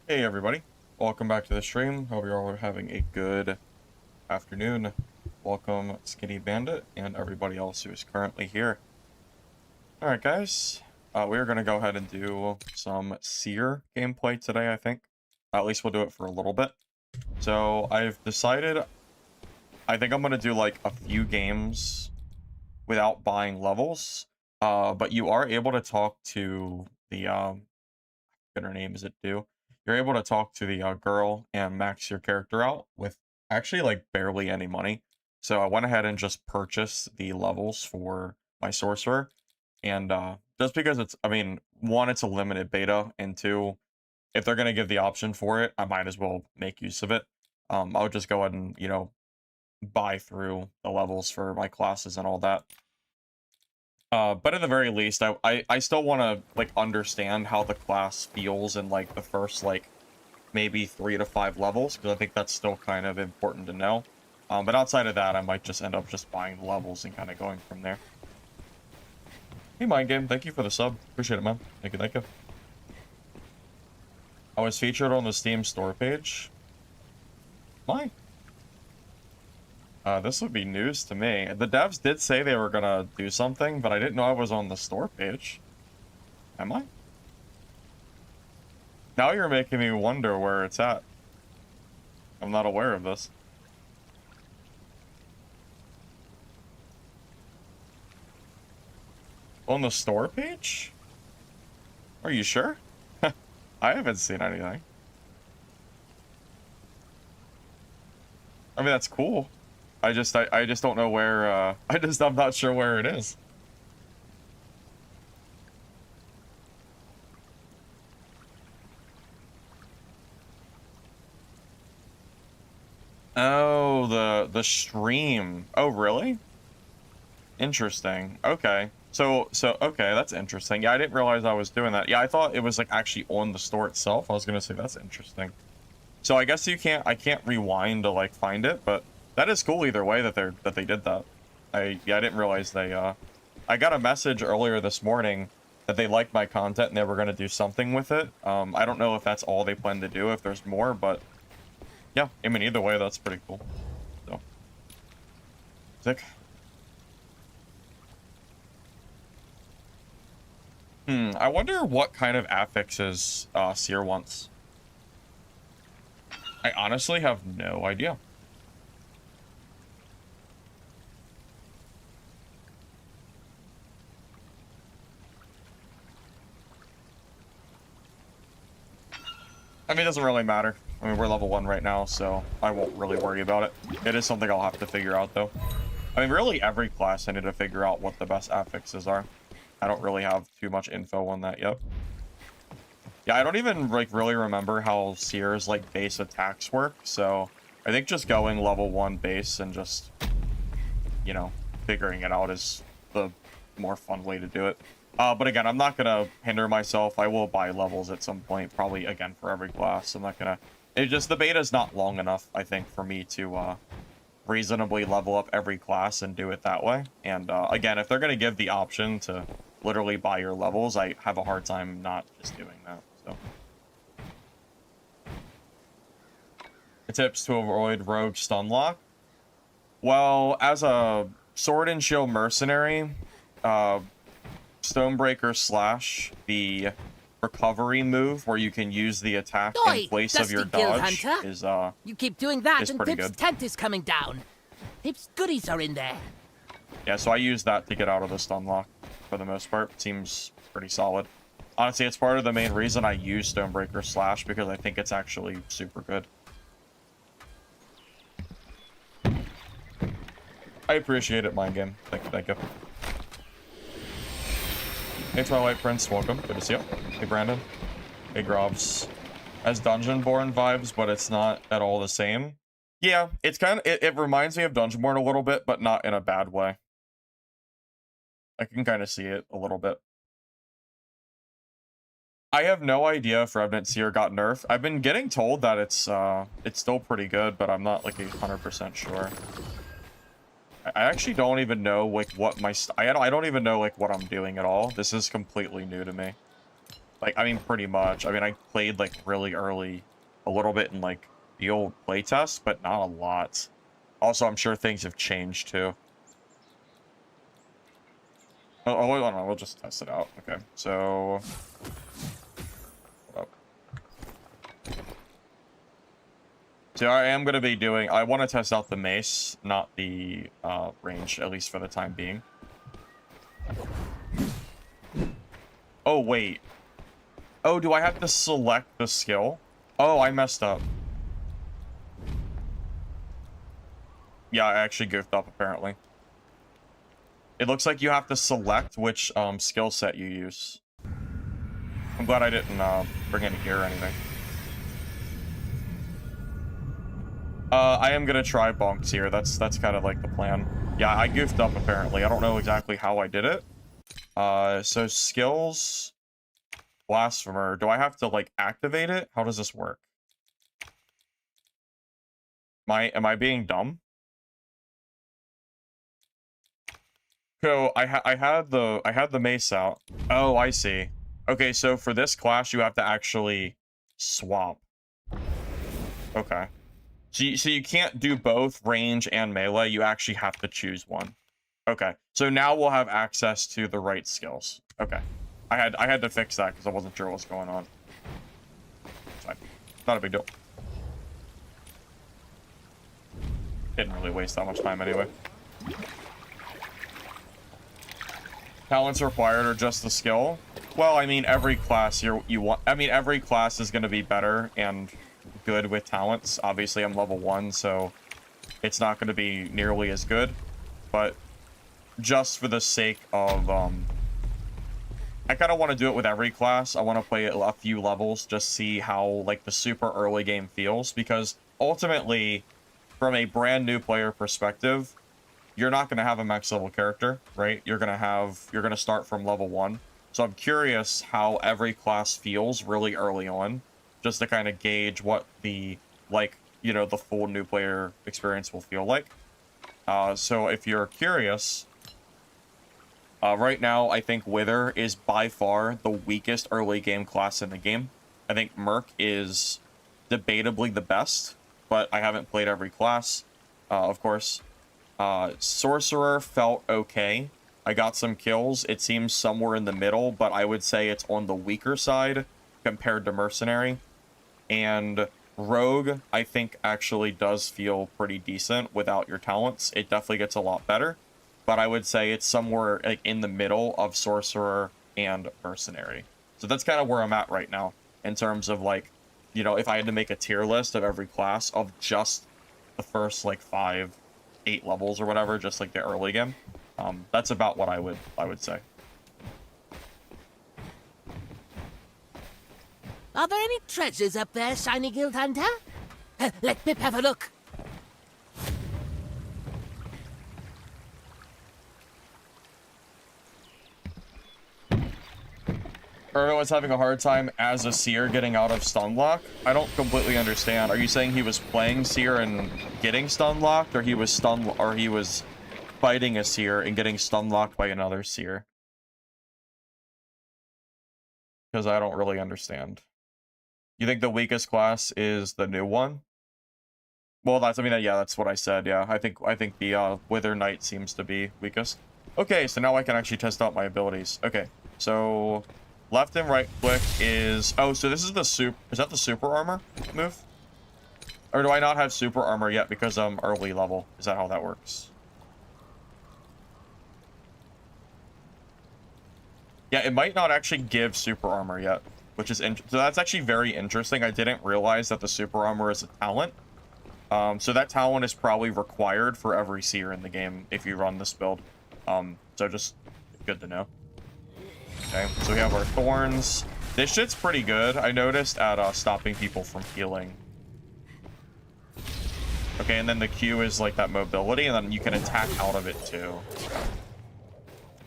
Hey everybody, welcome back to the stream. Hope you're all having a good afternoon. Welcome Skinny Bandit and everybody else who is currently here. Alright guys, we're going to go ahead and do some Seer gameplay today, I think. At least we'll do it for a little bit. So I've decided, I think I'm going to do like a few games without buying levels. But you are able to talk to the, what her name is it do? You're able to talk to the girl and max your character out with actually like barely any money. So I went ahead and just purchased the levels for my sorcerer. And just because it's, I mean, one, it's a limited beta, and two, if they're going to give the option for it, I might as well make use of it. I'll just go ahead and, buy through the levels for my classes and all that. But at the very least, I still want to, like, understand how the class feels in, like, the first, like, maybe 3 to 5 levels, because I think that's still kind of important to know. But outside of that, I might just end up just buying the levels and kind of going from there. Hey, Mind Game, thank you for the sub. Appreciate it, man. Thank you, thank you. I was featured on the Steam store page. My. This would be news to me. The devs did say they were gonna do something, but I didn't know I was on the store page. Am I? Now you're making me wonder where it's at. I'm not aware of this. On the store page? Are you sure? I haven't seen anything. I mean, that's cool. I just don't know where, I'm not sure where it is. Oh, the stream. Oh, really? Interesting. Okay. So okay, that's interesting. Yeah, I didn't realize I was doing that. Yeah, I thought it was like actually on the store itself. I was gonna say that's interesting. So I guess I can't rewind to like find it, but that is cool either way that they did that. I didn't realize they I got a message earlier this morning that they liked my content and they were gonna do something with it. I don't know if that's all they plan to do, if there's more, but yeah, I mean either way that's pretty cool. So sick. I wonder what kind of affixes Seer wants. I honestly have no idea. I mean, it doesn't really matter. I mean, we're level 1 right now, so I won't really worry about it. It is something I'll have to figure out, though. I mean, really, every class I need to figure out what the best affixes are. I don't really have too much info on that yet. Yeah, I don't even, like, really remember how Seer's, like, base attacks work, so I think just going level 1 base and just, you know, figuring it out is the more fun way to do it. But again, I'm not gonna hinder myself. I will buy levels at some point, probably, again, for every class. I'm not gonna... It just, the beta's not long enough, I think, for me to, reasonably level up every class and do it that way. And, again, if they're gonna give the option to literally buy your levels, I have a hard time not just doing that, so... Tips to avoid rogue stunlock? Well, as a sword and shield mercenary, Stonebreaker Slash, the recovery move where you can use the attack in place of your dodge is you keep doing that is and pretty Pip's good. tent is coming down. Pip's goodies are in there. Yeah, so I use that to get out of the stun lock for the most part. Seems pretty solid. Honestly, it's part of the main reason I use Stonebreaker Slash, because I think it's actually super good. I appreciate it, Mind Game. Thank you, thank you. Hey, Twilight Prince, welcome. Good to see you. Hey, Brandon. Hey, Grobs. Has Dungeonborn vibes, but it's not at all the same. Yeah, it's kind of... It reminds me of Dungeonborn a little bit, but not in a bad way. I can kind of see it a little bit. I have no idea if Revenant Seer got nerfed. I've been getting told that it's still pretty good, but I'm not, like, 100% sure. I actually don't even know, like, what my... I don't even know, like, what I'm doing at all. This is completely new to me. Like, I mean, pretty much. I mean, I played, like, really early, a little bit in, like, the old playtest, but not a lot. Also, I'm sure things have changed, too. Oh, hold on, we'll just test it out. Okay, so... Hold up. So I am going to be doing... I want to test out the mace, not the range, at least for the time being. Oh, wait. Oh, do I have to select the skill? Oh, I messed up. Yeah, I actually goofed up, apparently. It looks like you have to select which skill set you use. I'm glad I didn't bring any gear or anything. I am gonna try bonks here. That's kind of like the plan. Yeah, I goofed up, apparently. I don't know exactly how I did it. So skills... Blasphemer. Do I have to, like, activate it? How does this work? Am I being dumb? So I had the mace out. Oh, I see. Okay, so for this class, you have to actually swap. Okay. So you can't do both range and melee. You actually have to choose one. Okay. So now we'll have access to the right skills. Okay. I had to fix that because I wasn't sure what was going on. It's fine. Not a big deal. Didn't really waste that much time anyway. Talents required or just the skill? Well, I mean, every class every class is going to be better and good with talents. Obviously, I'm level 1, so it's not going to be nearly as good. But just for the sake of, I kind of want to do it with every class. I want to play a few levels, just see how, like, the super early game feels. Because ultimately, from a brand new player perspective, you're not going to have a max level character, right? You're going to start from level 1. So I'm curious how every class feels really early on, just to kind of gauge what the, like, you know, the full new player experience will feel like. So if you're curious, right now, I think Wither is by far the weakest early game class in the game. I think Merc is debatably the best, but I haven't played every class, of course. Sorcerer felt okay. I got some kills. It seems somewhere in the middle, but I would say it's on the weaker side compared to Mercenary. And Rogue, I think, actually does feel pretty decent without your talents. It definitely gets a lot better, but I would say it's somewhere like in the middle of Sorcerer and Mercenary. So that's kind of where I'm at right now in terms of, like, you know, if I had to make a tier list of every class of just the first, like, 5, 8 levels or whatever, just like the early game. That's about what I would say. Are there any treasures up there, Shiny Guild Hunter? Let Pip have a look. Everyone's having a hard time as a seer getting out of stunlock. I don't completely understand. Are you saying he was playing seer and getting stunlocked, or he was fighting a seer and getting stunlocked by another seer? Because I don't really understand. You think the weakest class is the new one? Well, that's what I said. Yeah, I think the Wither Knight seems to be weakest. Okay, so now I can actually test out my abilities. Okay, so left and right click is... Oh, so this is the is that the super armor move? Or do I not have super armor yet because I'm early level? Is that how that works? Yeah, it might not actually give super armor yet, which is so that's actually very interesting. I didn't realize that the super armor is a talent. So that talent is probably required for every seer in the game if you run this build. So just good to know. Okay, so we have our thorns. This shit's pretty good. I noticed at stopping people from healing. Okay, and then the Q is like that mobility, and then you can attack out of it too.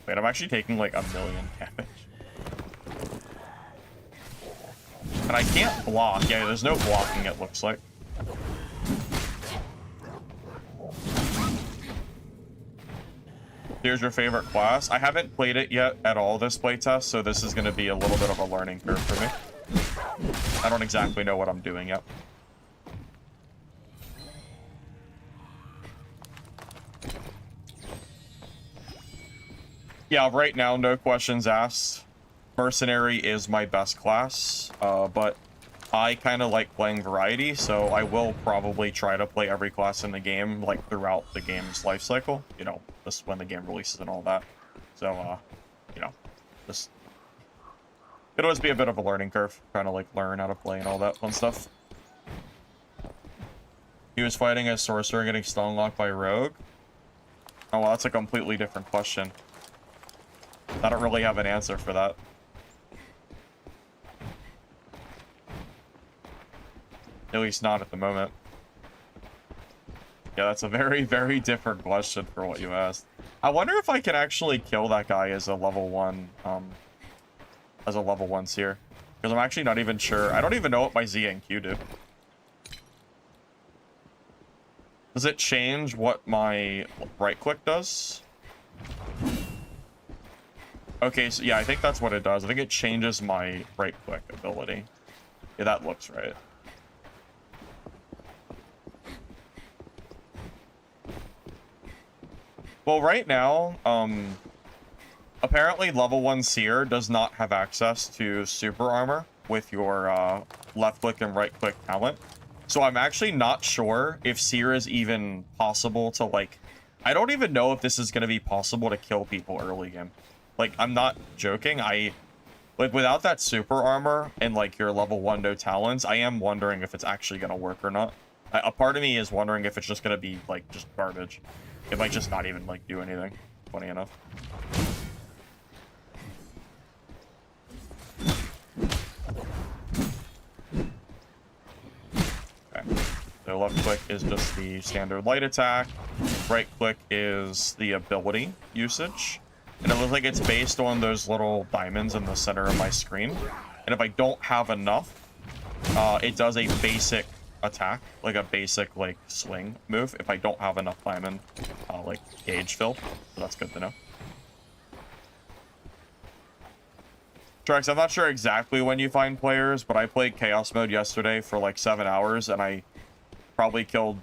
Wait, I'm actually taking like 1,000,000 damage. And I can't block. Yeah, there's no blocking, it looks like. Here's your favorite class. I haven't played it yet at all this playtest, so this is going to be a little bit of a learning curve for me. I don't exactly know what I'm doing yet. Yeah, right now, no questions asked. Mercenary is my best class, but I kind of like playing variety, so I will probably try to play every class in the game, like, throughout the game's life cycle. You know, just when the game releases and all that. So, you know, just... it'll always be a bit of a learning curve, trying to, like, learn how to play and all that fun stuff. He was fighting a sorcerer getting stun locked by rogue? Oh, well, that's a completely different question. I don't really have an answer for that. At least not at the moment. Yeah, that's a very, very different question for what you asked. I wonder if I can actually kill that guy as a level 1, seer. Because I'm actually not even sure. I don't even know what my Z and Q do. Does it change what my right click does? Okay, so yeah, I think that's what it does. I think it changes my right click ability. Yeah, that looks right. Well, right now, apparently level 1 Seer does not have access to super armor with your left click and right click talent. So I'm actually not sure if Seer is even possible to, like... I don't even know if this is going to be possible to kill people early game. Like, I'm not joking. Like, without that super armor and, like, your level 1 no talents, I am wondering if it's actually going to work or not. A part of me is wondering if it's just going to be, like, just garbage. It might just not even, like, do anything. Funny enough. Okay. So left click is just the standard light attack. Right click is the ability usage. And it looks like it's based on those little diamonds in the center of my screen. And if I don't have enough, it does a basic attack, like a basic, like, swing move, if I don't have enough diamond, like, gauge filled. So that's good to know. Trex, I'm not sure exactly when you find players, but I played Chaos Mode yesterday for, like, 7 hours, and I probably killed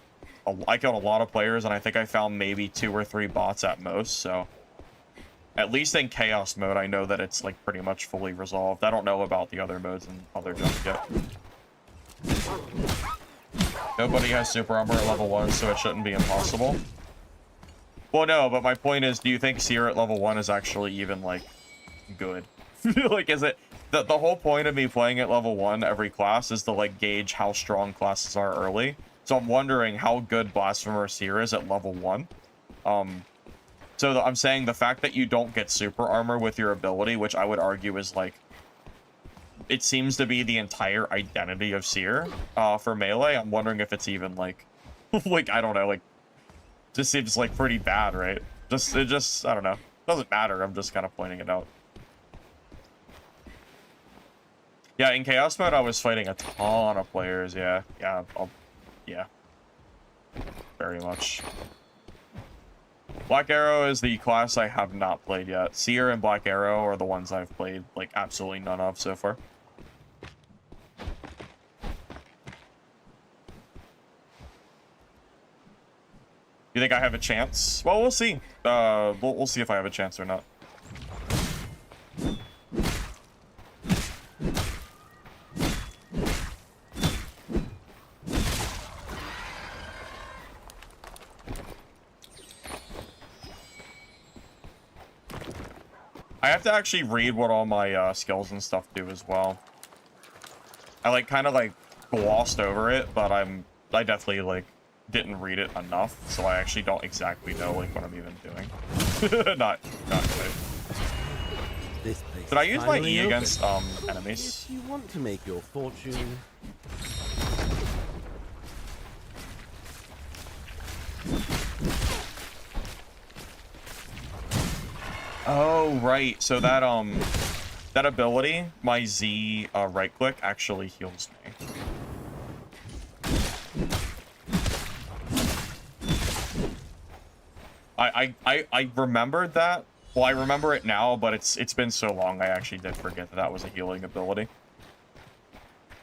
a lot of players, and I think I found maybe 2 or 3 bots at most, so... At least in Chaos Mode, I know that it's, like, pretty much fully resolved. I don't know about the other modes and other junk yet. Nobody has super armor at level 1, so it shouldn't be impossible. Well, no, but my point is, do you think Seer at level 1 is actually even, like, good? Like, is it... The whole point of me playing at level 1 every class is to, like, gauge how strong classes are early. So I'm wondering how good Blasphemer Seer is at level 1. So I'm saying the fact that you don't get super armor with your ability, which I would argue is, like... It seems to be the entire identity of Seer for melee. I'm wondering if it's even, like... like, I don't know, like... Just seems, like, pretty bad, right? It just, I don't know. Doesn't matter, I'm just kind of pointing it out. Yeah, in Chaos Mode, I was fighting a ton of players, yeah. Yeah. Very much. Black Arrow is the class I have not played yet. Seer and Black Arrow are the ones I've played, like, absolutely none of so far. You think I have a chance? Well, we'll see. We'll see if I have a chance or not. I have to actually read what all my skills and stuff do as well. I like kind of like glossed over it, but I definitely like didn't read it enough, so I actually don't exactly know like what I'm even doing. not good. Did I use my E against enemies? If you want to make your fortune. Oh, right. So that that ability, my Z right click actually heals me. I remembered that. Well, I remember it now, but it's been so long, I actually did forget that that was a healing ability.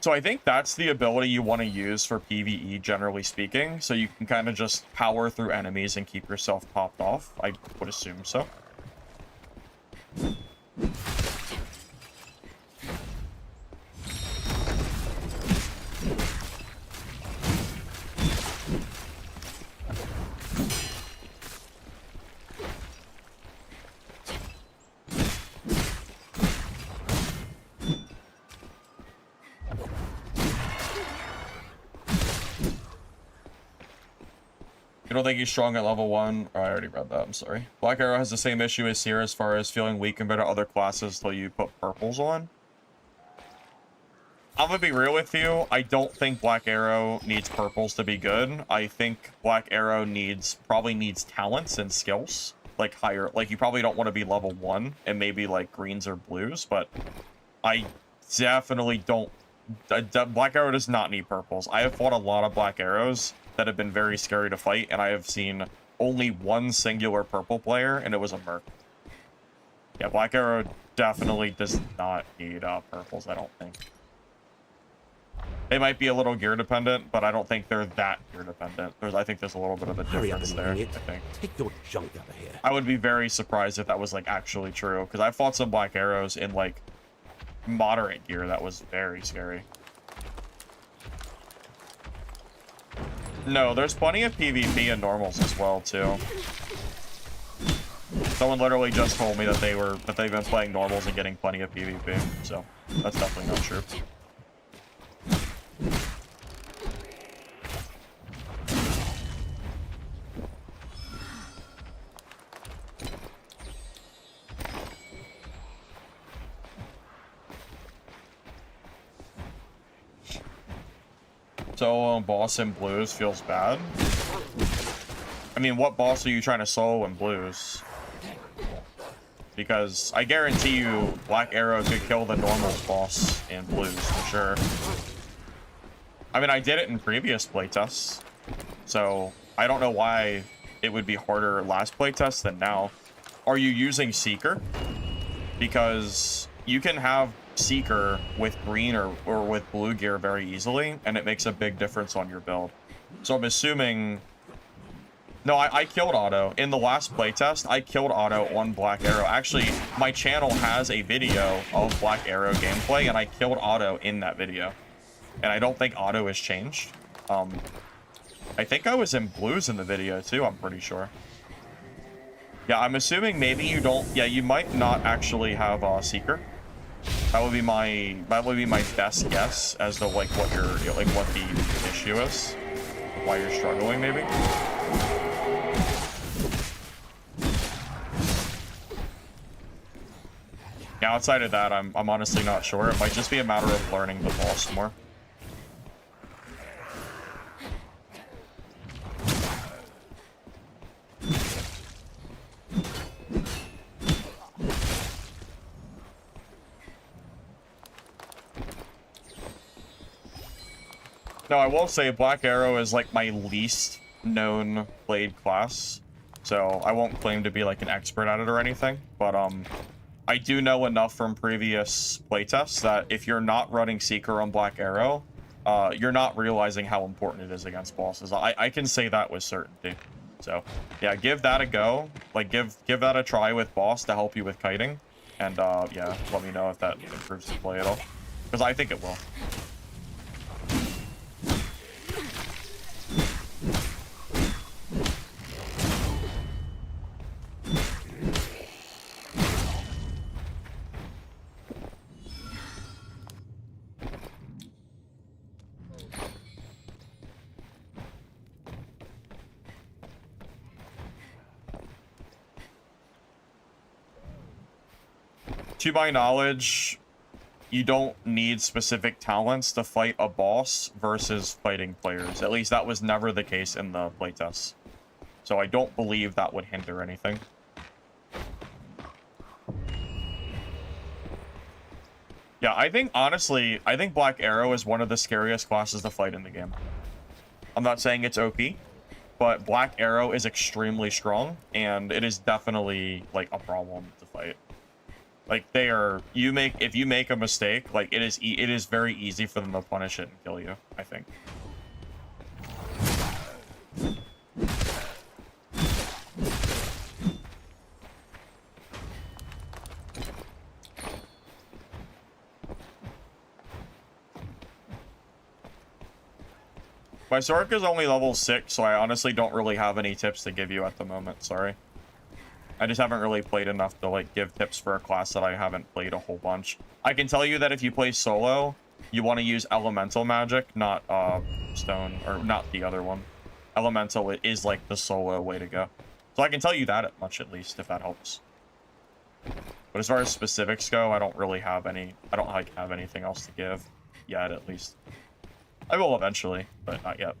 So I think that's the ability you want to use for PvE, generally speaking, so you can kind of just power through enemies and keep yourself popped off. I would assume so. You don't think he's strong at level 1? Oh, I already read that, I'm sorry. Black Arrow has the same issue as here as far as feeling weak compared to other classes till you put purples on. I'm gonna be real with you, I don't think Black Arrow needs purples to be good. I think Black Arrow probably needs talents and skills. Like higher, like you probably don't want to be level 1 and maybe like greens or blues, but I definitely don't. Black Arrow does not need purples. I have fought a lot of Black Arrows that have been very scary to fight, and I have seen only one singular purple player, and it was a merc. Yeah, Black Arrow definitely does not need purples, I don't think. They might be a little gear dependent, but I don't think they're that gear dependent. I think there's a little bit of a difference there, I think. Take your junk out of here. I would be very surprised if that was like actually true, because I fought some Black Arrows in like moderate gear that was very scary. No, there's plenty of PvP and normals as well too. Someone literally just told me that they've been playing normals and getting plenty of PvP, so that's definitely not true. Solo boss in blues feels bad. I mean, what boss are you trying to solo in blues? Because I guarantee you Black Arrow could kill the normals boss in blues for sure. I mean, I did it in previous playtests, so I don't know why it would be harder last playtest than now. Are you using Seeker? Because you can have Seeker with green or with blue gear very easily, and it makes a big difference on your build. So I'm assuming... No, I killed Otto. In the last playtest, I killed Otto on Black Arrow. Actually, my channel has a video of Black Arrow gameplay, and I killed Otto in that video. And I don't think Otto has changed. I think I was in blues in the video too, I'm pretty sure. Yeah, I'm assuming maybe you don't... Yeah, you might not actually have Seeker. That would be my best guess as to like what the issue is, why you're struggling maybe. Yeah, outside of that, I'm honestly not sure. It might just be a matter of learning the boss more. No, I will say Black Arrow is like my least known played class, so I won't claim to be like an expert at it or anything, but I do know enough from previous playtests that if you're not running Seeker on Black Arrow, you're not realizing how important it is against bosses. I can say that with certainty. So yeah, give that a go. Like give that a try with boss to help you with kiting, and yeah, let me know if that improves the play at all, because I think it will. To my knowledge, you don't need specific talents to fight a boss versus fighting players. At least that was never the case in the playtests. So I don't believe that would hinder anything. Yeah, I think, honestly, I think Black Arrow is one of the scariest classes to fight in the game. I'm not saying it's OP, but Black Arrow is extremely strong, and it is definitely like a problem to fight. Like they are, if you make a mistake, like it is very easy for them to punish it and kill you, I think. My Sork is only level 6, so I honestly don't really have any tips to give you at the moment, sorry. I just haven't really played enough to like give tips for a class that I haven't played a whole bunch. I can tell you that if you play solo, you want to use elemental magic, not stone, or not the other one. Elemental is like the solo way to go. So I can tell you that much at least, if that helps. But as far as specifics go, I don't really have any, I don't like have anything else to give yet, at least. I will eventually, but not yet.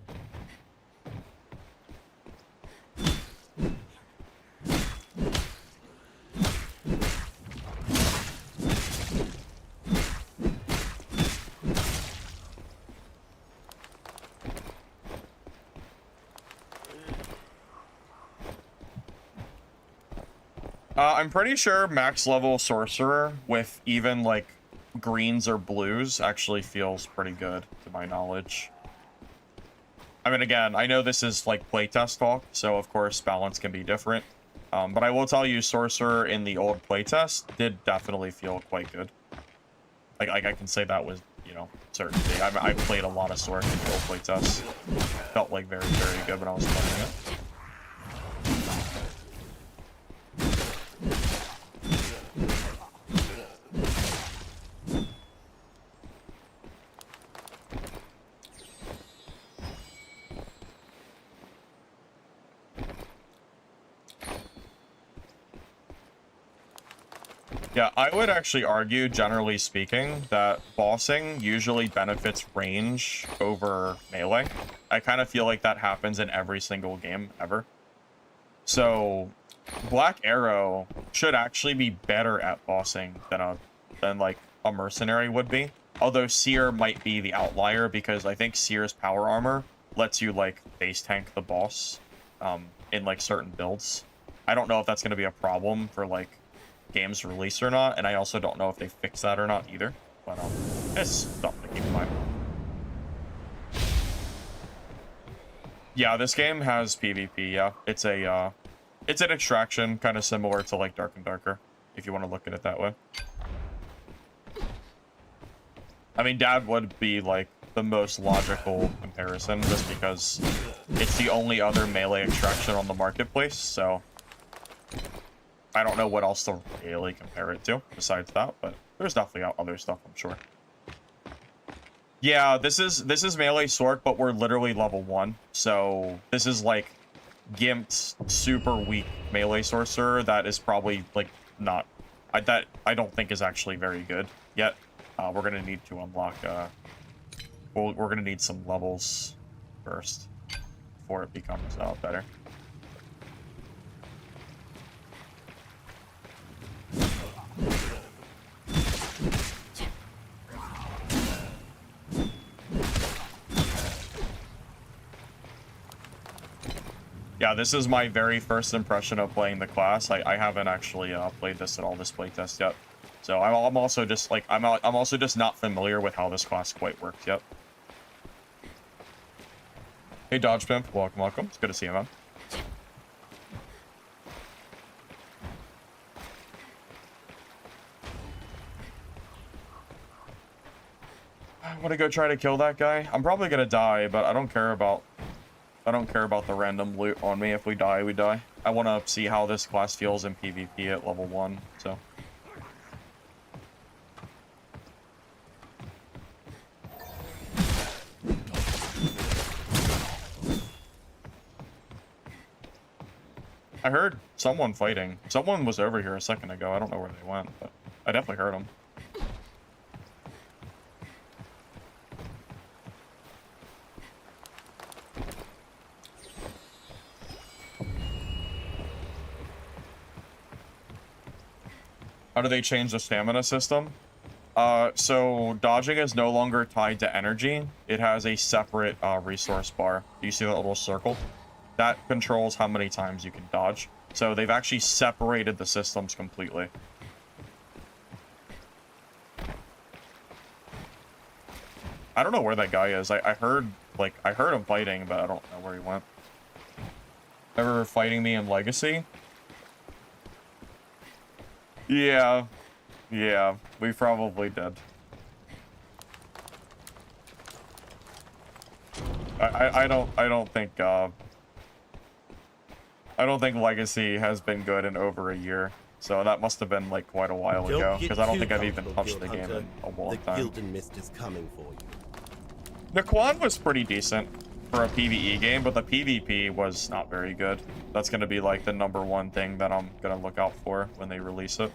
I'm pretty sure max level sorcerer with even like greens or blues actually feels pretty good to my knowledge. I mean, again, I know this is like playtest talk, so of course balance can be different. But I will tell you, sorcerer in the old playtest did definitely feel quite good. Like I can say that with, you know, certainty. I played a lot of Sorc in the old playtest. Felt like very, very good when I was playing it. Yeah, I would actually argue, generally speaking, that bossing usually benefits range over melee. I kind of feel like that happens in every single game ever. So, Black Arrow should actually be better at bossing than like a mercenary would be. Although Seer might be the outlier because I think Seer's power armor lets you like base tank the boss in like certain builds. I don't know if that's going to be a problem for like game's release or not, and I also don't know if they fix that or not either, but it's something to keep in mind. Yeah, this game has PvP. Yeah, it's an extraction, kind of similar to like Dark and Darker, if you want to look at it that way. I mean, Dad would be like the most logical comparison, just because it's the only other melee extraction on the marketplace, so I don't know what else to really compare it to besides that, but there's definitely other stuff, I'm sure. Yeah, this is melee Sorc, but we're literally level 1, so this is like gimped, super weak melee sorcerer that is probably like not, that I don't think is actually very good yet. We're gonna need to unlock we're gonna need some levels first before it becomes better. Yeah, this is my very first impression of playing the class. I haven't actually played this at all, this playtest yet. So I'm also just like I'm also just not familiar with how this class quite works yet. Hey Dodge Pimp, welcome. It's good to see you, man. I want to go try to kill that guy. I'm probably gonna die, but I don't care about the random loot on me. If we die, we die. I want to see how this class feels in PvP at level 1, so. I heard someone fighting. Someone was over here a second ago. I don't know where they went, but I definitely heard them. How do they change the stamina system? So dodging is no longer tied to energy. It has a separate resource bar. Do you see that little circle? that controls how many times you can dodge. So they've actually separated the systems completely. I don't know where that guy is. I heard him fighting, but I don't know where he went. Ever fighting me in Legacy? Yeah. Yeah, we probably did. I don't think Legacy has been good in over a year. So that must have been like quite a while ago, because I don't think I've even touched the game in a long time. The Guild Mist is coming for you. The quad was pretty decent for a PvE game, but the PvP was not very good. That's going to be like the #1 thing that I'm going to look out for when they release it.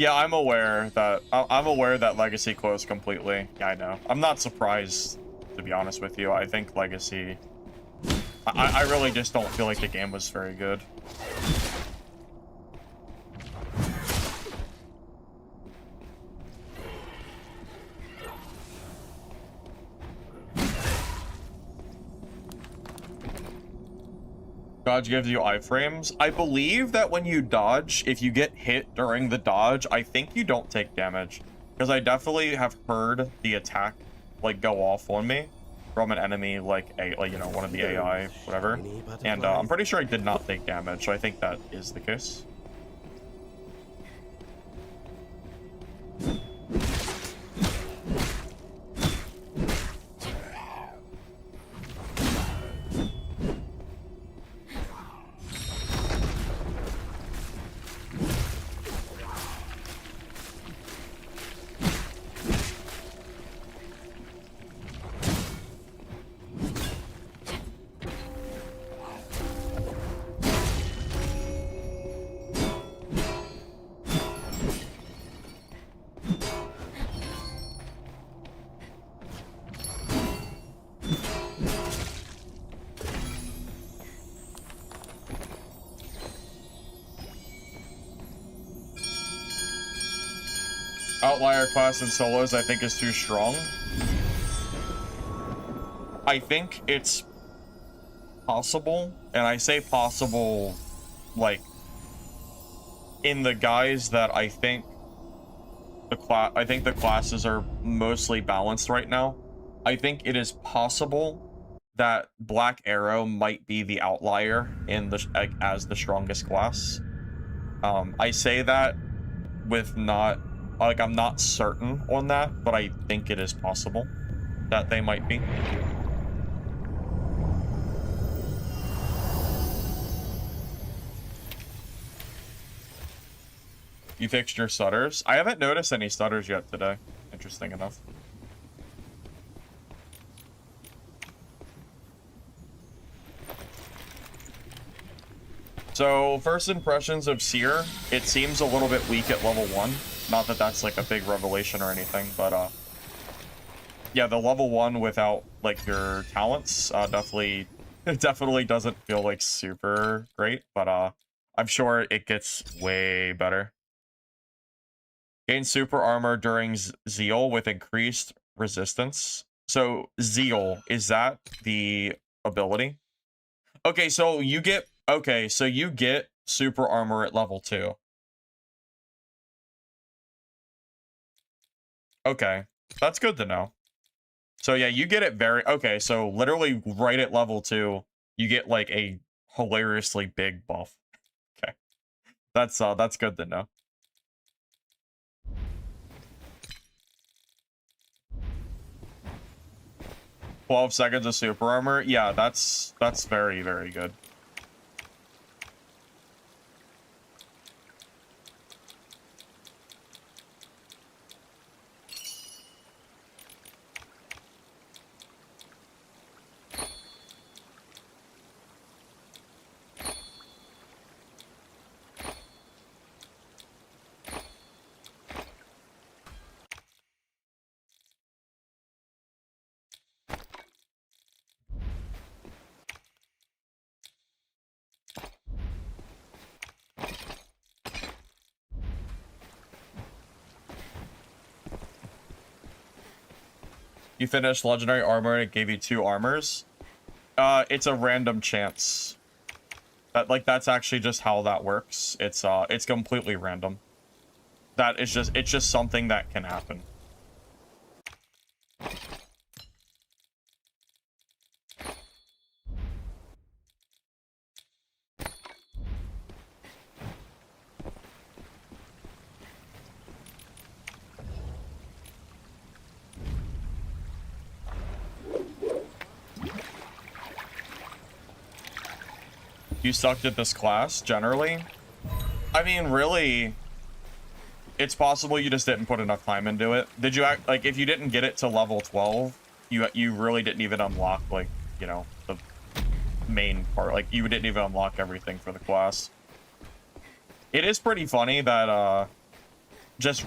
Yeah, I'm aware that Legacy closed completely. Yeah, I know. I'm not surprised, to be honest with you. I think Legacy... I really just don't feel like the game was very good. Dodge gives you iframes. I believe that when you dodge, if you get hit during the dodge, I think you don't take damage. Because I definitely have heard the attack, like, go off on me from an enemy, like, you know, one of the AI, whatever. And I'm pretty sure I did not take damage, so I think that is the case. Outlier class in solos, I think, is too strong. I think it's possible, and I say possible, like, in the guise that I think the classes are mostly balanced right now. I think it is possible that Black Arrow might be the outlier in the as the strongest class. I say that with not, like, I'm not certain on that, but I think it is possible that they might be. You fixed your stutters? I haven't noticed any stutters yet today, interesting enough. So, first impressions of Seer, it seems a little bit weak at level 1. Not that that's like a big revelation or anything, but yeah, the level 1 without like your talents definitely doesn't feel like super great, but I'm sure it gets way better. Gain super armor during Zeal with increased resistance. So Zeal, is that the ability? Okay, so you get super armor at level 2. Okay, that's good to know. So yeah, you get it very... Okay, so literally right at level 2, you get like a hilariously big buff. Okay, that's good to know. "12 seconds of super armor." Yeah, that's very, very good. You finished legendary armor and it gave you 2 armors. It's a random chance. That's actually just how that works. It's completely random. It's just something that can happen. You sucked at this class, generally? I mean, really, it's possible you just didn't put enough time into it. Did you act, like, if you didn't get it to level 12, you really didn't even unlock, like, you know, the main part. Like, you didn't even unlock everything for the class. It is pretty funny that, just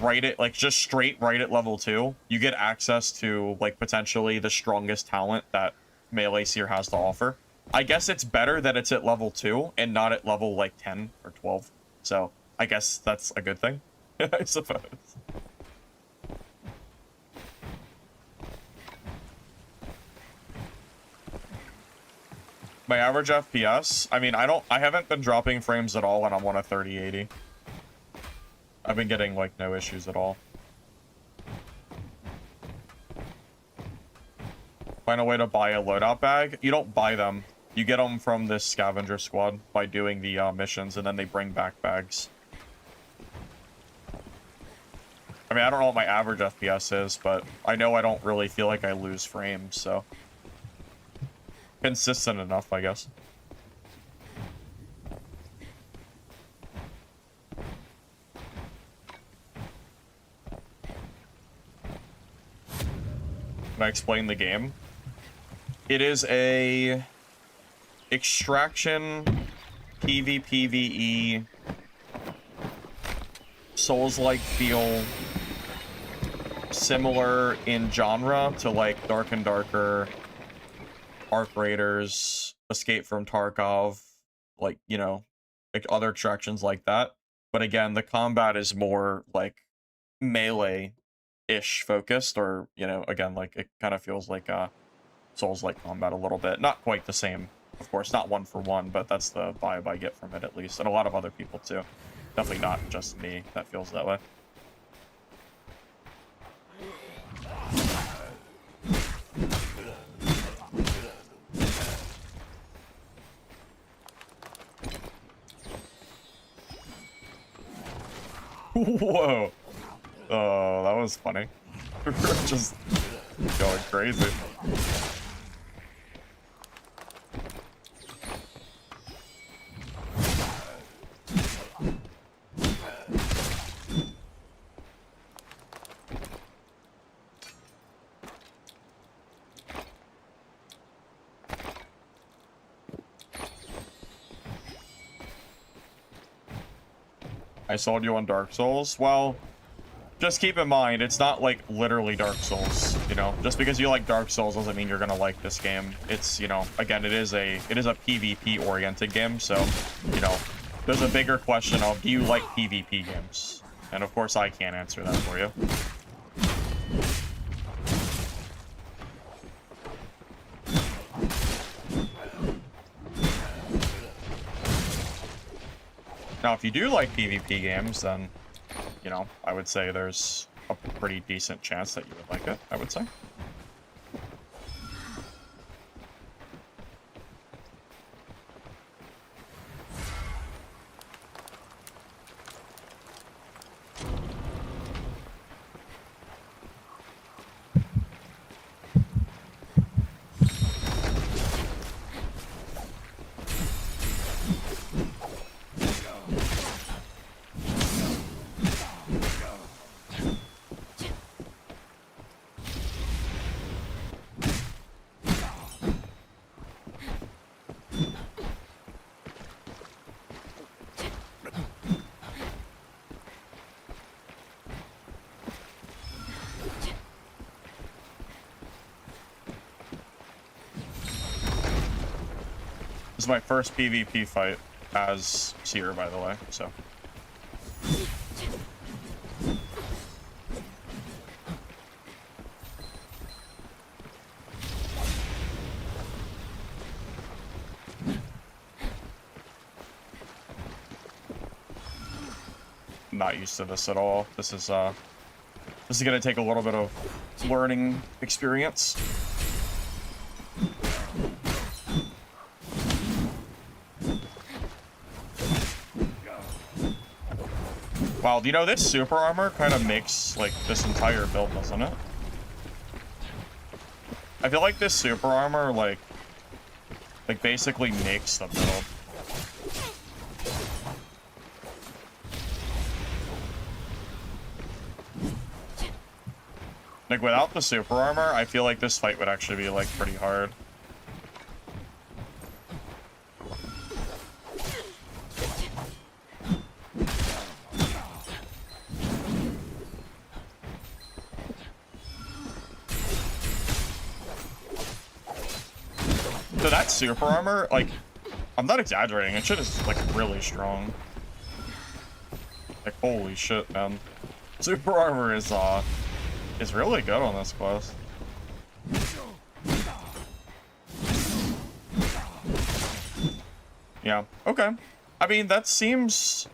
straight right at level 2, you get access to, like, potentially the strongest talent that Melee Seer has to offer. I guess it's better that it's at level 2 and not at level, like, 10 or 12. So, I guess that's a good thing, I suppose. My average FPS, I mean, I haven't been dropping frames at all when I'm on a 3080. I've been getting, like, no issues at all. Find a way to buy a loadout bag. You don't buy them. You get them from this scavenger squad by doing the missions, and then they bring back bags. I mean, I don't know what my average FPS is, but I know I don't really feel like I lose frames, so... consistent enough, I guess. Can I explain the game? It is a... extraction, PvPvE, Souls-like feel, similar in genre to, like, Dark and Darker, Arc Raiders, Escape from Tarkov, like, you know, like other extractions like that. But again, the combat is more, like, melee-ish focused, or, you know, again, like, it kind of feels like Souls-like combat a little bit. Not quite the same, of course, not one for one, but that's the vibe I get from it, at least. And a lot of other people, too. Definitely not just me that feels that way. Whoa. Oh, that was funny. Just going crazy. I sold you on Dark Souls. Well, just keep in mind, it's not like literally Dark Souls, you know? Just because you like Dark Souls doesn't mean you're gonna like this game. It's, you know, again, it is a PvP oriented game, so, you know, there's a bigger question of, do you like PvP games? And of course I can't answer that for you. Now, if you do like PvP games, then, you know, I would say there's a pretty decent chance that you would like it, I would say. This is my first PvP fight as Seer, by the way, so. not used to this at all. This is gonna take a little bit of learning experience. Wow, you know, this super armor kind of makes, like, this entire build, doesn't it? I feel like this super armor, like basically makes the build. Like, without the super armor, I feel like this fight would actually be, like, pretty hard. So that super armor, like, I'm not exaggerating, it shit is, like, really strong. Like, holy shit, man. Super armor is really good on this quest. Yeah, okay. I mean, that seems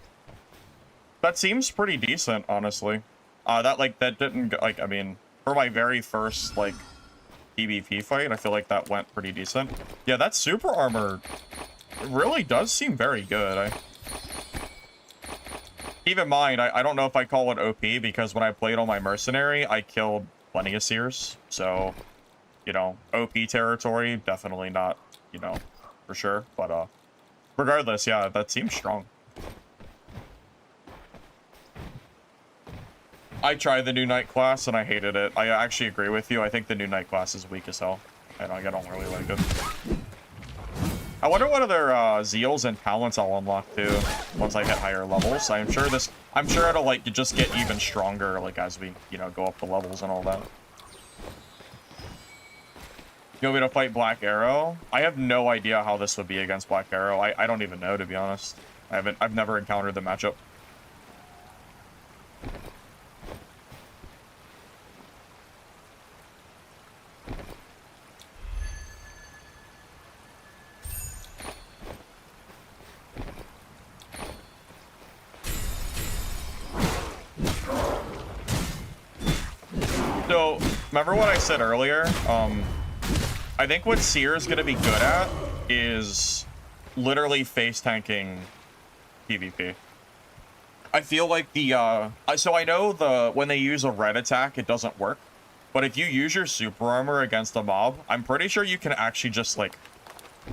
pretty decent, honestly. That didn't, like, I mean, for my very first, like, PvP fight, I feel like that went pretty decent. Yeah, that super armor really does seem very good. Keep in mind, I don't know if I call it OP, because when I played on my mercenary, I killed plenty of seers. So, you know, OP territory, definitely not, you know, for sure. But, regardless, yeah, that seems strong. I tried the new knight class and I hated it. I actually agree with you. I think the new knight class is weak as hell. I don't really like it. I wonder what other zeals and talents I'll unlock too once I hit higher levels. I'm sure it'll like just get even stronger like as we, you know, go up the levels and all that. You want me to fight Black Arrow? I have no idea how this would be against Black Arrow. I don't even know, to be honest. I've never encountered the matchup. So, remember what I said earlier? I think what Seer is going to be good at is literally face tanking PvP. I feel like so I know when they use a red attack, it doesn't work. But if you use your super armor against a mob, I'm pretty sure you can actually just, like,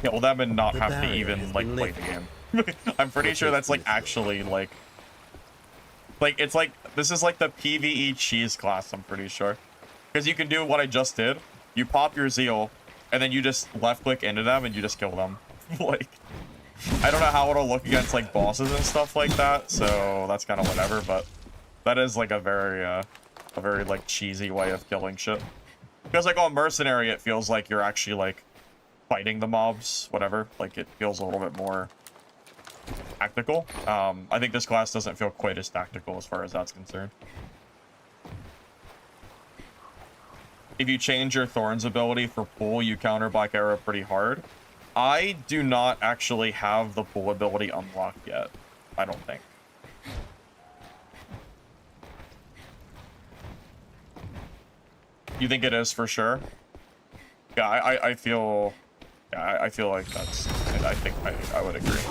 kill them and not have to even, like, play the game. I'm pretty sure that's, like, actually, like, it's like, this is like the PvE cheese class, I'm pretty sure. Because you can do what I just did. You pop your zeal, and then you just left-click into them, and you just kill them. Like, I don't know how it'll look against, like, bosses and stuff like that, so that's kind of whatever, but that is, like, a very, like, cheesy way of killing shit. Because, like, on Mercenary, it feels like you're actually, like, fighting the mobs, whatever. Like, it feels a little bit more tactical. I think this class doesn't feel quite as tactical as far as that's concerned. If you change your Thorns ability for pull, you counter Black Arrow pretty hard. I do not actually have the pull ability unlocked yet. I don't think. You think it is for sure? Yeah, I feel... Yeah, I feel like that's... And I think I would agree.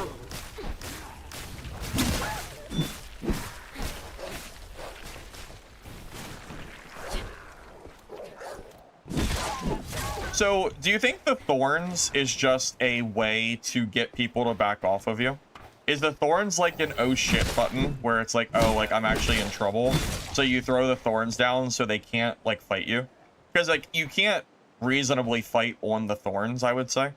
So, do you think the Thorns is just a way to get people to back off of you? Is the Thorns like an oh shit button where it's like, oh, like I'm actually in trouble, so you throw the Thorns down so they can't like fight you? Because like you can't reasonably fight on the Thorns, I would say.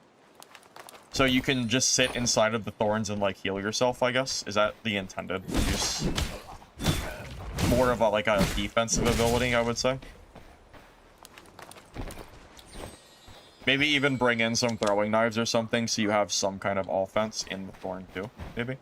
So you can just sit inside of the Thorns and like heal yourself, I guess. Is that the intended use? More of a like a defensive ability, I would say. Maybe even bring in some throwing knives or something so you have some kind of offense in the Thorn too, maybe.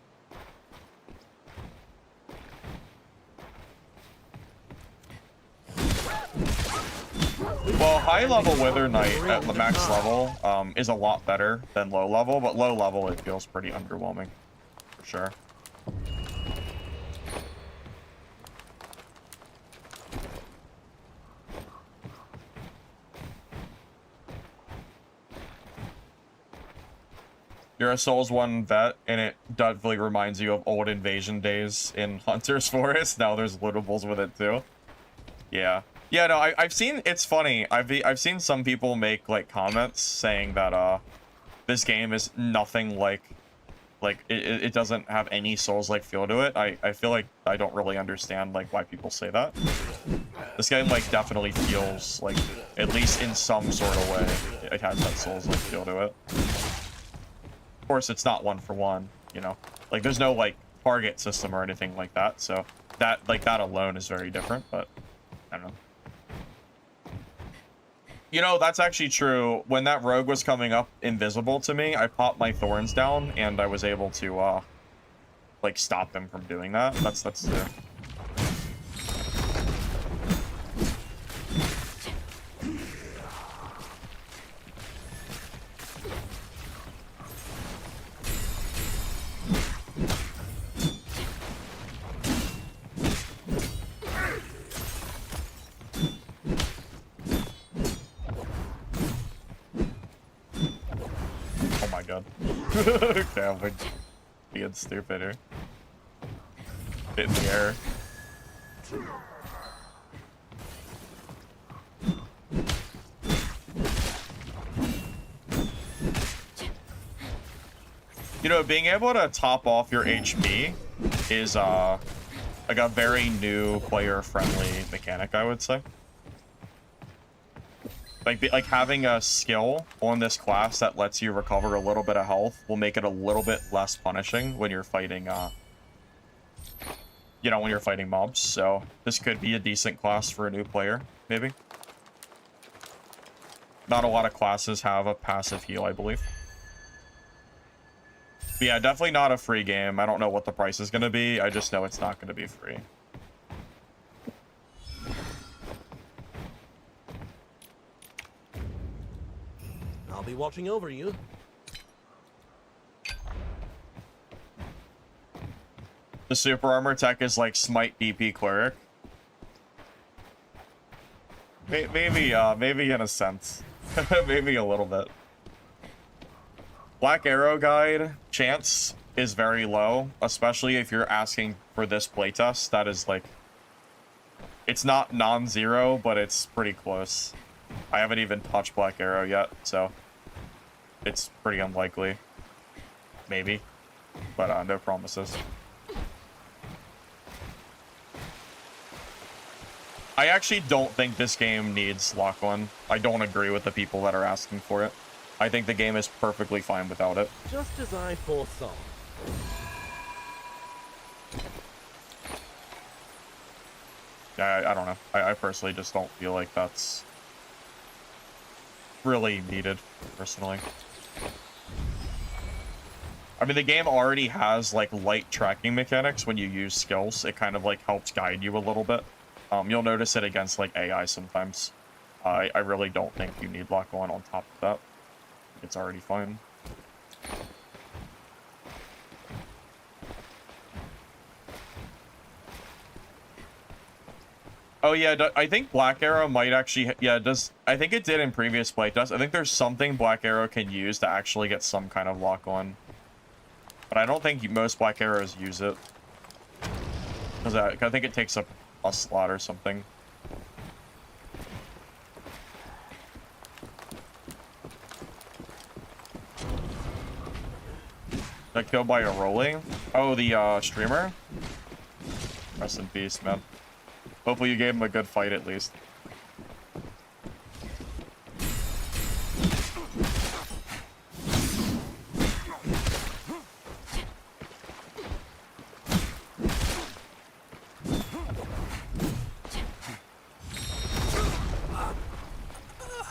Well, high level Wither Knight at the max level is a lot better than low level, but low level it feels pretty underwhelming, for sure. You're a Souls 1 vet, and it definitely reminds you of old invasion days in Hunter's Forest. Now there's lootables with it too. Yeah. Yeah, no, I've seen, it's funny. I've seen some people make, like, comments saying that, this game is nothing like it doesn't have any Souls-like feel to it. I feel like I don't really understand, like, why people say that. This game, like, definitely feels, like, at least in some sort of way, it has that Souls-like feel to it. Of course, it's not one for one, you know? Like, there's no, like, target system or anything like that, so that, like, that alone is very different, but I don't know. You know, that's actually true. When that rogue was coming up invisible to me, I popped my thorns down, and I was able to, like, stop him from doing that. That's true. Oh my god. Okay, I'm like being stupid here. Hit in the air. You know, being able to top off your HP is like a very new player-friendly mechanic, I would say. Like having a skill on this class that lets you recover a little bit of health will make it a little bit less punishing when you're fighting, you know, when you're fighting mobs. So this could be a decent class for a new player, maybe. Not a lot of classes have a passive heal, I believe. But yeah, definitely not a free game. I don't know what the price is going to be. I just know it's not going to be free. I'll be watching over you. The super armor tech is like Smite DP Cleric. Maybe in a sense. Maybe a little bit. Black Arrow Guide chance is very low, especially if you're asking for this playtest. That is like... It's not non-zero, but it's pretty close. I haven't even touched Black Arrow yet, so... It's pretty unlikely. Maybe. But no promises. I actually don't think this game needs lock-on. I don't agree with the people that are asking for it. I think the game is perfectly fine without it. Just as I foresaw. Yeah, I don't know. I personally just don't feel like that's really needed, personally. I mean, the game already has, like, light tracking mechanics when you use skills. It kind of, like, helps guide you a little bit. You'll notice it against, like, AI sometimes. I really don't think you need lock-on on top of that. It's already fine. Oh yeah, I think Black Arrow might actually, yeah, does, I think it did in previous playtests. I think there's something Black Arrow can use to actually get some kind of lock-on. But I don't think most Black Arrows use it. Because I think it takes up a slot or something. Got killed by a rolling? Oh, the streamer? Rest in peace, man. Hopefully you gave him a good fight at least.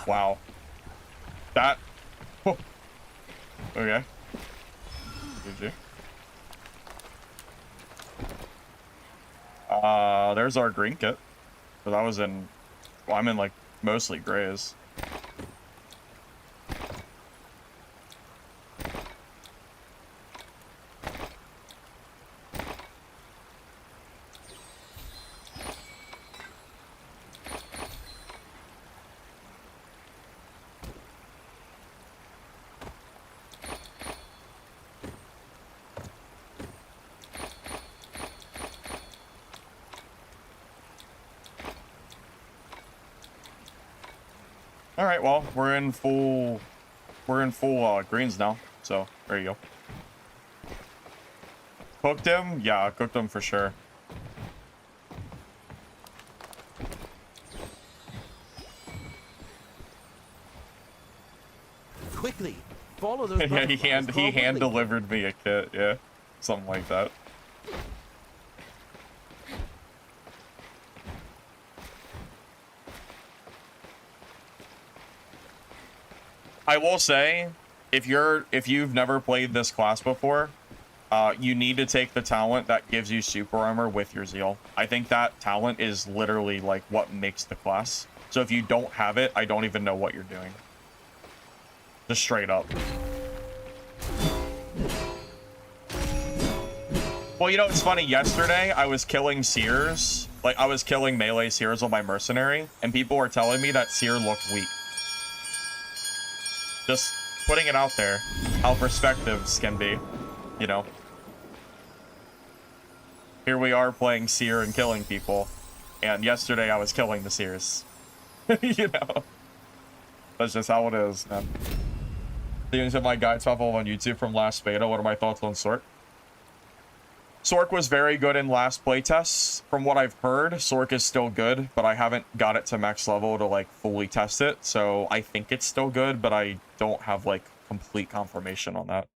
Wow. That... Okay. GG. There's our green kit. But I was in... Well, I'm in, like, mostly grays. All right, well, we're in full greens now. So there you go. Cooked him? Yeah, cooked him for sure. Quickly, follow those Yeah, he butterflies. hand delivered me a kit. Yeah, something like that. I will say, if you've never played this class before, you need to take the talent that gives you super armor with your zeal. I think that talent is literally like what makes the class. So if you don't have it, I don't even know what you're doing. Just straight up. Well, you know, it's funny. Yesterday, I was killing Seers. Like, I was killing melee Seers on my mercenary, and people were telling me that Seer looked weak. Just putting it out there, how perspectives can be, you know. Here we are playing Seer and killing people, and yesterday I was killing the Seers. You know, that's just how it is, man. These are my guide top on YouTube from last beta. What are my thoughts on Sork? Sork was very good in last playtests. From what I've heard, Sork is still good, but I haven't got it to max level to like fully test it. So I think it's still good, but I don't have like complete confirmation on that.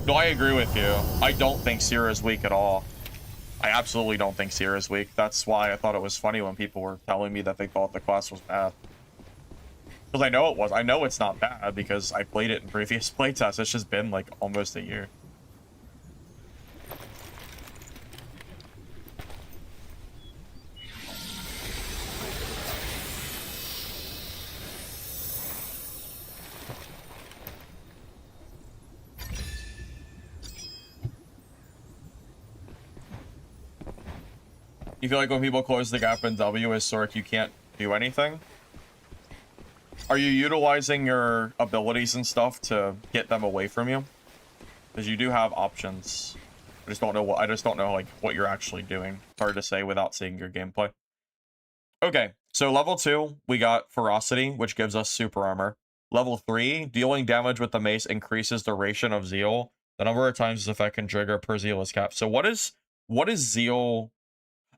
No, I agree with you. I don't think Seer is weak at all. I absolutely don't think Seer is weak. That's why I thought it was funny when people were telling me that they thought the class was bad. Because I know it was. I know it's not bad because I played it in previous playtests. It's just been like almost a year. You feel like when people close the gap in W as Sork, you can't do anything? Are you utilizing your abilities and stuff to get them away from you? Because you do have options. I just don't know like what you're actually doing. It's hard to say without seeing your gameplay. Okay, so level 2, we got Ferocity, which gives us super armor. Level 3, dealing damage with the mace increases duration of Zeal. The number of times this effect can trigger per Zeal is capped. So what is Zeal?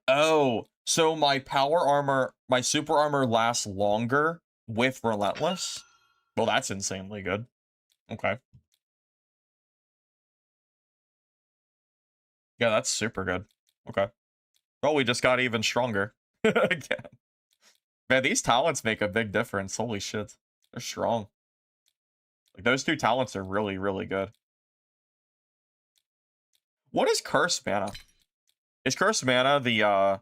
Oh, so my power armor, my super armor lasts longer with Relentless? Well, that's insanely good. Okay. Yeah, that's super good. Okay. Oh, we just got even stronger. Again. Man, these talents make a big difference. Holy shit. They're strong. Like, those two talents are really, really good. What is Curse Mana? Is Curse Mana the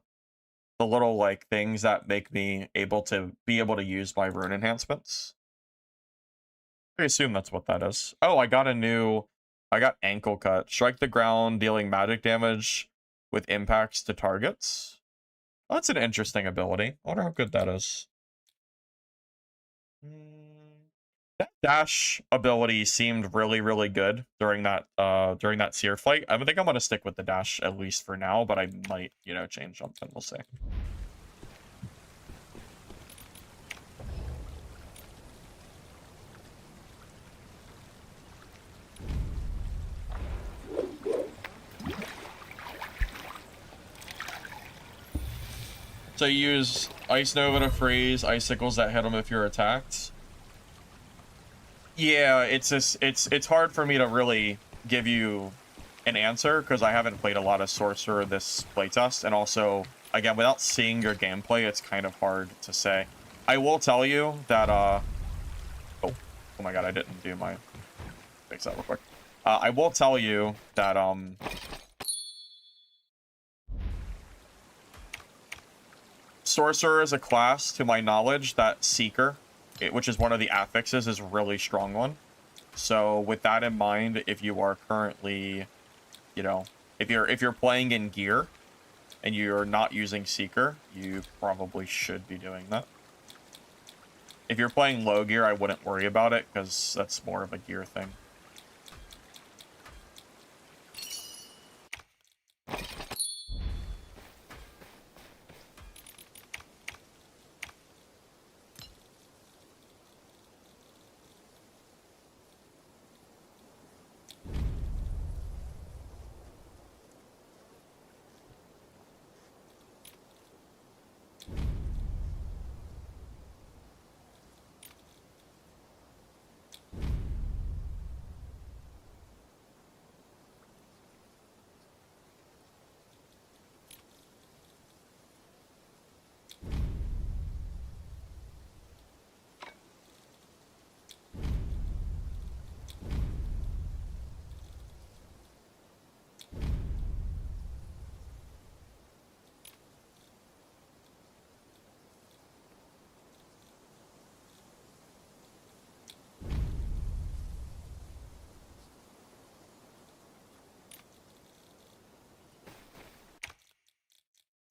little, like, things that make me able to use my rune enhancements? I assume that's what that is. Oh, I got Ankle Cut. Strike the ground, dealing magic damage with impacts to targets. Oh, that's an interesting ability. I wonder how good that is. That dash ability seemed really, really good during that Seer fight. I think I'm gonna stick with the dash at least for now, but I might, you know, change something. We'll see. So you use Ice Nova to freeze, icicles that hit them if you're attacked. Yeah, it's hard for me to really give you an answer because I haven't played a lot of Sorcerer this playtest, and also, again, without seeing your gameplay, it's kind of hard to say. I will tell you that oh my god, I didn't do my fix that real quick. I will tell you that Sorcerer is a class, to my knowledge, that Seeker, which is one of the affixes, is a really strong one. So with that in mind, if you are currently, you know, if you're playing in gear and you're not using Seeker, you probably should be doing that. If you're playing low gear, I wouldn't worry about it, because that's more of a gear thing.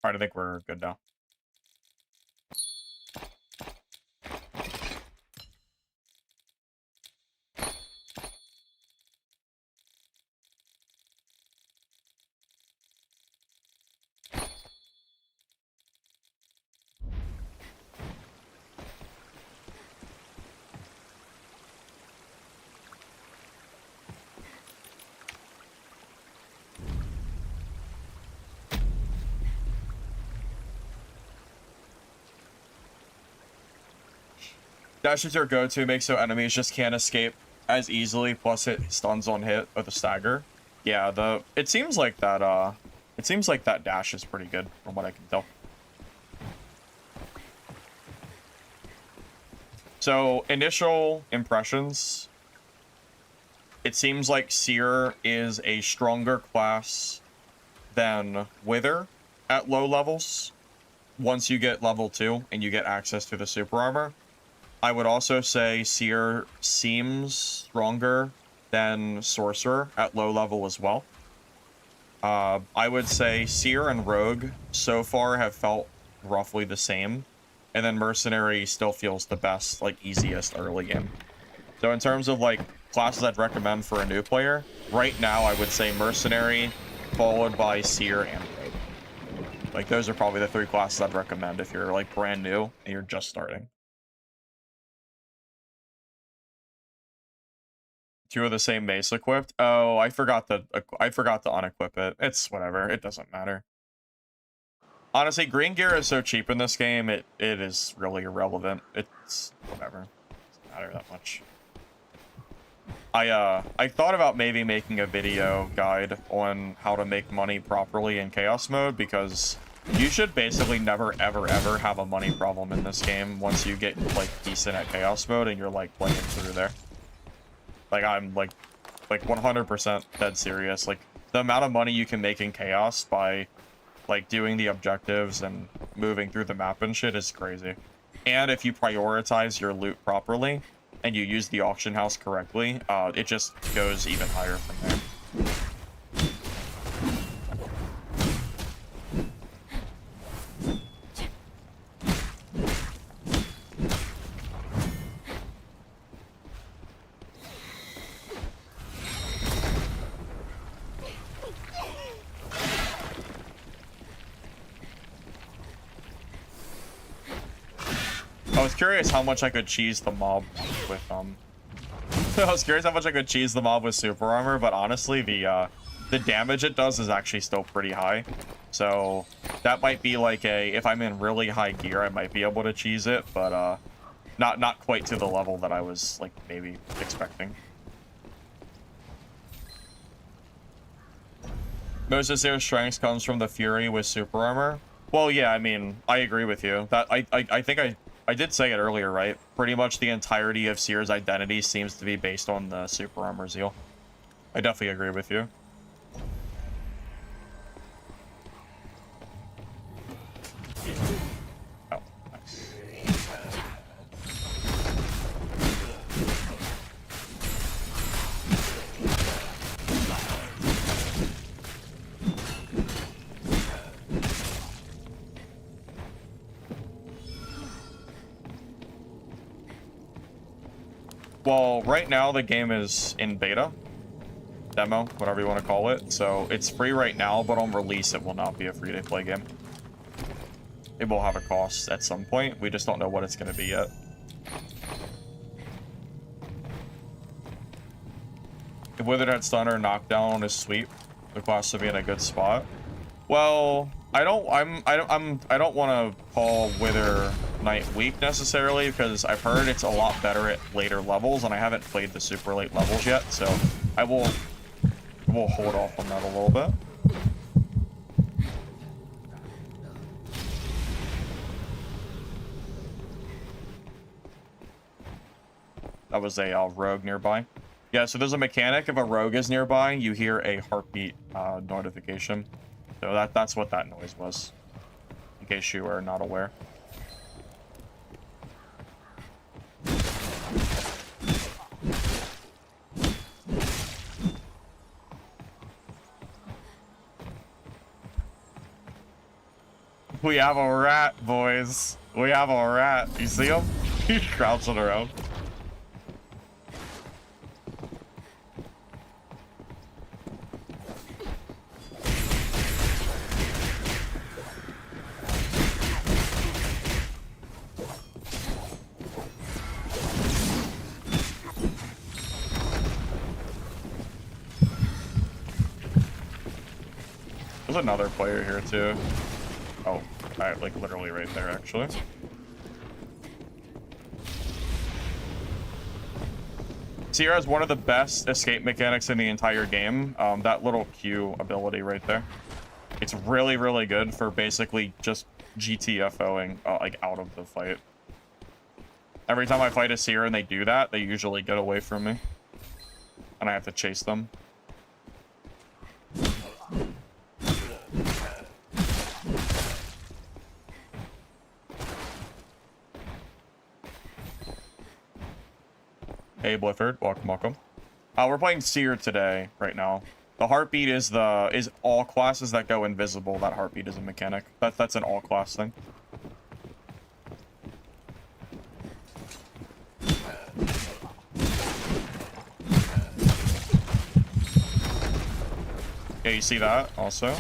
Alright, I think we're good now. Dash is your go-to, makes so enemies just can't escape as easily, plus it stuns on hit with a stagger. Yeah, it seems like that dash is pretty good from what I can tell. So, initial impressions. It seems like Seer is a stronger class than Wither at low levels. Once you get level 2 and you get access to the super armor. I would also say Seer seems stronger than Sorcerer at low level as well. I would say Seer and Rogue so far have felt roughly the same. And then Mercenary still feels the best, like, easiest early game. So in terms of, like, classes I'd recommend for a new player, right now I would say Mercenary, followed by Seer and Rogue. Like, those are probably the 3 classes I'd recommend if you're, like, brand new and you're just starting. 2 of the same mace equipped. Oh, I forgot to unequip it. It's whatever. It doesn't matter. Honestly, green gear is so cheap in this game, it is really irrelevant. It's whatever. It doesn't matter that much. I thought about maybe making a video guide on how to make money properly in chaos mode, because you should basically never ever ever have a money problem in this game once you get like decent at chaos mode and you're like playing through there. Like, I'm, like 100% dead serious. Like, the amount of money you can make in Chaos by, like, doing the objectives and moving through the map and shit is crazy. And if you prioritize your loot properly, and you use the auction house correctly, it just goes even higher from there. I was curious how much I could cheese the mob with, I was curious how much I could cheese the mob with super armor, but honestly, the damage it does is actually still pretty high. So, that might be like if I'm in really high gear, I might be able to cheese it, but, not quite to the level that I was, like, maybe expecting. Most of Seer's strength comes from the Fury with super armor. Well, yeah, I mean, I agree with you. That I think I did say it earlier, right? Pretty much the entirety of Seer's identity seems to be based on the super armor zeal. I definitely agree with you. Oh, nice. Well, right now the game is in beta. Demo, whatever you want to call it. So it's free right now, but on release it will not be a free-to-play game. It will have a cost at some point. We just don't know what it's going to be yet. If Withered Stunner knockdown on his sweep, the class will be in a good spot. Well, I don't want to call Wither Knight weak necessarily, because I've heard it's a lot better at later levels, and I haven't played the super late levels yet, so we'll hold off on that a little bit. That was a rogue nearby. Yeah, so there's a mechanic. If a rogue is nearby, you hear a heartbeat notification. So that's what that noise was, in case you are not aware. We have a rat, boys. We have a rat. You see him? He's crouching around. There's another player here too. Oh, like literally right there, actually. Sierra has one of the best escape mechanics in the entire game. That little Q ability right there. It's really, really good for basically just GTFOing like out of the fight. Every time I fight a Sierra and they do that, they usually get away from me. And I have to chase them. Hey, Blifford, welcome. We're playing Seer today, right now. The heartbeat is all classes that go invisible. That heartbeat is a mechanic. That's an all class thing. Yeah, you see that also.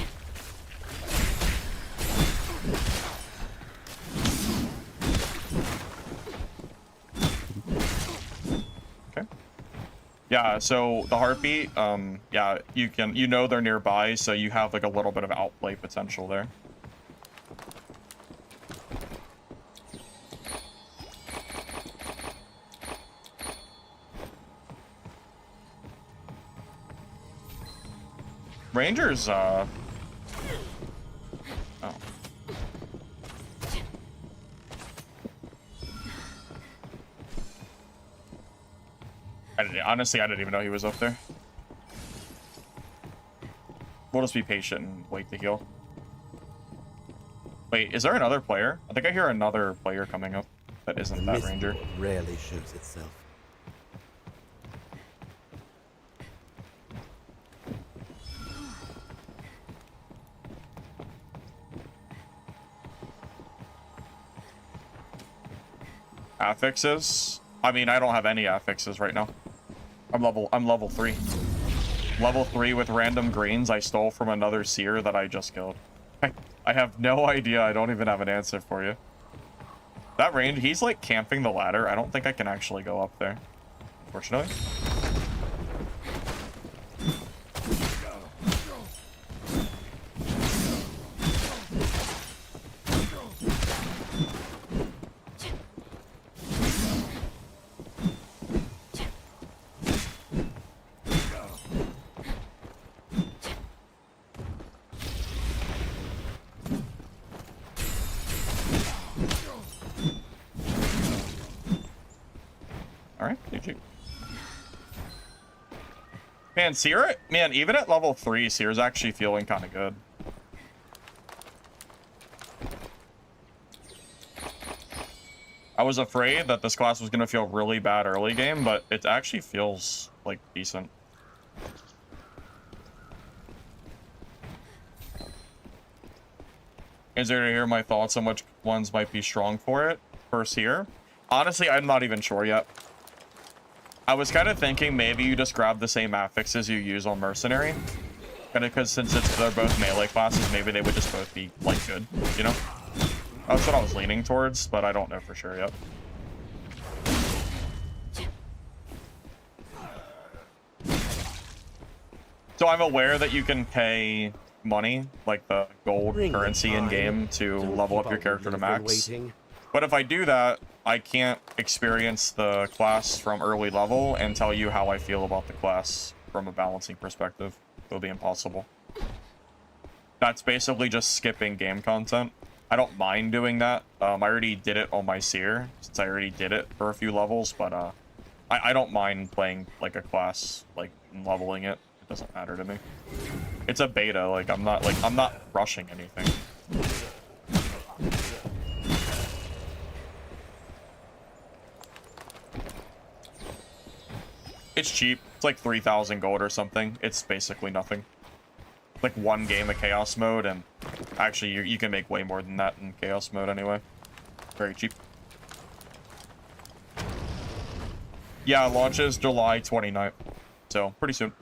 Yeah, so the heartbeat, yeah, you know they're nearby, so you have like a little bit of outplay potential there. Rangers, oh. Honestly, I didn't even know he was up there. We'll just be patient and wait to heal. Wait, is there another player? I think I hear another player coming up that isn't that ranger. Rarely shows itself. Affixes? I mean, I don't have any affixes right now. I'm level 3. Level 3 with random greens I stole from another seer that I just killed. I have no idea. I don't even have an answer for you. That range, he's like camping the ladder. I don't think I can actually go up there, unfortunately. Man, Seer, man, even at level 3, Seer's actually feeling kind of good. I was afraid that this class was going to feel really bad early game, but it actually feels, like, decent. Is there to hear my thoughts on which ones might be strong for it? For Seer? Honestly, I'm not even sure yet. I was kind of thinking maybe you just grab the same affixes you use on Mercenary. Kind of because since they're both melee classes, maybe they would just both be, like, good, you know? That's what I was leaning towards, but I don't know for sure yet. So I'm aware that you can pay money, like the gold currency in-game, to level up your character to max. But if I do that, I can't experience the class from early level and tell you how I feel about the class from a balancing perspective. It'll be impossible. That's basically just skipping game content. I don't mind doing that. I already did it on my Seer, since I already did it for a few levels, but I don't mind playing like a class, like leveling it. It doesn't matter to me. It's a beta, like I'm not rushing anything. It's cheap. It's like 3,000 gold or something. It's basically nothing. Like one game of Chaos Mode, and actually you can make way more than that in Chaos Mode anyway. Very cheap. Yeah, it launches July 29th. So, pretty soon.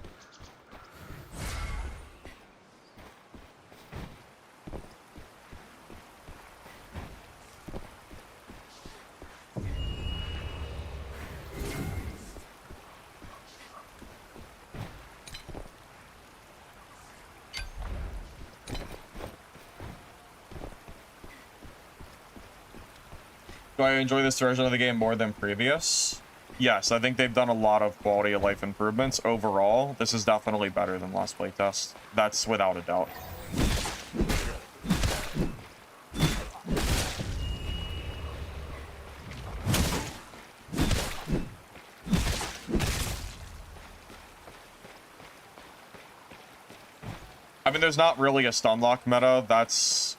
Do I enjoy this version of the game more than previous? Yes, I think they've done a lot of quality of life improvements. Overall, this is definitely better than last playtest. That's without a doubt. I mean, there's not really a stun lock meta. That's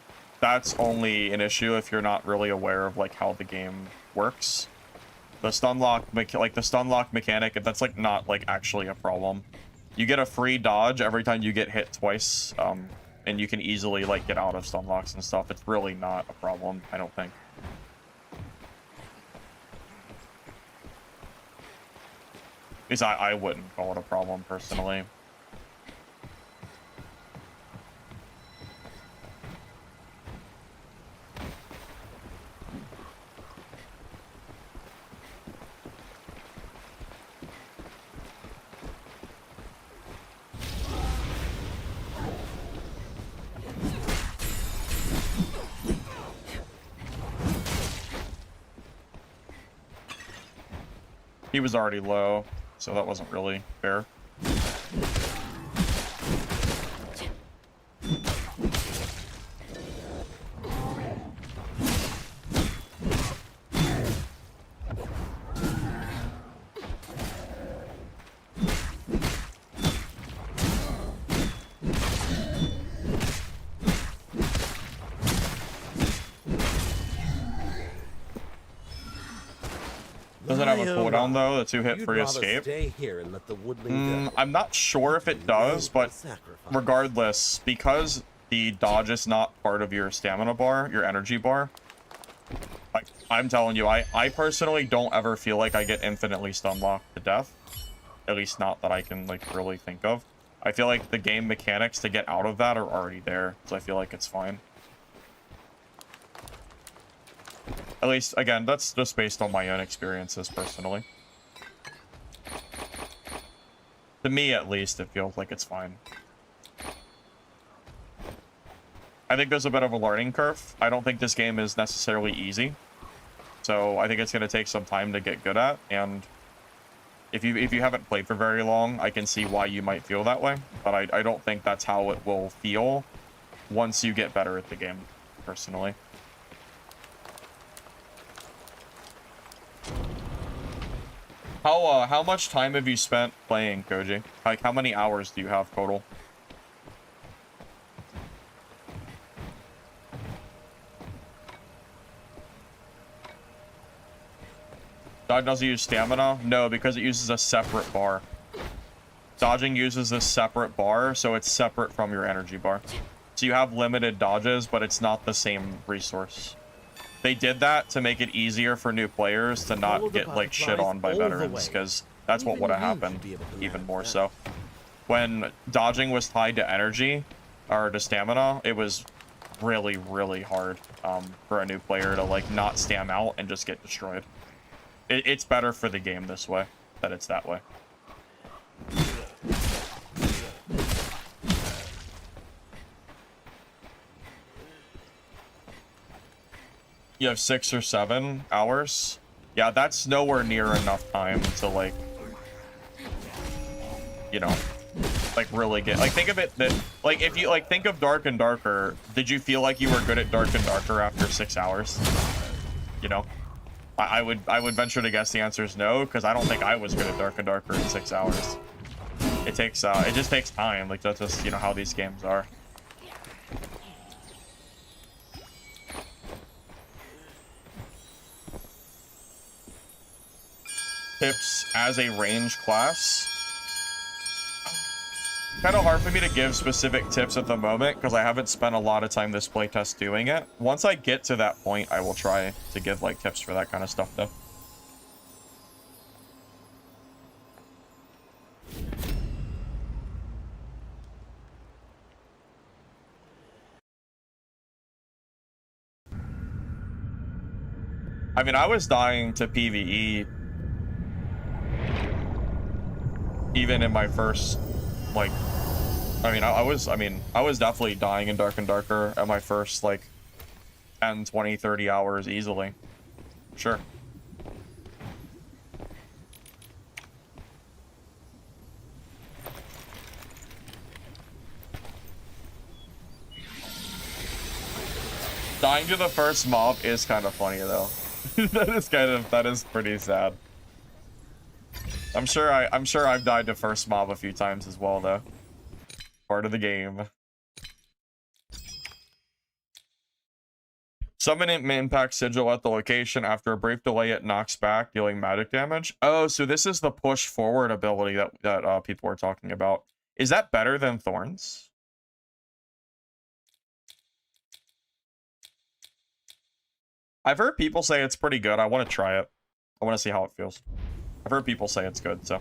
only an issue if you're not really aware of like how the game works. The stun lock mechanic, if that's like not like actually a problem, you get a free dodge every time you get hit twice, and you can easily like get out of stun locks and stuff. It's really not a problem, I don't think. At least I wouldn't call it a problem personally. He was already low, so that wasn't really fair. Doesn't have a cooldown though, the 2-hit free escape. Stay here and let the woodling I'm not sure if it does, but regardless, because the dodge is not part of your stamina bar, your energy bar, like, I'm telling you, I personally don't ever feel like I get infinitely stun locked to death. At least not that I can like really think of. I feel like the game mechanics to get out of that are already there, so I feel like it's fine. At least, again, that's just based on my own experiences, personally. To me, at least, it feels like it's fine. I think there's a bit of a learning curve. I don't think this game is necessarily easy. So, I think it's going to take some time to get good at, and if you haven't played for very long, I can see why you might feel that way. But I don't think that's how it will feel once you get better at the game, personally. How much time have you spent playing, Koji? Like, how many hours do you have total? Dodge doesn't use stamina? No, because it uses a separate bar. Dodging uses a separate bar, so it's separate from your energy bar. So you have limited dodges, but it's not the same resource. They did that to make it easier for new players to not get like shit on by veterans, because That's what Even would have you happened, should be able to even manage more that. so. When dodging was tied to energy, or to stamina, it was really, really hard for a new player to, like, not stam out and just get destroyed. It's better for the game this way, that it's that way. You have 6 or 7 hours? Yeah, that's nowhere near enough time to, like, you know, like, really get, like, think of it that, like, if you, like, think of Dark and Darker, did you feel like you were good at Dark and Darker after 6 hours? You know? I would venture to guess the answer is no, because I don't think I was good at Dark and Darker in 6 hours. It just takes time, like, that's just, you know, how these games are. Tips as a range class. Kind of hard for me to give specific tips at the moment because I haven't spent a lot of time this playtest doing it. Once I get to that point, I will try to give, like, tips for that kind of stuff, though. I mean, I was dying to PvE even in my first, like, I was definitely dying in Dark and Darker at my first, like, 10, 20, 30 hours easily. Sure. Dying to the first mob is kind of funny, though. that is pretty sad. I'm sure I've died to first mob a few times as well, though. Part of the game. Summon impact sigil at the location. After a brief delay, it knocks back, dealing magic damage. Oh, so this is the push forward ability that people are talking about. Is that better than Thorns? I've heard people say it's pretty good. I want to try it. I want to see how it feels. I've heard people say it's good, so.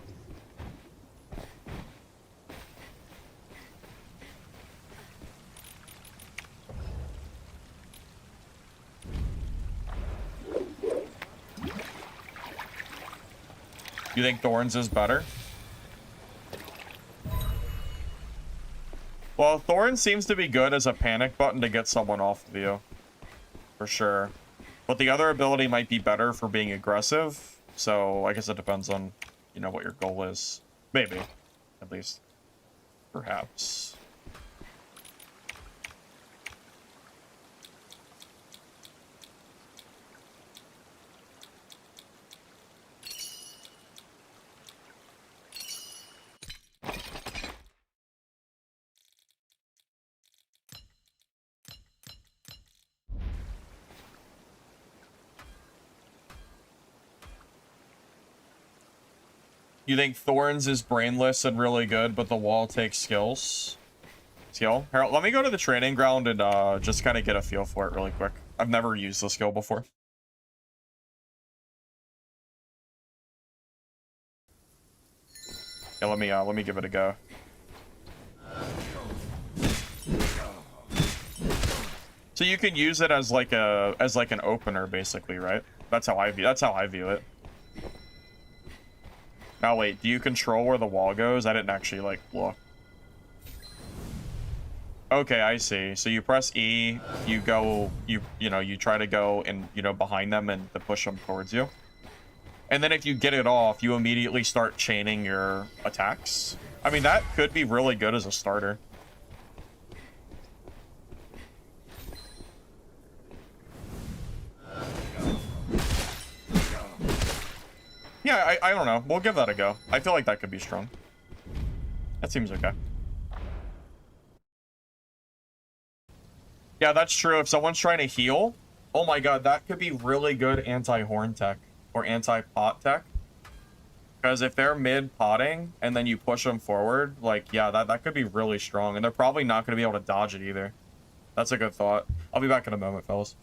You think Thorns is better? Well, Thorns seems to be good as a panic button to get someone off of you. For sure. But the other ability might be better for being aggressive. So I guess it depends on, you know, what your goal is. Maybe. At least. Perhaps. You think Thorns is brainless and really good, but the wall takes skills? Skill? Harold, let me go to the training ground and just kind of get a feel for it really quick. I've never used the skill before. Yeah, let me give it a go. So you can use it as like an opener, basically, right? That's how I view it. Now wait, do you control where the wall goes? I didn't actually, like, look. Okay, I see. So you press E, you go, you know, you try to go and, you know, behind them and to push them towards you. And then if you get it off, you immediately start chaining your attacks. I mean, that could be really good as a starter. Yeah, I don't know. We'll give that a go. I feel like that could be strong. That seems okay. Yeah, that's true. If someone's trying to heal, oh my god, that could be really good anti-horn tech or anti-pot tech. Because if they're mid-potting and then you push them forward, like, yeah, that could be really strong. And they're probably not going to be able to dodge it either. That's a good thought. I'll be back in a moment, fellas.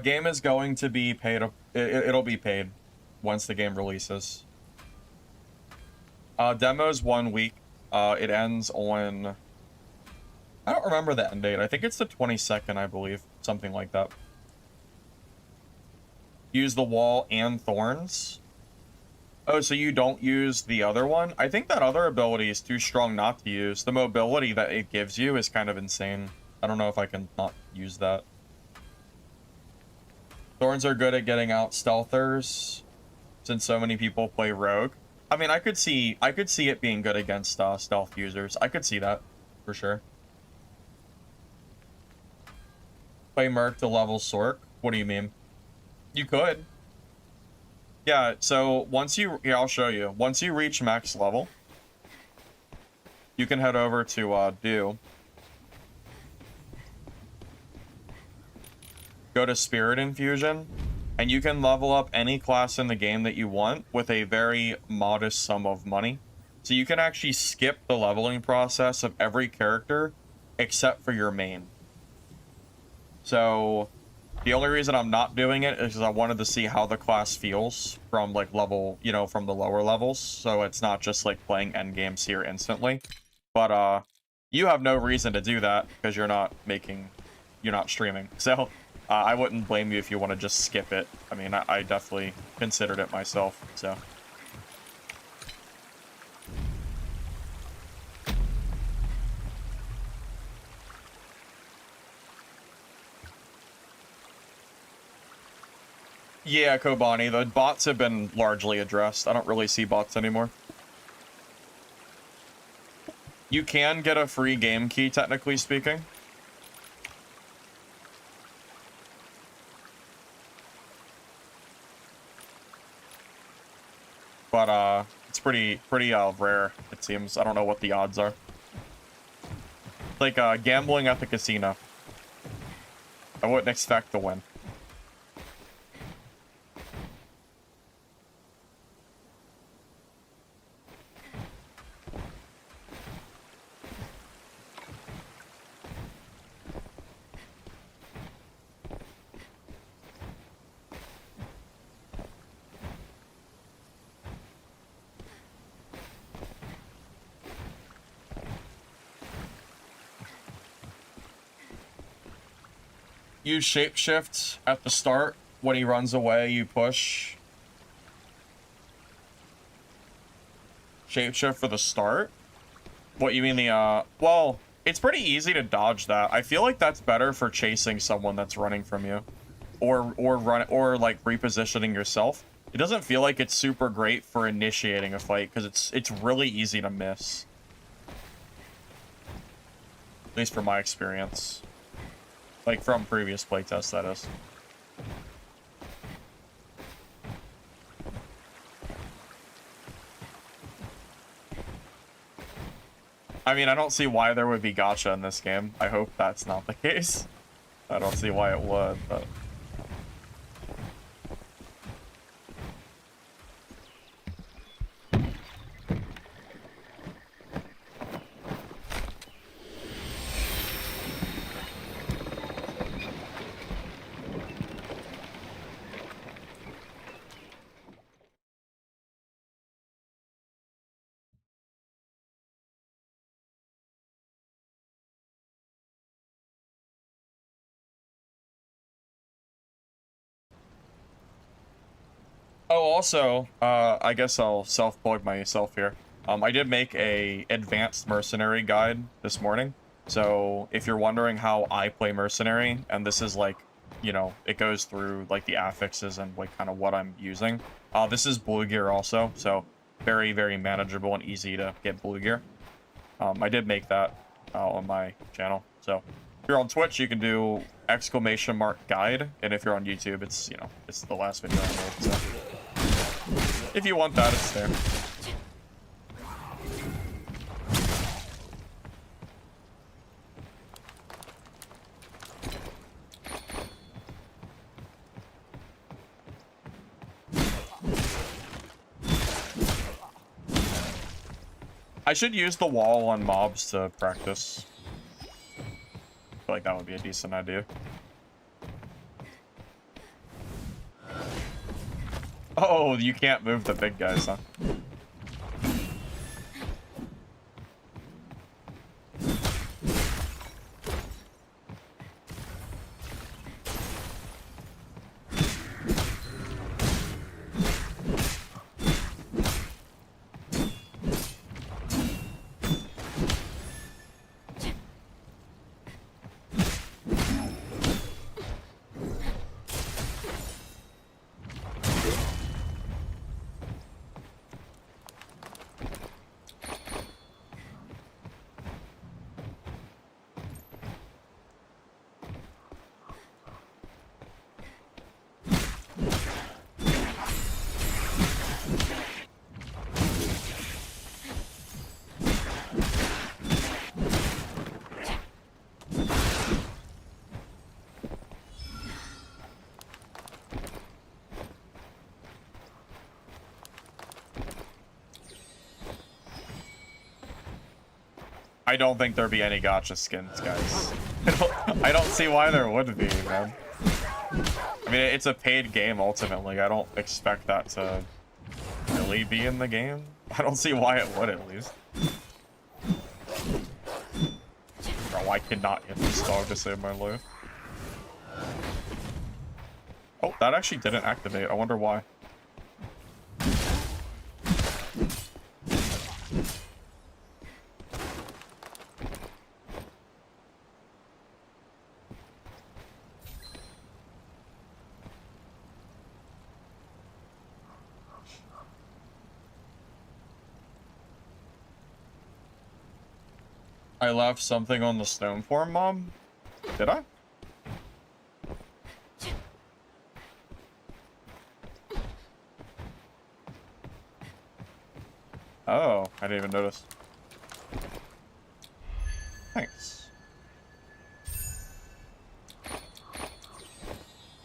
Game is going to be paid. It'll be paid once the game releases. Demo's 1 week. It ends on... I don't remember the end date. I think it's the 22nd, I believe. Something like that. Use the wall and thorns. Oh, so you don't use the other one? I think that other ability is too strong not to use. The mobility that it gives you is kind of insane. I don't know if I can not use that. Thorns are good at getting out stealthers, since so many people play rogue. I mean, I could see it being good against stealth users. I could see that, for sure. Play Merc to level Sork? What do you mean? You could. Yeah, so once you... Here, I'll show you. Once you reach max level, you can head over to Do. Go to Spirit Infusion, and you can level up any class in the game that you want with a very modest sum of money. So you can actually skip the leveling process of every character except for your main. So the only reason I'm not doing it is because I wanted to see how the class feels from like level, you know, from the lower levels. So it's not just like playing end games here instantly. But you have no reason to do that because you're not streaming. So I wouldn't blame you if you want to just skip it. I mean, I definitely considered it myself, so. Yeah, Kobani, the bots have been largely addressed. I don't really see bots anymore. You can get a free game key, technically speaking. But it's pretty rare, it seems. I don't know what the odds are. Like gambling at the casino. I wouldn't expect to win. Use shapeshift at the start. When he runs away, you push. Shapeshift for the start? What, you mean the, well, it's pretty easy to dodge that. I feel like that's better for chasing someone that's running from you. Or like repositioning yourself. It doesn't feel like it's super great for initiating a fight, because it's really easy to miss. At least from my experience. Like, from previous playtests, that is. I mean, I don't see why there would be gacha in this game. I hope that's not the case. I don't see why it would, but... Oh, also, I guess I'll self-plug myself here. I did make a advanced mercenary guide this morning. So if you're wondering how I play mercenary, and this is like, you know, it goes through like the affixes and like kind of what I'm using. This is blue gear also, so very, very manageable and easy to get blue gear. I did make that on my channel. So if you're on Twitch, you can do !guide, and if you're on YouTube, it's, you know, it's the last video I made, so. If you want that, it's there. I should use the wall on mobs to practice. I feel like that would be a decent idea. Oh, you can't move the big guys, huh? I don't think there'd be any gotcha skins, guys. I don't see why there would be, man. I mean, it's a paid game, ultimately. I don't expect that to really be in the game. I don't see why it would, at least. Bro, I cannot hit this dog to save my life. Oh, that actually didn't activate. I wonder why. I left something on the stone form, Mom? Did I? Oh, I didn't even notice. Thanks.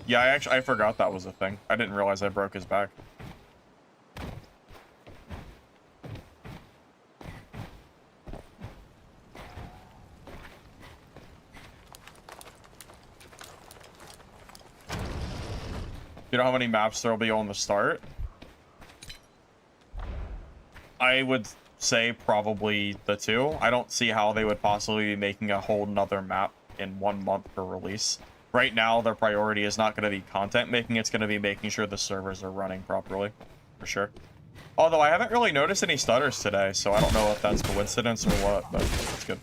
Yeah, I forgot that was a thing. I didn't realize I broke his back. You know how many maps there'll be on the start? I would say probably the 2. I don't see how they would possibly be making a whole nother map in 1 month for release. Right now, their priority is not going to be content making, it's going to be making sure the servers are running properly, for sure. Although I haven't really noticed any stutters today, so I don't know if that's coincidence or what, but that's good.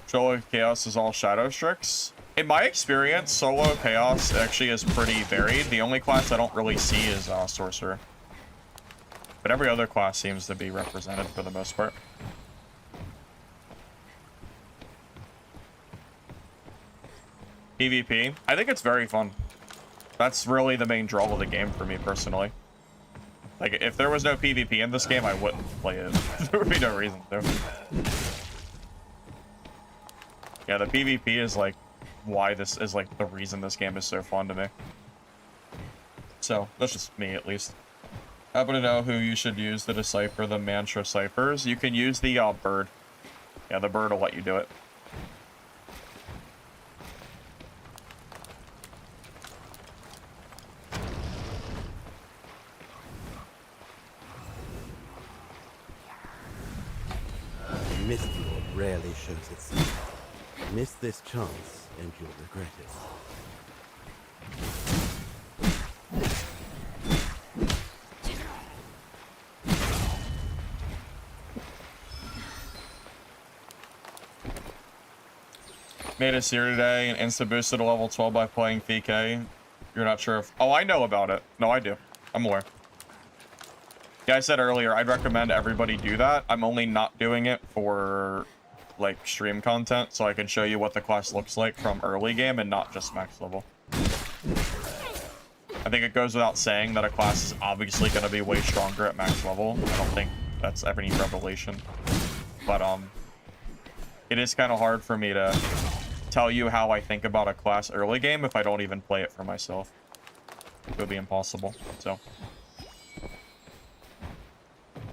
Solo Chaos is all Shadow Strix. In my experience, Solo Chaos actually is pretty varied. The only class I don't really see is Sorcerer. But every other class seems to be represented for the most part. PvP. I think it's very fun. That's really the main draw of the game for me, personally. Like, if there was no PvP in this game, I wouldn't play it. There would be no reason to. Yeah, the PvP is, like, why this is, like, the reason this game is so fun to me. So, that's just me, at least. Happen to know who you should use to decipher the mantra ciphers? You can use the, bird. Yeah, the bird will let you do it. Mistfall rarely shows itself. Miss this chance, and you'll regret it. Made a seer today and insta boosted to level 12 by playing VK. You're not sure if... Oh, I know about it. No, I do. I'm aware. Yeah, I said earlier, I'd recommend everybody do that. I'm only not doing it for, like, stream content, so I can show you what the class looks like from early game and not just max level. I think it goes without saying that a class is obviously going to be way stronger at max level. I don't think that's ever any revelation. But, it is kind of hard for me to tell you how I think about a class early game if I don't even play it for myself. It would be impossible, so...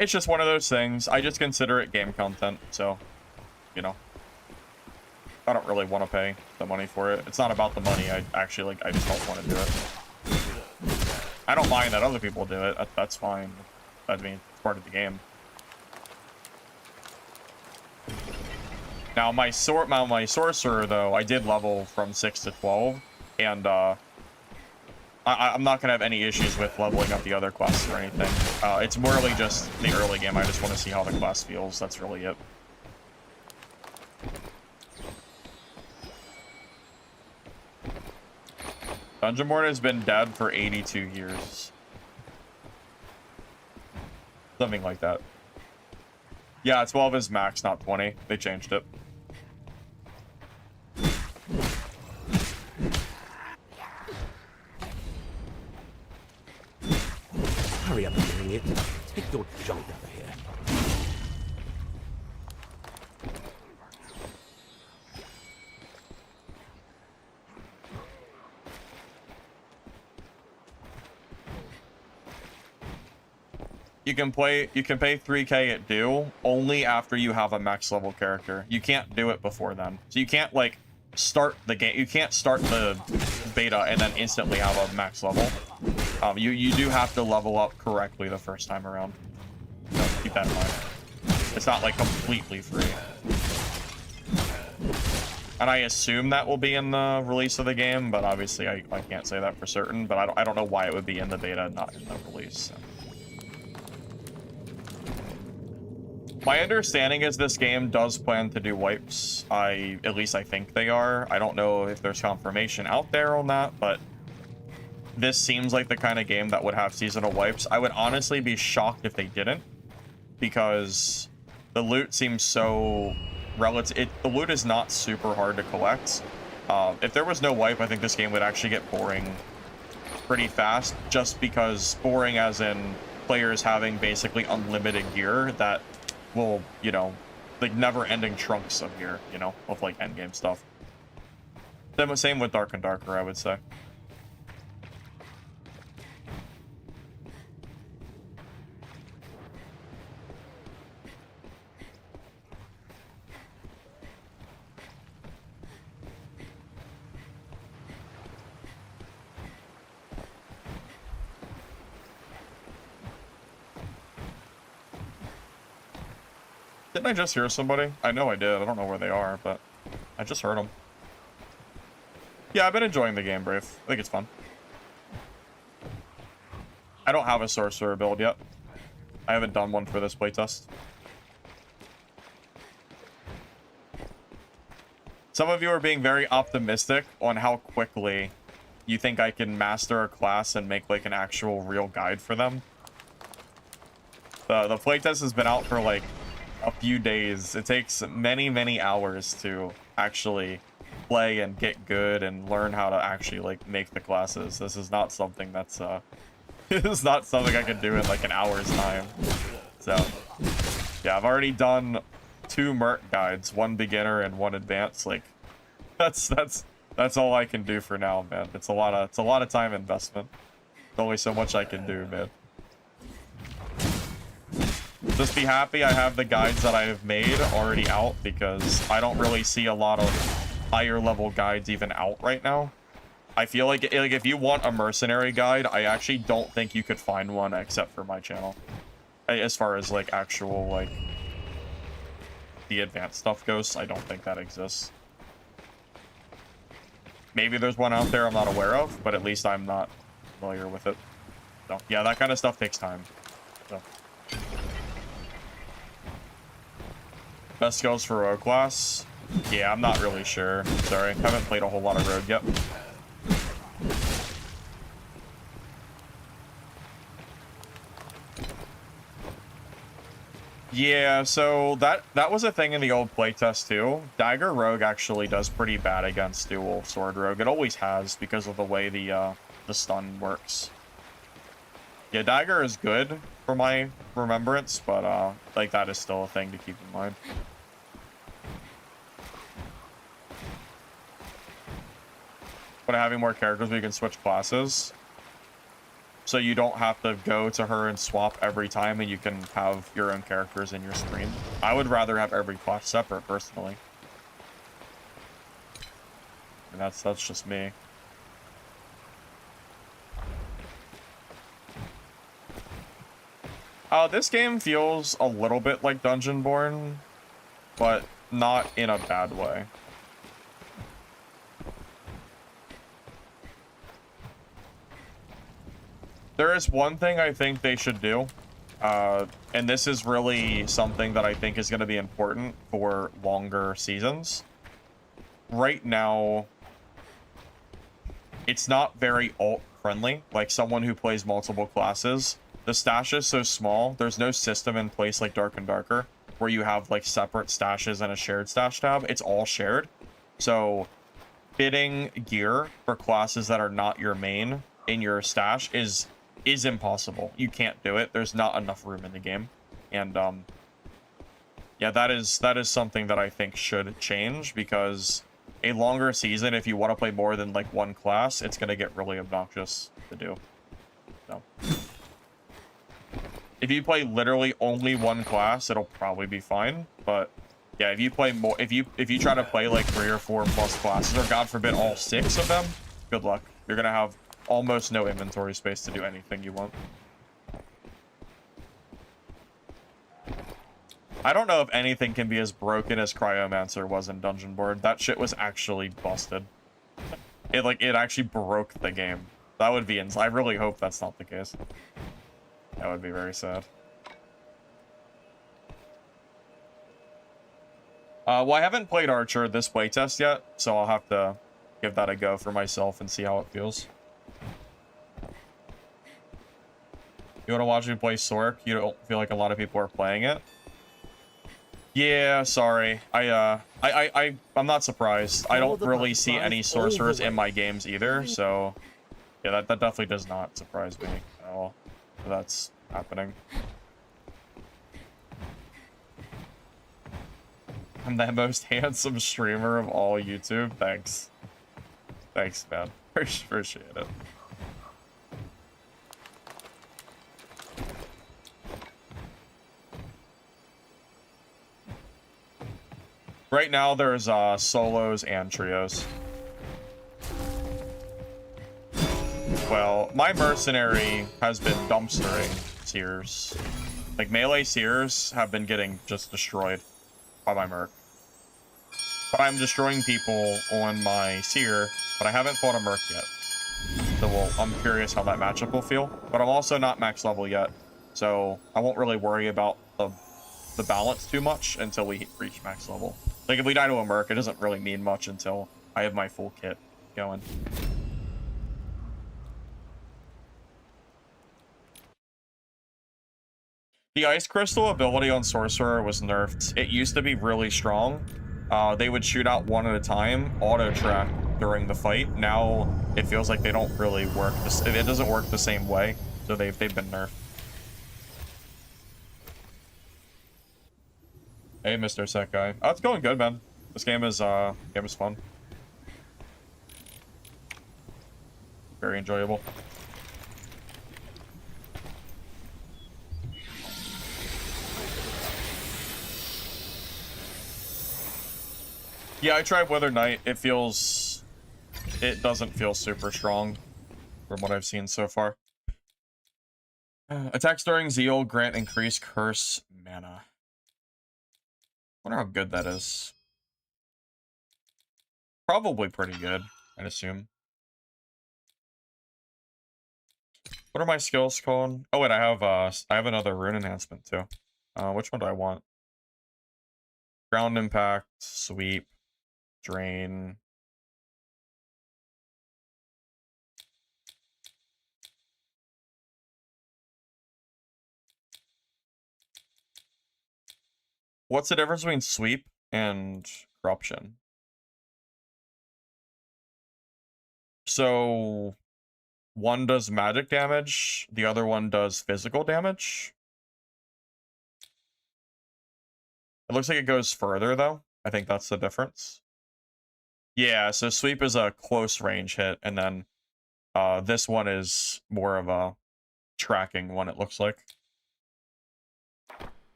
It's just one of those things. I just consider it game content, so, you know. I don't really want to pay the money for it. It's not about the money. I actually, like, I just don't want to do it. I don't mind that other people do it. That's fine. I mean, it's part of the game. Now, my sorcerer, though, I did level from 6 to 12, and, I'm not going to have any issues with leveling up the other classes or anything. It's morely just the early game. I just want to see how the class feels. That's really it. Dungeon Board has been dead for 82 years. Something like that. Yeah, 12 is max, not 20. They changed it. Hurry up and bring it. Take your junk out of here. You can pay 3K at due only after you have a max level character. You can't do it before then. So you can't like start the game. You can't start the beta and then instantly have a max level. You do have to level up correctly the first time around. So keep that in mind. It's not like completely free. And I assume that will be in the release of the game, but obviously I can't say that for certain. But I don't know why it would be in the beta, not in the release. So. My understanding is this game does plan to do wipes. At least I think they are. I don't know if there's confirmation out there on that, but this seems like the kind of game that would have seasonal wipes. I would honestly be shocked if they didn't, because the loot seems so relative. The loot is not super hard to collect. If there was no wipe, I think this game would actually get boring pretty fast, just because boring as in players having basically unlimited gear that will, you know, like never-ending trunks of gear, you know, of like endgame stuff. Same with Dark and Darker, I would say. Didn't I just hear somebody? I know I did. I don't know where they are, but I just heard them. Yeah, I've been enjoying the game, Brave. I think it's fun. I don't have a sorcerer build yet. I haven't done one for this playtest. Some of you are being very optimistic on how quickly you think I can master a class and make like an actual real guide for them. The playtest has been out for like a few days. It takes many hours to actually play and get good and learn how to actually like make the classes. This is not something that's this is not something I can do in like an hour's time. So yeah, I've already done 2 Merc guides, 1 beginner and 1 advanced. Like that's all I can do for now, man. It's a lot of time investment. There's only so much I can do, man. Just be happy I have the guides that I have made already out, because I don't really see a lot of higher level guides even out right now. I feel like if you want a mercenary guide, I actually don't think you could find one except for my channel. As far as like actual like the advanced stuff goes, I don't think that exists. Maybe there's one out there I'm not aware of, but at least I'm not familiar with it. So yeah, that kind of stuff takes time. So. Best skills for rogue class? Yeah, I'm not really sure. Sorry, haven't played a whole lot of rogue yet. Yeah, so that was a thing in the old playtest too. Dagger Rogue actually does pretty bad against dual Sword Rogue. It always has because of the way the stun works. Yeah, Dagger is good for my remembrance, but like that is still a thing to keep in mind. But having more characters, we can switch classes. So you don't have to go to her and swap every time, and you can have your own characters in your stream. I would rather have every class separate, personally. And that's just me. This game feels a little bit like Dungeonborn, but not in a bad way. There is one thing I think they should do, and this is really something that I think is going to be important for longer seasons. Right now, it's not very alt-friendly, like someone who plays multiple classes. The stash is so small, there's no system in place like Dark and Darker, where you have like separate stashes and a shared stash tab. It's all shared. So fitting gear for classes that are not your main in your stash is impossible. You can't do it. There's not enough room in the game. And yeah, that is something that I think should change, because a longer season, if you want to play more than like one class, it's going to get really obnoxious to do. So if you play literally only one class, it'll probably be fine. But yeah, if you play more, if you try to play like 3 or 4 plus classes, or God forbid all 6 of them, good luck. You're gonna have almost no inventory space to do anything you want. I don't know if anything can be as broken as Cryomancer was in Dungeonborn. That shit was actually busted. It actually broke the game. That would be I really hope that's not the case. That would be very sad. Well, I haven't played Archer this playtest yet, so I'll have to give that a go for myself and see how it feels. You want to watch me play Sork? You don't feel like a lot of people are playing it? Yeah, sorry. I'm not surprised. I don't really see any sorcerers in my games either, so yeah, that definitely does not surprise me at all. That's happening. I'm the most handsome streamer of all YouTube. Thanks. Thanks, man. Appreciate it. Right now, there's solos and trios. Well, my mercenary has been dumpstering seers. Like, melee seers have been getting just destroyed by my merc. But I'm destroying people on my seer, but I haven't fought a merc yet. So I'm curious how that matchup will feel. But I'm also not max level yet, so I won't really worry about the balance too much until we reach max level. Like, if we die to a merc, it doesn't really mean much until I have my full kit going. The Ice Crystal ability on Sorcerer was nerfed. It used to be really strong. They would shoot out one at a time, auto-track during the fight. Now, it feels like they don't really work. It doesn't work the same way, so they've been nerfed. Hey, Mr. Set Guy. Oh, it's going good, man. This game is fun. Very enjoyable. Yeah, I tried Wither Knight. It doesn't feel super strong from what I've seen so far. Attacks during Zeal grant increased curse mana. Wonder how good that is. Probably pretty good, I'd assume. What are my skills called? Oh wait, I have another rune enhancement too. Which one do I want? Ground impact, sweep, drain. What's the difference between sweep and corruption? So one does magic damage, the other one does physical damage. It looks like it goes further, though. I think that's the difference. Yeah, so sweep is a close range hit, and then this one is more of a tracking one, it looks like.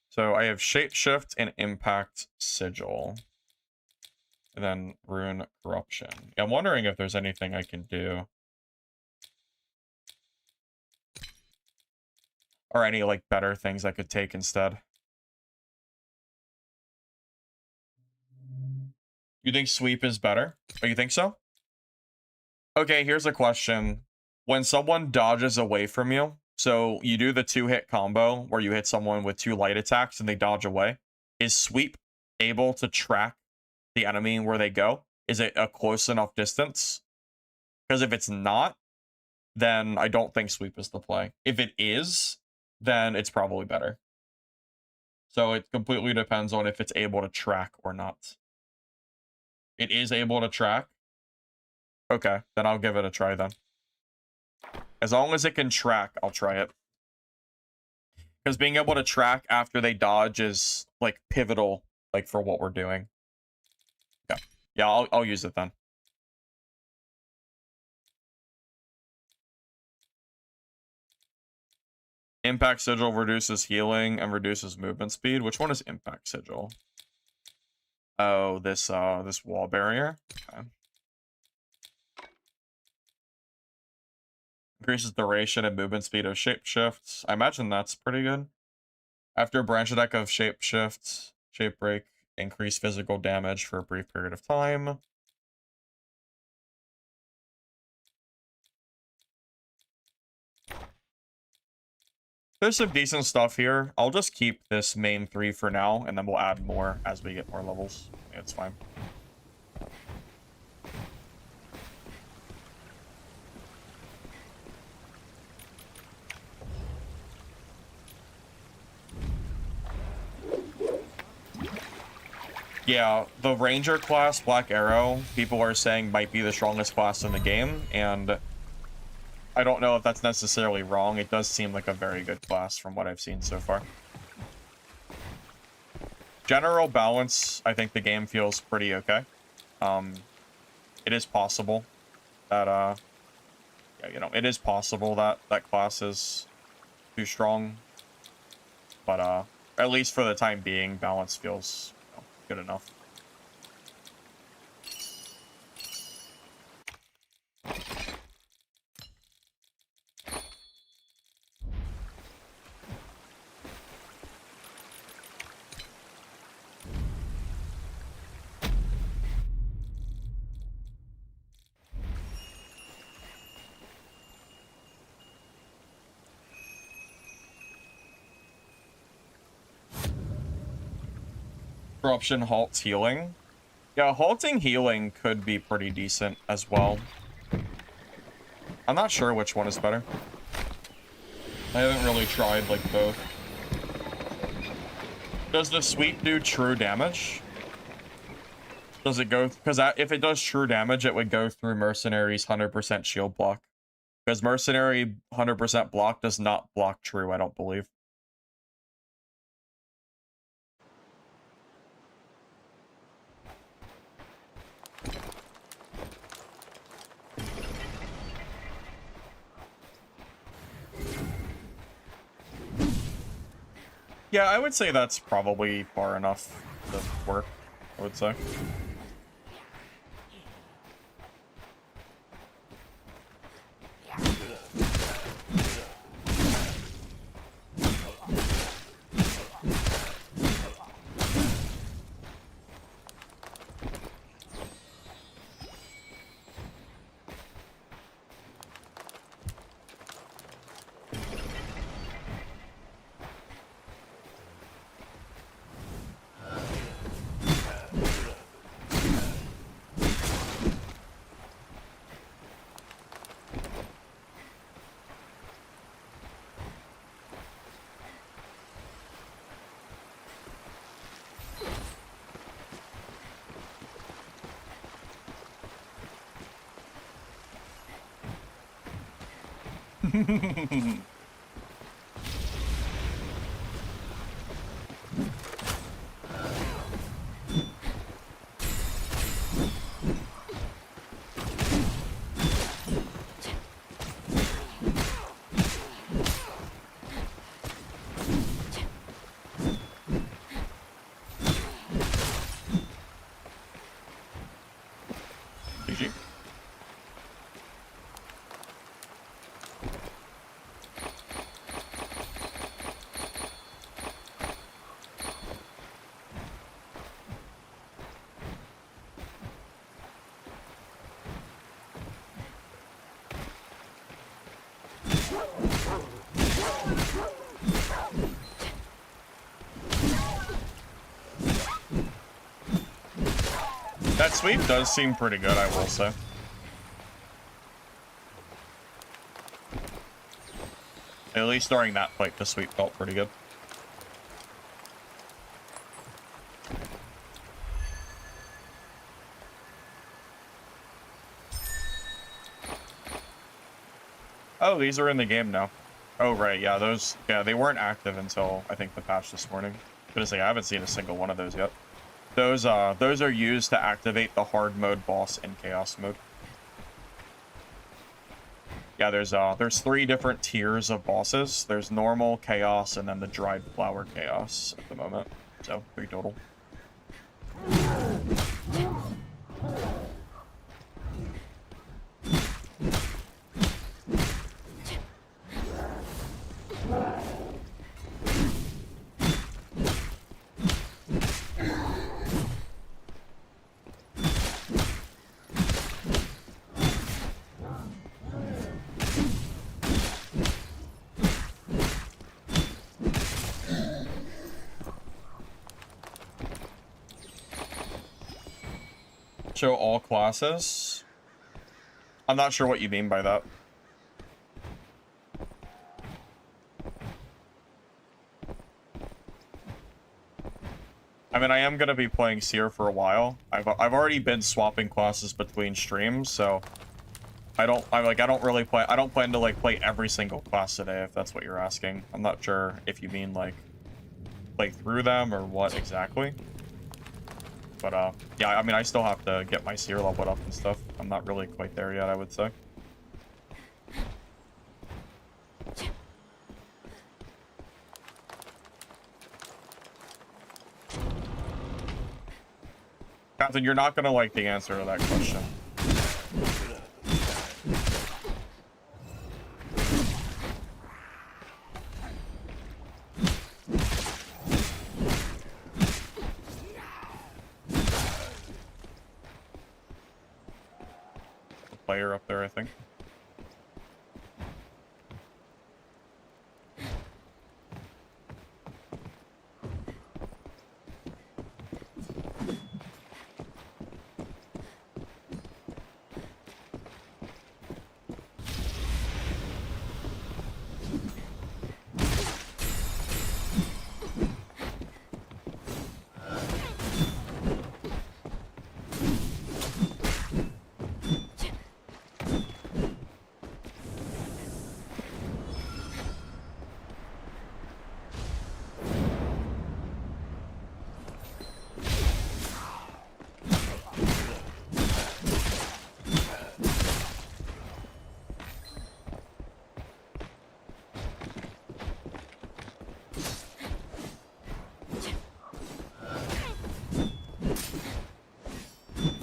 So I have Shapeshift and Impact Sigil. And then Rune Corruption. Yeah, I'm wondering if there's anything I can do. Or any, like, better things I could take instead. You think Sweep is better? Oh, you think so? Okay, here's a question. When someone dodges away from you, so you do the 2-hit combo where you hit someone with 2 light attacks and they dodge away, is Sweep able to track the enemy where they go? Is it a close enough distance? Because if it's not, then I don't think Sweep is the play. If it is, then it's probably better. So it completely depends on if it's able to track or not. It is able to track? Okay, then I'll give it a try then. As long as it can track, I'll try it. Because being able to track after they dodge is, like, pivotal, like, for what we're doing. Yeah, yeah, I'll use it then. Impact Sigil reduces healing and reduces movement speed. Which one is Impact Sigil? Oh, this wall barrier. Okay. Increases duration and movement speed of Shapeshifts. I imagine that's pretty good. After a branch attack of Shapeshift, Shape Break, increase physical damage for a brief period of time. There's some decent stuff here. I'll just keep this main 3 for now, and then we'll add more as we get more levels. Yeah, it's fine. Yeah, the Ranger class, Black Arrow, people are saying might be the strongest class in the game, and I don't know if that's necessarily wrong. It does seem like a very good class from what I've seen so far. General balance, I think the game feels pretty okay. It is possible that, yeah, you know, it is possible that that class is too strong, but, at least for the time being, balance feels, you know, good enough. Corruption halts healing. Yeah, halting healing could be pretty decent as well. I'm not sure which one is better. I haven't really tried, like, both. Does the sweep do true damage? Does it go... Because if it does true damage, it would go through Mercenary's 100% shield block. Because Mercenary 100% block does not block true, I don't believe. Yeah, I would say that's probably far enough to work, I would say. GG. That sweep does seem pretty good, I will say. At least during that fight, the sweep felt pretty good. Oh, these are in the game now. Oh, right, yeah, those, yeah, they weren't active until, I think, the patch this morning. I'm gonna say, I haven't seen a single one of those yet. Those are used to activate the hard mode boss in chaos mode. Yeah, there's 3 different tiers of bosses. There's normal, chaos, and then the dried flower chaos at the moment. So, 3 total. Show all classes? I'm not sure what you mean by that. I mean, I am gonna be playing Seer for a while. I've already been swapping classes between streams, so I don't plan to like play every single class today, if that's what you're asking. I'm not sure if you mean like play through them or what exactly. But yeah, I mean, I still have to get my Seer leveled up and stuff. I'm not really quite there yet, I would say. Captain, you're not gonna like the answer to that question. Player up there, I think.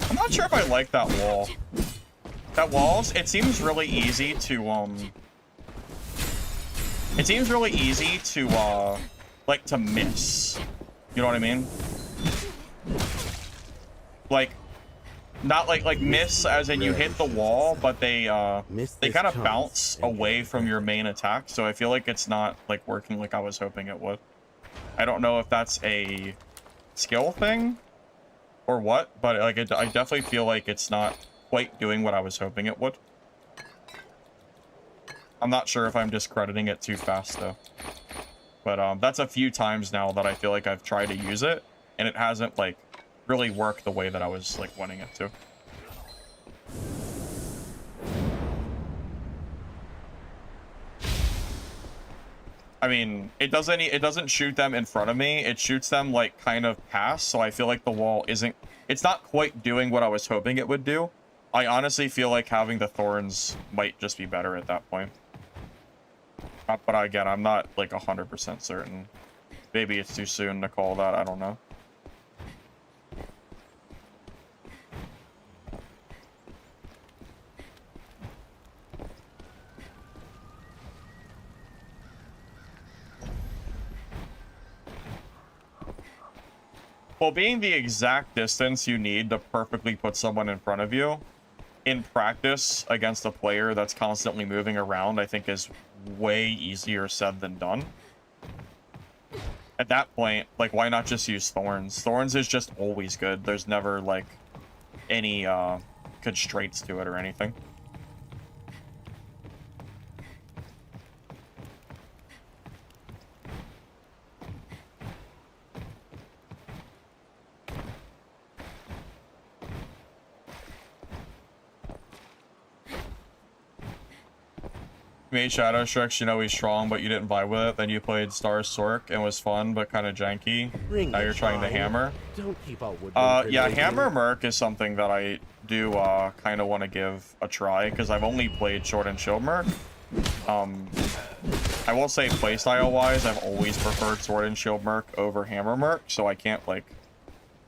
I'm not sure if I like that wall. That walls, it seems really easy to like to miss. You know what I mean? Like not like miss as in you hit the wall, but they kind of bounce away from your main attack, so I feel like it's not like working like I was hoping it would. I don't know if that's a skill thing or what, but like I definitely feel like it's not quite doing what I was hoping it would. I'm not sure if I'm discrediting it too fast though. But that's a few times now that I feel like I've tried to use it, and it hasn't like really worked the way that I was like wanting it to. I mean, it doesn't shoot them in front of me. It shoots them like kind of past. So I feel like the wall isn't. It's not quite doing what I was hoping it would do. I honestly feel like having the thorns might just be better at that point. But again, I'm not like 100% certain. Maybe it's too soon to call that. I don't know. Well, being the exact distance you need to perfectly put someone in front of you, in practice against a player that's constantly moving around, I think is way easier said than done. At that point, like, why not just use Thorns? Thorns is just always good. There's never, like, any constraints to it or anything. You made Shadow Strix, you know he's strong, but you didn't vibe with it. Then you played Star Sork and was fun, but kind of janky. Now you're trying to hammer. Don't keep our Yeah, Hammer Merc is something that I do kind of want to give a try, because I've only played Sword and Shield Merc. I will say playstyle-wise, I've always preferred Sword and Shield Merc over Hammer Merc, so I can't, like...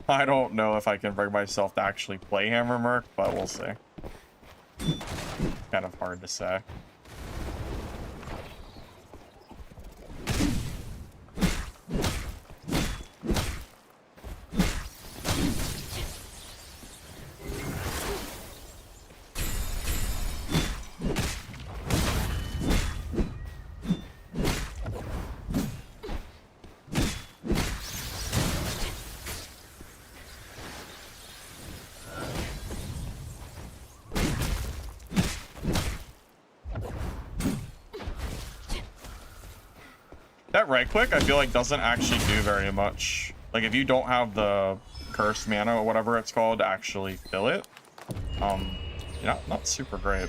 I don't know if I can bring myself to actually play Hammer Merc, but we'll see. Kind of hard to say. That right click, I feel like, doesn't actually do very much. Like, if you don't have the cursed mana or whatever it's called to actually fill it, not super great.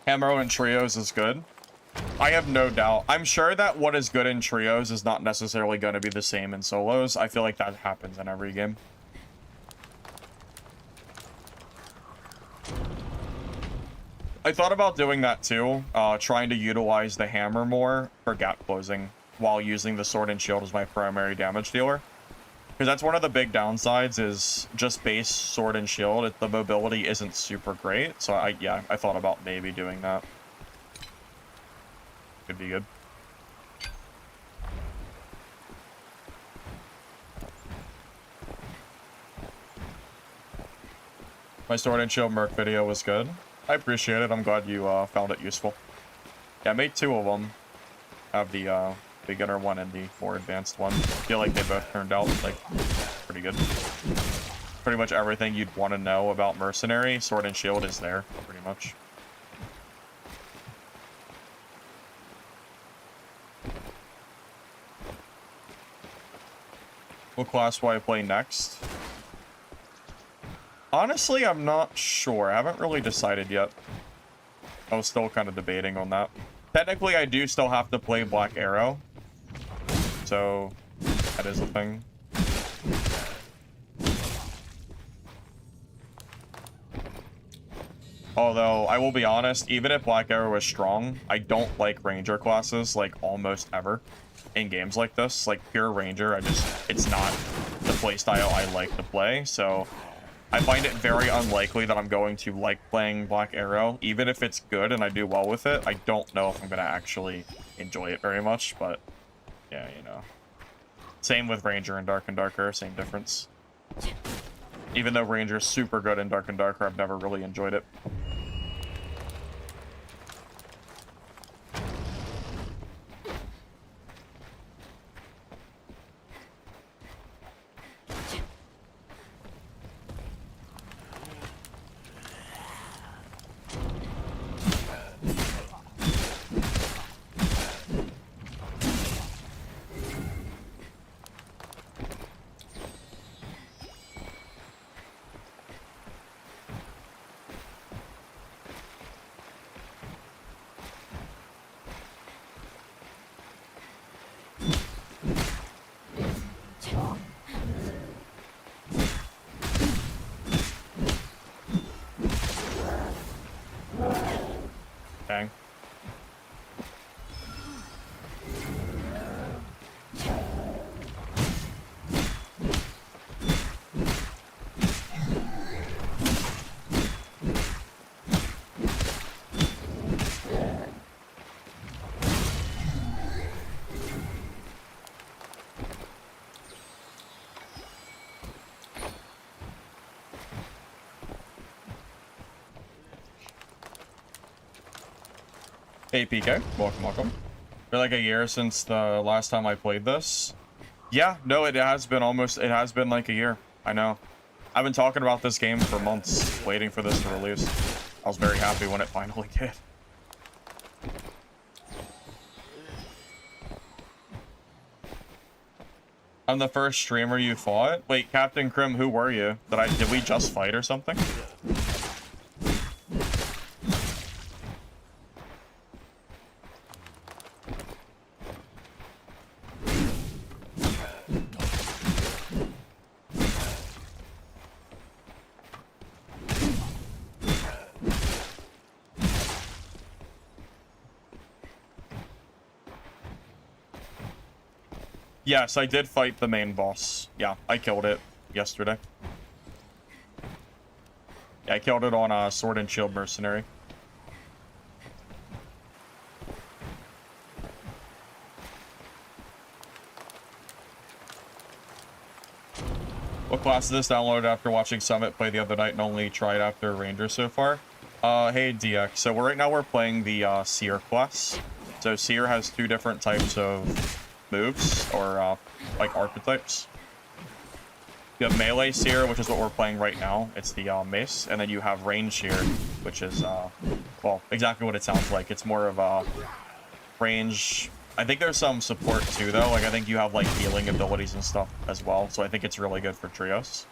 Hammer in trios is good. I have no doubt. I'm sure that what is good in trios is not necessarily going to be the same in solos. I feel like that happens in every game. I thought about doing that too, trying to utilize the hammer more for gap closing while using the sword and shield as my primary damage dealer. Because that's one of the big downsides is just base sword and shield. The mobility isn't super great, so I thought about maybe doing that. Could be good. My sword and shield merc video was good. I appreciate it. I'm glad you found it useful. Yeah, I made 2 of them. I have the beginner one and the more advanced one. I feel like they both turned out like pretty good. Pretty much everything you'd want to know about Mercenary, Sword and Shield is there, pretty much. What class will I play next? Honestly, I'm not sure. I haven't really decided yet. I was still kind of debating on that. Technically, I do still have to play Black Arrow. So, that is a thing. Although, I will be honest, even if Black Arrow is strong, I don't like Ranger classes, like, almost ever. In games like this, like, pure Ranger, it's not the playstyle I like to play, so... I find it very unlikely that I'm going to like playing Black Arrow. Even if it's good and I do well with it, I don't know if I'm going to actually enjoy it very much, but yeah, you know. Same with Ranger and Dark and Darker, same difference. Even though Ranger's super good in Dark and Darker, I've never really enjoyed it. Hey PK, welcome, welcome. Been like a year since the last time I played this. Yeah, no, it has been like a year. I know. I've been talking about this game for months, waiting for this to release. I was very happy when it finally did. I'm the first streamer you fought? Wait, Captain Krim, who were you? Did we just fight or something? Yes, I did fight the main boss. Yeah, I killed it yesterday. Yeah, I killed it on a Sword and Shield Mercenary. What class is this? Downloaded after watching Summit play the other night and only tried after Ranger so far. Hey DX. So right now we're playing the Seer class. So Seer has two different types of moves, or like archetypes. You have melee Seer, which is what we're playing right now. It's the mace, and then you have range Seer, which is well, exactly what it sounds like. It's more of a range. I think there's some support too, though. Like I think you have like healing abilities and stuff as well. So I think it's really good for trios.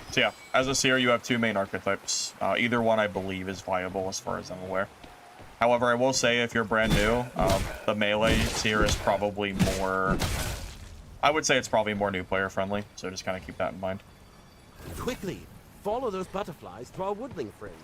So yeah, as a Seer, you have two main archetypes. Either one, I believe, is viable as far as I'm aware. However, I will say if you're brand new, the melee Seer is probably more... I would say it's probably more new player friendly, so just kind of keep that in mind. Quickly, follow those butterflies to our woodling friend.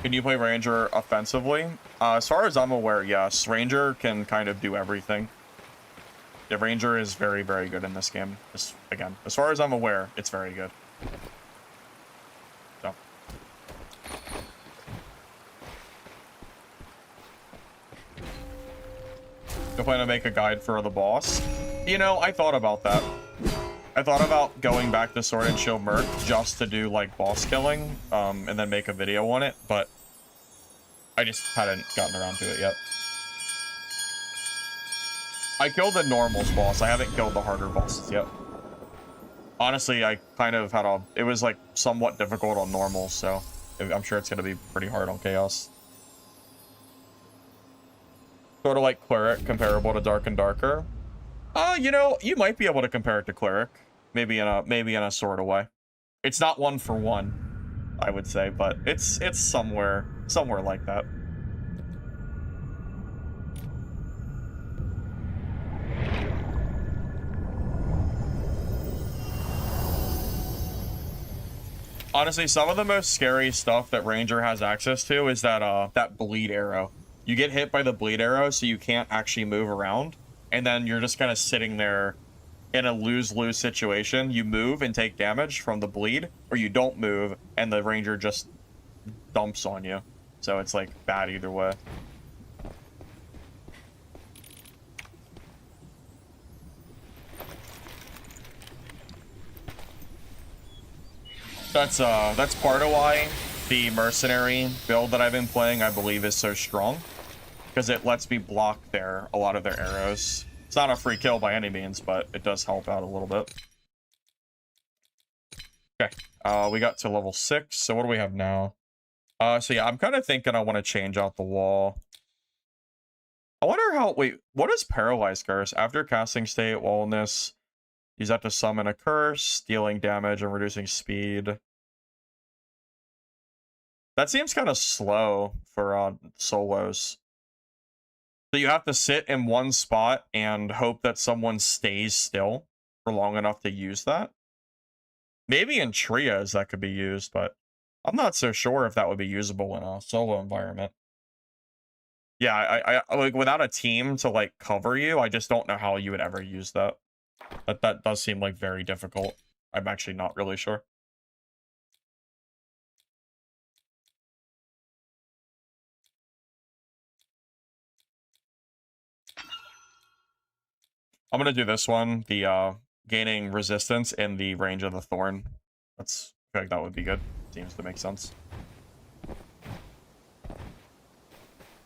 Can you play Ranger offensively? As far as I'm aware, yes. Ranger can kind of do everything. The Ranger is very, very good in this game. Just, again, as far as I'm aware, it's very good. So. You plan to make a guide for the boss? You know, I thought about that. I thought about going back to Sword and Shield Merc just to do, like, boss killing, and then make a video on it, but I just hadn't gotten around to it yet. I killed the normals boss. I haven't killed the harder bosses yet. Honestly, I kind of had a... It was, like, somewhat difficult on normals, so I'm sure it's going to be pretty hard on Chaos. Sort of like Cleric, comparable to Dark and Darker. You know, you might be able to compare it to Cleric. Maybe in a sort of way. It's not one for one, I would say, but it's somewhere like that. Honestly, some of the most scary stuff that Ranger has access to is that bleed arrow. You get hit by the bleed arrow, so you can't actually move around, and then you're just kind of sitting there in a lose-lose situation. You move and take damage from the bleed, or you don't move, and the Ranger just dumps on you. So it's, like, bad either way. That's part of why the mercenary build that I've been playing, I believe, is so strong, because it lets me block a lot of their arrows. It's not a free kill by any means, but it does help out a little bit. Okay, we got to level 6, so what do we have now? So yeah, I'm kind of thinking I want to change out the wall. I wonder how... Wait, what is Paralyzed Curse? After casting state, wallness, use that to summon a curse, dealing damage and reducing speed. That seems kind of slow for solos. So you have to sit in one spot and hope that someone stays still for long enough to use that. Maybe in trios that could be used, but I'm not so sure if that would be usable in a solo environment. Yeah, I like, without a team to, like, cover you, I just don't know how you would ever use that. That does seem, like, very difficult. I'm actually not really sure. I'm gonna do this one, the gaining resistance in the range of the thorn. I feel like that would be good. Seems to make sense.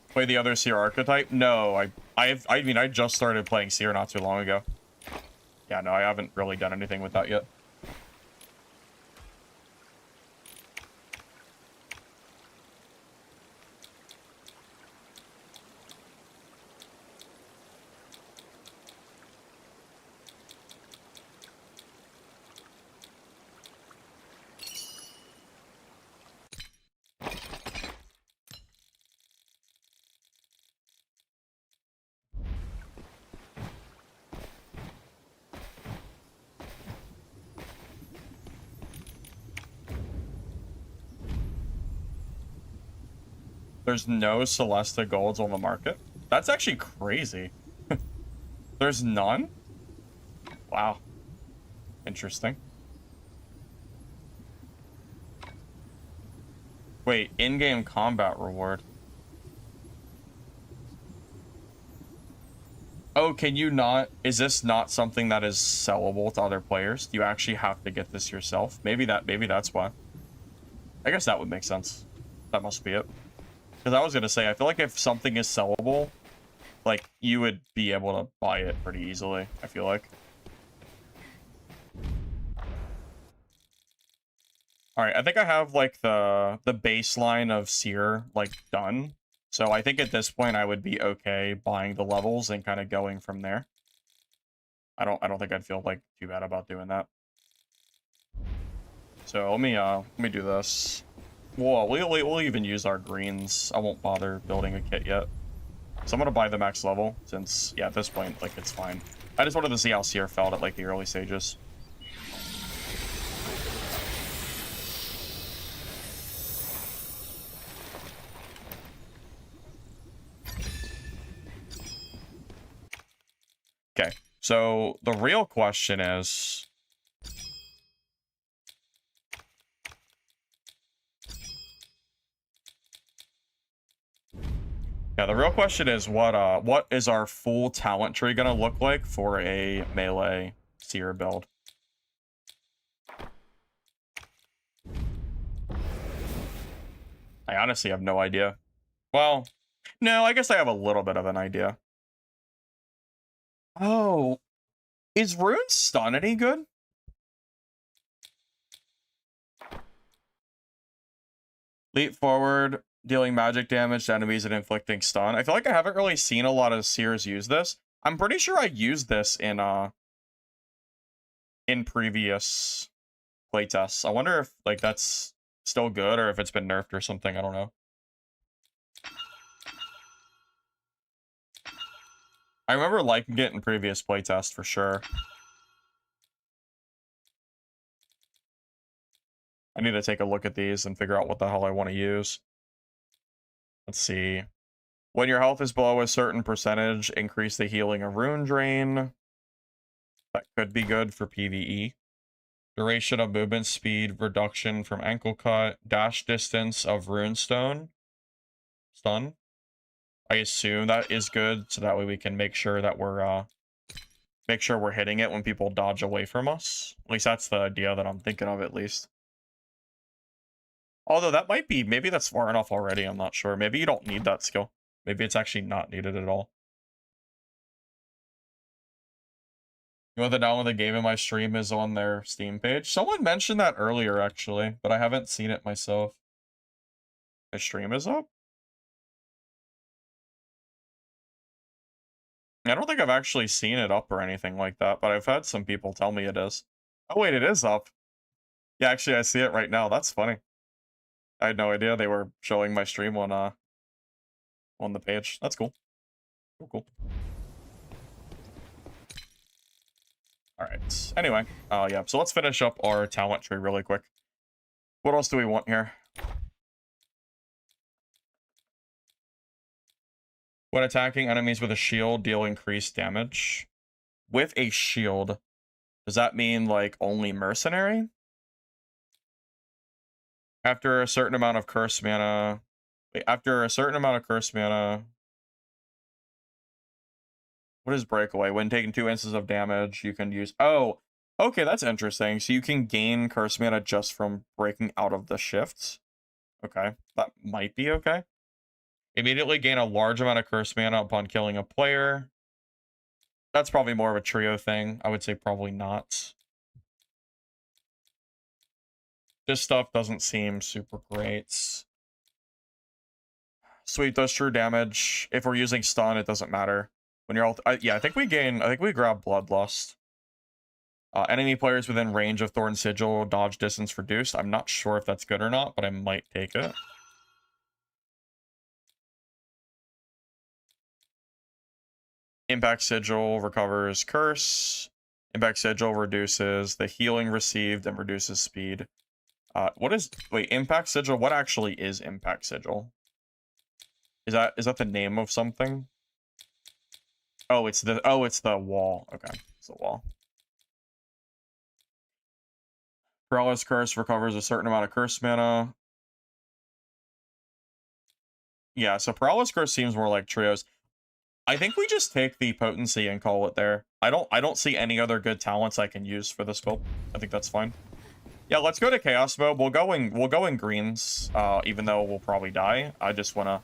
Play the other Seer archetype? No, I mean I just started playing Seer not too long ago. Yeah, no, I haven't really done anything with that yet. There's no Celesta golds on the market. That's actually crazy. There's none? Wow. Interesting. Wait, in-game combat reward. Oh, can you not? Is this not something that is sellable to other players? Do you actually have to get this yourself? Maybe that's why. I guess that would make sense. That must be it. Because I was gonna say, I feel like if something is sellable, like, you would be able to buy it pretty easily, I feel like. Alright, I think I have, like, the baseline of Seer, like, done. So I think at this point I would be okay buying the levels and kind of going from there. I don't think I'd feel, like, too bad about doing that. So let me do this. Whoa, we'll even use our greens. I won't bother building a kit yet. So I'm gonna buy the max level, since, yeah, at this point, like, it's fine. I just wanted to see how Seer felt at, like, the early stages. Okay, so the real question is... Yeah, the real question is what is our full talent tree gonna look like for a melee Seer build? I honestly have no idea. Well, no, I guess I have a little bit of an idea. Oh, is Rune Stun any good? Leap forward, dealing magic damage to enemies and inflicting stun. I feel like I haven't really seen a lot of Seers use this. I'm pretty sure I used this in previous playtests. I wonder if, like, that's still good or if it's been nerfed or something. I don't know. I remember liking it in previous playtests for sure. I need to take a look at these and figure out what the hell I want to use. Let's see. When your health is below a certain percentage, increase the healing of Rune Drain. That could be good for PvE. Duration of movement speed, reduction from ankle cut, dash distance of Runestone. Stun. I assume that is good, so that way we can make sure that we're hitting it when people dodge away from us. At least that's the idea that I'm thinking of, at least. Although that might be, maybe that's far enough already, I'm not sure. Maybe you don't need that skill. Maybe it's actually not needed at all. You know, the download the game in my stream is on their Steam page. Someone mentioned that earlier, actually, but I haven't seen it myself. My stream is up? I don't think I've actually seen it up or anything like that, but I've had some people tell me it is. Oh, wait, it is up. Yeah, actually, I see it right now. That's funny. I had no idea they were showing my stream on the page. That's cool. Cool. Alright. Anyway, yeah, so let's finish up our talent tree really quick. What else do we want here? When attacking enemies with a shield, deal increased damage. With a shield, does that mean, like, only mercenary? After a certain amount of curse mana... Wait, after a certain amount of curse mana... What is breakaway? When taking 2 instances of damage, you can use... Oh, okay, that's interesting. So you can gain curse mana just from breaking out of the shifts. Okay, that might be okay. Immediately gain a large amount of curse mana upon killing a player. That's probably more of a trio thing. I would say probably not. This stuff doesn't seem super great. Sweep does true damage. If we're using stun, it doesn't matter. When you're all... yeah, I think we grab Bloodlust. Enemy players within range of Thorn Sigil, dodge distance reduced. I'm not sure if that's good or not, but I might take it. Impact Sigil recovers Curse. Impact Sigil reduces the healing received and reduces speed. What is... Wait, Impact Sigil? What actually is Impact Sigil? Is that the name of something? Oh, it's the wall. Okay, it's the wall. Paralysis Curse recovers a certain amount of curse mana. Yeah, so Paralysis Curse seems more like trios. I think we just take the potency and call it there. I don't see any other good talents I can use for this build. I think that's fine. Yeah, let's go to Chaos Mode. We'll go in greens, even though we'll probably die. I just wanna...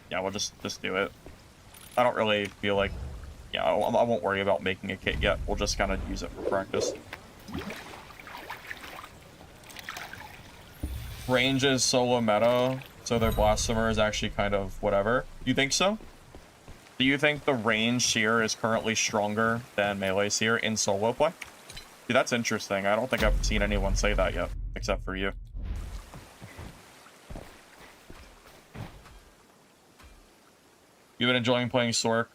Yeah, we'll just do it. I don't really feel like... Yeah, I won't worry about making a kit yet. We'll just kind of use it for practice. Range is solo meta, so their Blasphemer is actually kind of whatever. You think so? Do you think the range Seer is currently stronger than melee Seer in solo play? See, that's interesting. I don't think I've seen anyone say that yet, except for you. You've been enjoying playing Sork.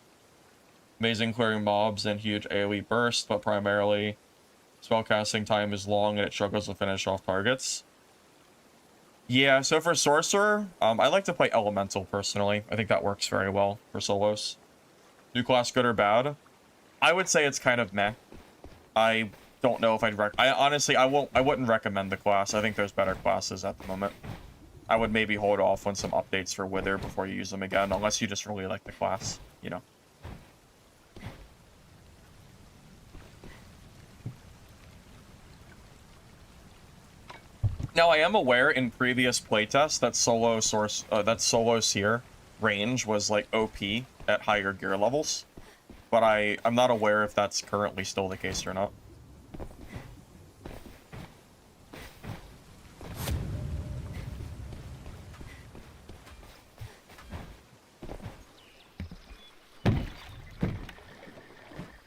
Amazing clearing mobs and huge AoE burst, but primarily spellcasting time is long and it struggles to finish off targets. Yeah, so for Sorcerer, I like to play Elemental personally. I think that works very well for solos. New class good or bad? I would say it's kind of meh. I don't know if I'd honestly, I wouldn't recommend the class. I think there's better classes at the moment. I would maybe hold off on some updates for Wither before you use them again, unless you just really like the class, you know. Now, I am aware in previous playtests that solo Seer range was like OP at higher gear levels, but I'm not aware if that's currently still the case or not.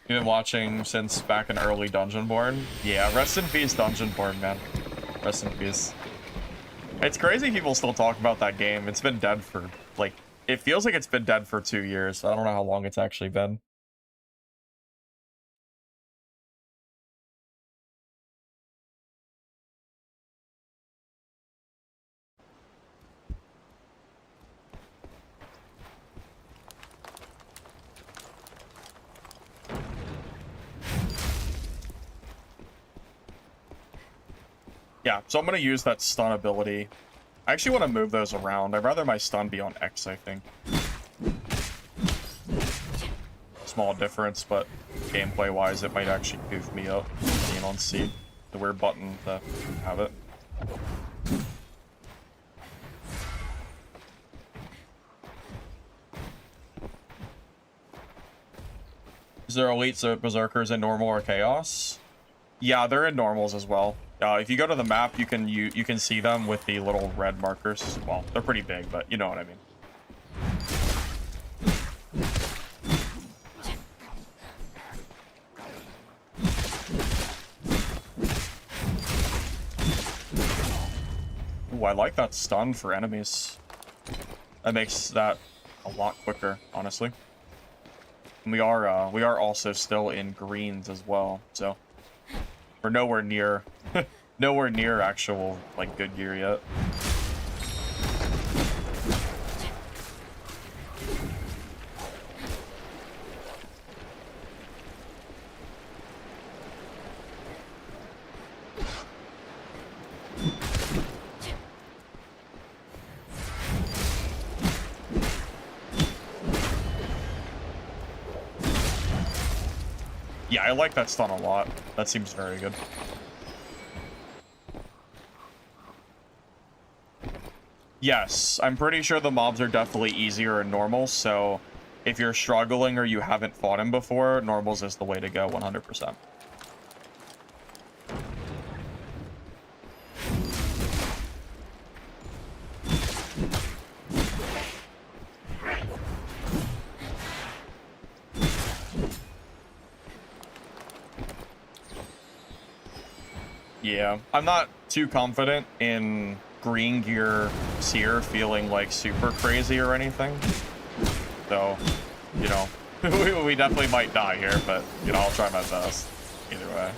You've been watching since back in early Dungeonborn? Yeah, rest in peace, Dungeonborn, man. Rest in peace. It's crazy people still talk about that game. It's been dead for, like, it feels like it's been dead for 2 years. I don't know how long it's actually been. Yeah, so I'm going to use that stun ability. I actually want to move those around. I'd rather my stun be on X, I think. Small difference, but gameplay-wise, it might actually goof me up being on C. The weird button to have it. Is there elite berserkers in normal or chaos? Yeah, they're in normals as well. If you go to the map, you can see them with the little red markers. Well, they're pretty big, but you know what I mean. Ooh, I like that stun for enemies. That makes that a lot quicker, honestly. And we are also still in greens as well, so we're nowhere near nowhere near actual like good gear yet. Yeah, I like that stun a lot. That seems very good. Yes, I'm pretty sure the mobs are definitely easier in normals, so if you're struggling or you haven't fought him before, normals is the way to go 100%. Yeah, I'm not too confident in green gear Seer feeling like super crazy or anything. So, you know, we definitely might die here, but, you know, I'll try my best either way.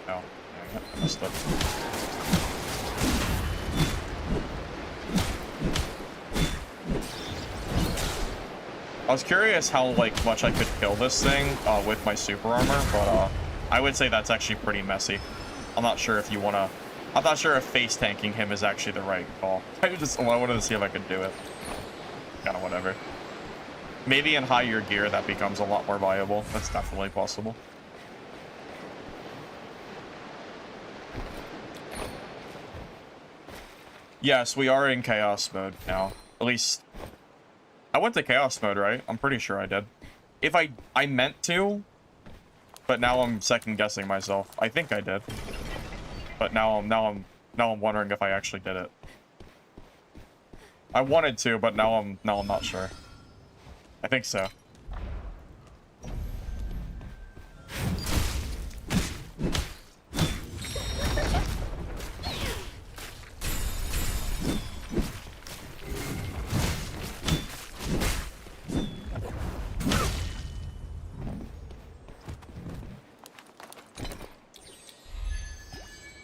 Oh, yeah, I missed it. I was curious how, like, much I could kill this thing with my super armor, but I would say that's actually pretty messy. I'm not sure if you want to... I'm not sure if face tanking him is actually the right call. I wanted to see if I could do it. Kind of whatever. Maybe in higher gear that becomes a lot more viable. That's definitely possible. Yes, we are in chaos mode now. At least... I went to chaos mode, right? I'm pretty sure I did. If I meant to, but now I'm second guessing myself. I think I did. But now I'm wondering if I actually did it. I wanted to, but now I'm not sure. I think so.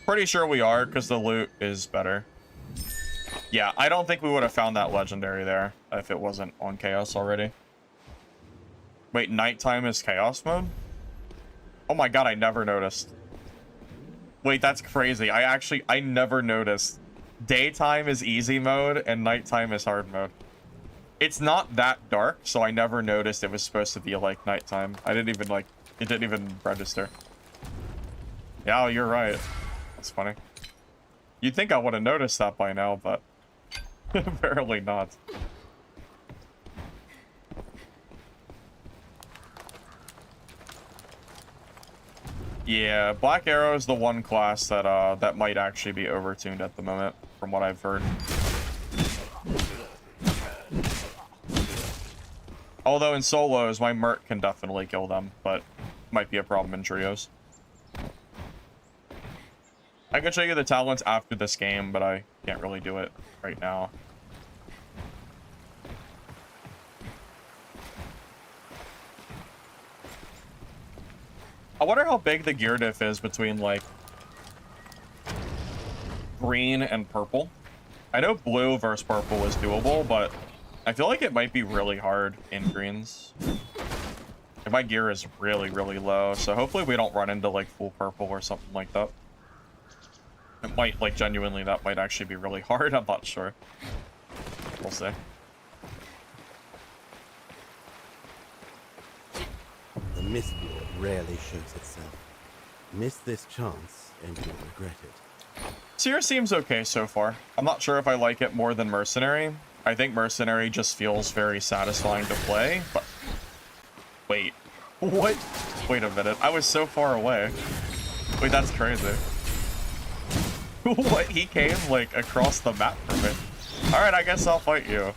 Pretty sure we are, because the loot is better. Yeah, I don't think we would have found that legendary there if it wasn't on chaos already. Wait, nighttime is chaos mode? Oh my god, I never noticed. Wait, that's crazy. I never noticed. Daytime is easy mode and nighttime is hard mode. It's not that dark, so I never noticed it was supposed to be like nighttime. I didn't even like, it didn't even register. Yeah, you're right. That's funny. You'd think I would have noticed that by now, but apparently not. Yeah, Black Arrow is the one class that that might actually be overtuned at the moment, from what I've heard. Although in solos, my Mert can definitely kill them, but might be a problem in trios. I could show you the talents after this game, but I can't really do it right now. I wonder how big the gear diff is between, like, green and purple. I know blue versus purple is doable, but I feel like it might be really hard in greens. And my gear is really, really low, so hopefully we don't run into, like, full purple or something like that. It might, like, genuinely, that might actually be really hard. I'm not sure. We'll see. The Mistfall rarely shows itself. Miss this chance, and you'll regret it. Seer seems okay so far. I'm not sure if I like it more than Mercenary. I think Mercenary just feels very satisfying to play, but... Wait. What? Wait a minute. I was so far away. Wait, that's crazy. What? He came, like, across the map for me. Alright, I guess I'll fight you.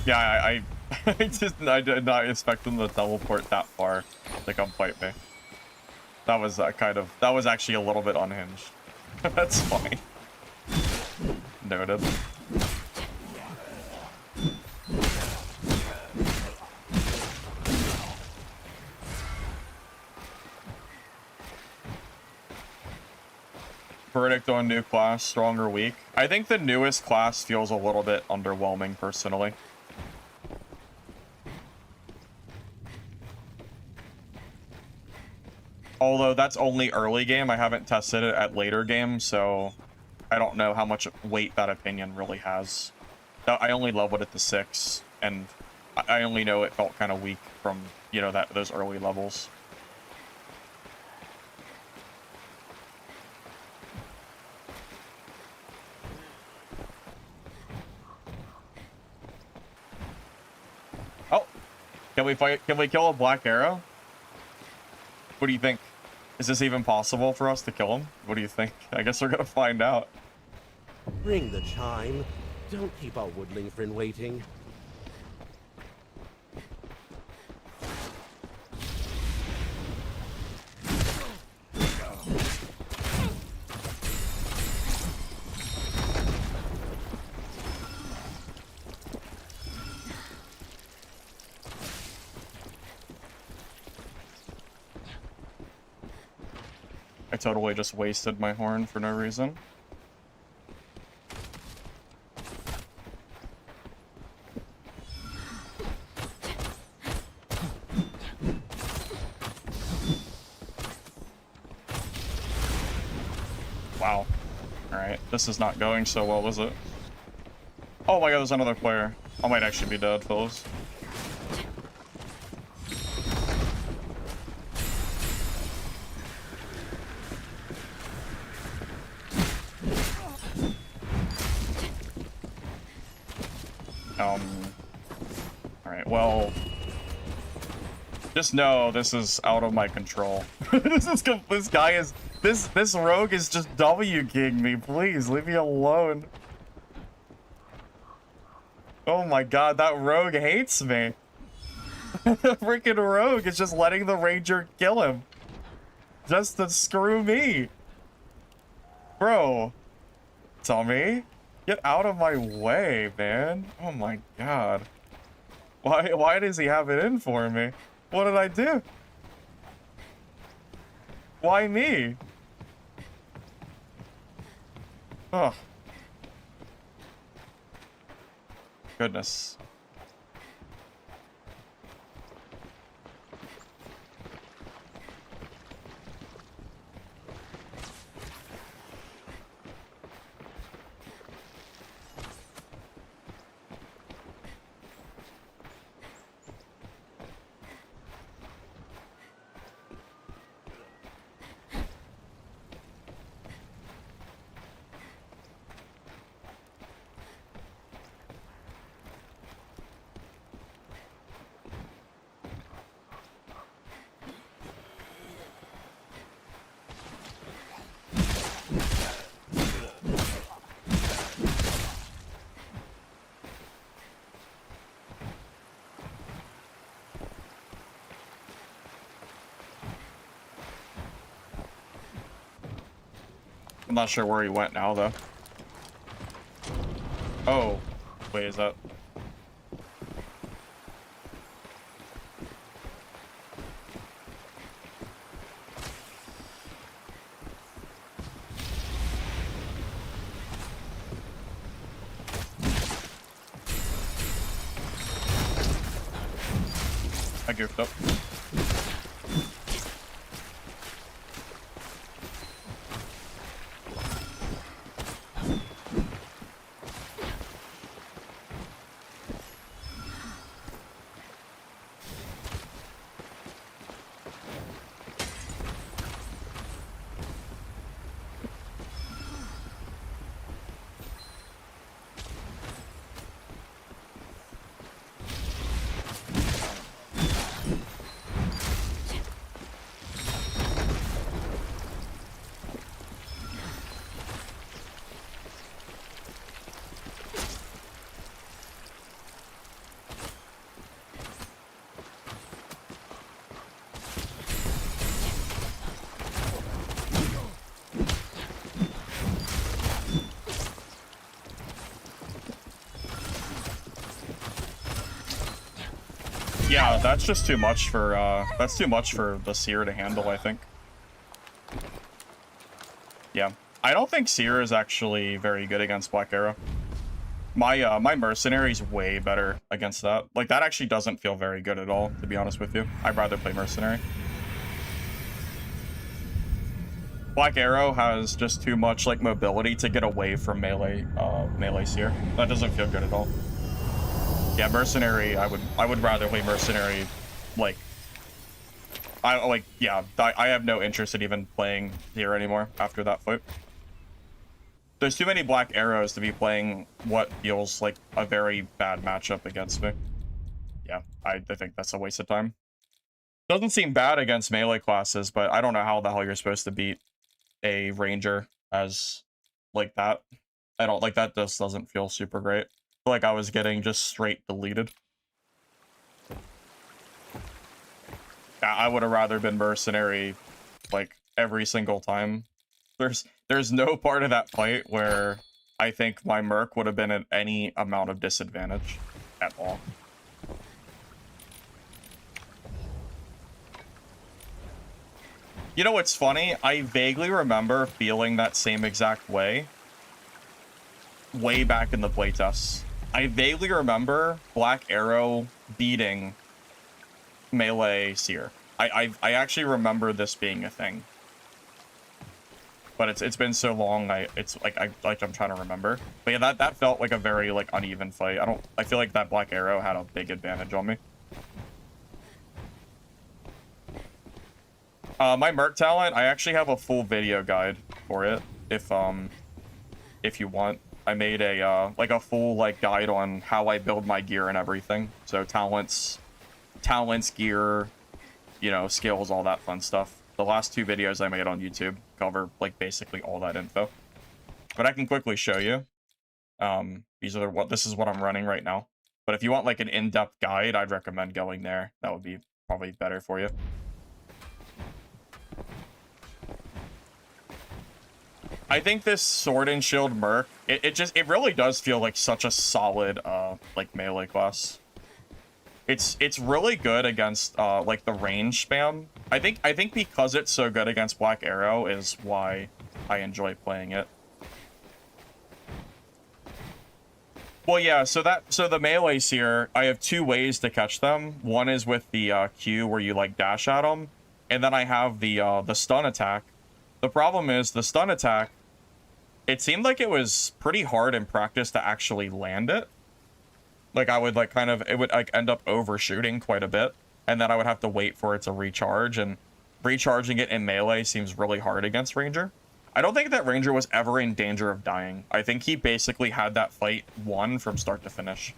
Yeah, I did not expect them to teleport that far to come fight me. That was that was actually a little bit unhinged. That's funny. Noted. Verdict on new class, strong or weak? I think the newest class feels a little bit underwhelming, personally. Although that's only early game, I haven't tested it at later games, so I don't know how much weight that opinion really has. I only leveled it to 6, and I only know it felt kind of weak from, you know, those early levels. Oh, can we fight? Can we kill a black arrow? What do you think? Is this even possible for us to kill him? What do you think? I guess we're gonna find out. Ring the chime. Don't keep our woodling friend waiting. I totally just wasted my horn for no reason. Wow. Alright, this is not going so well, is it? Oh my god, there's another player. I might actually be dead, fellas. Alright, well... Just know this is out of my control. This guy is... This rogue is just W-king me. Please, leave me alone. Oh my god, that rogue hates me. The freaking rogue is just letting the ranger kill him. Just to screw me. Bro. Tommy. Get out of my way, man. Oh my god. Why does he have it in for me? What did I do? Why me? Oh. Goodness. I'm not sure where he went now, though. Oh. Wait, is that... I goofed up. Yeah, that's just too much for, that's too much for the seer to handle, I think. Yeah, I don't think Seer is actually very good against Black Arrow. My Mercenary's way better against that. Like, that actually doesn't feel very good at all, to be honest with you. I'd rather play Mercenary. Black Arrow has just too much, like, mobility to get away from melee Seer. That doesn't feel good at all. Yeah, Mercenary, I would rather play Mercenary, like... I have no interest in even playing Seer anymore after that fight. There's too many Black Arrows to be playing what feels like a very bad matchup against me. Yeah, I think that's a waste of time. Doesn't seem bad against melee classes, but I don't know how the hell you're supposed to beat a Ranger as like that. I don't like that. Just doesn't feel super great. I feel like I was getting just straight deleted. Yeah, I would have rather been Mercenary like every single time. There's no part of that fight where I think my Merc would have been at any amount of disadvantage at all. You know what's funny? I vaguely remember feeling that same exact way back in the playtests. I vaguely remember Black Arrow beating melee Seer. I actually remember this being a thing. But it's been so long, I'm trying to remember. But yeah, that felt like a very like uneven fight. I feel like that Black Arrow had a big advantage on me. My Merc talent, I actually have a full video guide for it. If you want, I made a like a full like guide on how I build my gear and everything. So talents, gear, you know, skills, all that fun stuff. The last 2 videos I made on YouTube cover like basically all that info. But I can quickly show you. This is what I'm running right now. But if you want like an in-depth guide, I'd recommend going there. That would be probably better for you. I think this Sword and Shield Merc, it really does feel like such a solid like melee class. It's really good against like the range spam. I think because it's so good against Black Arrow is why I enjoy playing it. Well, yeah, so the melees here, I have 2 ways to catch them. One is with the Q where you like dash at them, and then I have the stun attack. The problem is the stun attack, it seemed like it was pretty hard in practice to actually land it. Like I would like it would like end up overshooting quite a bit, and then I would have to wait for it to recharge, and recharging it in melee seems really hard against Ranger. I don't think that Ranger was ever in danger of dying. I think he basically had that fight won from start to finish.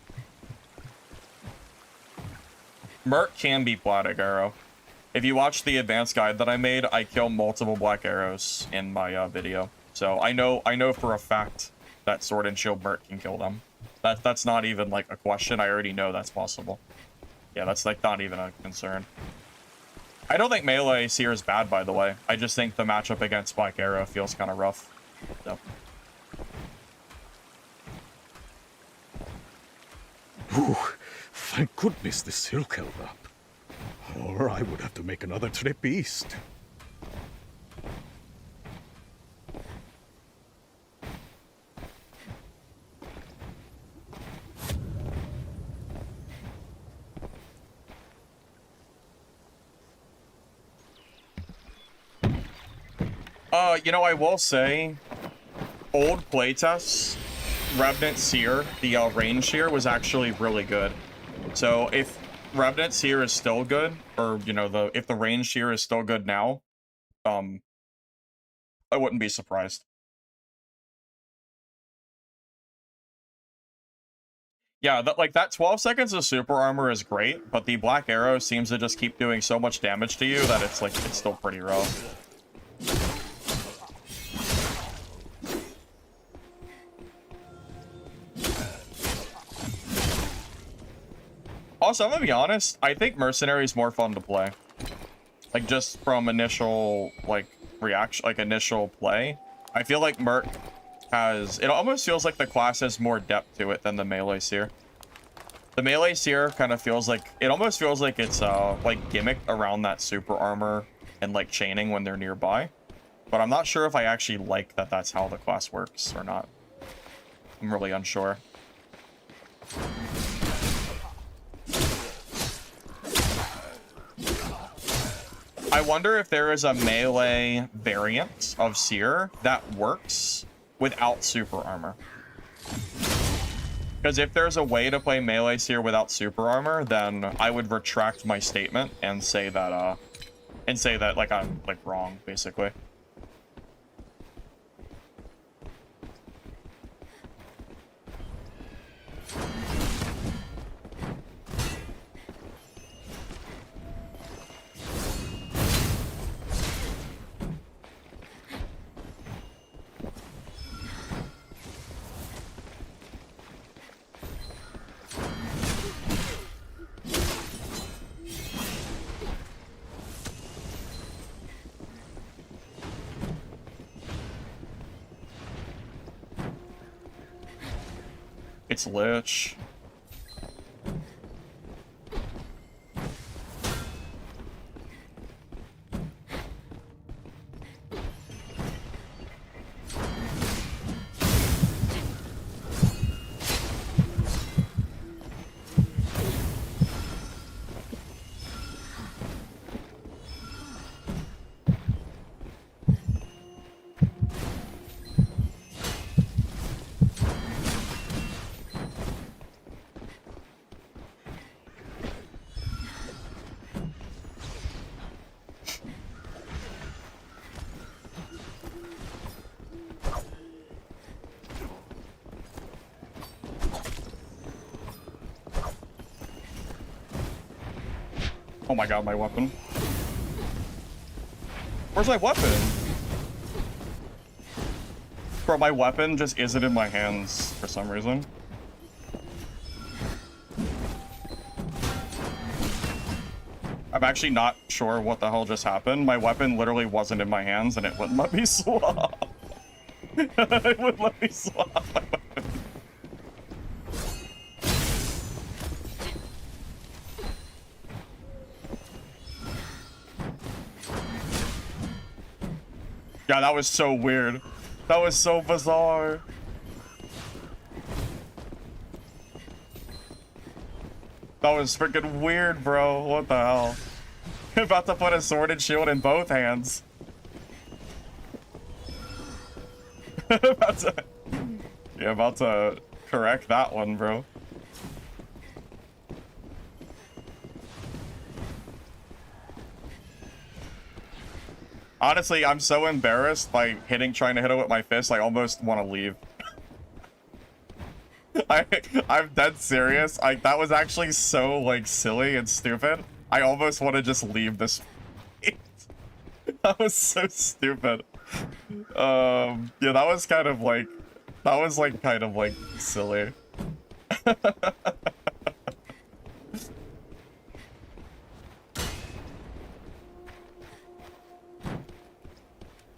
Merc can beat Black Arrow. If you watch the advanced guide that I made, I kill multiple Black Arrows in my video. So I know for a fact that Sword and Shield Merc can kill them. That's not even like a question. I already know that's possible. Yeah, that's like not even a concern. I don't think melee Seer is bad, by the way. I just think the matchup against Black Arrow feels kind of rough. So. Whew, thank goodness the silk held up. Or I would have to make another trip east. You know, I will say, old playtests, Revenant Seer, the range Seer, was actually really good. So if Revenant Seer is still good, or you know, if the range Seer is still good now, I wouldn't be surprised. Yeah, that 12 seconds of super armor is great, but the Black Arrow seems to just keep doing so much damage to you that it's like it's still pretty rough. Also, I'm gonna be honest, I think Mercenary is more fun to play. Like, just from initial, like, reaction, like, initial play. I feel like Merc has... It almost feels like the class has more depth to it than the melee Seer. The melee Seer kind of feels like... It almost feels like it's, like, gimmicked around that super armor and, like, chaining when they're nearby. But I'm not sure if I actually like that that's how the class works or not. I'm really unsure. I wonder if there is a melee variant of Seer that works without super armor. Because if there's a way to play melee Seer without super armor, then I would retract my statement and say that like I'm like wrong, basically. It's Lich. Oh my god, my weapon. Where's my weapon? Bro, my weapon just isn't in my hands for some reason. I'm actually not sure what the hell just happened. My weapon literally wasn't in my hands and it wouldn't let me swap. It wouldn't let me swap my weapon. Yeah, that was so weird. That was so bizarre. That was freaking weird, bro. What the hell? About to put a sword and shield in both hands. about to correct that one, bro. Honestly, I'm so embarrassed by trying to hit it with my fist, I almost want to leave. I'm dead serious. That was actually so, like, silly and stupid. I almost want to just leave this fight. That was so stupid. Yeah, that was kind of like silly.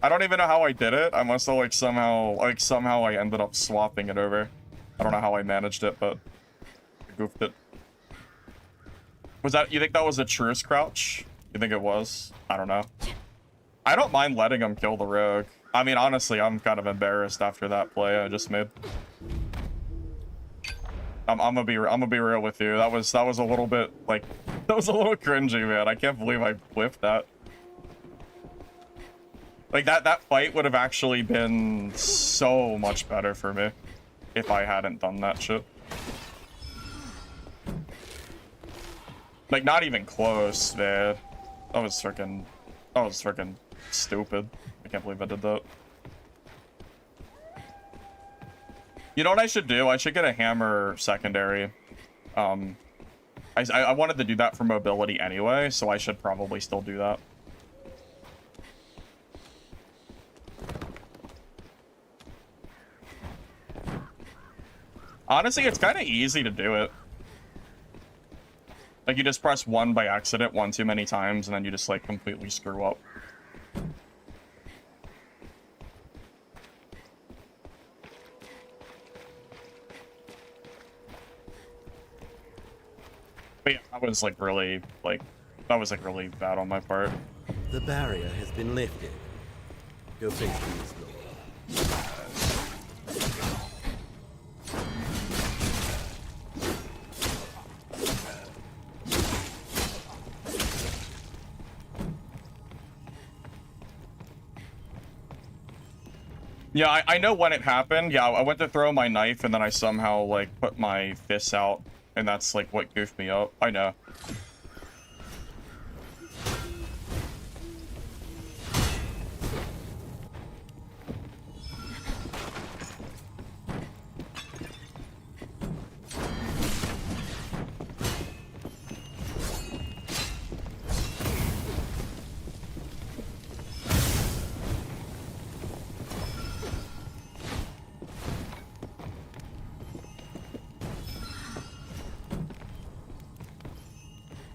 I don't even know how I did it. I must have somehow I ended up swapping it over. I don't know how I managed it, but I goofed it. You think that was a truce crouch? You think it was? I don't know. I don't mind letting him kill the rogue. I mean, honestly, I'm kind of embarrassed after that play I just made. I'm gonna be real with you. That was a little bit that was a little cringy, man. I can't believe I whiffed that. Like, that fight would have actually been so much better for me if I hadn't done that shit. Like, not even close, man. That was freaking stupid. I can't believe I did that. You know what I should do? I should get a hammer secondary. I wanted to do that for mobility anyway, so I should probably still do that. Honestly, it's kind of easy to do it. Like, you just press 1 by accident one too many times, and then you just, like, completely screw up. But yeah, that was, really bad on my part. The barrier has been lifted. Go face him, Miss Lord. Yeah, I know when it happened. Yeah, I went to throw my knife and then I somehow, like, put my fists out. And that's, like, what goofed me up. I know.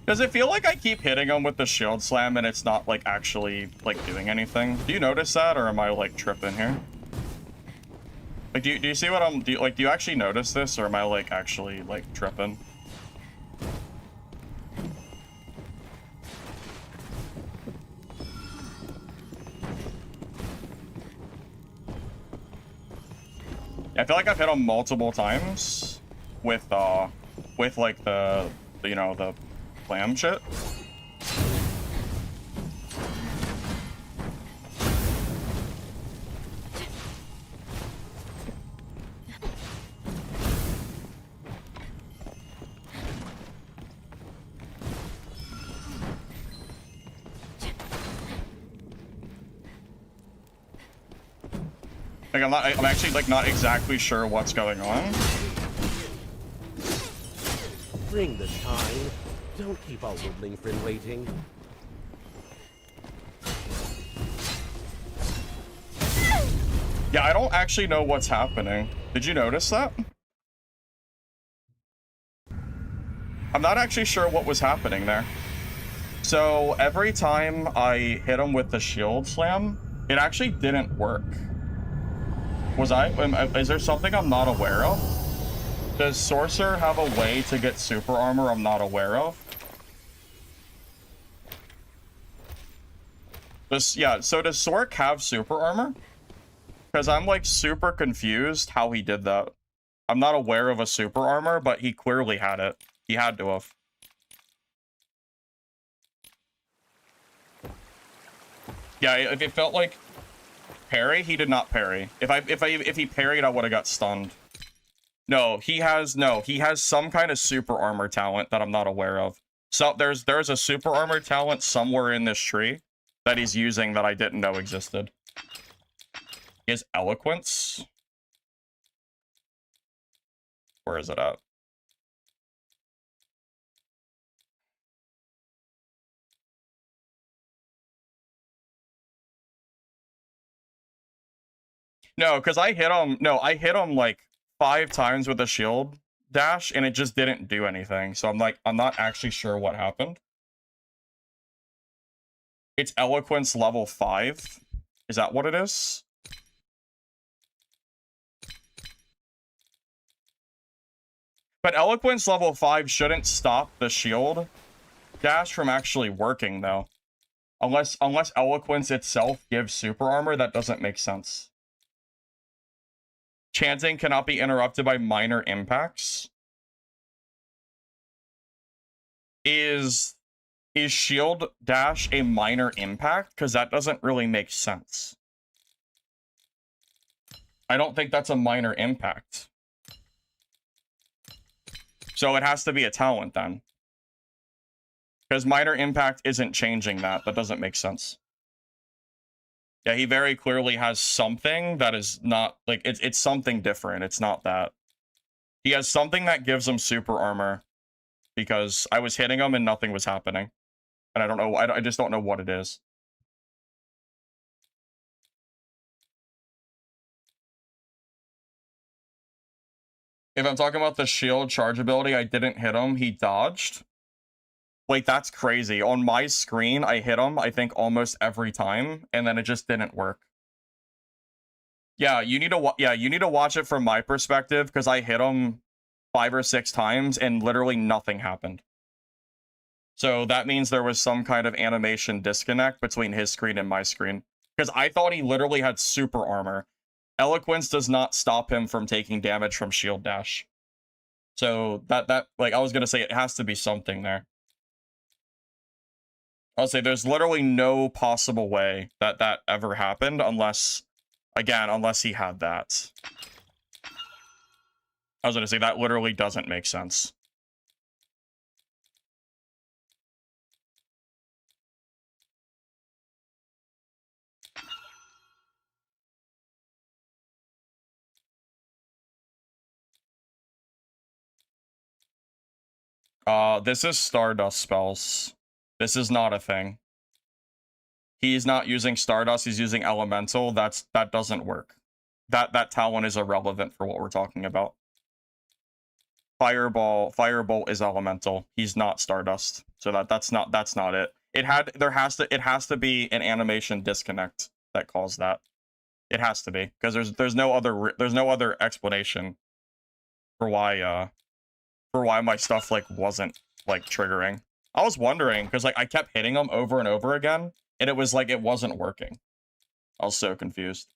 Does it feel like I keep hitting him with the shield slam and it's not, like, actually, like, doing anything? Do you notice that, or am I, like, tripping here? Like, do you see what I'm... Do you actually notice this, or am I, like, actually, like, tripping? I feel like I've hit him multiple times with like, the you know, the slam shit. Like, I'm actually, like, not exactly sure what's going on. Bring the time. Don't keep our woodling friend waiting. Yeah, I don't actually know what's happening. Did you notice that? I'm not actually sure what was happening there. So every time I hit him with the shield slam, it actually didn't work. Is there something I'm not aware of? Does Sorcerer have a way to get super armor I'm not aware of? So does Sork have super armor? Because I'm, like, super confused how he did that. I'm not aware of a super armor, but he clearly had it. He had to have. Yeah, if it felt like parry, he did not parry. If he parried, I would have got stunned. No, he has some kind of super armor talent that I'm not aware of. So there's a super armor talent somewhere in this tree that he's using that I didn't know existed. He has eloquence. Where is it at? No, because I hit him. No, I hit him like 5 times with a shield dash, and it just didn't do anything. So I'm not actually sure what happened. It's eloquence level 5. Is that what it is? But eloquence level 5 shouldn't stop the shield dash from actually working, though. Unless eloquence itself gives super armor, that doesn't make sense. Chanting cannot be interrupted by minor impacts. Is shield dash a minor impact? Because that doesn't really make sense. I don't think that's a minor impact. So it has to be a talent then. Because minor impact isn't changing that. That doesn't make sense. Yeah, he very clearly has something that is not, like, it's something different. It's not that. He has something that gives him super armor. Because I was hitting him and nothing was happening. And I don't know, I just don't know what it is. If I'm talking about the shield charge ability, I didn't hit him. He dodged. Wait, that's crazy. On my screen, I hit him, I think, almost every time, and then it just didn't work. Yeah, you need to watch it from my perspective, because I hit him 5 or 6 times, and literally nothing happened. So that means there was some kind of animation disconnect between his screen and my screen. Because I thought he literally had super armor. Eloquence does not stop him from taking damage from shield dash. So that like I was gonna say it has to be something there. I'll say there's literally no possible way that that ever happened unless, again, unless he had that. I was gonna say that literally doesn't make sense. This is Stardust spells. This is not a thing. He's not using Stardust, he's using Elemental. That doesn't work. That talent is irrelevant for what we're talking about. Firebolt is Elemental. He's not Stardust. So that's not it. It has to be an animation disconnect that caused that. It has to be, because there's no other explanation for why my stuff like wasn't like triggering. I was wondering because like I kept hitting them over and over again, and it was like it wasn't working. I was so confused.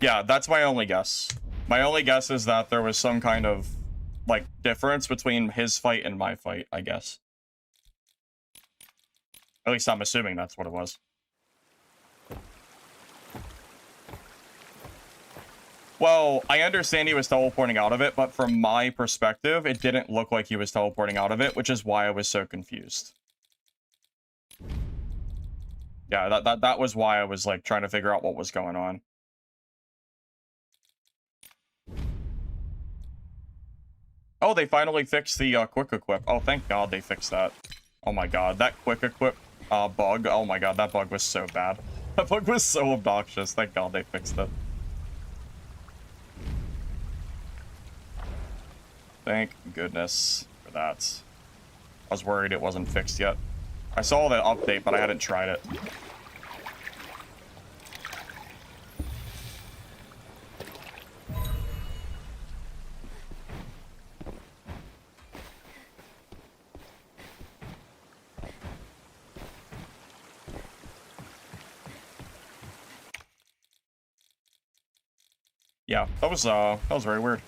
Yeah, that's my only guess. My only guess is that there was some kind of, like, difference between his fight and my fight, I guess. At least I'm assuming that's what it was. Well, I understand he was teleporting out of it, but from my perspective, it didn't look like he was teleporting out of it, which is why I was so confused. Yeah, that was why I was, like, trying to figure out what was going on. Oh, they finally fixed the quick equip. Oh, thank God they fixed that. Oh my God, that quick equip bug. Oh my God, that bug was so bad. That bug was so obnoxious. Thank God they fixed it. Thank goodness for that. I was worried it wasn't fixed yet. I saw the update, but I hadn't tried it. Yeah, that was very weird.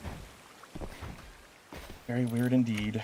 Very weird indeed.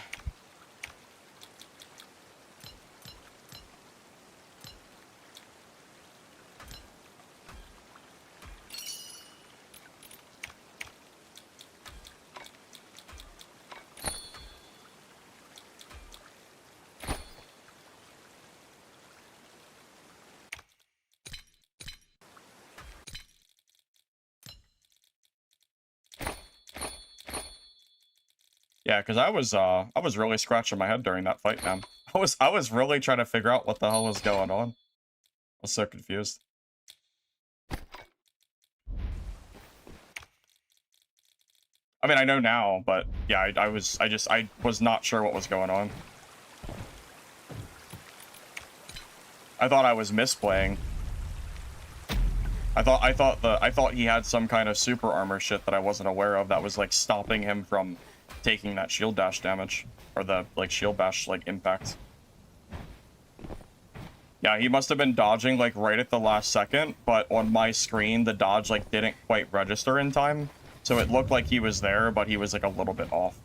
Yeah, because I was really scratching my head during that fight, man. I was really trying to figure out what the hell was going on. I was so confused. I mean, I know now, but yeah, I was not sure what was going on. I thought I was misplaying. I thought he had some kind of super armor shit that I wasn't aware of that was like stopping him from taking that shield dash damage, or the like shield bash like impact. Yeah, he must have been dodging like right at the last second, but on my screen the dodge like didn't quite register in time, so it looked like he was there, but he was like a little bit off.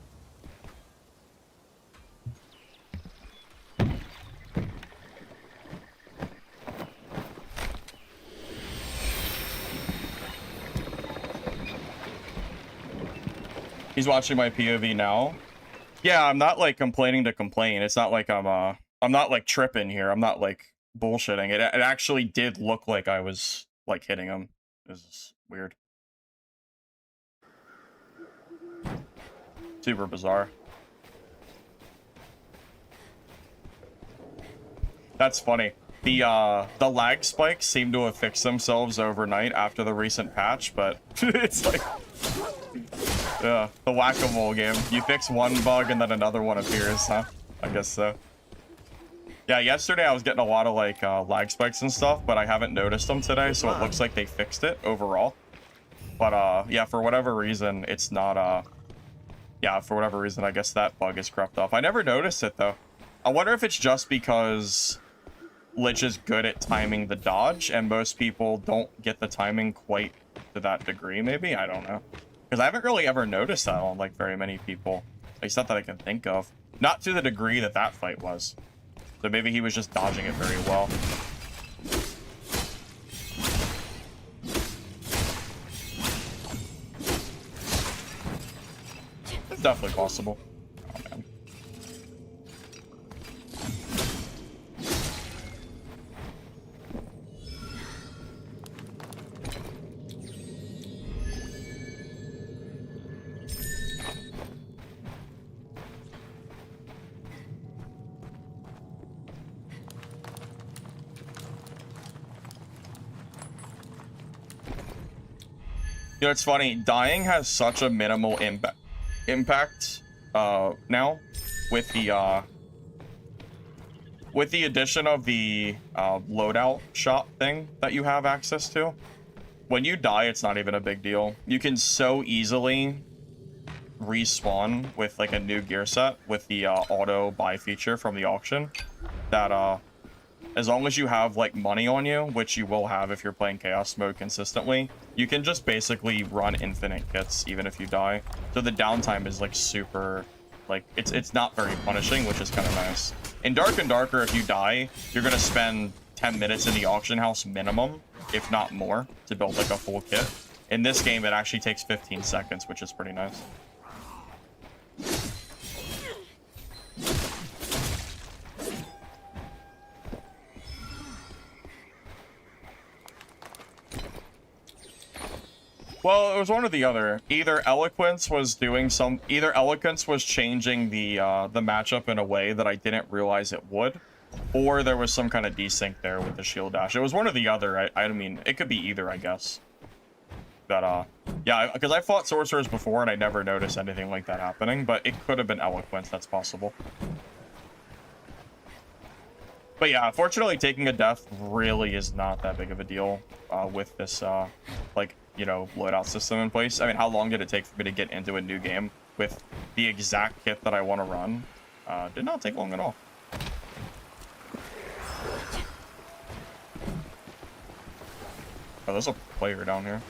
He's watching my POV now. Yeah, I'm not like complaining to complain. It's not like I'm not like tripping here. I'm not like bullshitting. It actually did look like I was like hitting him. This is weird. Super bizarre. That's funny. The lag spikes seem to have fixed themselves overnight after the recent patch, but it's like Yeah, the whack-a-mole game. You fix one bug and then another one appears, huh? I guess so. Yeah, yesterday I was getting a lot of like lag spikes and stuff, but I haven't noticed them today, so it looks like they fixed it overall. But yeah, for whatever reason, it's not yeah, for whatever reason, I guess that bug is crept up. I never noticed it though. I wonder if it's just because Lich is good at timing the dodge, and most people don't get the timing quite to that degree, maybe? I don't know. Because I haven't really ever noticed that on, like, very many people. At least not that I can think of. Not to the degree that that fight was. So maybe he was just dodging it very well. It's definitely possible. Oh, man. You know, it's funny, dying has such a minimal impact now with the addition of the loadout shop thing that you have access to. When you die, it's not even a big deal. You can so easily respawn with like a new gear set with the auto buy feature from the auction that as long as you have like money on you, which you will have if you're playing chaos mode consistently, you can just basically run infinite kits even if you die. So the downtime is like super, like it's not very punishing, which is kind of nice. In Dark and Darker, if you die, you're gonna spend 10 minutes in the auction house minimum, if not more, to build like a full kit. In this game, it actually takes 15 seconds, which is pretty nice. Well, it was one or the other. Either Eloquence was changing the matchup in a way that I didn't realize it would, or there was some kind of desync there with the shield dash. It was one or the other. I mean, it could be either, I guess. But yeah, because I fought sorcerers before and I never noticed anything like that happening, but it could have been Eloquence. That's possible. But yeah, fortunately, taking a death really is not that big of a deal with this, like, you know, loadout system in place. I mean, how long did it take for me to get into a new game with the exact kit that I want to run? Did not take long at all. Oh, there's a player down here.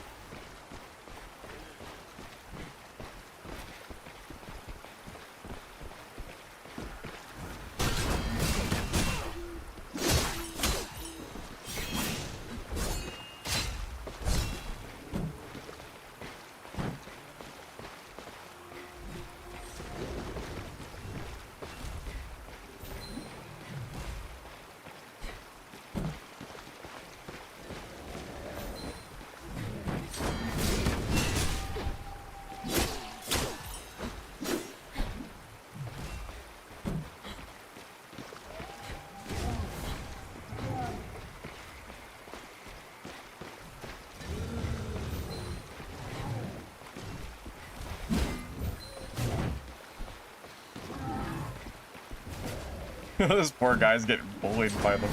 This poor guy's getting bullied by the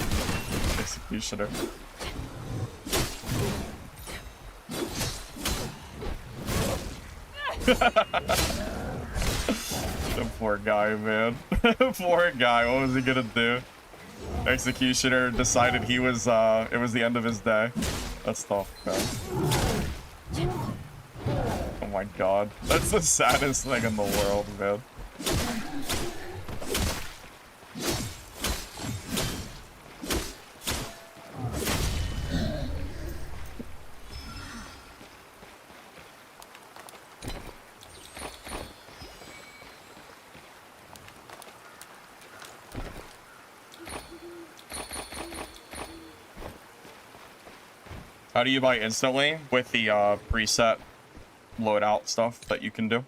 executioner. The poor guy, man. Poor guy, what was he gonna do? Executioner decided he was, it was the end of his day. That's tough, man. Oh my god. That's the saddest thing in the world, man. How do you buy instantly? With the preset loadout stuff that you can do.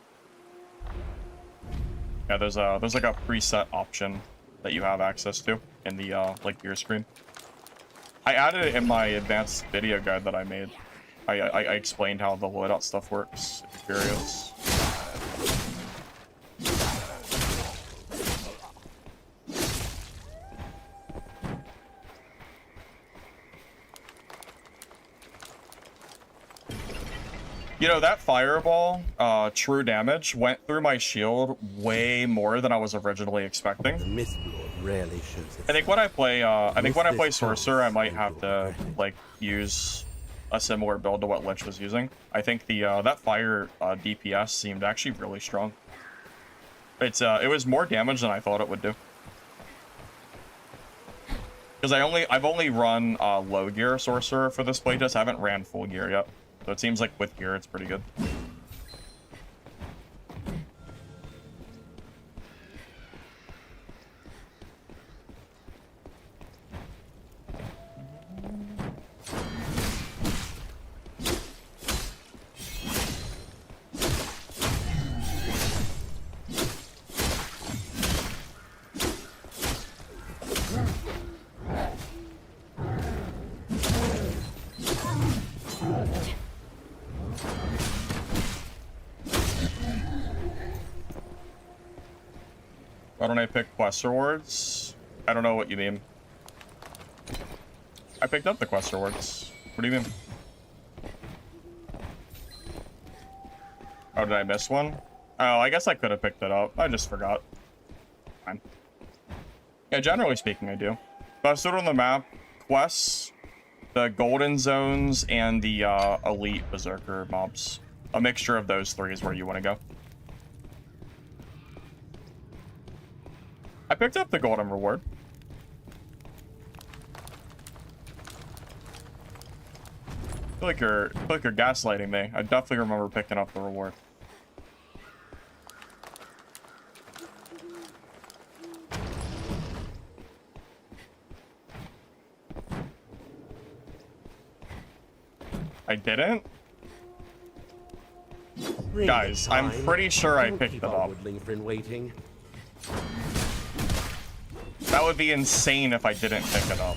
Yeah, there's like a preset option that you have access to in the like gear screen. I added it in my advanced video guide that I made. I explained how the loadout stuff works, if you're curious. You know, that fireball, true damage, went through my shield way more than I was originally expecting. The Mistfall rarely shows itself. I think when I play Miss this Sorcerer, I might chance, have and to, you'll regret it. like, use a similar build to what Lich was using. I think the, that fire, DPS seemed actually really strong. It was more damage than I thought it would do. Because I've only run, low gear Sorcerer for this playtest. I haven't ran full gear yet. So it seems like with gear, it's pretty good. Why don't I pick quest rewards? I don't know what you mean. I picked up the quest rewards. What do you mean? Oh, did I miss one? Oh, I guess I could have picked it up. I just forgot. Fine. Yeah, generally speaking, I do. But I stood on the map, quests, the golden zones, and the elite berserker mobs. A mixture of those three is where you want to go. I picked up the golden reward. I feel like you're gaslighting me. I definitely remember picking up the reward. I didn't? Really Guys, I'm fine. pretty sure I Don't picked keep it our up. woodling friend waiting. That would be insane if I didn't pick it up.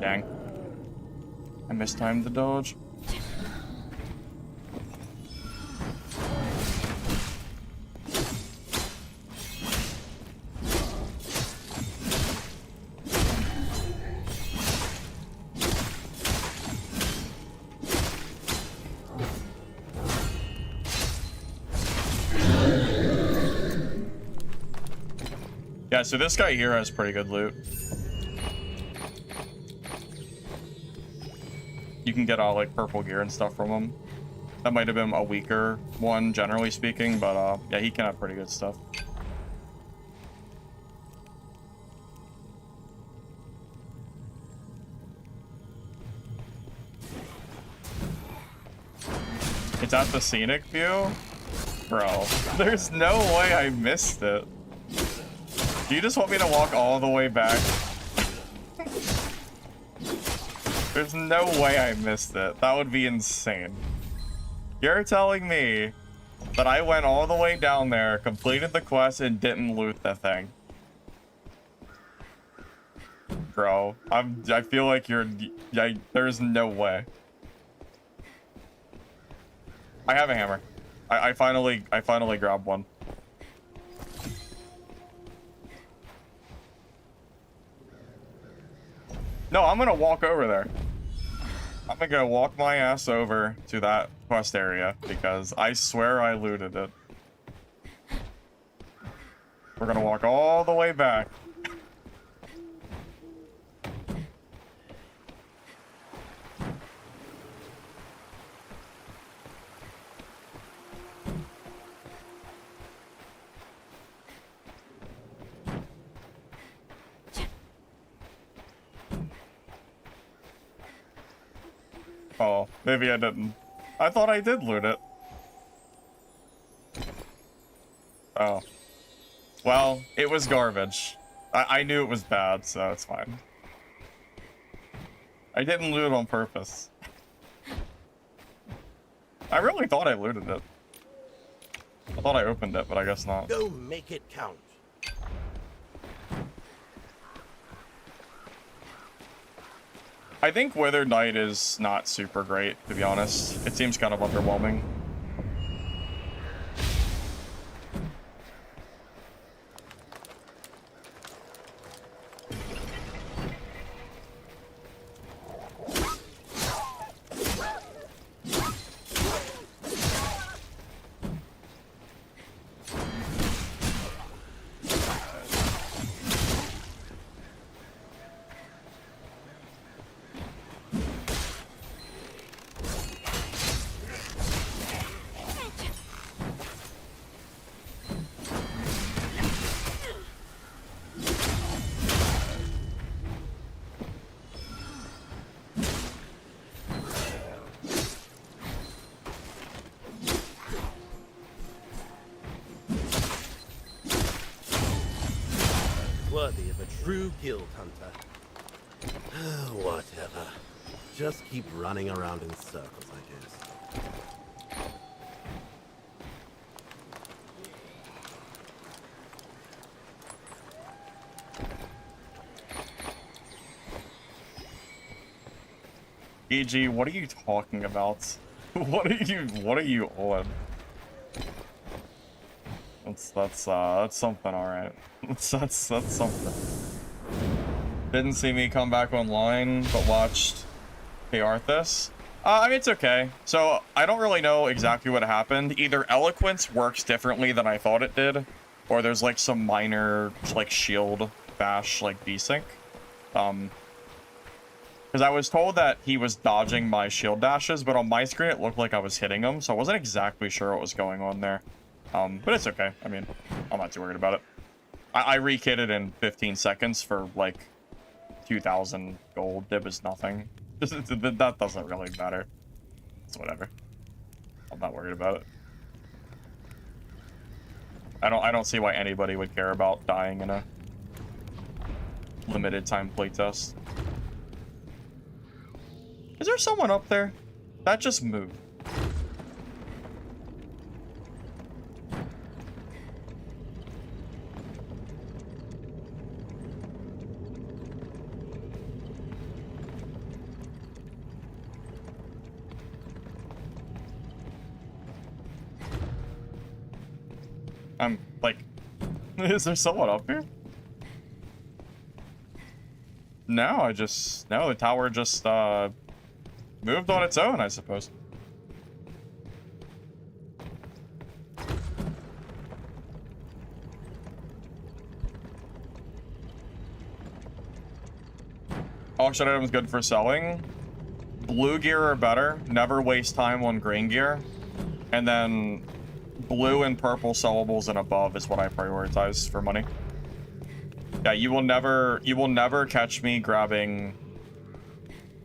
Dang. I mistimed the dodge. Yeah, so this guy here has pretty good loot. You can get all like purple gear and stuff from him. That might have been a weaker one, generally speaking, but yeah, he can have pretty good stuff. It's at the scenic view? Bro, there's no way I missed it. Do you just want me to walk all the way back? There's no way I missed it. That would be insane. You're telling me that I went all the way down there, completed the quest, and didn't loot the thing. Bro, I feel like there's no way. I have a hammer. I finally grabbed one. No, I'm gonna walk over there. I'm gonna go walk my ass over to that quest area because I swear I looted it. We're gonna walk all the way back. Oh, maybe I didn't. I thought I did loot it. Oh. Well, it was garbage. I knew it was bad, so it's fine. I didn't loot it on purpose. I really thought I looted it. I thought I opened it, but I guess not. Go make it count. I think Withered Knight is not super great, to be honest. It seems kind of underwhelming. Worthy of a true guild hunter. Whatever. Just keep running around in circles, I guess. EG, what are you talking about? What are you on? That's something, alright. That's something. Didn't see me come back online, but watched Arthas. I mean, it's okay. So, I don't really know exactly what happened. Either Eloquence works differently than I thought it did, or there's like some minor, like, shield bash, like, desync. Because I was told that he was dodging my shield dashes, but on my screen it looked like I was hitting him, so I wasn't exactly sure what was going on there. But it's okay. I mean, I'm not too worried about it. I re-kitted in 15 seconds for, like, 2,000 gold. It was nothing. That doesn't really matter. It's whatever. I'm not worried about it. I don't see why anybody would care about dying in a limited time playtest. Is there someone up there? That just moved. I'm like, is there someone up here? No, no, the tower just, moved on its own, I suppose. Auction items good for selling. Blue gear or better. Never waste time on green gear. And then blue and purple sellables and above is what I prioritize for money. Yeah, you will never catch me grabbing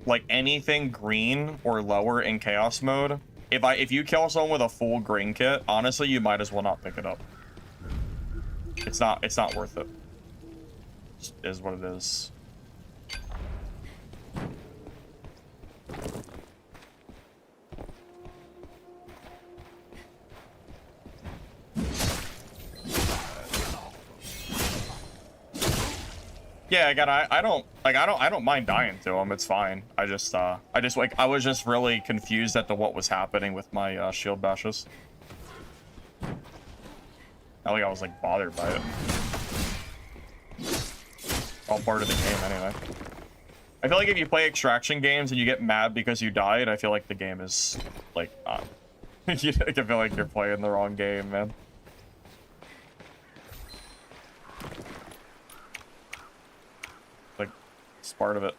like anything green or lower in chaos mode. If you kill someone with a full green kit, honestly, you might as well not pick it up. It's not worth it. It is what it is. Yeah, again, I don't mind dying to him. It's fine. I was just really confused at what was happening with my shield bashes. Not like I was like bothered by it. All part of the game anyway. I feel like if you play extraction games and you get mad because you died, I feel like the game is like not. I feel like you're playing the wrong game, man. Like, it's part of it.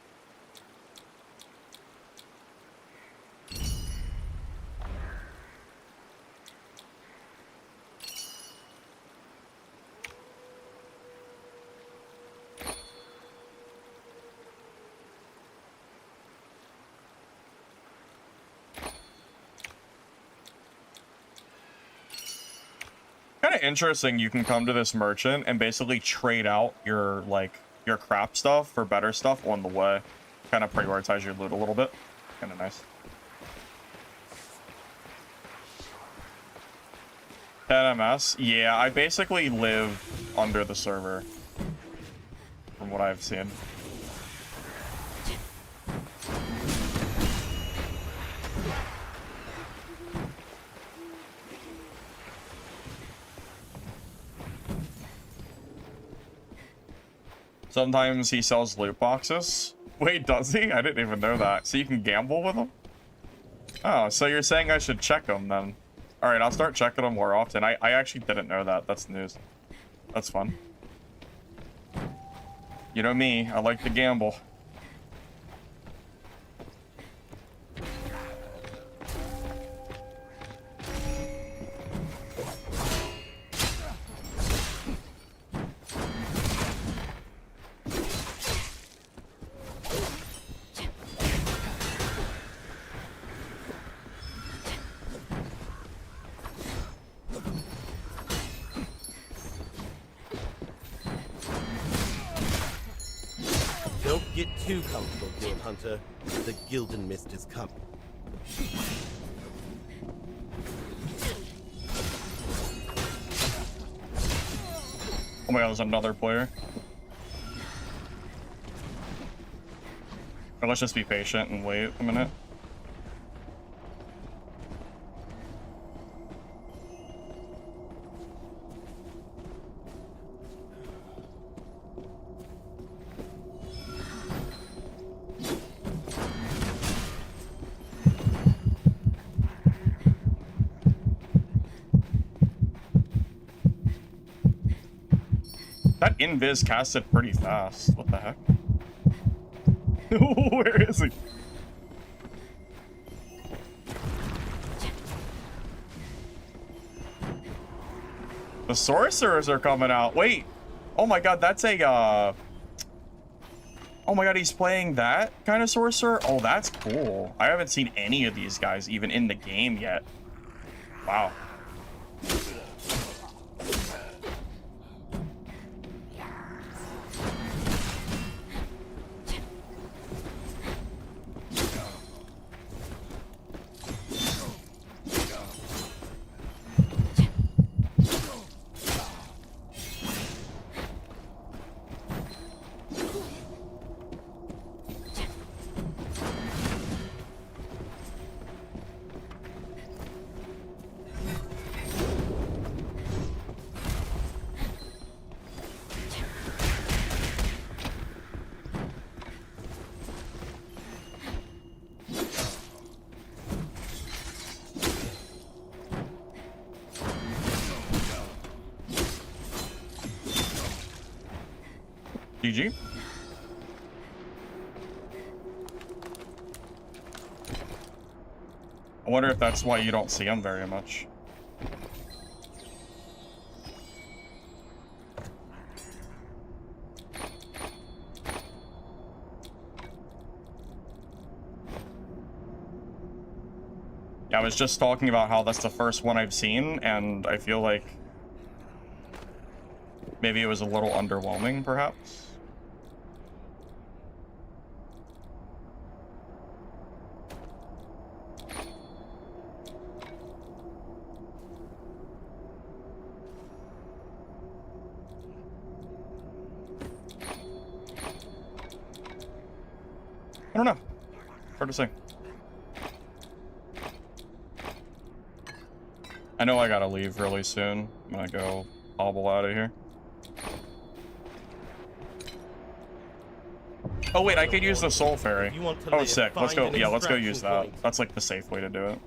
Kind of of interesting. You can come to this merchant and basically trade out your your crap stuff for better stuff on the way. Kind of prioritize your loot a little bit. Kind of nice. 10 MS. Yeah, I basically live under the server, from what I've seen. Sometimes he sells loot boxes. Wait, does he? I didn't even know that. So you can gamble with them? Oh, so you're saying I should check them then? Alright, I'll start checking them more often. I actually didn't know that. That's news. That's fun. You know me, I like to gamble. Don't get too comfortable, Guild Hunter. The Gildan Mist is coming. Oh my god, there's another player. Or let's just be patient and wait a minute. That invis casted pretty fast. What the heck? Where is he? The sorcerers are coming out. Wait. Oh my god, that's a oh my god, he's playing that kind of sorcerer? Oh, that's cool. I haven't seen any of these guys even in the game yet. Wow. GG. I wonder if that's why you don't see him very much. Yeah, I was just talking about how that's the first one I've seen, and I feel like maybe it was a little underwhelming, perhaps. I don't know. Hard to say. I know I gotta leave really soon. I'm gonna go hobble out of here. Oh wait, I could use the soul fairy. Oh sick, let's go. Yeah, let's go use that. That's like the safe way to do it.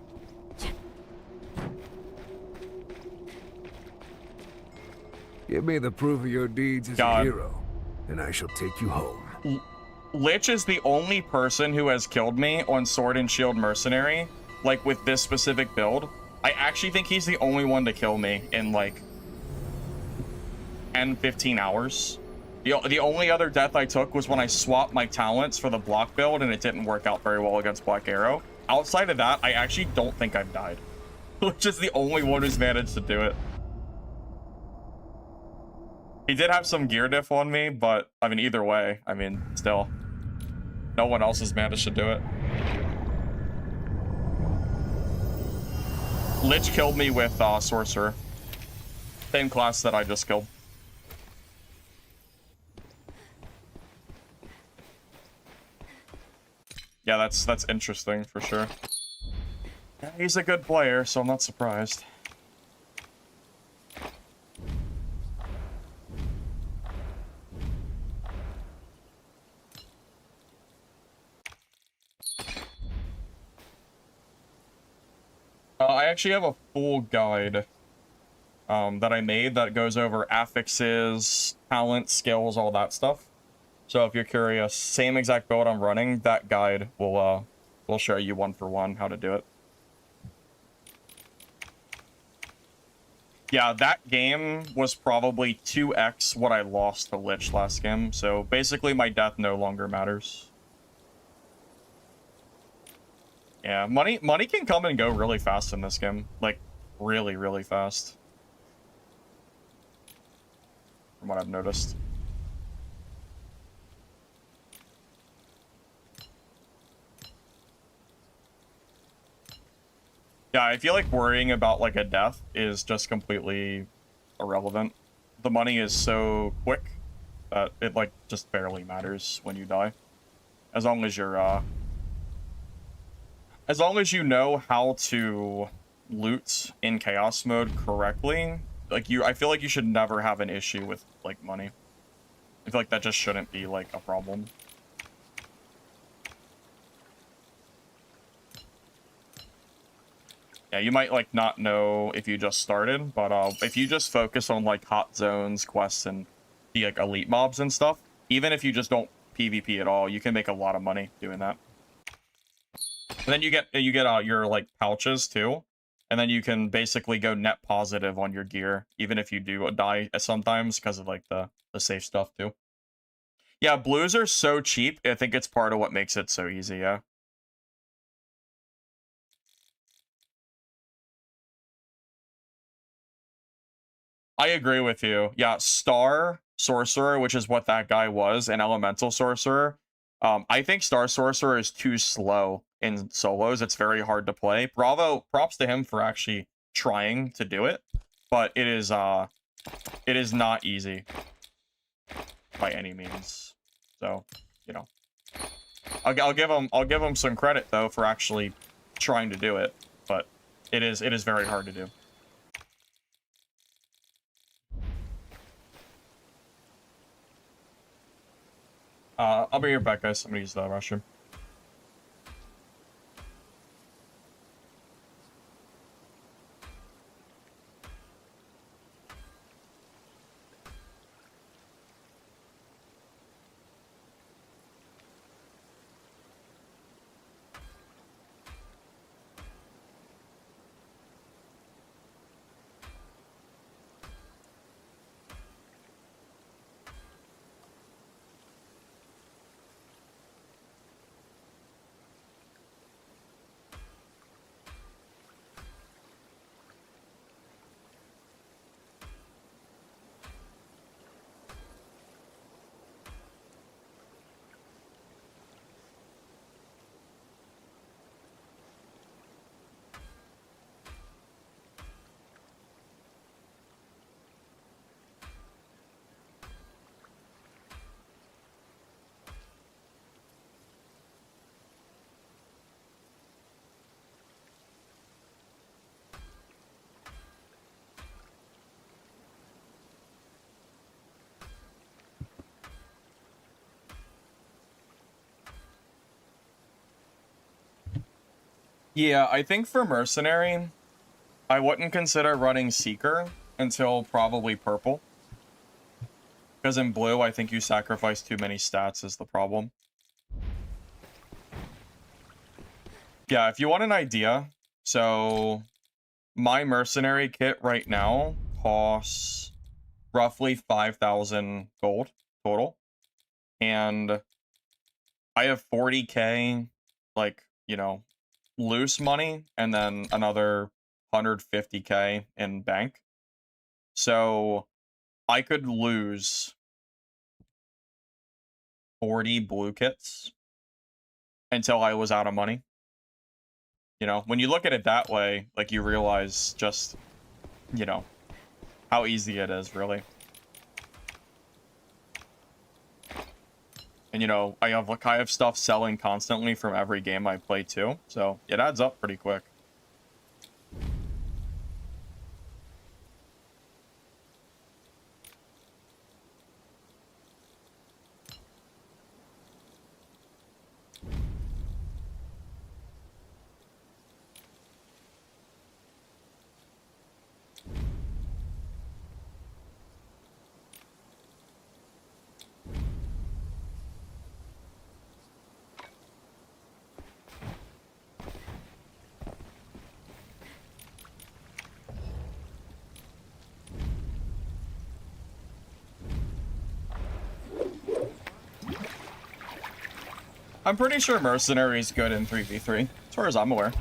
Give me the proof of your deeds as a hero, and I shall take you home. Lich is the only person who has killed me on Sword and Shield Mercenary, like with this specific build. I actually think he's the only one to kill me in like 10-15 hours. The only other death I took was when I swapped my talents for the block build and it didn't work out very well against Black Arrow. Outside of that, I actually don't think I've died. Lich is the only one who's managed to do it. He did have some gear diff on me, but, I mean, either way, I mean, still. No one else has managed to do it. Lich killed me with Sorcerer. Same class that I just killed. Yeah, that's interesting for sure. Yeah, he's a good player, so I'm not surprised. I actually have a full guide that I made that goes over affixes, talent, skills, all that stuff. So if you're curious, same exact build I'm running, that guide will show you one for one how to do it. Yeah, that game was probably 2x what I lost to Lich last game, so basically my death no longer matters. Yeah, money can come and go really fast in this game. Like, really, really fast. From what I've noticed. Yeah, I feel like worrying about, like, a death is just completely irrelevant. The money is so quick that it, like, just barely matters when you die. As long as you're, as long as you know how to loot in chaos mode correctly, like, I feel like you should never have an issue with, like, money. I feel like that just shouldn't be, like, a problem. Yeah, you might, like, not know if you just started, but if you just focus on, like, hot zones, quests, and the, like, elite mobs and stuff, even if you just don't PvP at all, you can make a lot of money doing that. And then you get your, like, pouches, too, and then you can basically go net positive on your gear, even if you do die sometimes, because of, like, the safe stuff, too. Yeah, blues are so cheap, I think it's part of what makes it so easy, yeah. I agree with you. Yeah, Star Sorcerer, which is what that guy was, and Elemental Sorcerer. I think Star Sorcerer is too slow in solos. It's very hard to play. Props to him for actually trying to do it, but it is not easy by any means. So, you know, I'll give him some credit though for actually trying to do it, but it is very hard to do. I'll be right back, guys. I'm gonna use the restroom. Yeah, I think for Mercenary, I wouldn't consider running Seeker until probably Purple. Because in Blue, I think you sacrifice too many stats is the problem. Yeah, if you want an idea, so my Mercenary kit right now costs roughly 5,000 gold total. And I have 40k, like, you know, loose money, and then another 150k in bank. So I could lose 40 blue kits until I was out of money. You know, when you look at it that way, like, you realize just, you know, how easy it is, really. And, you know, I have stuff selling constantly from every game I play, too. So, it adds up pretty quick. I'm pretty sure Mercenary is good in 3v3, as far as I'm aware.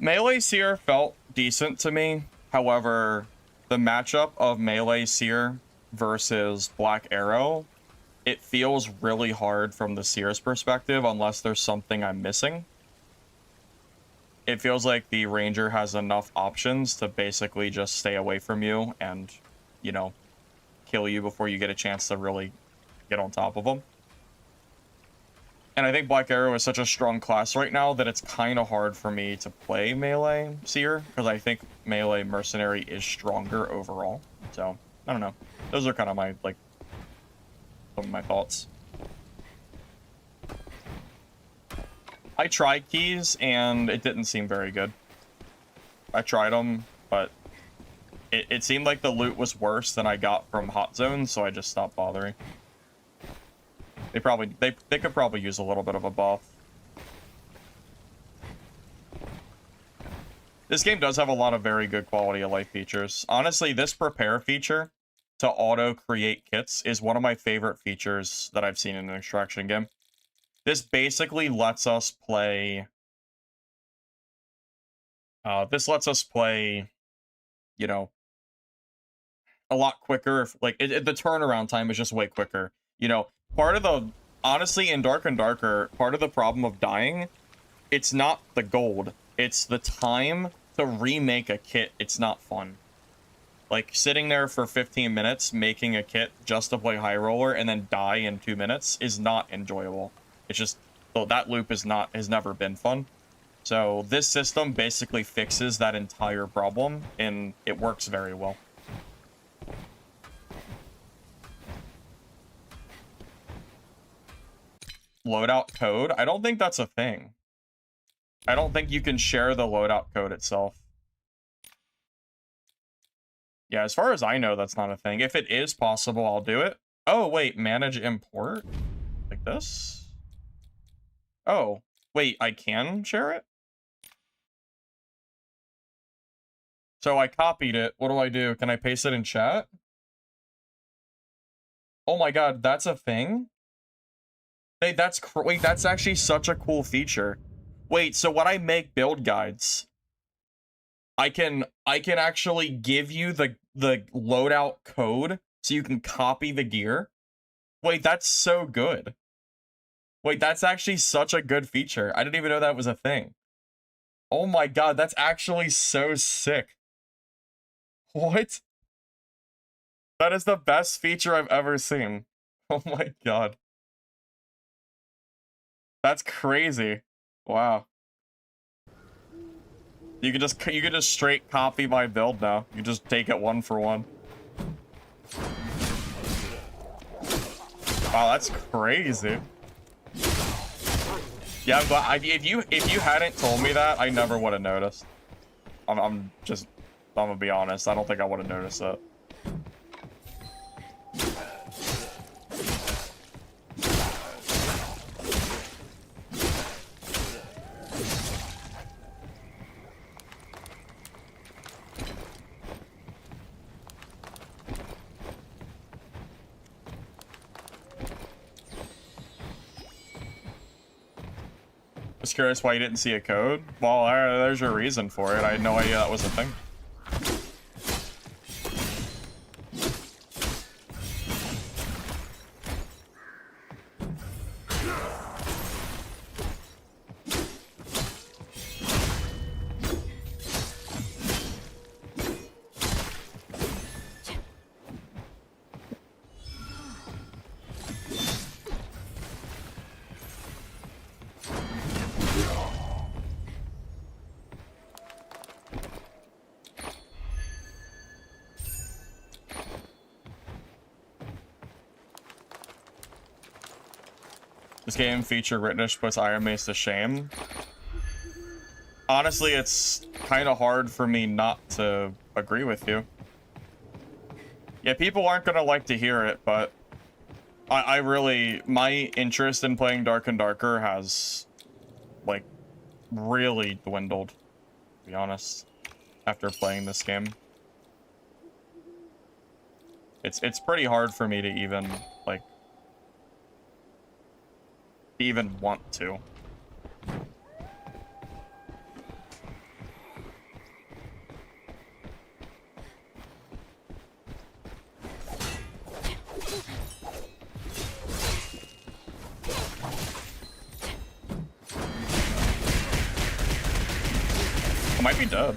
Melee Seer felt decent to me. However, the matchup of Melee Seer versus Black Arrow, it feels really hard from the Seer's perspective unless there's something I'm missing. It feels like the Ranger has enough options to basically just stay away from you and, you know, kill you before you get a chance to really get on top of them. And I think Black Arrow is such a strong class right now that it's kind of hard for me to play Melee Seer, because I think Melee Mercenary is stronger overall. So, I don't know. Those are kind of my, like, some of my thoughts. I tried keys, and it didn't seem very good. I tried them, but it seemed like the loot was worse than I got from Hot Zone, so I just stopped bothering. They could probably use a little bit of a buff. This game does have a lot of very good quality of life features. Honestly, this prepare feature to auto create kits is one of my favorite features that I've seen in an extraction game. This basically lets us play. You know, a lot quicker. If like the turnaround time is just way quicker. You know. Part of the, honestly, in Dark and Darker, part of the problem of dying, it's not the gold. It's the time to remake a kit. It's not fun. Like, sitting there for 15 minutes making a kit just to play High Roller and then die in 2 minutes is not enjoyable. It's just, well, that loop has never been fun. So this system basically fixes that entire problem, and it works very well. Loadout code? I don't think that's a thing. I don't think you can share the loadout code itself. Yeah, as far as I know, that's not a thing. If it is possible, I'll do it. Oh, wait, manage import? Like this? Oh, wait, I can share it? So I copied it. What do I do? Can I paste it in chat? Oh my god, that's a thing? Hey, wait, that's actually such a cool feature. Wait, so when I make build guides, I can actually give you the loadout code so you can copy the gear. Wait, that's so good. Wait, that's actually such a good feature. I didn't even know that was a thing. Oh my god, that's actually so sick. What? That is the best feature I've ever seen. Oh my god. That's crazy. Wow. You can just straight copy my build now. You just take it one for one. Wow, that's crazy. Yeah, I'm glad. If you hadn't told me that, I never would have noticed. I'm gonna be honest. I don't think I would have noticed that. was curious why you didn't see a code. Well, there's your reason for it. I had no idea that was a thing. This game feature Ritnish puts Iron Mace to shame. Honestly, it's kind of hard for me not to agree with you. Yeah, people aren't going to like to hear it, but I really... My interest in playing Dark and Darker has, like, really dwindled, to be honest, after playing this game. It's pretty hard for me to even, like, even want to. I might be dead.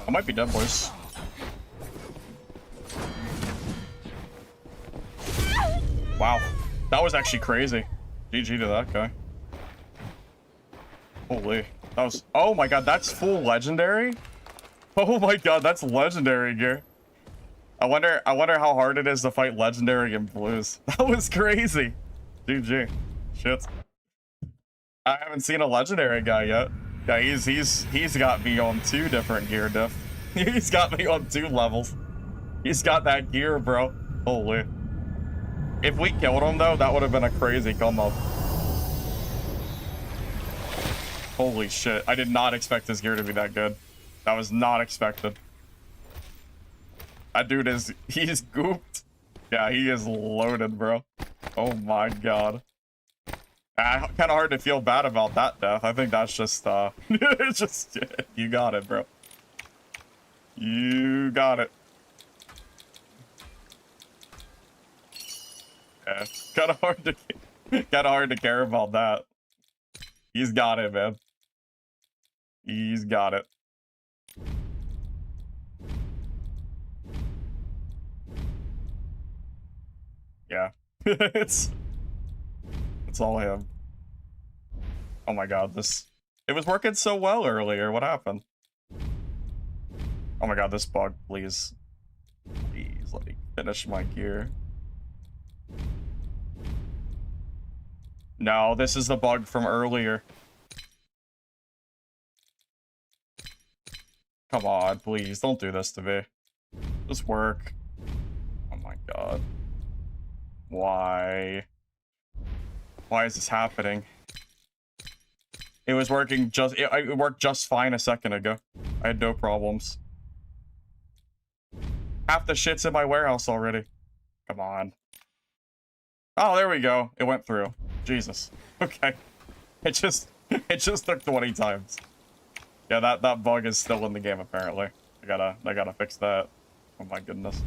I might be dead, boys. Wow. That was actually crazy. GG to that guy. Holy. That was... Oh my god, that's full legendary? Oh my god, that's legendary gear. I wonder how hard it is to fight legendary in blues. That was crazy. GG. Shit. I haven't seen a legendary guy yet. Yeah, he's got me on 2 different gear diff. He's got me on 2 levels. He's got that gear, bro. Holy. If we killed him though, that would have been a crazy come up. Holy shit. I did not expect his gear to be that good. That was not expected. That dude is... He's gooped. Yeah, he is loaded, bro. Oh my god. Kind of hard to feel bad about that death. I think that's just, it's just... You got it, bro. You got it. Yeah, kind of hard to care about that. He's got it, man. He's got it. Yeah. It's all him. Oh my god, it was working so well earlier. What happened? Oh my god, this bug, please. Please let me finish my gear. No, this is the bug from earlier. Come on, please, don't do this to me. Just work. Oh my god. Why? Why is this happening? It was working it worked just fine a second ago. I had no problems. Half the shit's in my warehouse already. Come on. Oh, there we go. It went through. Jesus. Okay. It just took 20 times. Yeah, that bug is still in the game apparently. I gotta fix that. Oh my goodness.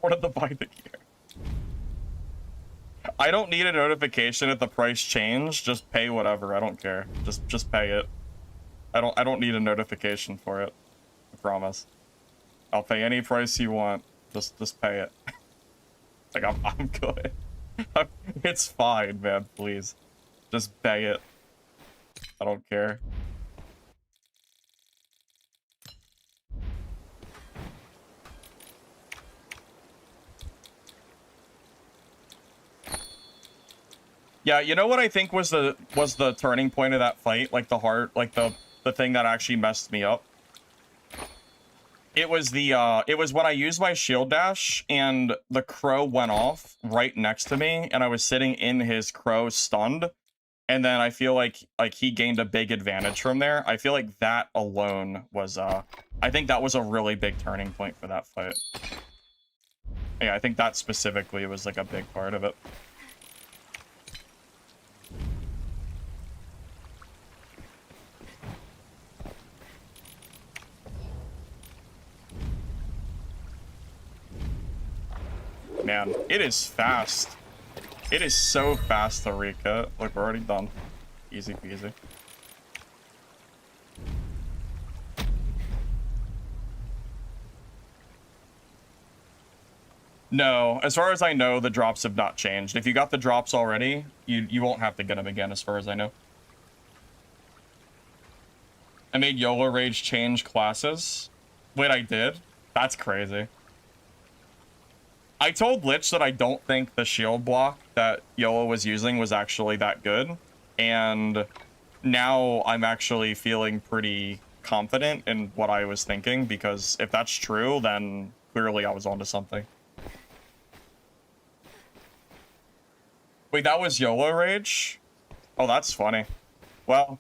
Wanted to buy the gear. I don't need a notification if the price changed. Just pay whatever. I don't care. Just pay it. I don't need a notification for it. I promise. I'll pay any price you want. Just pay it. Like I'm good. It's fine, man. Please, just pay it. I don't care. Yeah, you know what I think was the turning point of that fight, like the thing that actually messed me up. It was when I used my shield dash and the crow went off right next to me and I was sitting in his crow stunned and then I feel like he gained a big advantage from there. I feel like that alone was I think that was a really big turning point for that fight. Yeah, I think that specifically was like a big part of it. Man, it is fast. It is so fast to recut. Look, we're already done. Easy peasy. No, as far as I know, the drops have not changed. If you got the drops already, you won't have to get them again, as far as I know. I made YOLO Rage change classes. Wait, I did? That's crazy. I told Lich that I don't think the shield block that YOLO was using was actually that good. And now I'm actually feeling pretty confident in what I was thinking, because if that's true, then clearly I was onto something. Wait, that was YOLO Rage? Oh, that's funny. Well,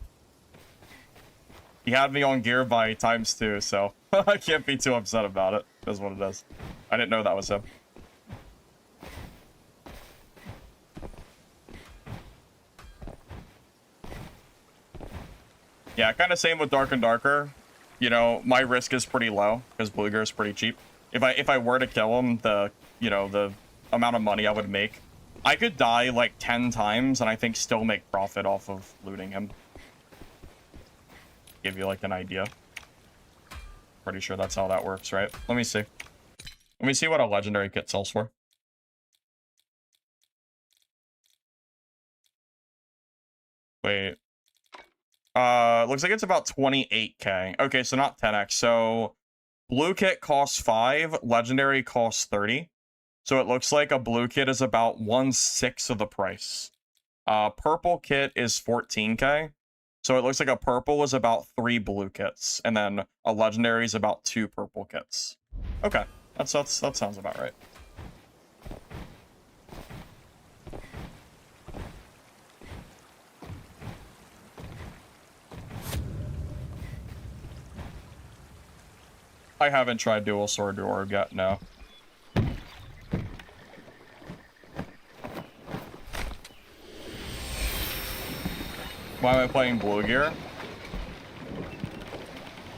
he had me on gear by ×2, so I can't be too upset about it. That's what it is. I didn't know that was him. Yeah, kind of same with Dark and Darker. You know, my risk is pretty low because Bluegear is pretty cheap. If I were to kill him, the amount of money I would make, I could die like 10 times and I think still make profit off of looting him. Give you like an idea. Pretty sure that's how that works, right? Let me see. Let me see what a legendary kit sells for. Wait. Looks like it's about 28k. Okay, so not 10x. So blue kit costs 5, legendary costs 30. So it looks like a blue kit is about 1/6 of the price. Purple kit is 14k. So it looks like a purple is about 3 blue kits, and then a legendary is about 2 purple kits. Okay, that sounds about right. I haven't tried dual sword to orb yet, no. Why am I playing blue gear?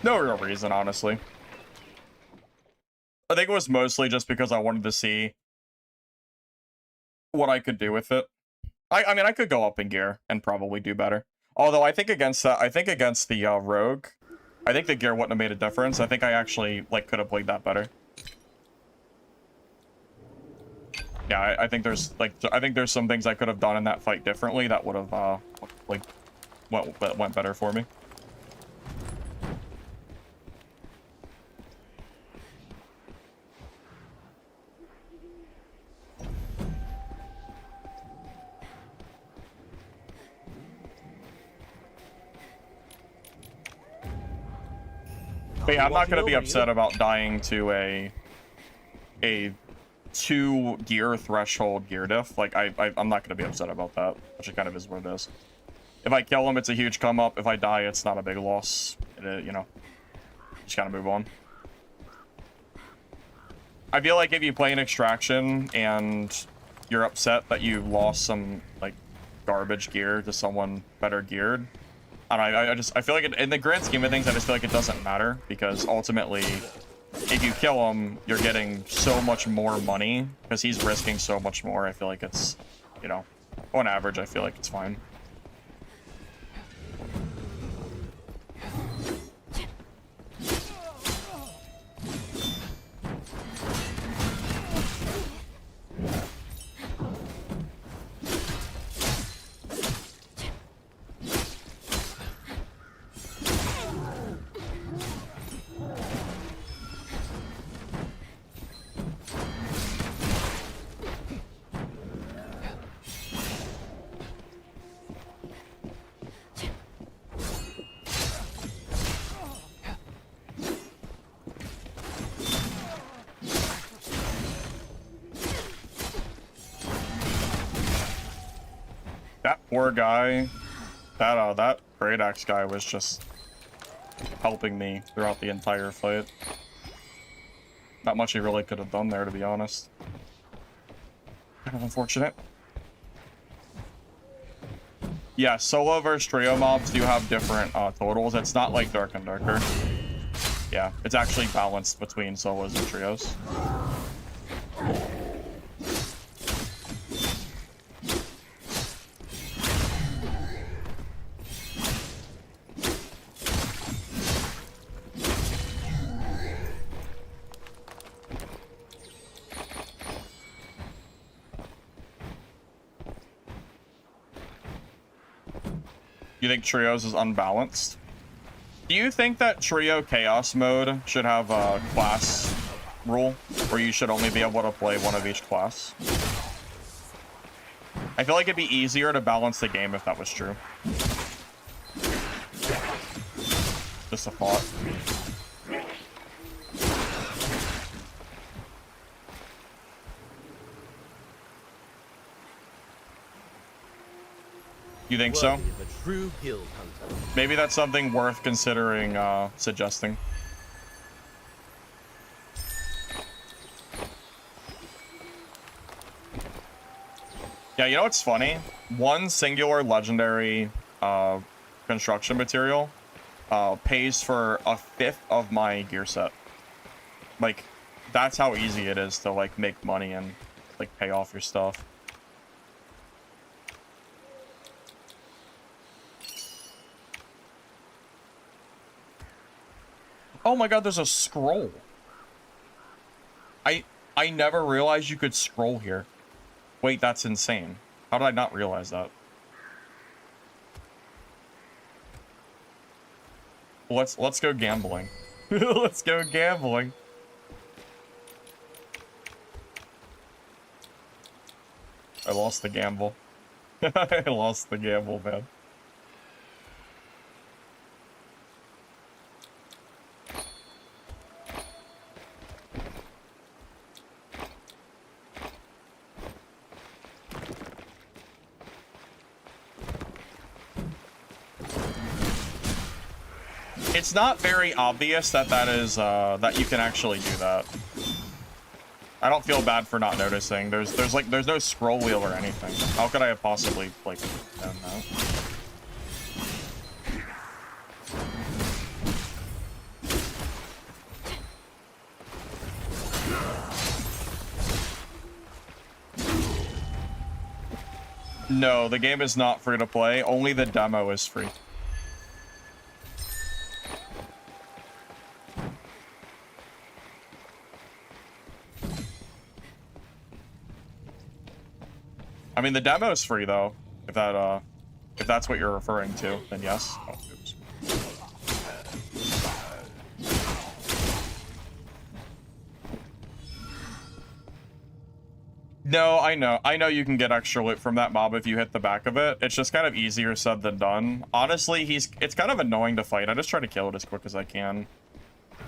No real reason, honestly. I think it was mostly just because I wanted to see what I could do with it. I mean, I could go up in gear and probably do better. Although I think against that, against the rogue, I think the gear wouldn't have made a difference. I think I actually like could have played that better. Yeah, I think there's some things I could have done in that fight differently that would have went better for me. But yeah, I'm not gonna be upset about dying to a 2 gear threshold gear diff. Like I'm not gonna be upset about that, which it kind of is what it is. If I kill him, it's a huge come up. If I die, it's not a big loss. You know, just gotta move on. I feel like if you play an extraction and you're upset that you lost some like garbage gear to someone better geared, I feel like in the grand scheme of things, I just feel like it doesn't matter, because ultimately, if you kill him, you're getting so much more money because he's risking so much more. I feel like it's, you know, on average, I feel like it's fine. That poor guy That great axe guy was just helping me throughout the entire fight. Not much he really could have done there, to be honest. Kind of unfortunate. Yeah, solo versus trio mobs do have different totals. It's not like Dark and Darker. Yeah, it's actually balanced between solos and trios. You think trios is unbalanced? Do you think that trio chaos mode should have a class rule where you should only be able to play one of each class? I feel like it'd be easier to balance the game if that was true. Just a thought. You think so? Worthy of a true guild hunter. Maybe that's something worth considering suggesting. Yeah, you know what's funny? One singular legendary construction material pays for a fifth of my gear set. Like, that's how easy it is to like make money and like pay off your stuff. Oh my god, there's a scroll. I never realized you could scroll here. Wait, that's insane. How did I not realize that? Let's go gambling. Let's go gambling. I lost the gamble. I lost the gamble, man. It's not very obvious that that is that you can actually do that. I don't feel bad for not noticing. There's no scroll wheel or anything. How could I have possibly like done that? No, the game is not free to play. Only the demo is free. I mean, the demo is free though. If that's what you're referring to, then yes. Oh, oops. No, I know you can get extra loot from that mob if you hit the back of it. It's just kind of easier said than done. Honestly, it's kind of annoying to fight. I just try to kill it as quick as I can.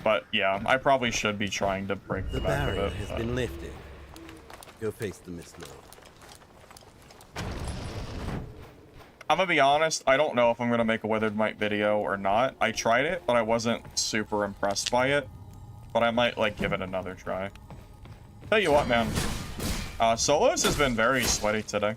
But yeah, I probably should be trying to break the back of barrier it. has been lifted. Go face the Mistfall. I'm gonna be honest, I don't know if I'm gonna make a Withered Might video or not. I tried it, but I wasn't super impressed by it. But I might, like, give it another try. Tell you what, man. Solos has been very sweaty today.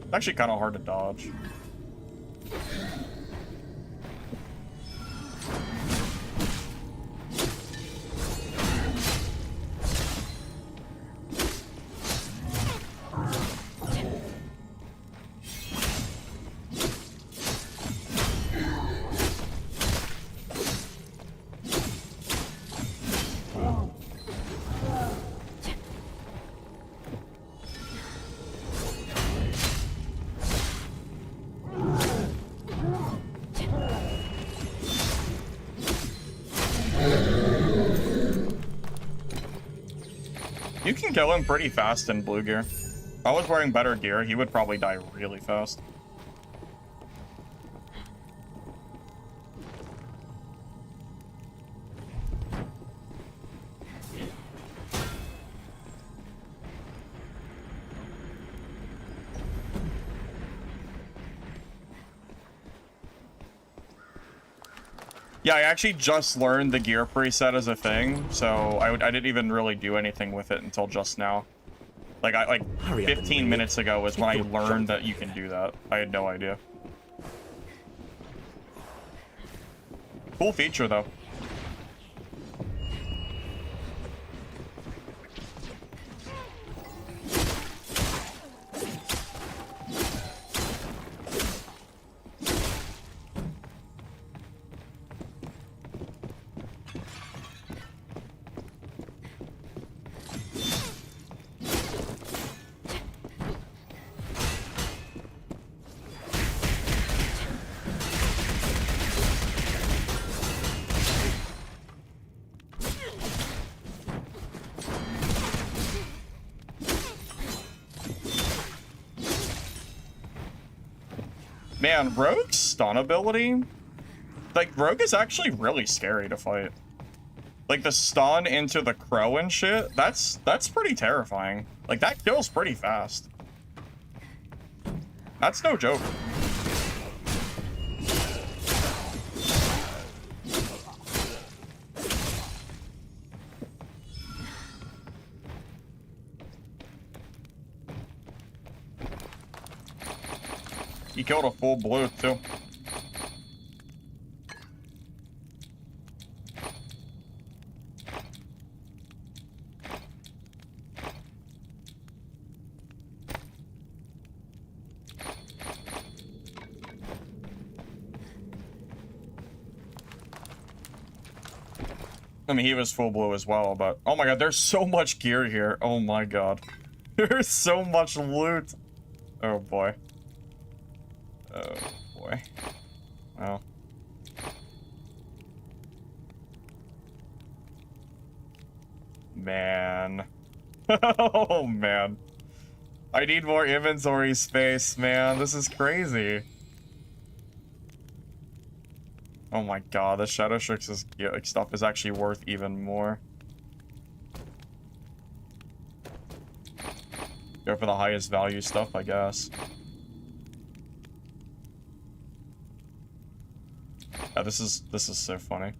It's actually kind of hard to dodge. kill him pretty fast in blue gear. If I was wearing better gear, he would probably die really fast. Yeah, I actually just learned the gear preset as a thing, so I didn't even really do anything with it until just now. Like 15 minutes ago was when I learned that you can do that. I had no idea. Cool feature though. Man, Rogue's stun ability, like, Rogue is actually really scary to fight. Like, the stun into the crow and shit, that's pretty terrifying. Like, that kills pretty fast. That's no joke. He killed a full blue, too. I mean, he was full blue as well, but... Oh my god, there's so much gear here. Oh my god. There's so much loot. Oh boy. Oh boy. Well. Man. Oh man. I need more inventory space, man. This is crazy. Oh my god, the Shadow Strix's stuff is actually worth even more. Go for the highest value stuff, I guess. Yeah, this is so funny.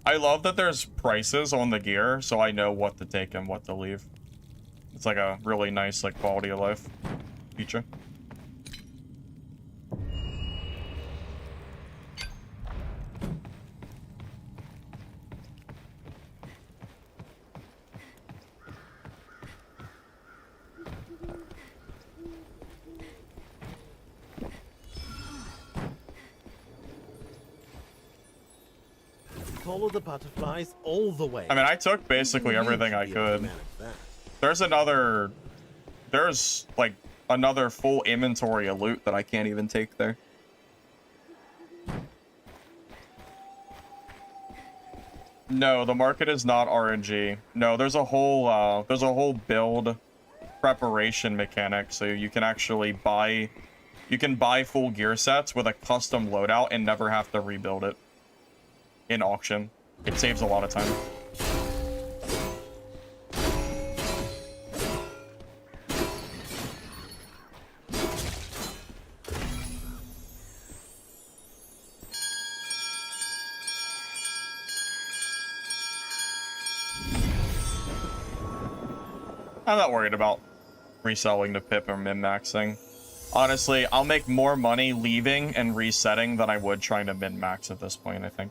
I love that there's prices on the gear, so I know what to take and what to leave. It's like a really nice, like, quality of life feature. Follow the butterflies all the way. I mean, I took basically everything I could. There's like another full inventory of loot that I can't even take there. No, the market is not RNG. No, there's a whole build preparation mechanic, so you can actually buy full gear sets with a custom loadout and never have to rebuild it in auction. It saves a lot of time. I'm not worried about reselling to Pip or min-maxing. Honestly, I'll make more money leaving and resetting than I would trying to min-max at this point, I think.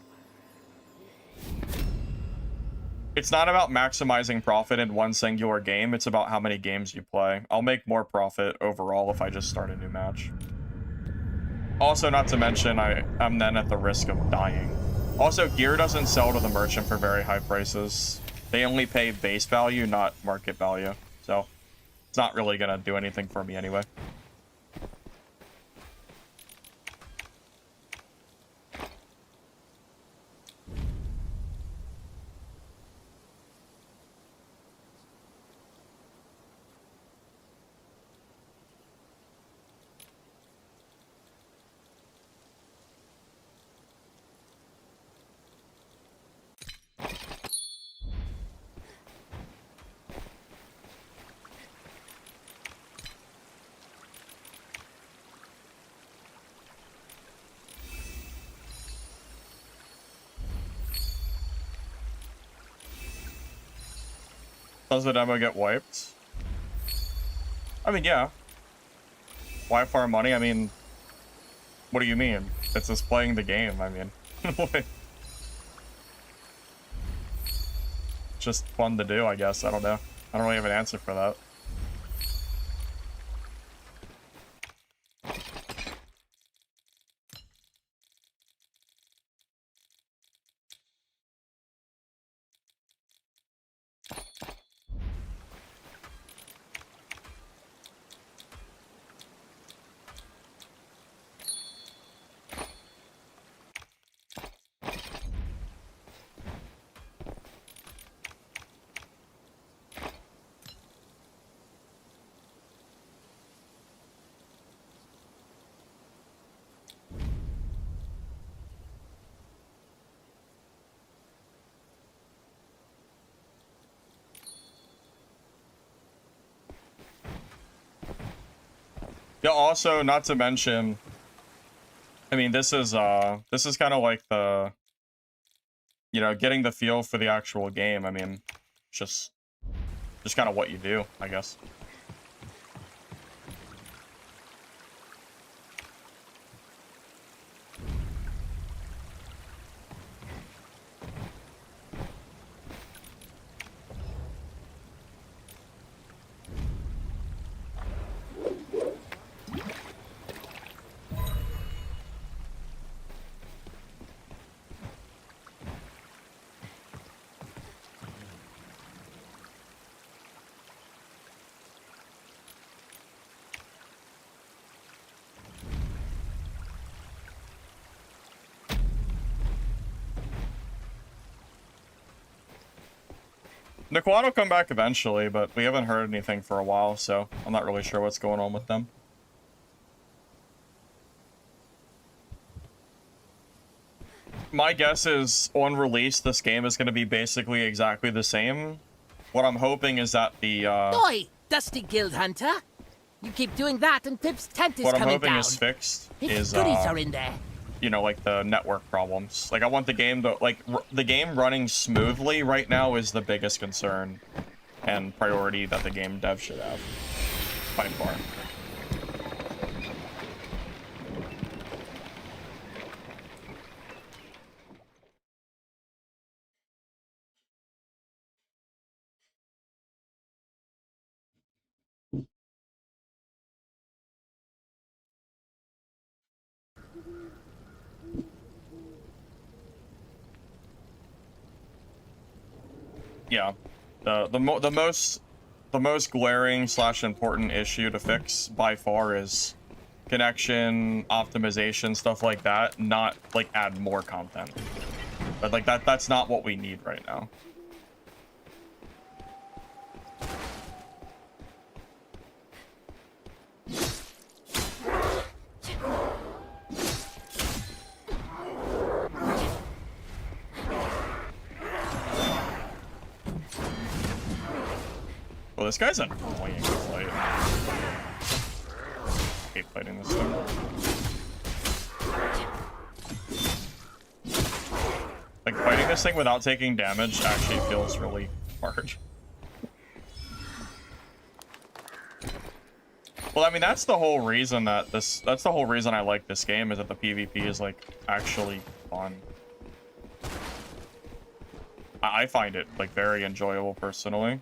It's not about maximizing profit in one singular game, it's about how many games you play. I'll make more profit overall if I just start a new match. Also, not to mention, I'm then at the risk of dying. Also, gear doesn't sell to the merchant for very high prices. They only pay base value, not market value. So, It's not really gonna do anything for me anyway. Does the demo get wiped? I mean, yeah. Why farm money? I mean, what do you mean? It's just playing the game, I mean. Just fun to do, I guess. I don't know. I don't really have an answer for that. Yeah, also, not to mention, I mean, this is kind of like the, you know, getting the feel for the actual game. I mean, just kind of what you do, I guess. Naquan will come back eventually, but we haven't heard anything for a while, so I'm not really sure what's going on with them. My guess is, on release, this game is going to be basically exactly the same. What I'm hoping is that the, Oi, Dusty Guild Hunter! You keep doing that and Pip's tent is what I'm coming hoping down. is fixed His is, goodies are in there. you know, like the network problems. Like, I want the game to, like, the game running smoothly right now is the biggest concern and priority that the game dev should have, by far. Yeah, the most glaring / important issue to fix by far is connection optimization, stuff like that, not like add more content. But like that's not what we need right now. Well, this guy's annoying to fight. I hate fighting this thing. Like, fighting this thing without taking damage actually feels really hard. Well, I mean, that's the whole reason that that's the whole reason I like this game, is that the PvP is, like, actually fun. I find it, like, very enjoyable personally.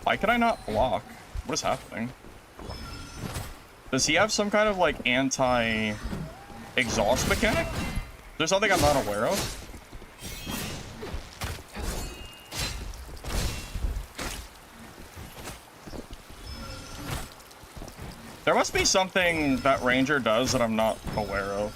Why can I not block? What is happening? Does he have some kind of, like, anti-exhaust mechanic? There's something I'm not aware of? There must be something that Ranger does that I'm not aware of.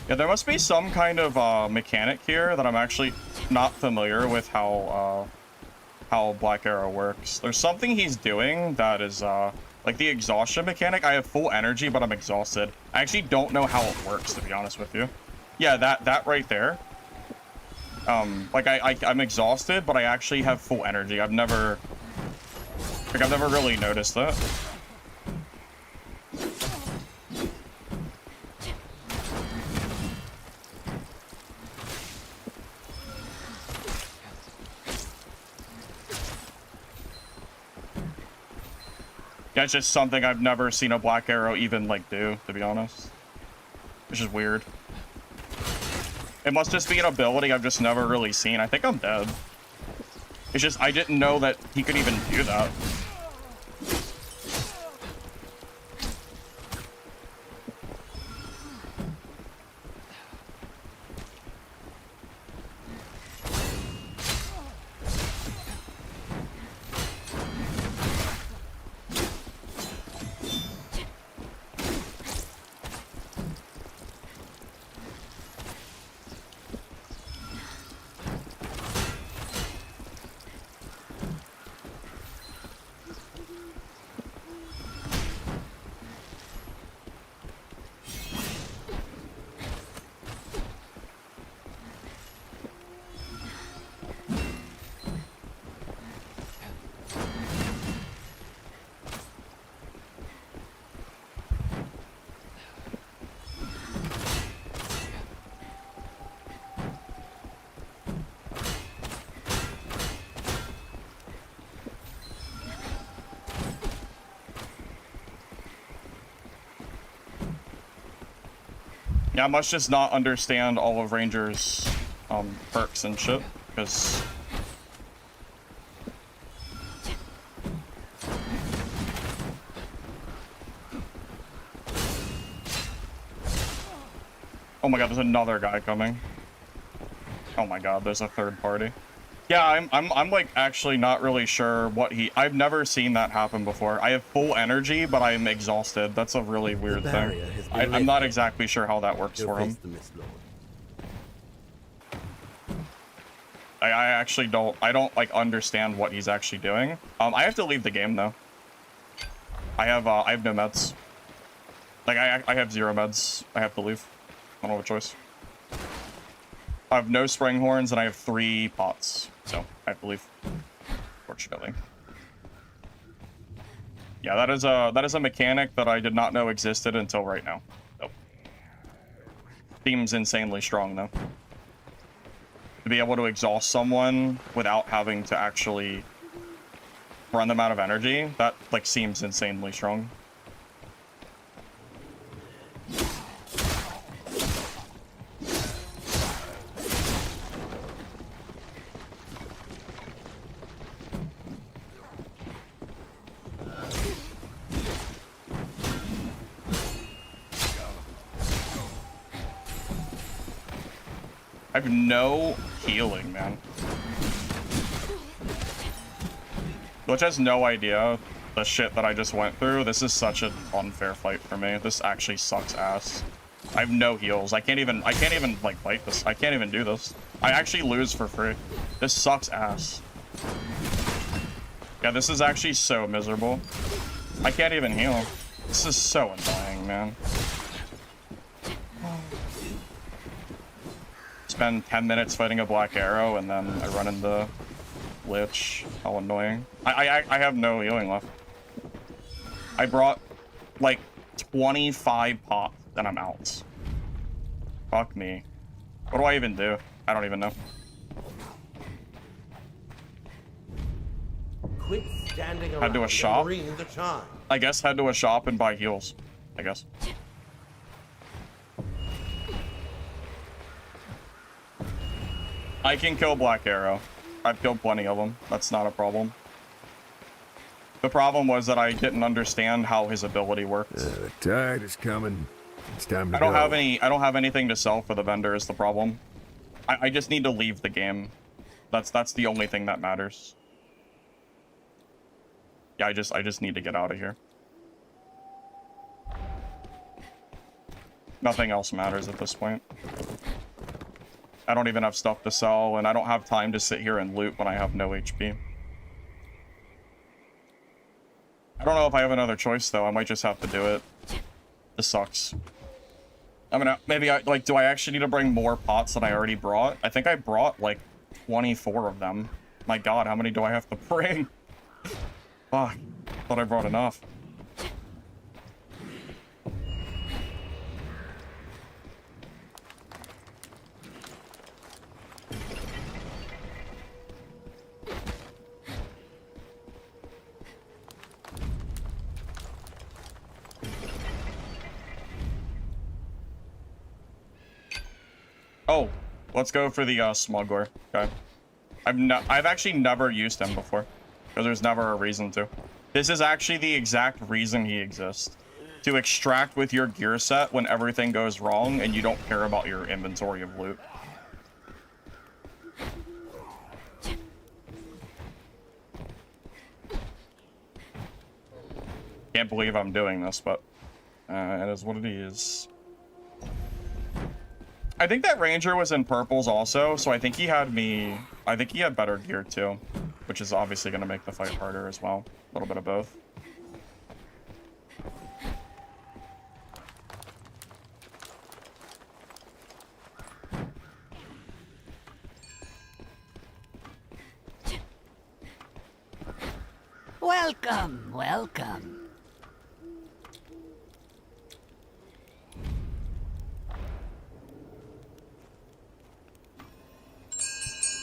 Yeah, there must be some kind of mechanic here that I'm actually not familiar with how Black Arrow works. There's something he's doing that is like the exhaustion mechanic. I have full energy, but I'm exhausted. I actually don't know how it works, to be honest with you. Yeah, that right there. Like I'm exhausted, but I actually have full energy. I've never really noticed that. That's just something I've never seen a Black Arrow even, like, do, to be honest. Which is weird. It must just be an ability I've just never really seen. I think I'm dead. It's just, I didn't know that he could even do that. Yeah, I must just not understand all of Ranger's perks and shit, because... Oh my god, there's another guy coming. Oh my god, there's a third party. Yeah, I'm like actually not really sure what I've never seen that happen before. I have full energy, but I'm exhausted. That's a really weird thing. I'm not exactly sure how that works for him. I actually don't like understand what he's actually doing. I have to leave the game though. I have no meds. Like I have 0 meds. I have to leave. I don't have a choice. I have no spring horns and I have 3 pots, so I have to leave. Fortunately. Yeah, that is a mechanic that I did not know existed until right now. Nope. Seems insanely strong though. To be able to exhaust someone without having to actually run them out of energy, that like seems insanely strong. I have no healing, man. Which has no idea the shit that I just went through. This is such an unfair fight for me. This actually sucks ass. I have no heals. I can't even like fight this. I can't even do this. I actually lose for free. This sucks ass. Yeah, this is actually so miserable. I can't even heal. This is so annoying, man. Spend 10 minutes fighting a black arrow and then I run into Lich. How annoying. I have no healing left. I brought like 25 pots and I'm out. Fuck me. What do I even do? I don't even know. Quit standing around. Head to a shop? and ring the chime. I guess head to a shop and buy heals. I guess. I can kill Black Arrow. I've killed plenty of them. That's not a problem. The problem was that I didn't understand how his ability worked. The tide is coming. It's time to I don't go. have anything to sell for the vendor is the problem. I just need to leave the game. That's the only thing that matters. Yeah, I just need to get out of here. Nothing else matters at this point. I don't even have stuff to sell, and I don't have time to sit here and loot when I have no HP. I don't know if I have another choice, though. I might just have to do it. This sucks. I mean, maybe do I actually need to bring more pots than I already brought? I think I brought, like, 24 of them. My god, how many do I have to bring? Fuck. Thought I brought enough. Oh, let's go for the smuggler. Okay. I've actually never used him before, because there's never a reason to. This is actually the exact reason he exists. To extract with your gear set when everything goes wrong and you don't care about your inventory of loot. Can't believe I'm doing this, but it is what it is. I think that Ranger was in purples also, so I think he had better gear too, which is obviously going to make the fight harder as well. A little bit of both. Welcome, welcome.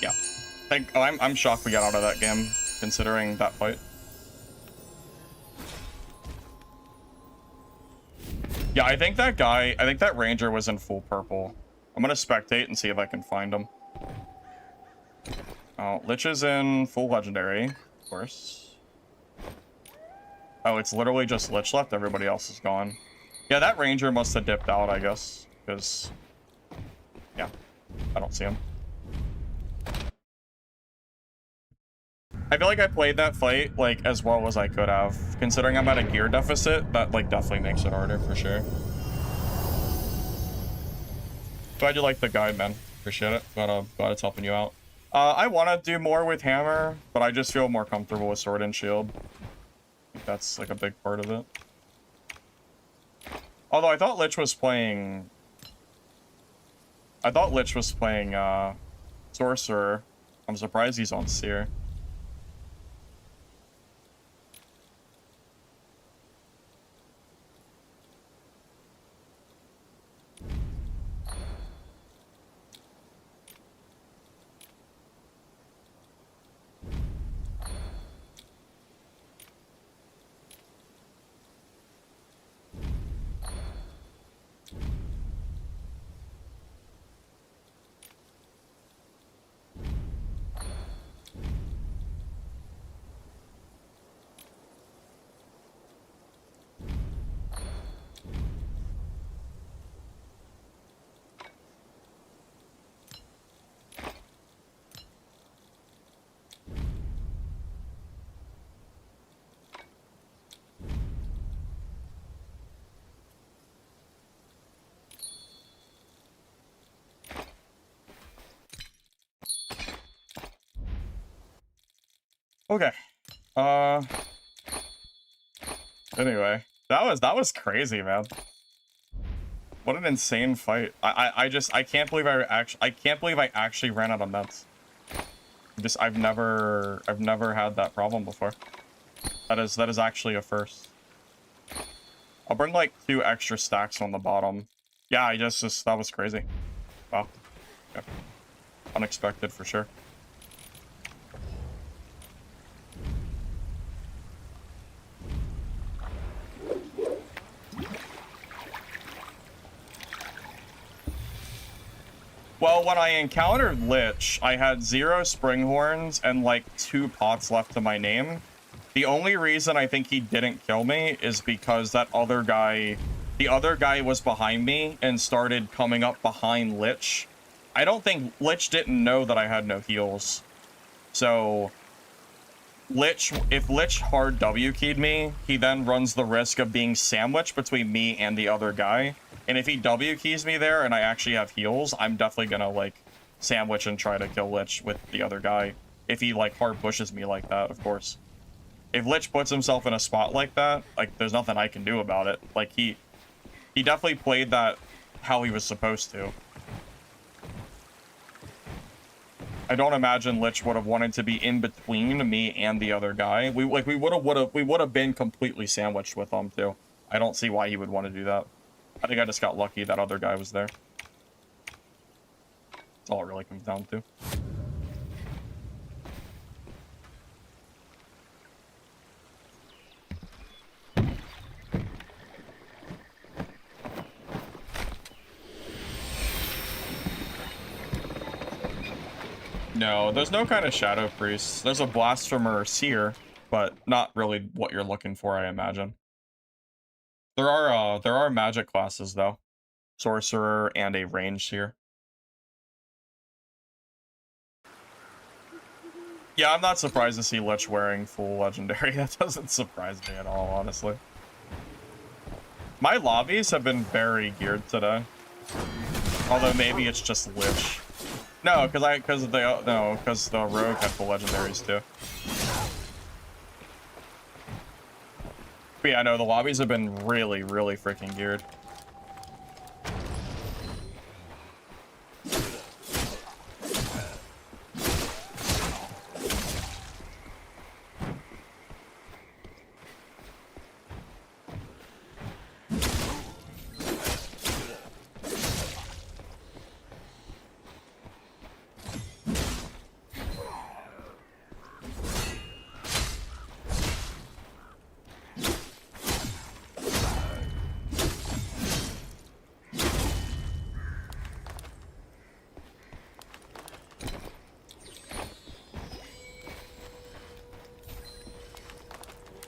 Yeah. I'm shocked we got out of that game, considering that fight. Yeah, I think that Ranger was in full purple. I'm gonna spectate and see if I can find him. Oh, Lich is in full legendary, of course. Oh, it's literally just Lich left, everybody else is gone. Yeah, that Ranger must have dipped out, I guess, because... yeah, I don't see him. I feel like I played that fight, like, as well as I could have. Considering I'm at a gear deficit, that, like, definitely makes it harder, for sure. Glad you like the guide, man. Appreciate it. Glad it's helping you out. I want to do more with hammer, but I just feel more comfortable with sword and shield. I think that's, like, a big part of it. Although, I thought Lich was playing... Sorcerer. I'm surprised he's on Seer. Okay. Anyway, that was crazy, man. What an insane fight. I can't believe I can't believe I actually ran out of meds. I've never had that problem before. That is actually a first. I'll bring like 2 extra stacks on the bottom. Yeah, that was crazy. Wow. Yeah. Unexpected for sure. Well, when I encountered Lich, I had 0 Springhorns and like 2 pots left to my name. The only reason I think he didn't kill me is because the other guy was behind me and started coming up behind Lich. I don't think Lich didn't know that I had no heals. So if Lich hard W keyed me, he then runs the risk of being sandwiched between me and the other guy. And if he W keys me there and I actually have heals, I'm definitely gonna like sandwich and try to kill Lich with the other guy. If he like hard pushes me like that, of course. If Lich puts himself in a spot like that, like there's nothing I can do about it. Like he definitely played that how he was supposed to. I don't imagine Lich would have wanted to be in between me and the other guy. We would have been completely sandwiched with him too. I don't see why he would want to do that. I think I just got lucky that other guy was there. That's all it really comes down to. No, there's no kind of Shadow Priest. There's a Blasphemer Seer, but not really what you're looking for, I imagine. There are magic classes though. Sorcerer and a Range Seer. Yeah, I'm not surprised to see Lich wearing full legendary. That doesn't surprise me at all, honestly. My lobbies have been very geared today. Although maybe it's just Lich. No, because the rogue had full legendaries too. But yeah, no, the lobbies have been really, really freaking geared.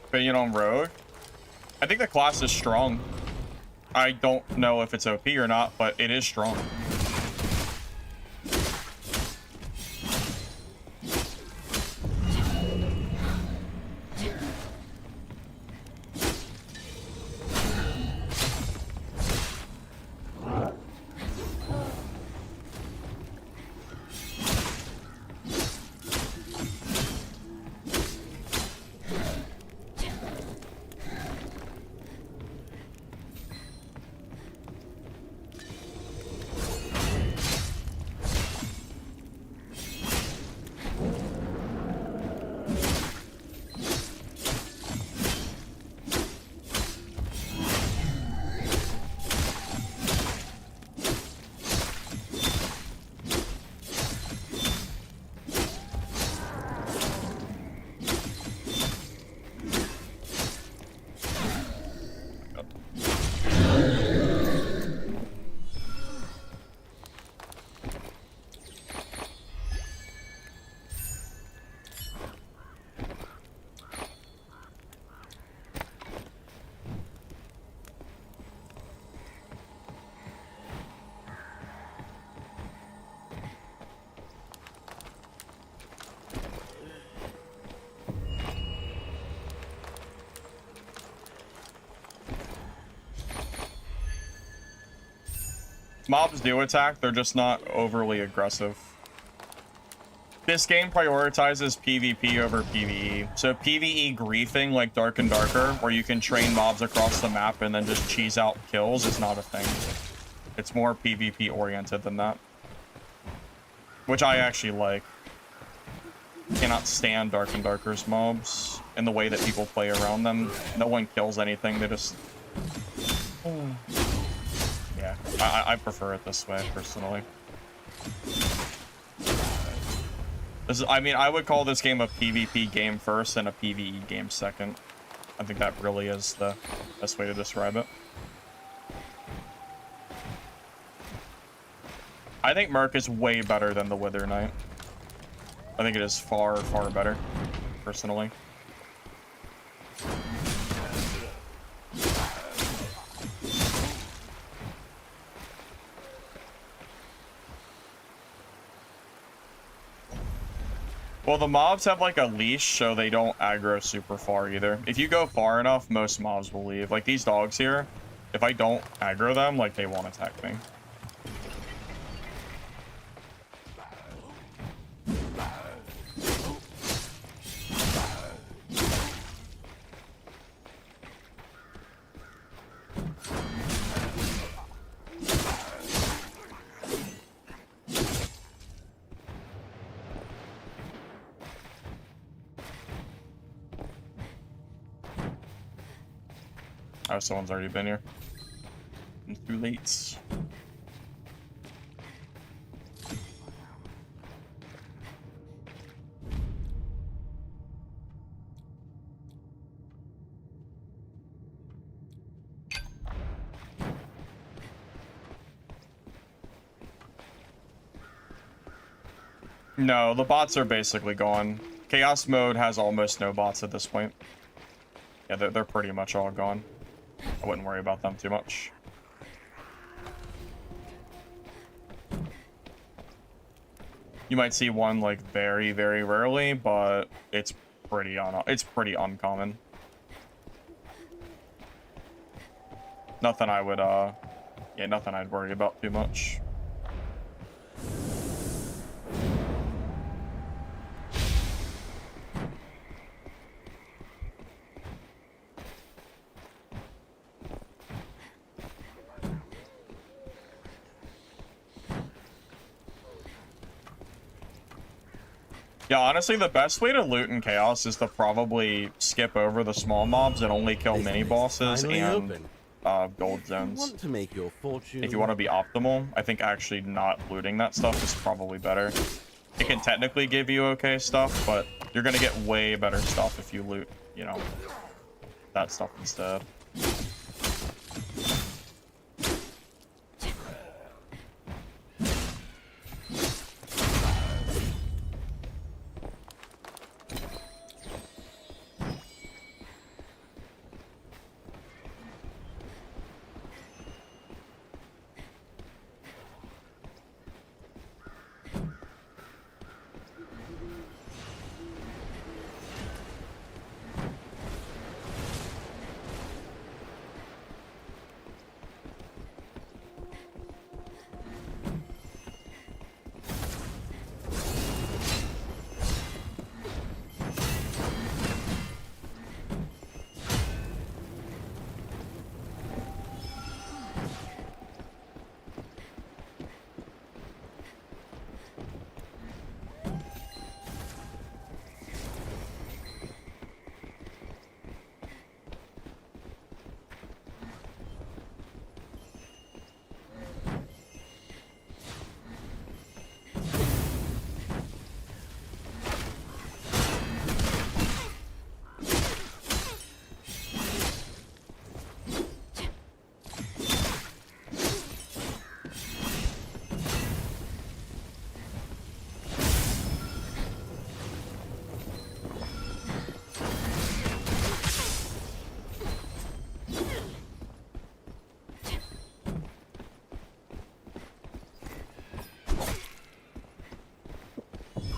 Opinion on Rogue? I think the class is strong. I don't know if it's OP or not, but it is strong. Mobs do attack, they're just not overly aggressive. This game prioritizes PvP over PvE. So PvE griefing like Dark and Darker, where you can train mobs across the map and then just cheese out kills, is not a thing. It's more PvP oriented than that. Which I actually like. Cannot stand Dark and Darker's mobs and the way that people play around them. No one kills anything, they just... Yeah, I prefer it this way, personally. This is, I mean, I would call this game a PvP game first and a PvE game second. I think that really is the best way to describe it. I think Merc is way better than the Wither Knight. I think it is far, far better, personally. Well, the mobs have like a leash, so they don't aggro super far either. If you go far enough, most mobs will leave. Like these dogs here, if I don't aggro them, like they won't attack me. Oh, someone's already been here. I'm too late. No, the bots are basically gone. Chaos mode has almost no bots at this point. Yeah, they're pretty much all gone. I wouldn't worry about them too much. You might see one like very, very rarely, but it's pretty uncommon. Nothing I would yeah, nothing I'd worry about too much. Yeah, honestly, the best way to loot in Chaos is to probably skip over the small mobs and only kill mini bosses and gold zones. If you want to be optimal, I think actually not looting that stuff is probably better. It can technically give you okay stuff, but you're gonna get way better stuff if you loot, you know, that stuff instead.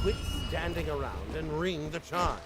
Quit standing around and ring the chime.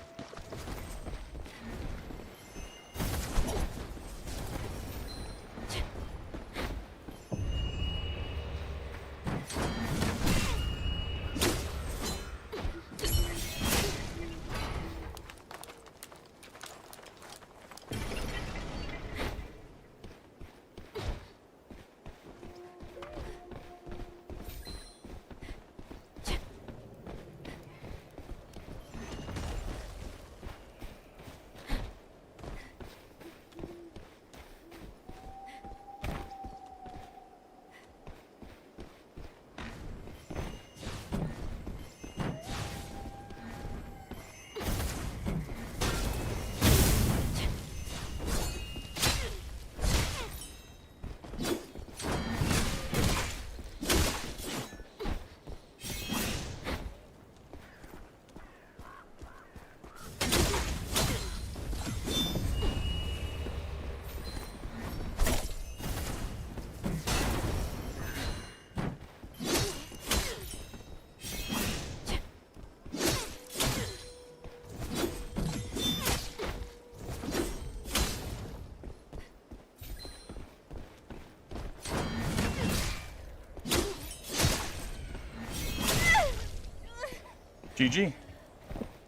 GG.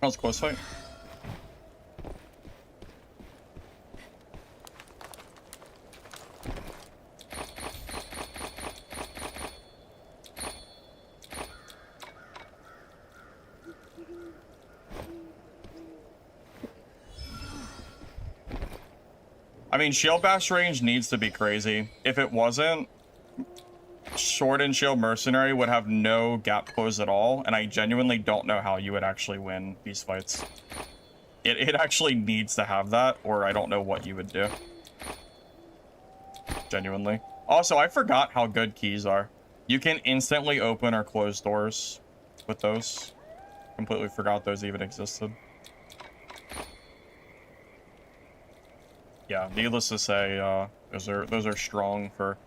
That was a close fight. I mean, shield bash range needs to be crazy. If it wasn't, Sword and Shield Mercenary would have no gap close at all, and I genuinely don't know how you would actually win these fights. It actually needs to have that, or I don't know what you would do. Genuinely. Also, I forgot how good keys are. You can instantly open or close doors with those. Completely forgot those even existed. Yeah, needless to say, those are strong for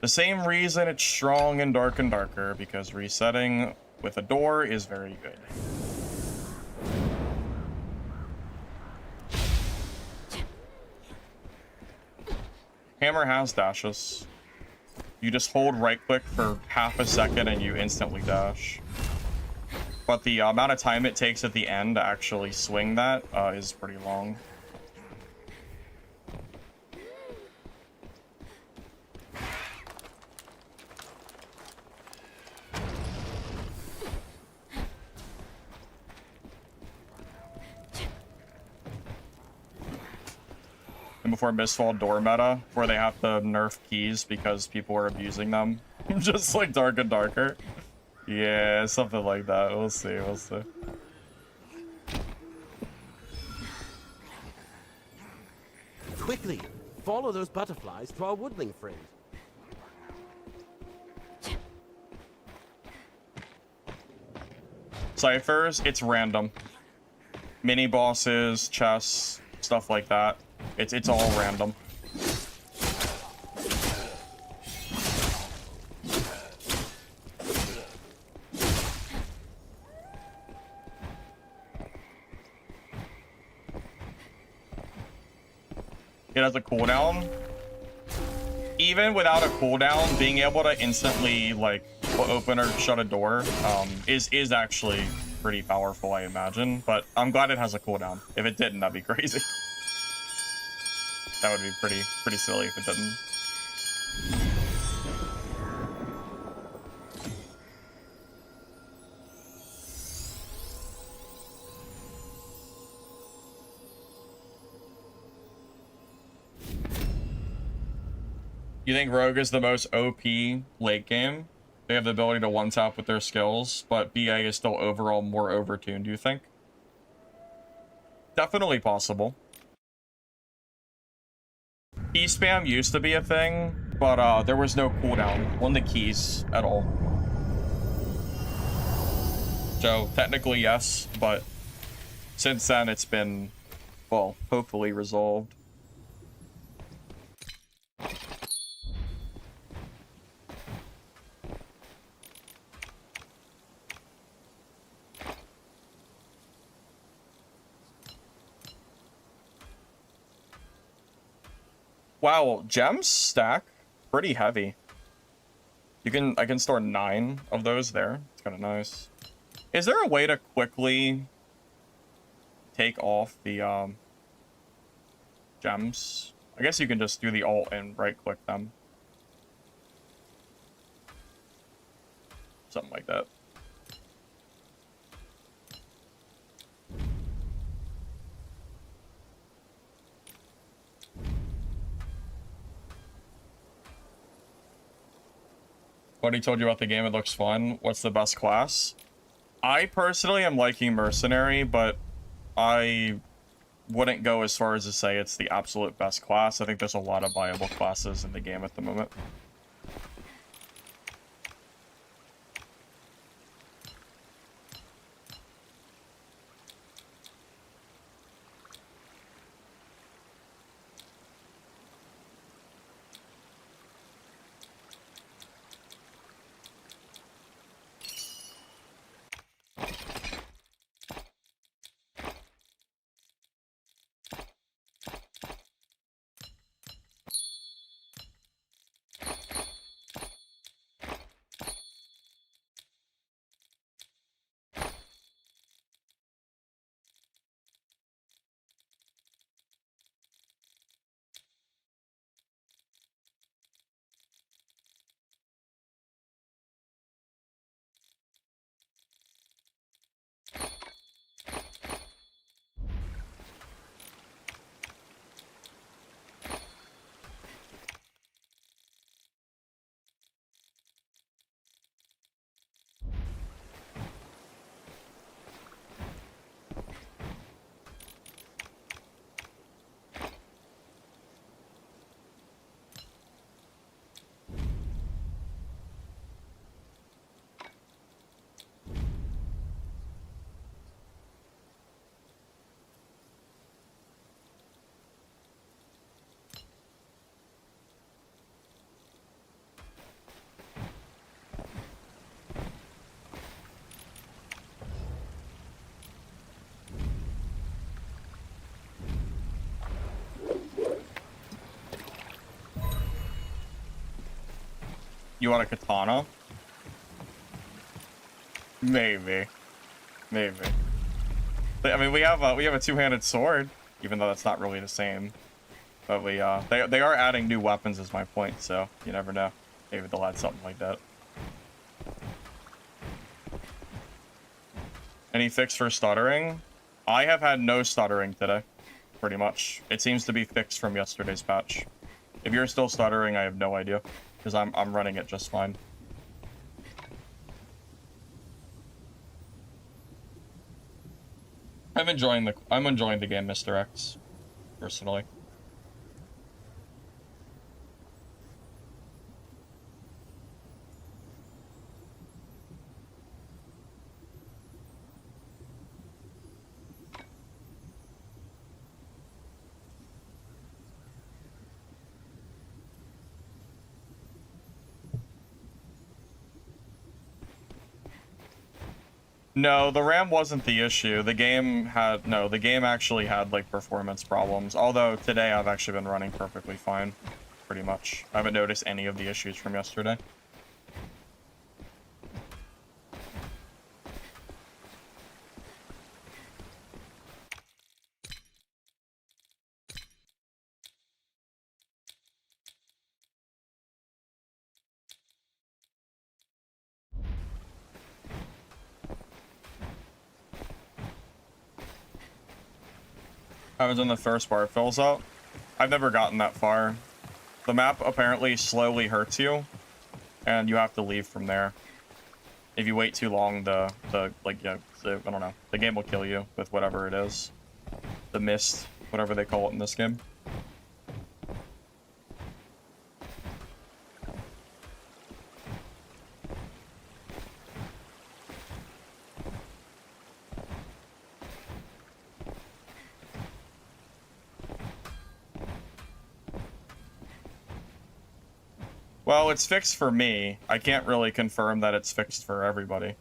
the same reason it's strong in Dark and Darker, because resetting with a door is very good. Hammer has dashes. You just hold right click for half a second and you instantly dash. But the amount of time it takes at the end to actually swing that is pretty long. And before Mistfall door meta, where they have to nerf keys because people are abusing them. Just like Dark and Darker. Yeah, something like that. We'll see, we'll see. Quickly, follow those butterflies to our woodling friend. Ciphers, it's random. Mini bosses, chests, stuff like that. It's all random. It has a cooldown. Even without a cooldown, being able to instantly like open or shut a door is actually pretty powerful, I imagine. But I'm glad it has a cooldown. If it didn't, that'd be crazy. That would be pretty silly if it didn't. You think Rogue is the most OP late game? They have the ability to one-tap with their skills, but BA is still overall more overtuned, do you think? Definitely possible. Key spam used to be a thing, but there was no cooldown on the keys at all. So technically yes, but since then it's been, well, hopefully resolved. Wow, gems stack pretty heavy. I can store 9 of those there. It's kind of nice. Is there a way to quickly take off the gems? I guess you can just do the alt and right click them. Something like that. What he told you about the game, it looks fun. What's the best class? I personally am liking Mercenary, but I wouldn't go as far as to say it's the absolute best class. I think there's a lot of viable classes in the game at the moment. You want a katana? Maybe. Maybe. I mean, we have a two-handed sword, even though that's not really the same. But we they are adding new weapons is my point, so you never know. Maybe they'll add something like that. Any fix for stuttering? I have had no stuttering today, pretty much. It seems to be fixed from yesterday's patch. If you're still stuttering, I have no idea, because I'm running it just fine. I'm enjoying the game, Mr. X, personally. No, the RAM wasn't the issue. The game actually had like performance problems. Although today I've actually been running perfectly fine, pretty much. I haven't noticed any of the issues from yesterday. Happens when the first bar fills up. I've never gotten that far. The map apparently slowly hurts you, and you have to leave from there. If you wait too long, I don't know, the game will kill you with whatever it is. The mist, whatever they call it in this game. Well, it's fixed for me. I can't really confirm that it's fixed for everybody.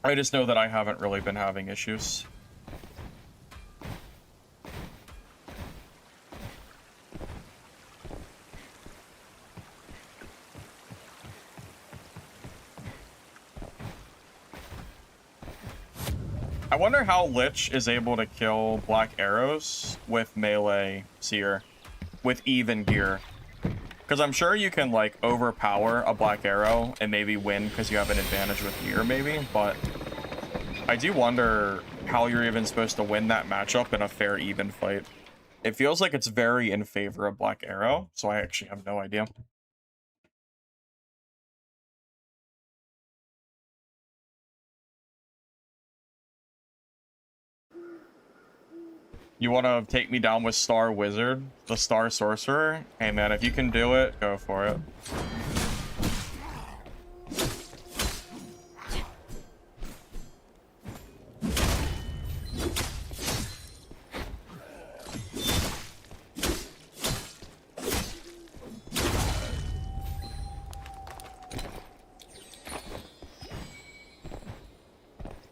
I just know that I haven't really been having issues. I wonder how Lich is able to kill black arrows with melee seer. With even gear, because I'm sure you can like overpower a black arrow and maybe win because you have an advantage with gear maybe, but I do wonder how you're even supposed to win that matchup in a fair even fight. It feels like it's very in favor of black arrow, so I actually have no idea. You want to take me down with Star Wizard, the Star Sorcerer? Hey man, if you can do it, go for it.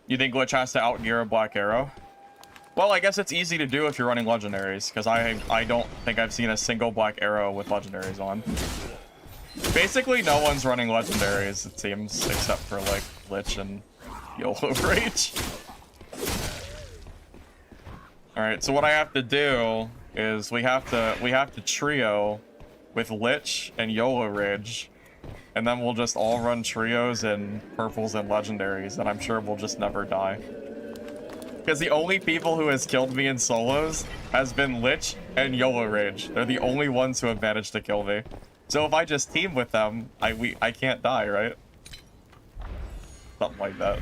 You think Glitch has to outgear a Black Arrow? Well, I guess it's easy to do if you're running legendaries, because I don't think I've seen a single Black Arrow with legendaries on. Basically, no one's running legendaries, it seems, except for, like, Lich and YOLO Rage. Alright, so what I have to do is we have to trio with Lich and YOLO Rage, and then we'll just all run trios and purples and legendaries, and I'm sure we'll just never die. Because the only people who has killed me in solos has been Lich and YOLO Rage. They're the only ones who have managed to kill me. So if I just team with them, I can't die, right? Something like that.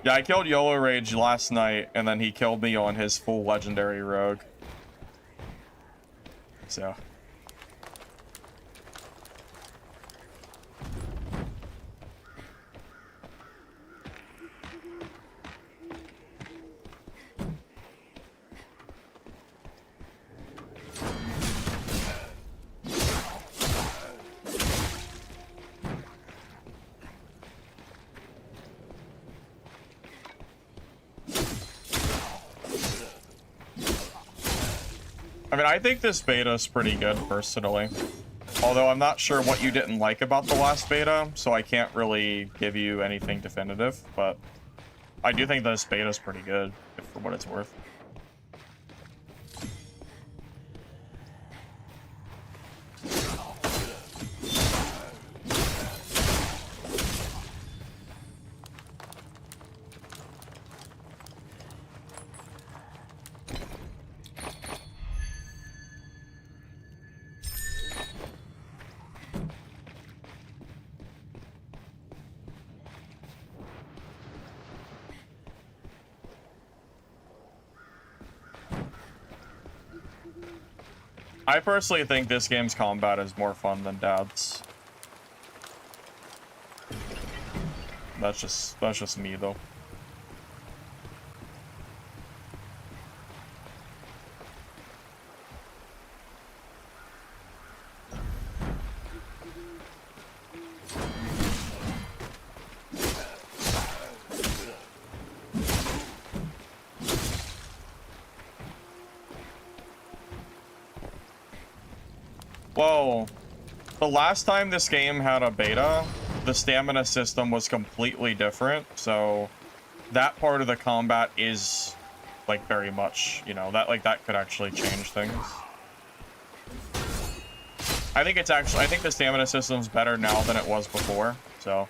Yeah, I killed YOLO Rage last night, and then he killed me on his full legendary rogue. So... I mean, I think this beta is pretty good, personally. Although I'm not sure what you didn't like about the last beta, so I can't really give you anything definitive, but I do think this beta is pretty good, for what it's worth. I personally think this game's combat is more fun than Dad's. That's just me though. Whoa. The last time this game had a beta, the stamina system was completely different, so that part of the combat is, like, very much, you know, that could actually change things. I think the stamina system's better now than it was before, so...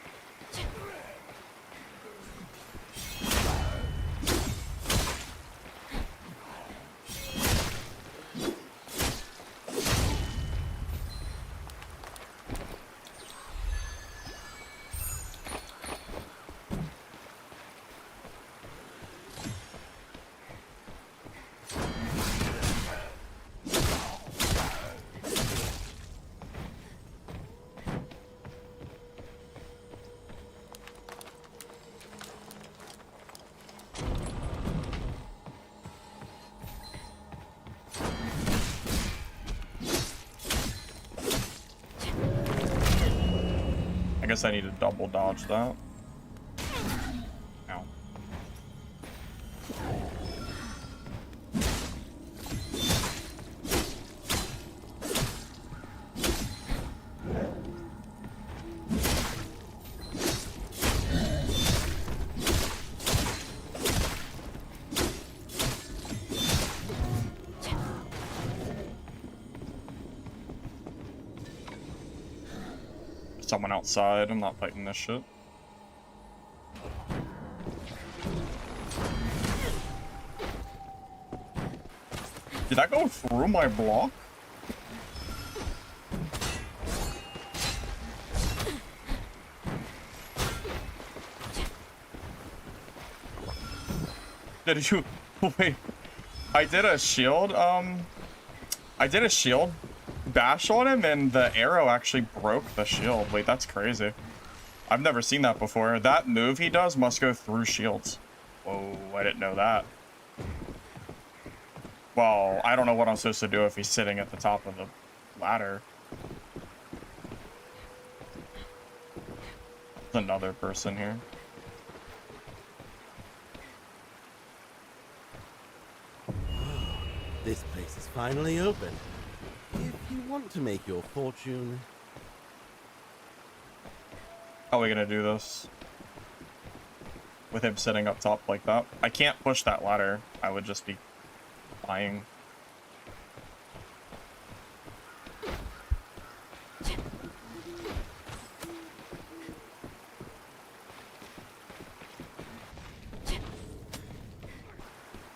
I guess I need to double dodge that. Ow. Someone outside. I'm not fighting this shit. Did that go through my block? Did you... Wait. I did a shield bash on him, and the arrow actually broke the shield. Wait, that's crazy. I've never seen that before. That move he does must go through shields. Whoa, I didn't know that. Well, I don't know what I'm supposed to do if he's sitting at the top of the ladder. There's another person here. This place is finally open. If you want to make your fortune... How are we gonna do this? With him sitting up top like that? I can't push that ladder. I would just be lying.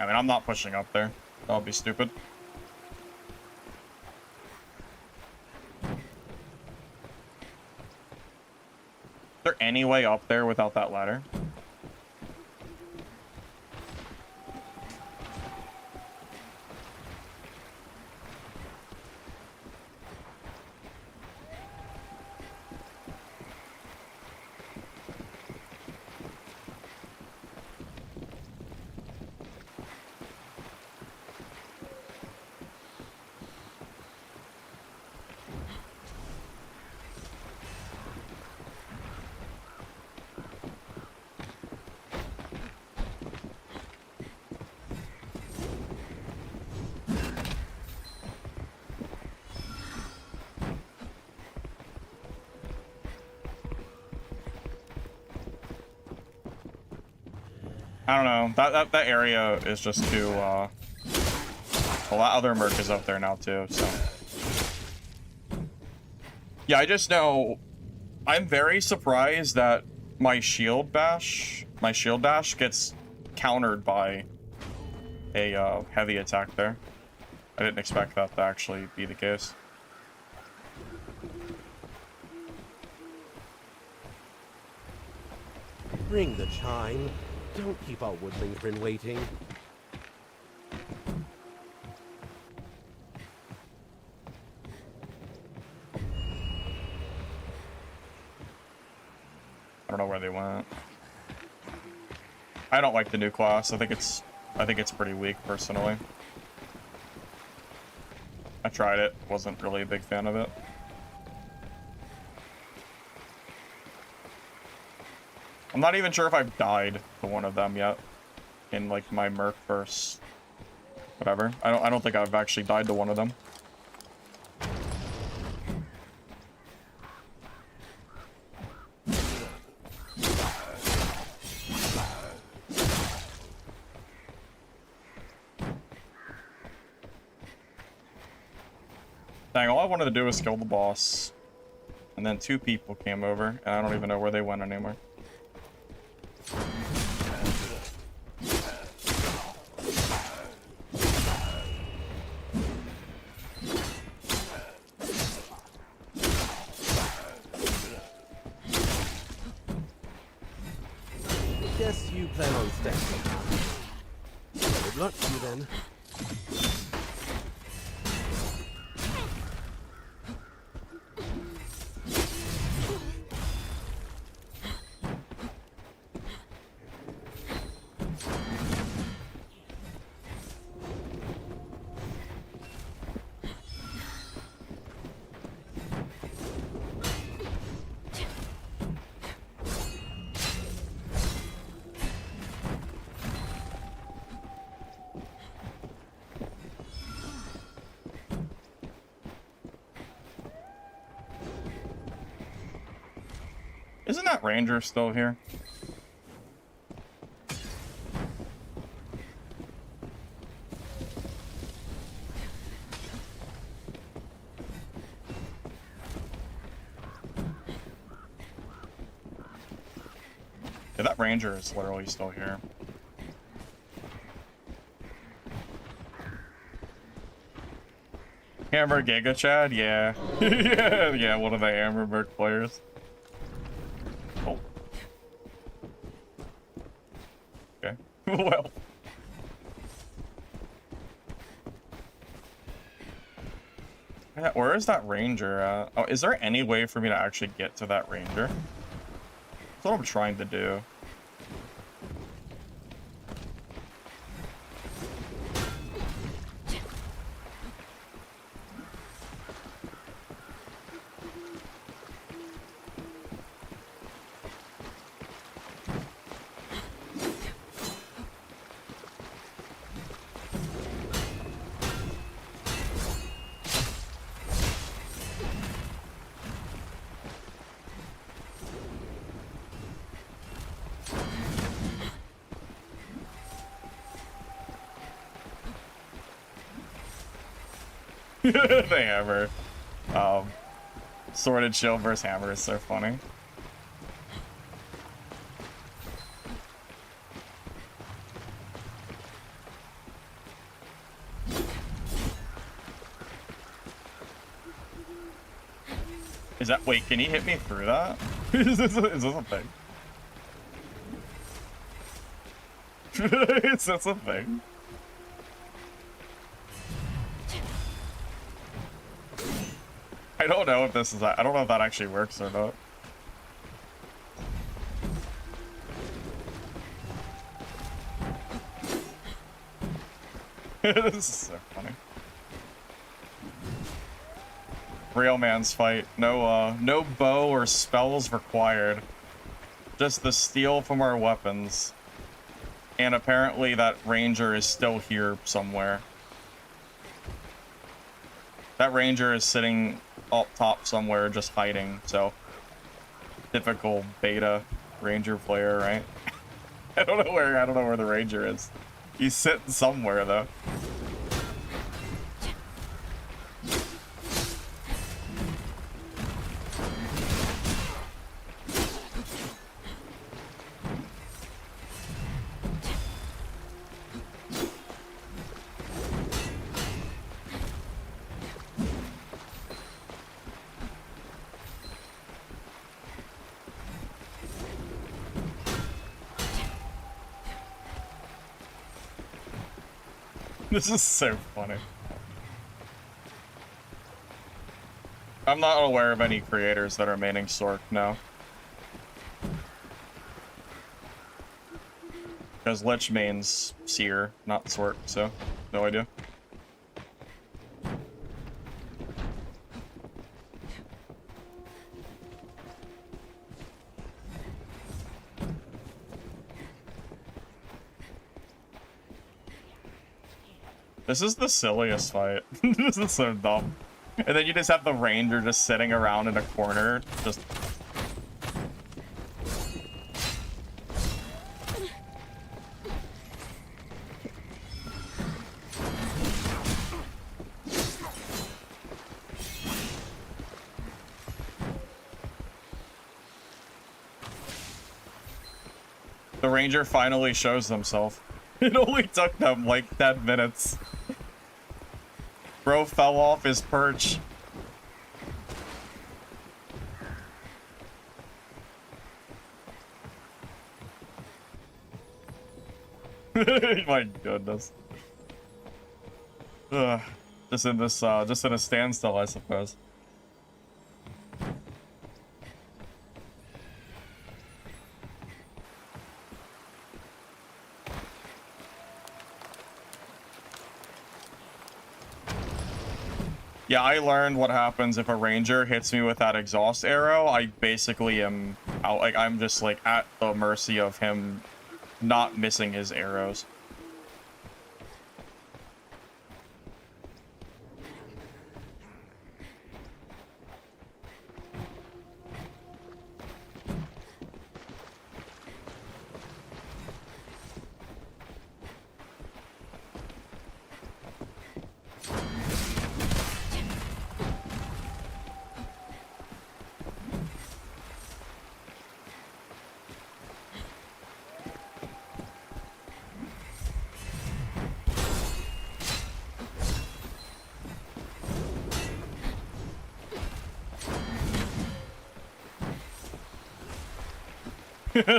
I mean, I'm not pushing up there. That would be stupid. Is there any way up there without that ladder? I don't know. That area is just too, a lot other merc is up there now too, so. Yeah, I just know, I'm very surprised that my shield dash gets countered by a, heavy attack there. I didn't expect that to actually be the case. Ring the chime. Don't keep our woodling waiting. I don't know where they went. I don't like the new class. I think it's pretty weak personally. I tried it, wasn't really a big fan of it. I'm not even sure if I've died to one of them yet in like my merc verse whatever. I don't think I've actually died to one of them. Dang, all I wanted to do was kill the boss. And then 2 people came over, and I don't even know where they went anymore. Guess you plan on staying. Good luck to you then. Isn't that ranger still here? Yeah, that ranger is literally still here. Hammer Giga Chad? Yeah. yeah, one of the Hammer Merc players. Oh. Okay. Well. Yeah, where is that ranger at? Oh, is there any way for me to actually get to that ranger? That's what I'm trying to do. The hammer. Sword and shield versus hammer is so funny. Is that, wait, can he hit me through that? Is this a thing? Is this a thing? I don't know if this is, I don't know if that actually works or not. This is so funny. Real man's fight. No, no bow or spells required. Just the steel from our weapons. And apparently that ranger is still here somewhere. That ranger is sitting up top somewhere, just hiding, so. Typical beta ranger player, right? I don't know where the ranger is. He's sitting somewhere though. This is so funny. I'm not aware of any creators that are maining Sork now. Because Lich mains Seer, not Sork, so no idea. This is the silliest fight. This is so dumb. And then you just have the ranger just sitting around in a corner, just... The ranger finally shows himself. It only took them like 10 minutes. Bro fell off his perch. My goodness. Ugh. Just in a standstill, I suppose. Yeah, I learned what happens if a ranger hits me with that exhaust arrow. I basically am out, like, I'm just like at the mercy of him not missing his arrows.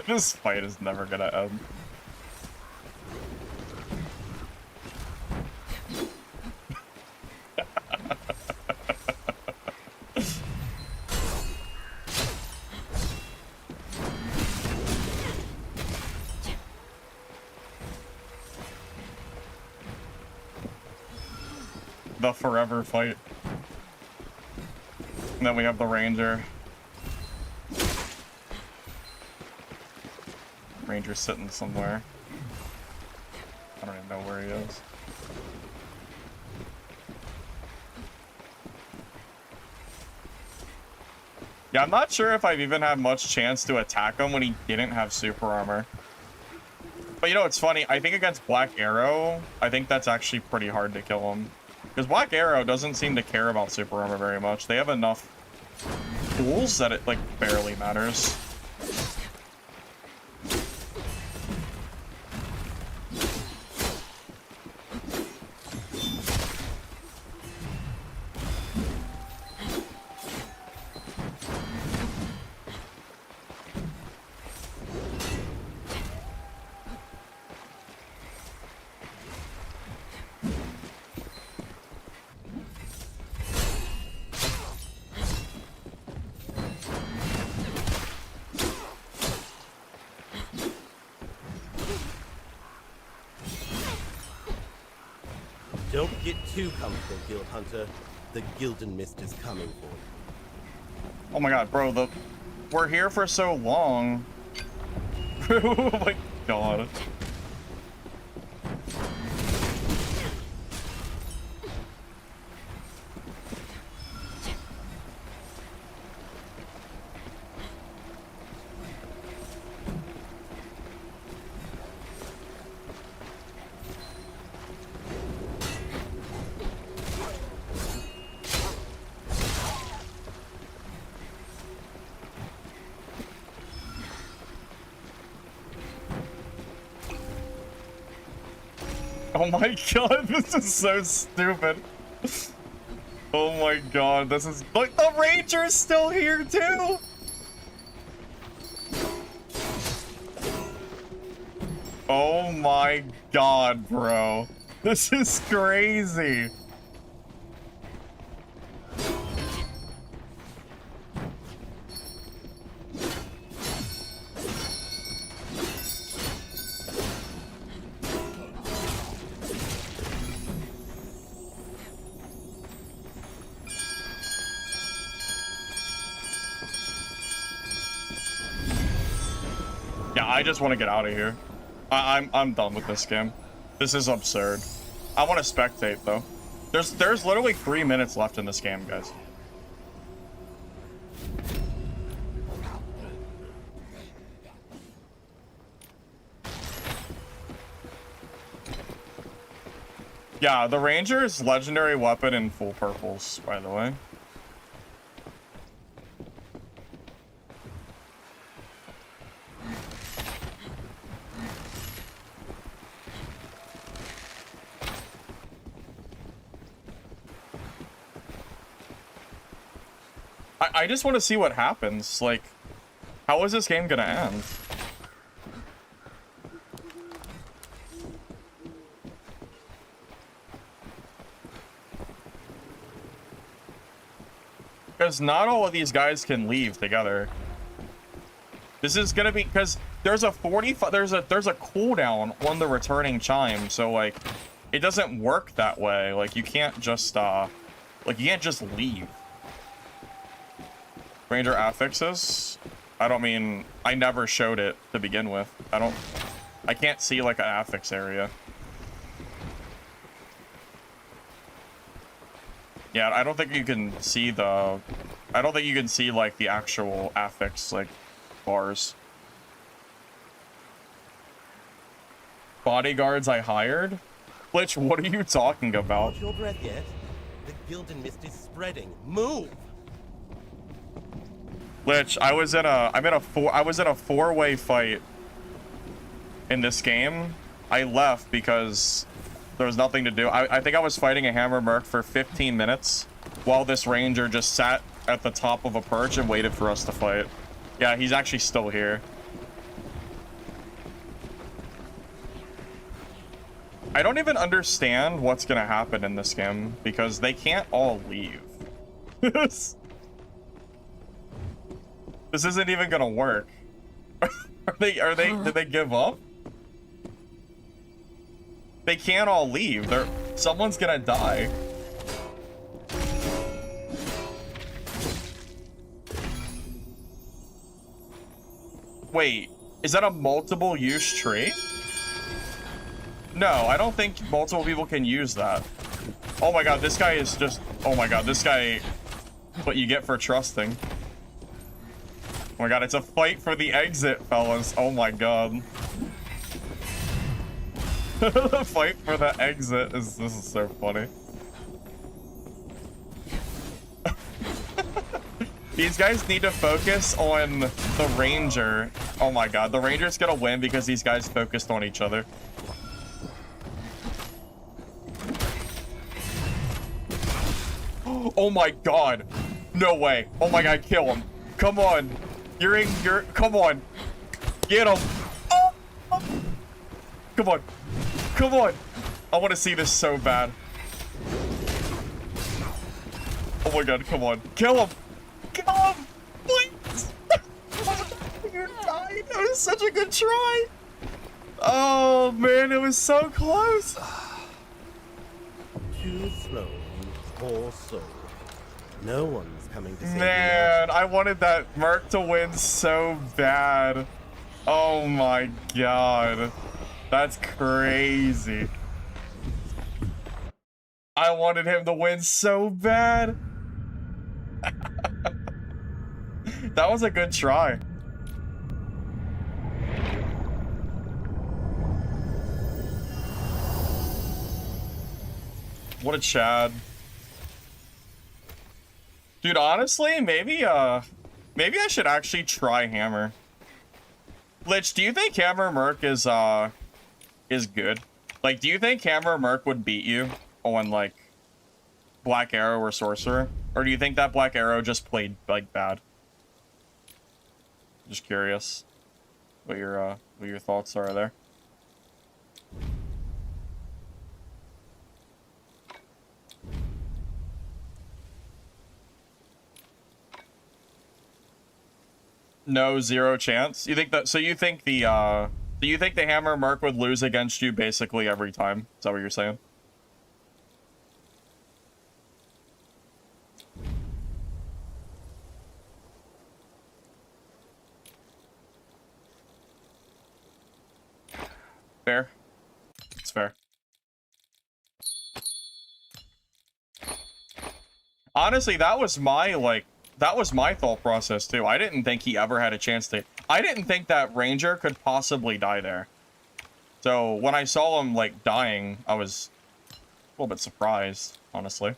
This fight is never gonna end. The forever fight. And then we have the ranger. Ranger's sitting somewhere. I don't even know where he is. Yeah, I'm not sure if I've even had much chance to attack him when he didn't have super armor. But you know, it's funny. I think against Black Arrow, I think that's actually pretty hard to kill him. Because Black Arrow doesn't seem to care about super armor very much. They have enough tools that it, like, barely matters. Don't get too comfortable, Guild Hunter. The Gildan Mist is coming for you. Oh my god, bro, we're here for so long. Oh my god. Oh my god, this is so stupid. Oh my god, this is... Look, the Ranger's still here too! Oh my god, bro. This is crazy. Yeah, I just want to get out of here. I'm done with this game. This is absurd. I want to spectate though. There's literally 3 minutes left in this game, guys. Yeah, the Ranger's legendary weapon in full purples, by the way. I just want to see what happens. Like, how is this game gonna end? Because not all of these guys can leave together. This is gonna be because there's a there's a cooldown on the returning chime, so like it doesn't work that way. Like you can't just leave. Ranger affixes? I don't mean, I never showed it to begin with. I can't see like an affix area. Yeah, I don't think you can see like the actual affix like bars. Bodyguards I hired? Glitch, what are you talking about? Hold your breath yet? The Gildan mist is spreading. Move! Lich, I was in a four-way fight in this game. I left because there was nothing to do. I think I was fighting a hammer merc for 15 minutes while this Ranger just sat at the top of a perch and waited for us to fight. Yeah, he's actually still here. I don't even understand what's gonna happen in this game because they can't all leave. This isn't even gonna work. Did they give up? They can't all leave. Someone's gonna die. Wait, is that a multiple use tree? No, I don't think multiple people can use that. Oh my god, this guy is just... Oh my god, this guy... What you get for trusting. Oh my god, it's a fight for the exit, fellas. Oh my god. The fight for the exit this is so funny. These guys need to focus on the Ranger. Oh my god, the Ranger's gonna win because these guys focused on each other. Oh my god. No way. Oh my god, kill him. Come on. Come on. Get him. Oh. Come on. Come on. I want to see this so bad. Oh my god, come on. Kill him. Kill him. Please. You died. That was such a good try. Oh man, it was so close. Too slow, you poor soul. No one's coming to save you. Man, I wanted that Merc to win so bad. Oh my god. That's crazy. I wanted him to win so bad. That was a good try. What a Chad. Dude, honestly, maybe I should actually try Hammer. Lich, do you think Hammer Merc is good? Like, do you think Hammer Merc would beat you on, like, Black Arrow or Sorcerer? Or do you think that Black Arrow just played, like, bad? Just curious what your thoughts are there. No, zero chance. You think that? So you think the do you think the Hammer Merc would lose against you basically every time? Is that what you're saying? Fair. It's fair. Honestly, that was my thought process too. I didn't think he ever had a chance to. I didn't think that Ranger could possibly die there. So when I saw him like dying, I was a little bit surprised, honestly.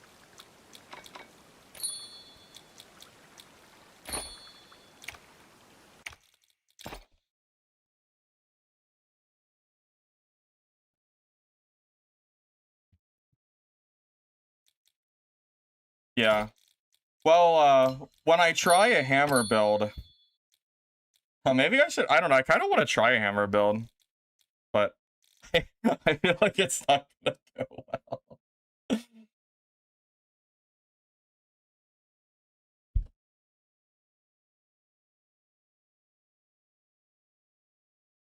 Yeah. Well, when I try a hammer build, maybe I should. I don't know. I kind of want to try a hammer build, but I feel like it's not gonna go well.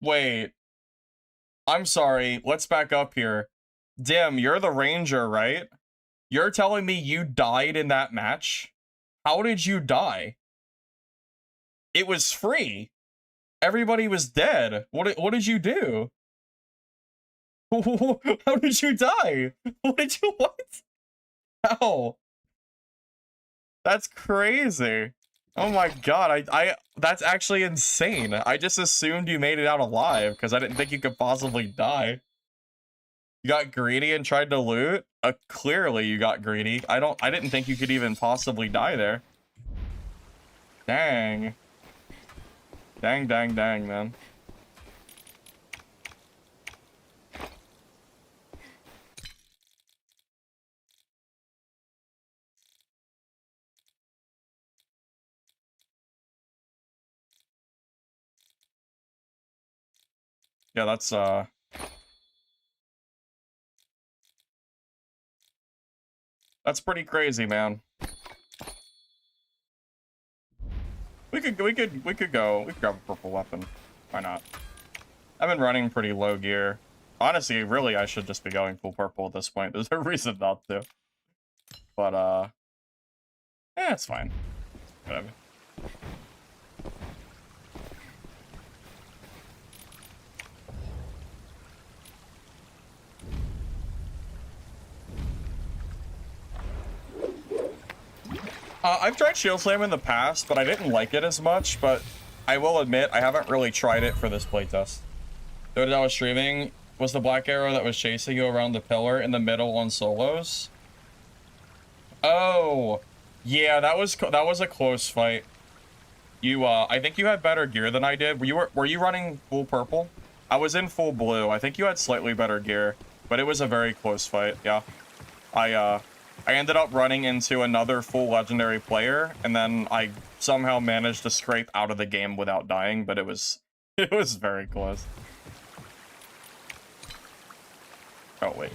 Wait, I'm sorry. Let's back up here. Dim, you're the Ranger, right? You're telling me you died in that match? How did you die? It was free. Everybody was dead. What did you do? How did you die? What? How? That's crazy. Oh my god, I that's actually insane. I just assumed you made it out alive because I didn't think you could possibly die. You got greedy and tried to loot? Clearly you got greedy. I didn't think you could even possibly die there. Dang. Dang, dang, dang, man. Yeah, that's pretty crazy, man. We could grab a purple weapon. Why not? I've been running pretty low gear. Honestly, really, I should just be going full purple at this point. There's no reason not to. But, yeah, it's fine. Whatever. I've tried Shield Slam in the past, but I didn't like it as much, but I will admit, I haven't really tried it for this playtest. The other day I was streaming, was the Black Arrow that was chasing you around the pillar in the middle on solos? Oh, yeah, that was a close fight. You, I think you had better gear than I did. Were you running full purple? I was in full blue. I think you had slightly better gear, but it was a very close fight, yeah. I ended up running into another full legendary player, and then I somehow managed to scrape out of the game without dying, but it was very close. Oh, wait.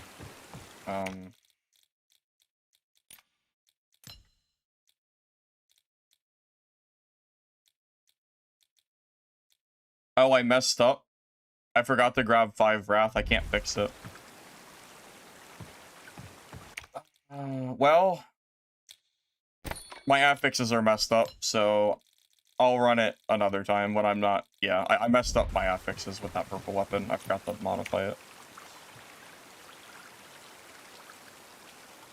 Oh, I messed up. I forgot to grab 5 Wrath. I can't fix it. Well, my affixes are messed up, so I'll run it another time when I'm not... Yeah, I messed up my affixes with that purple weapon. I forgot to modify it.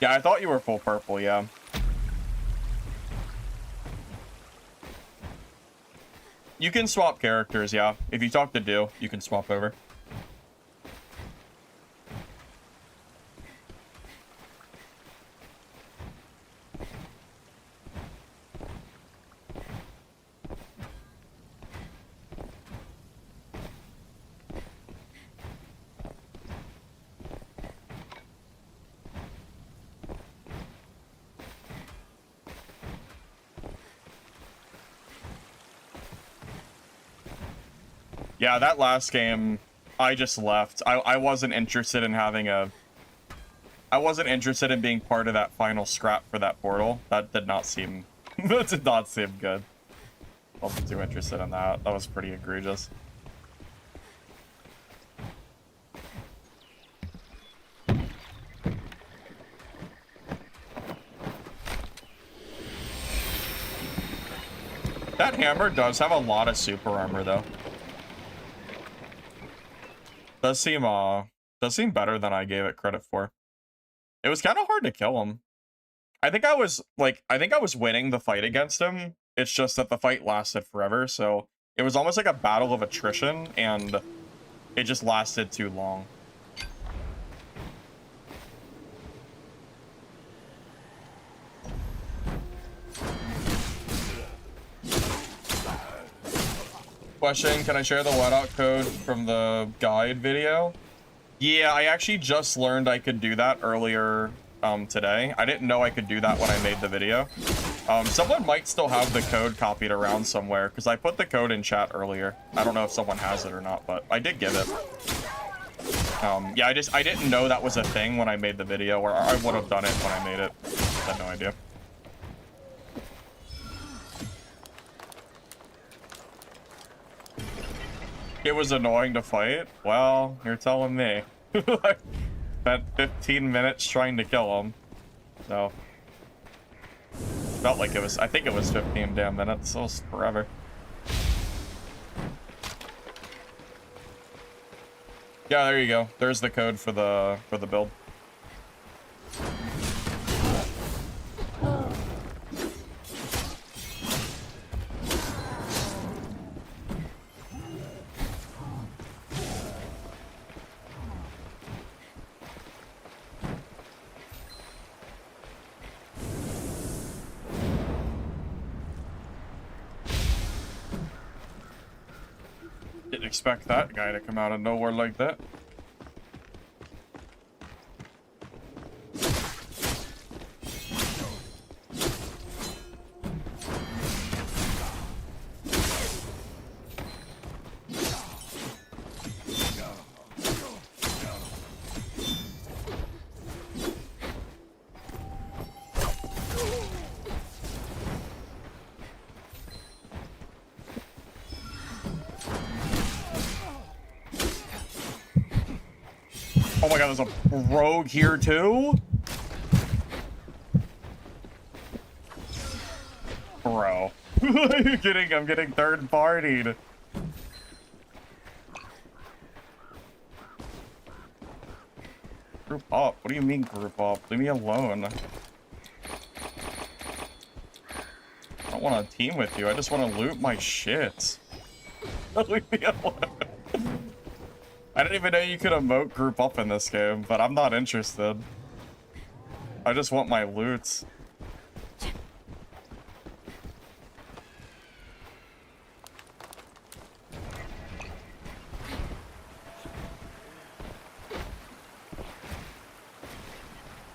Yeah, I thought you were full purple, yeah. You can swap characters, yeah. If you talk to Do, you can swap over. Yeah, that last game, I just left. I wasn't interested in having a... I wasn't interested in being part of that final scrap for that portal. That did not seem... that did not seem good. Wasn't too interested in that. That was pretty egregious. That hammer does have a lot of super armor, though. Does seem better than I gave it credit for. It was kind of hard to kill him. I think I was winning the fight against him. It's just that the fight lasted forever, so it was almost like a battle of attrition, and it just lasted too long. Question, can I share the loadout code from the guide video? Yeah, I actually just learned I could do that earlier today. I didn't know I could do that when I made the video. Someone might still have the code copied around somewhere, because I put the code in chat earlier. I don't know if someone has it or not, but I did give it. Yeah, I didn't know that was a thing when I made the video, or I would have done it when I made it. I had no idea. It was annoying to fight? Well, you're telling me. I spent 15 minutes trying to kill him. So. Felt like it was, I think it was 15 damn minutes, so it was forever. Yeah, there you go. There's the code for the build. Didn't expect that guy to come out of nowhere like that. Oh my god, there's a rogue here too? Bro. Are you kidding? I'm getting third-partied. Group up? What do you mean group up? Leave me alone. I don't want to team with you. I just want to loot my shit. Leave me alone. I didn't even know you could emote group up in this game, but I'm not interested. I just want my loot.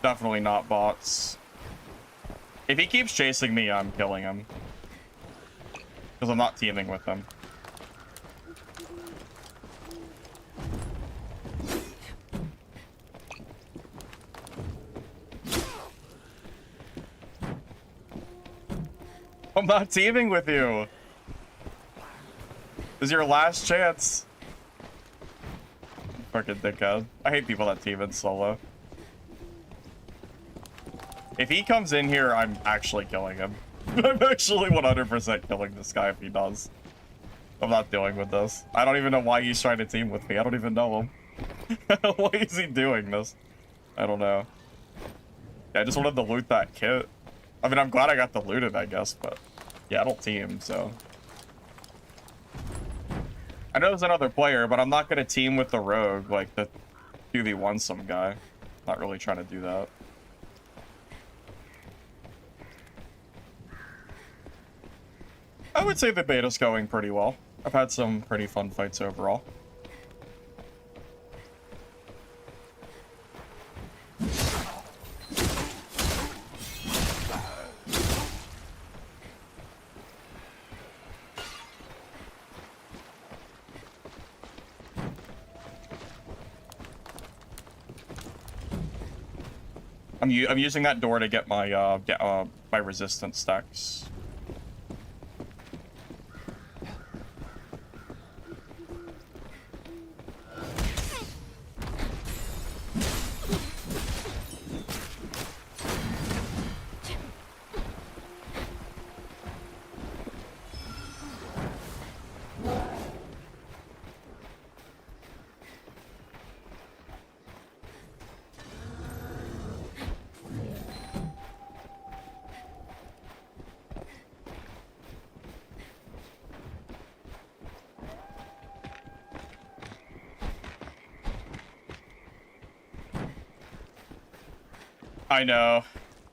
Definitely not bots. If he keeps chasing me, I'm killing him. Because I'm not teaming with him. I'm not teaming with you. This is your last chance. Fucking dickhead. I hate people that team in solo. If he comes in here, I'm actually killing him. I'm actually 100% killing this guy if he does. I'm not dealing with this. I don't even know why he's trying to team with me. I don't even know him. Why is he doing this? I don't know. Yeah, I just wanted to loot that kit. I mean, I'm glad I got the looted, I guess, but yeah, I don't team, so. I know there's another player, but I'm not gonna team with the rogue, like the 2v1 some guy. Not really trying to do that. I would say the beta's going pretty well. I've had some pretty fun fights overall. I'm using that door to get my my resistance stacks. I know.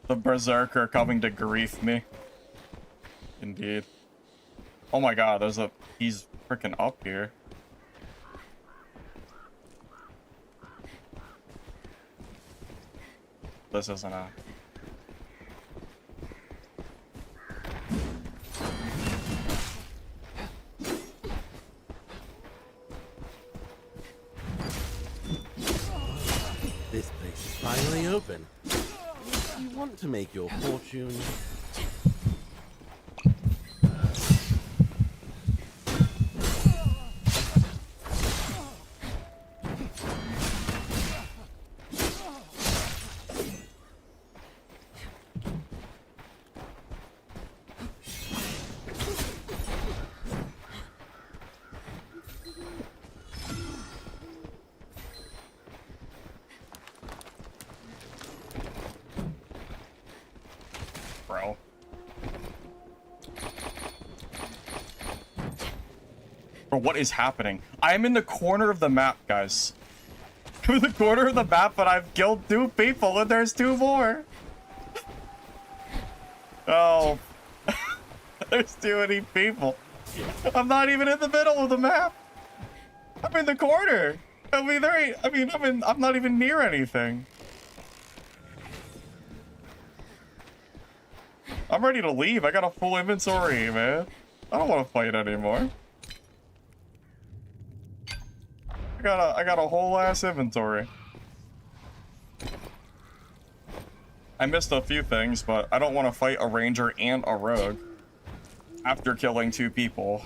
The berserker coming to grief me. Indeed. Oh my god, he's freaking up here. This isn't a... This place is finally open. If you want to make your fortune, Bro. Bro, what is happening? I'm in the corner of the map, guys. I'm in the corner of the map, but I've killed 2 people and there's 2 more. Oh. There's too many people. I'm not even in the middle of the map. I'm in the corner. I mean, there ain't, I'm not even near anything. I'm ready to leave. I got a full inventory, man. I don't want to fight anymore. I got a whole ass inventory. I missed a few things, but I don't want to fight a ranger and a rogue after killing 2 people.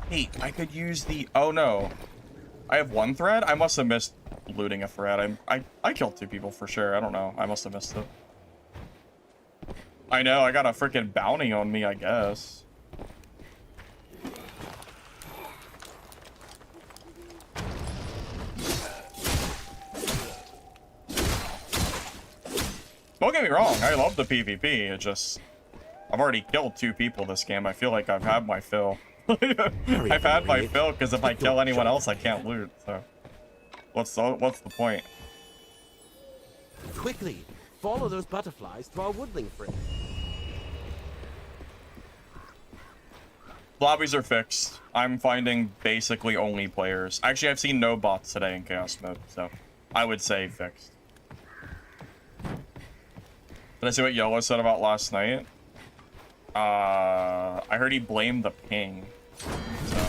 Hey, I could use the... Oh no. I have 1 thread? I must have missed looting a thread. I killed 2 people for sure. I don't know. I must have missed it. I know, I got a freaking bounty on me, I guess. Don't get me wrong, I love the PvP, it just... I've already killed 2 people this game, I feel like I've had my fill. I've had my fill, because if I kill anyone else, I can't loot, so... What's the point? quickly, follow those butterflies to our woodling friend. Lobbies are fixed. I'm finding basically only players. Actually, I've seen no bots today in Chaos Mode, so I would say fixed. Did I see what Yolo said about last night? I heard he blamed the ping. So.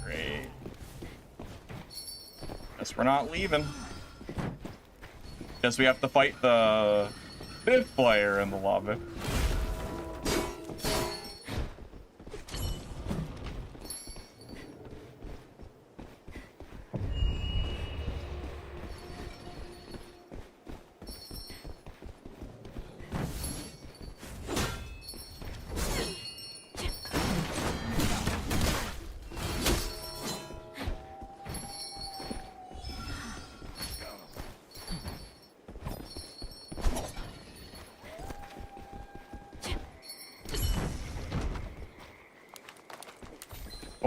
Great. Guess we're not leaving. Guess we have to fight the 5th player in the lobby.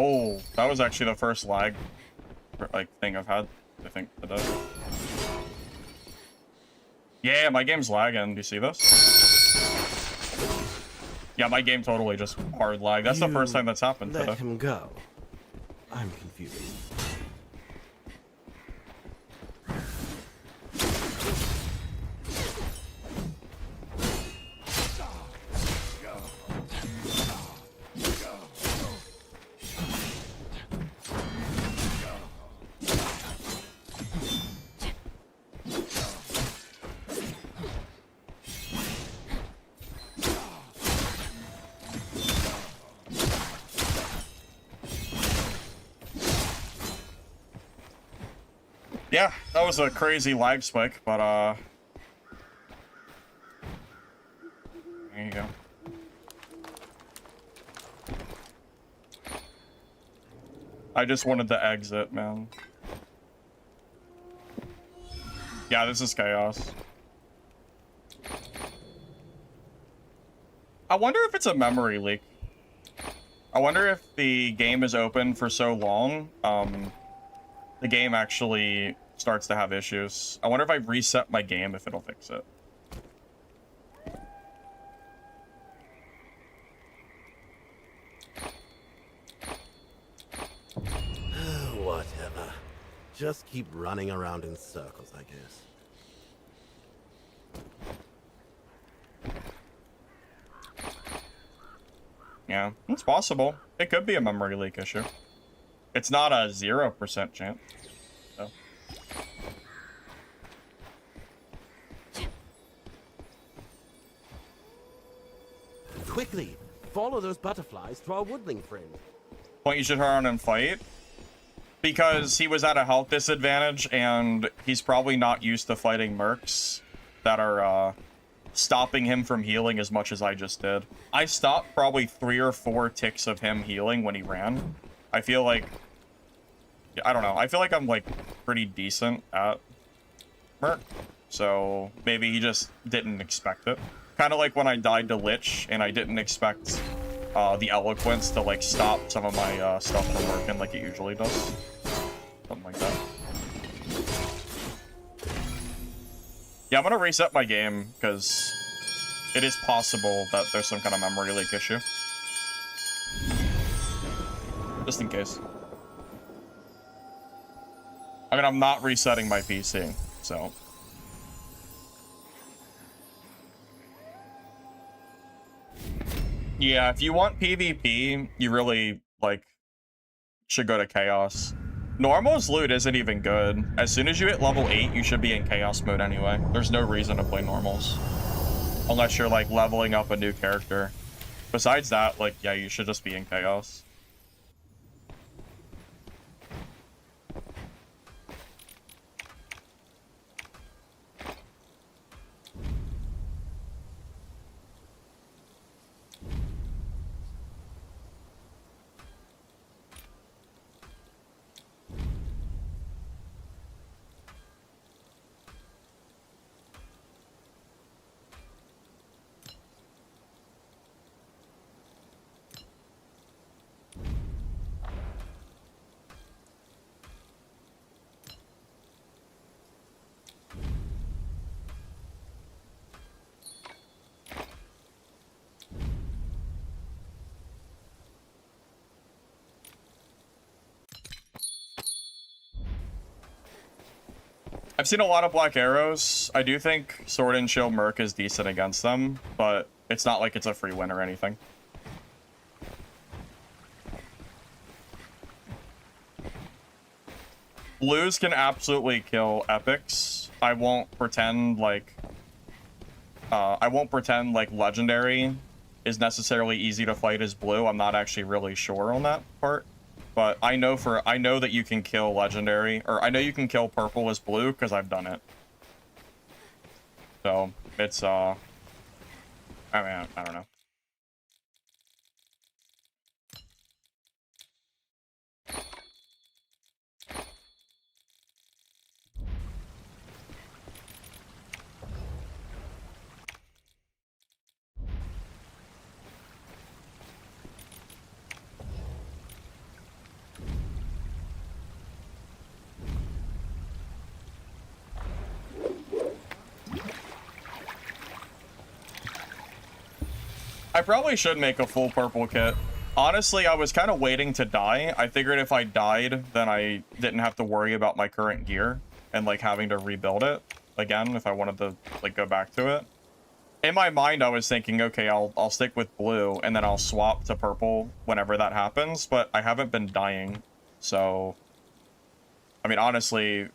Oh, that was actually the first lag, like, thing I've had, I think, today. Yeah, my game's lagging. Do you see this? Yeah, my game totally just hard lag. That's the first time that's happened today. Let him go. I'm confused. Yeah, that was a crazy lag spike, but there you go. I just wanted to exit, man. Yeah, this is chaos. I wonder if it's a memory leak. I wonder if the game is open for so long, the game actually starts to have issues. I wonder if I reset my game, if it'll fix it. Whatever. Just keep running around in circles, I guess. Yeah, it's possible. It could be a memory leak issue. It's not a 0% chance. So. Quickly, follow those butterflies to our woodling friend. Point you should hurry on and fight? Because he was at a health disadvantage, and he's probably not used to fighting mercs that are, stopping him from healing as much as I just did. I stopped probably 3 or 4 ticks of him healing when he ran. I feel like... I don't know. I feel like I'm, like, pretty decent at merc. So, maybe he just didn't expect it. Kind of like when I died to Lich, and I didn't expect the Eloquence to, like, stop some of my stuff from working like it usually does. Something like that. Yeah, I'm gonna reset my game, because it is possible that there's some kind of memory leak issue. Just in case. I mean, I'm not resetting my PC, so... Yeah, if you want PvP, you really, like, should go to Chaos. Normal's loot isn't even good. As soon as you hit level 8, you should be in Chaos mode anyway. There's no reason to play Normals. Unless you're, like, leveling up a new character. Besides that, like, yeah, you should just be in Chaos. I've seen a lot of Black Arrows. I do think Sword and Shield Merc is decent against them, but it's not like it's a free win or anything. Blues can absolutely kill epics. I won't pretend like Legendary is necessarily easy to fight as blue. I'm not actually really sure on that part. But I know that you can kill Legendary, or I know you can kill purple as blue, because I've done it. So, it's, I mean, I don't know. I probably should make a full purple kit. Honestly, I was kind of waiting to die. I figured if I died, then I didn't have to worry about my current gear and, like, having to rebuild it again if I wanted to, like, go back to it. In my mind, I was thinking, okay, I'll stick with blue, and then I'll swap to purple whenever that happens, but I haven't been dying, so... I mean, honestly,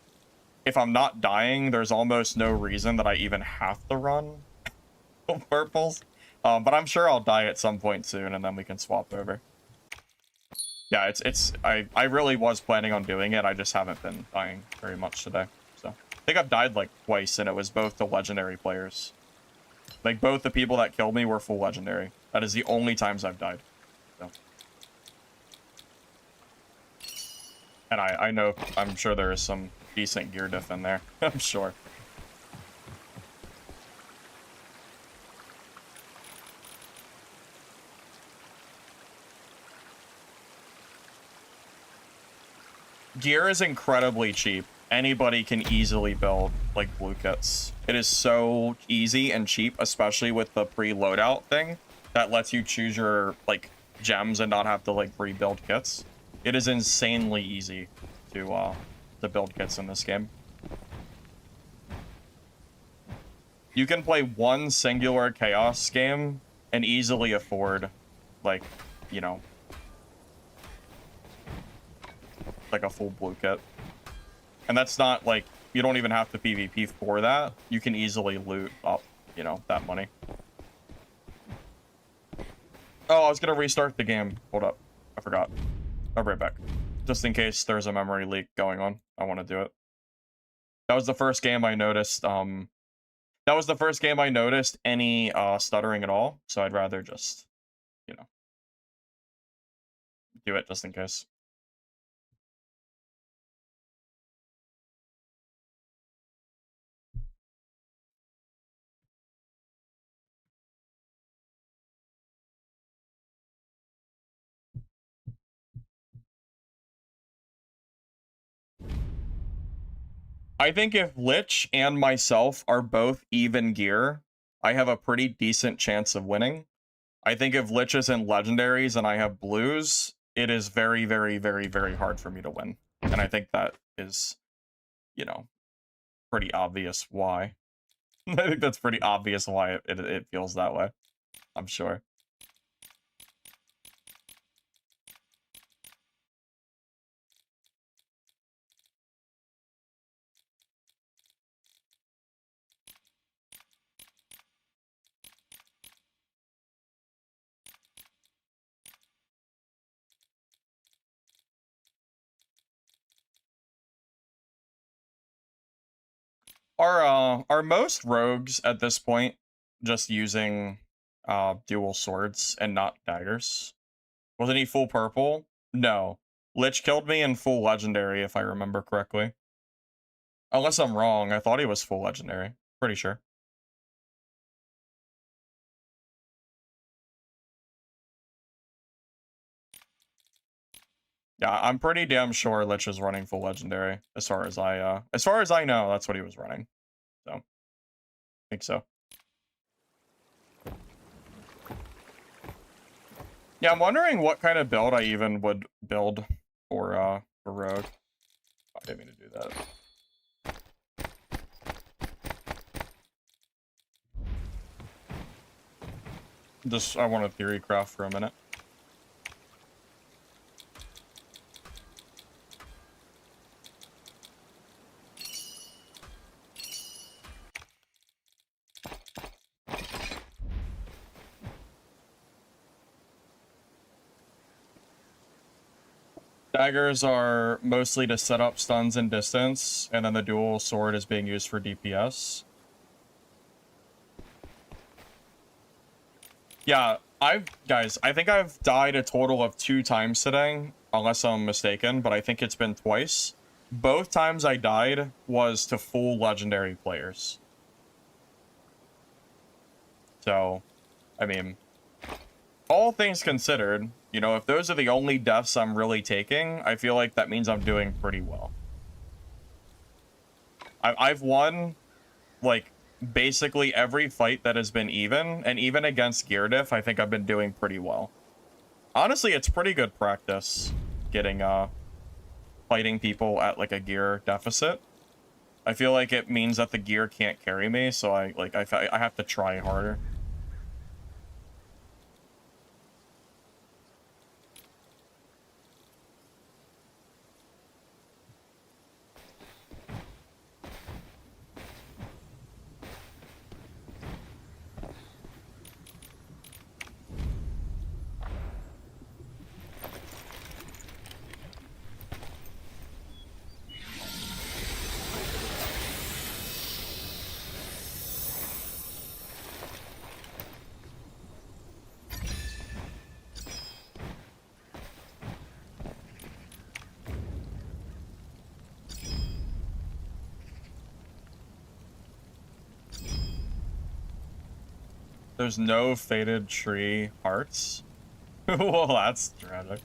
if I'm not dying, there's almost no reason that I even have to run purples. But I'm sure I'll die at some point soon, and then we can swap over. Yeah, I really was planning on doing it. I just haven't been dying very much today. So I think I've died like twice, and it was both the legendary players. Like both the people that killed me were full legendary. That is the only times I've died. So. And I know, I'm sure there is some decent gear diff in there. I'm sure. Gear is incredibly cheap. Anybody can easily build, like, blue kits. It is so easy and cheap, especially with the pre-loadout thing that lets you choose your, like, gems and not have to, like, rebuild kits. It is insanely easy to build kits in this game. You can play one singular Chaos game and easily afford, like, you know, like a full blue kit. And that's not like, you don't even have to PvP for that. You can easily loot up, you know, that money. Oh, I was gonna restart the game. Hold up. I forgot. I'll be right back. Just in case there's a memory leak going on. I want to do it. That was the first game I noticed, that was the first game I noticed any stuttering at all. So I'd rather just, you know, do it just in case. I think if Lich and myself are both even gear, I have a pretty decent chance of winning. I think if Lich is in legendaries and I have blues, it is very, very, very, very hard for me to win. And I think that is, you know, pretty obvious why. I think that's pretty obvious why it feels that way. I'm sure. Are most rogues at this point just using dual swords and not daggers? Wasn't he full purple? No. Lich killed me in full legendary, if I remember correctly. Unless I'm wrong, I thought he was full legendary. Pretty sure. Yeah, I'm pretty damn sure Lich is running full legendary, as far as I know, that's what he was running. So, I think so. Yeah, I'm wondering what kind of build I even would build for Rogue. Oh, I didn't mean to do that. Just, I want to theory craft for a minute. Daggers are mostly to set up stuns and distance, and then the dual sword is being used for DPS. Yeah, guys, I think I've died a total of 2 times today, unless I'm mistaken, but I think it's been twice. Both times I died was to full legendary players. So, I mean, all things considered, you know, if those are the only deaths I'm really taking, I feel like that means I'm doing pretty well. I've won, like, basically every fight that has been even, and even against gear diff, I think I've been doing pretty well. Honestly, it's pretty good practice getting, fighting people at, like, a gear deficit. I feel like it means that the gear can't carry me, so I have to try harder. There's no faded tree hearts. Well, that's tragic.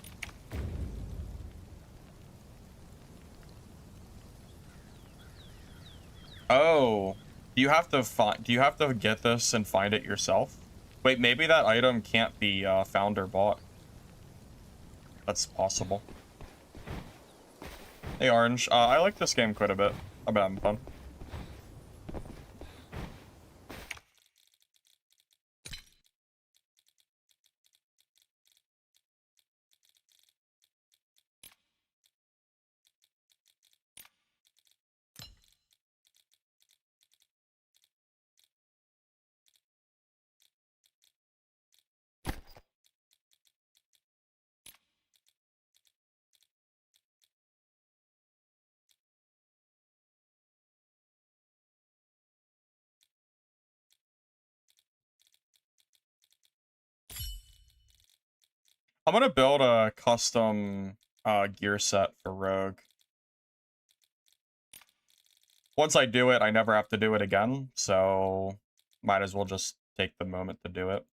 Oh, do you have to get this and find it yourself? Wait, maybe that item can't be found or bought. That's possible. Hey, Orange. I like this game quite a bit. I've been having fun. I'm gonna build a custom gear set for Rogue. Once I do it, I never have to do it again, so might as well just take the moment to do it.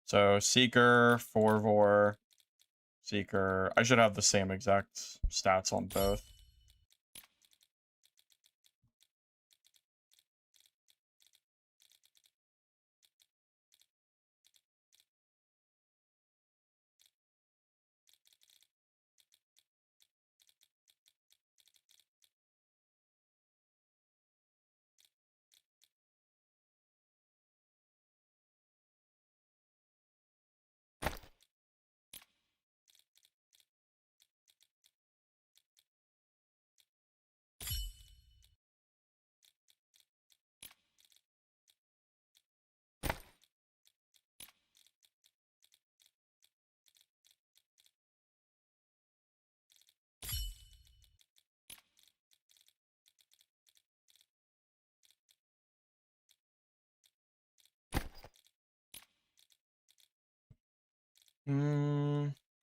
So Seeker, Forvor, Seeker. I should have the same exact stats on both.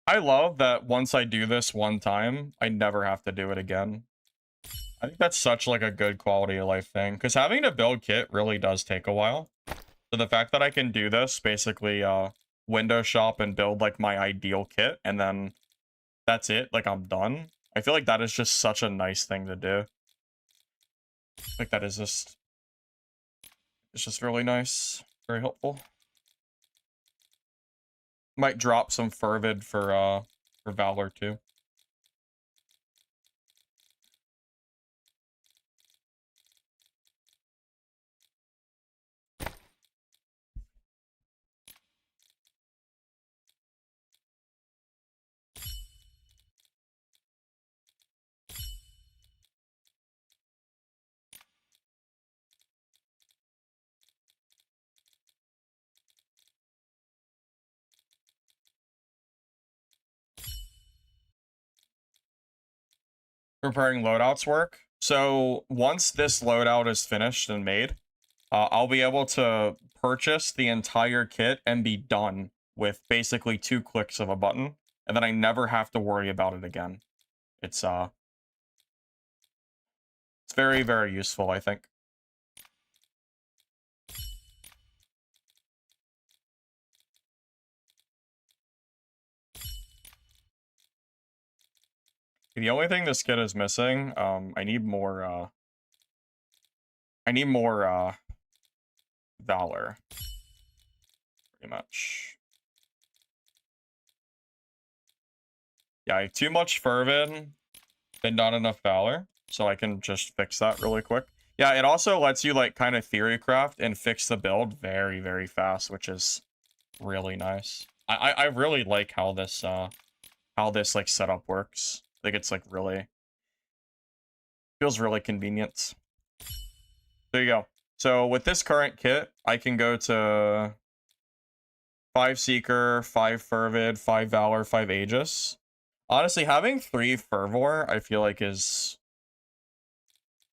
I love that once I do this one time, I never have to do it again. I think that's such like a good quality of life thing, because having to build kit really does take a while. So the fact that I can do this, basically window shop and build like my ideal kit, and then that's it, like I'm done. I feel like that is just such a nice thing to do. Like that is just, it's just really nice, very helpful. Might drop some Fervid for Valor too. Preparing loadouts work. So once this loadout is finished and made, I'll be able to purchase the entire kit and be done with basically 2 clicks of a button, and then I never have to worry about it again. It's very, very useful, I think. The only thing this kit is missing, I need more Valor. Pretty much. Yeah, I have too much Fervin, but not enough Valor, so I can just fix that really quick. Yeah, it also lets you, like, kind of theory craft and fix the build very, very fast, which is really nice. I really like how this, like, setup works. I think it's, like, really... feels really convenient. There you go. So, with this current kit, I can go to 5 Seeker, 5 Fervid, 5 Valor, 5 Aegis. Honestly, having 3 Fervor, I feel like is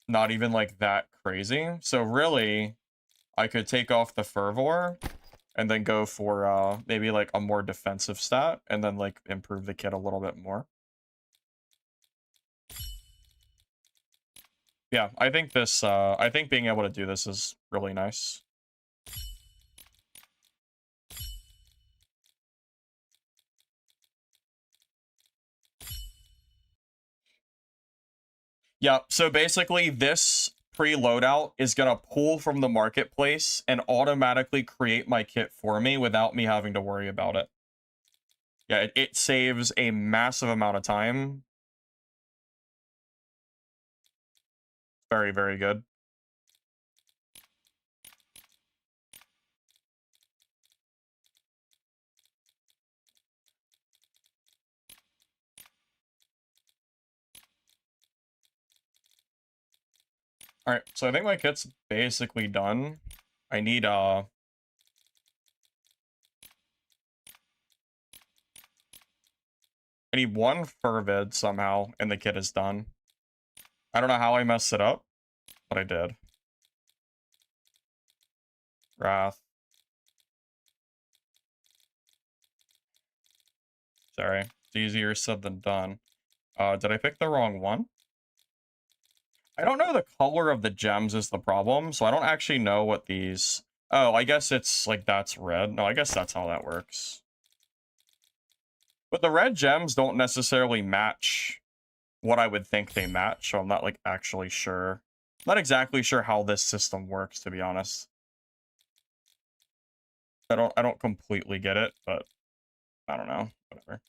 not even like that crazy. So really, I could take off the Fervor and then go for maybe like a more defensive stat and then like improve the kit a little bit more. Yeah, I think this, I think being able to do this is really nice. Yeah, so basically this pre-loadout is going to pull from the marketplace and automatically create my kit for me without me having to worry about it. Yeah, it saves a massive amount of time. Very, very good. Alright, so I think my kit's basically done. I need, I need 1 Fervid somehow, and the kit is done. I don't know how I messed it up, but I did. Wrath. Sorry, it's easier said than done. Did I pick the wrong one? I don't know the color of the gems is the problem, so I don't actually know what these... Oh, I guess it's like that's red. No, I guess that's how that works. But the red gems don't necessarily match what I would think they match, so I'm not like actually sure. Not exactly sure how this system works, to be honest. I don't completely get it, but I don't know. Whatever.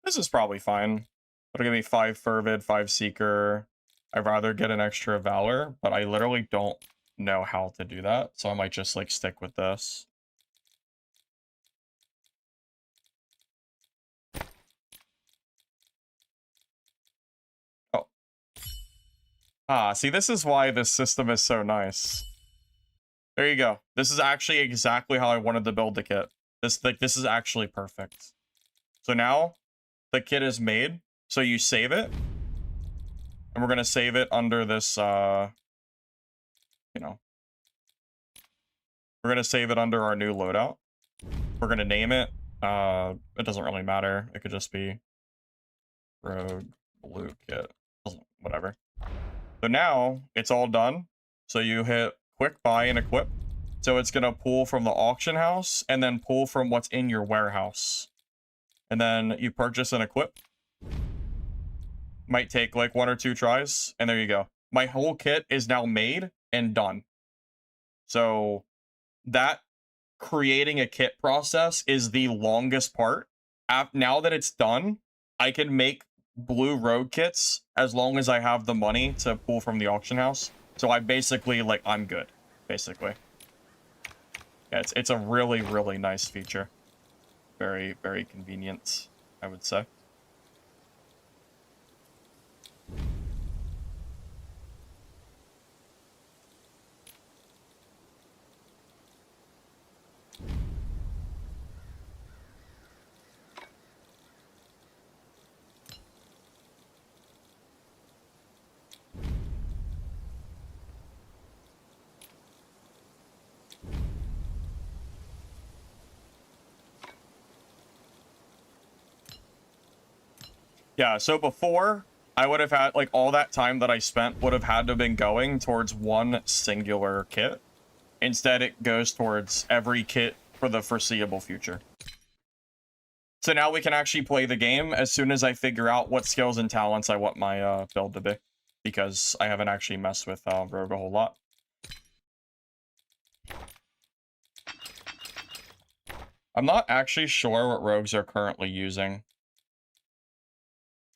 This is probably fine. It'll give me 5 Fervid, 5 Seeker. I'd rather get an extra Valor, but I literally don't know how to do that, so I might just like stick with this. Oh. Ah, see, this is why this system is so nice. There you go. This is actually exactly how I wanted to build the kit. This is actually perfect. So now the kit is made, so you save it. And we're gonna save it under this you know. We're gonna save it under our new loadout. We're gonna name it. It doesn't really matter. It could just be Rogue Blue Kit. Whatever. So now it's all done. So you hit quick buy and equip. So it's gonna pull from the auction house and then pull from what's in your warehouse. And then you purchase and equip. Might take like 1 or 2 tries, and there you go. My whole kit is now made and done. So that creating a kit process is the longest part. Now that it's done, I can make blue road kits as long as I have the money to pull from the auction house. So I basically, like, I'm good, basically. Yeah, it's a really, really nice feature. Very, very convenient, I would say. Yeah, so before, I would have had, like, all that time that I spent would have had to have been going towards one singular kit. Instead, it goes towards every kit for the foreseeable future. So now we can actually play the game as soon as I figure out what skills and talents I want my build to be. Because I haven't actually messed with Rogue a whole lot. I'm not actually sure what rogues are currently using.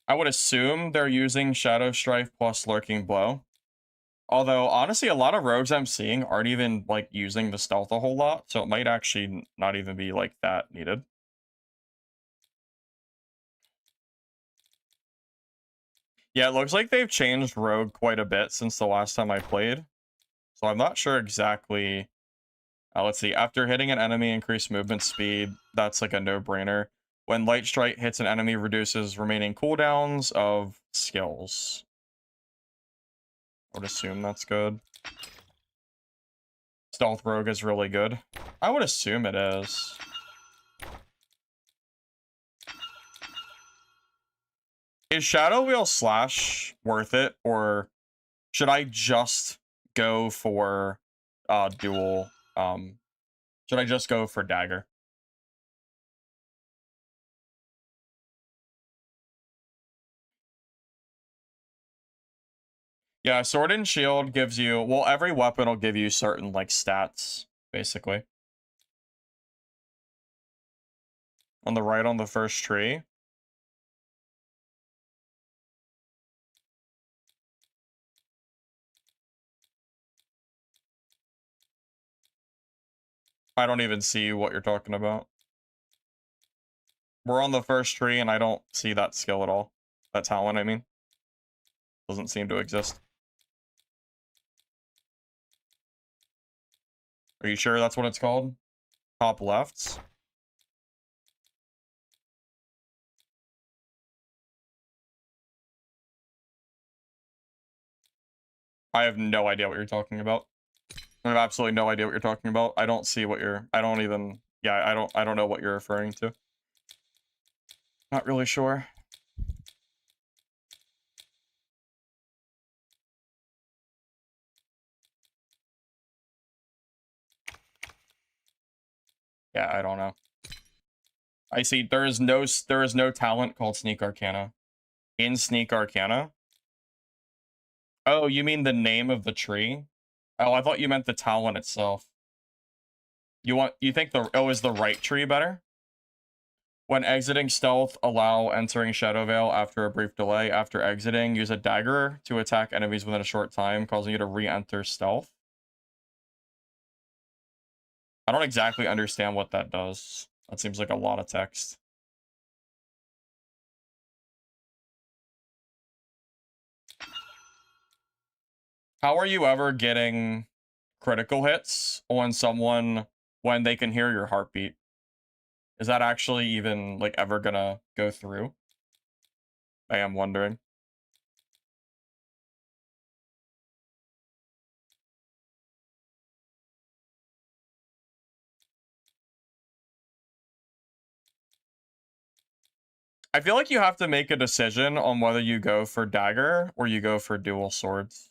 I would assume they're using Shadow Strife plus Lurking Blow. Although, honestly, a lot of rogues I'm seeing aren't even, like, using the stealth a whole lot, so it might actually not even be, like, that needed. Yeah, it looks like they've changed Rogue quite a bit since the last time I played. So I'm not sure exactly. Let's see. After hitting an enemy, increase movement speed. That's like a no-brainer. When Light Strike hits an enemy, reduces remaining cooldowns of skills. I would assume that's good. Stealth Rogue is really good. I would assume it is. Is Shadow Wheel Slash worth it, or should I just go for dual? Should I just go for Dagger? Yeah, Sword and Shield gives you, well, every weapon will give you certain like stats, basically. On the right on the first tree. I don't even see what you're talking about. We're on the first tree and I don't see that skill at all. That talent, I mean. Doesn't seem to exist. Are you sure that's what it's called? Top left? I have no idea what you're talking about. I have absolutely no idea what you're talking about. I don't see what you're, I don't even, yeah, I don't know what you're referring to. Not really sure. Yeah, I don't know. I see there is no talent called Sneak Arcana. In Sneak Arcana? Oh, you mean the name of the tree? Oh, I thought you meant the talent itself. You think is the right tree better? When exiting stealth, allow entering Shadow Veil after a brief delay. After exiting, use a dagger to attack enemies within a short time, causing you to re-enter stealth. I don't exactly understand what that does. That seems like a lot of text. How are you ever getting critical hits on someone when they can hear your heartbeat? Is that actually even, like, ever gonna go through? I am wondering. I feel like you have to make a decision on whether you go for dagger or you go for dual swords.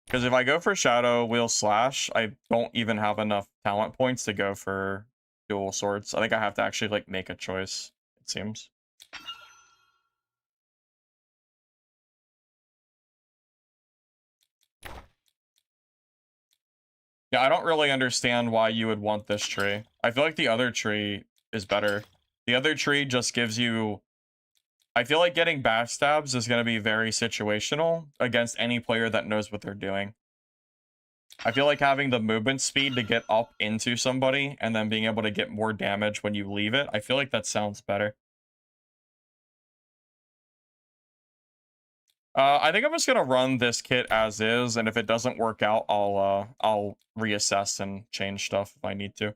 Because if I go for Shadow Wheel Slash, I don't even have enough talent points to go for dual swords. I think I have to actually, like, make a choice, it seems. Yeah, I don't really understand why you would want this tree. I feel like the other tree is better. The other tree just gives you... I feel like getting backstabs is going to be very situational against any player that knows what they're doing. I feel like having the movement speed to get up into somebody and then being able to get more damage when you leave it, I feel like that sounds better. I think I'm just gonna run this kit as is, and if it doesn't work out, I'll reassess and change stuff if I need to.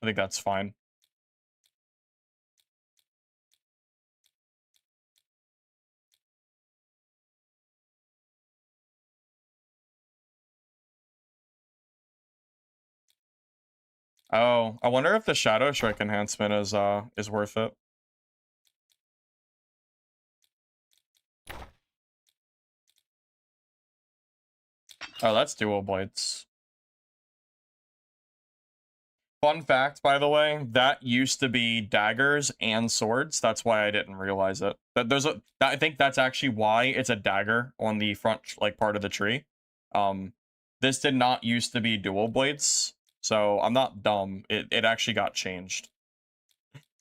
I think that's fine. Oh, I wonder if the Shadow Strike enhancement is worth it. Oh, that's dual blades. Fun fact, by the way, that used to be daggers and swords. That's why I didn't realize it. I think that's actually why it's a dagger on the front, like, part of the tree. This did not used to be dual blades, so I'm not dumb. It actually got changed.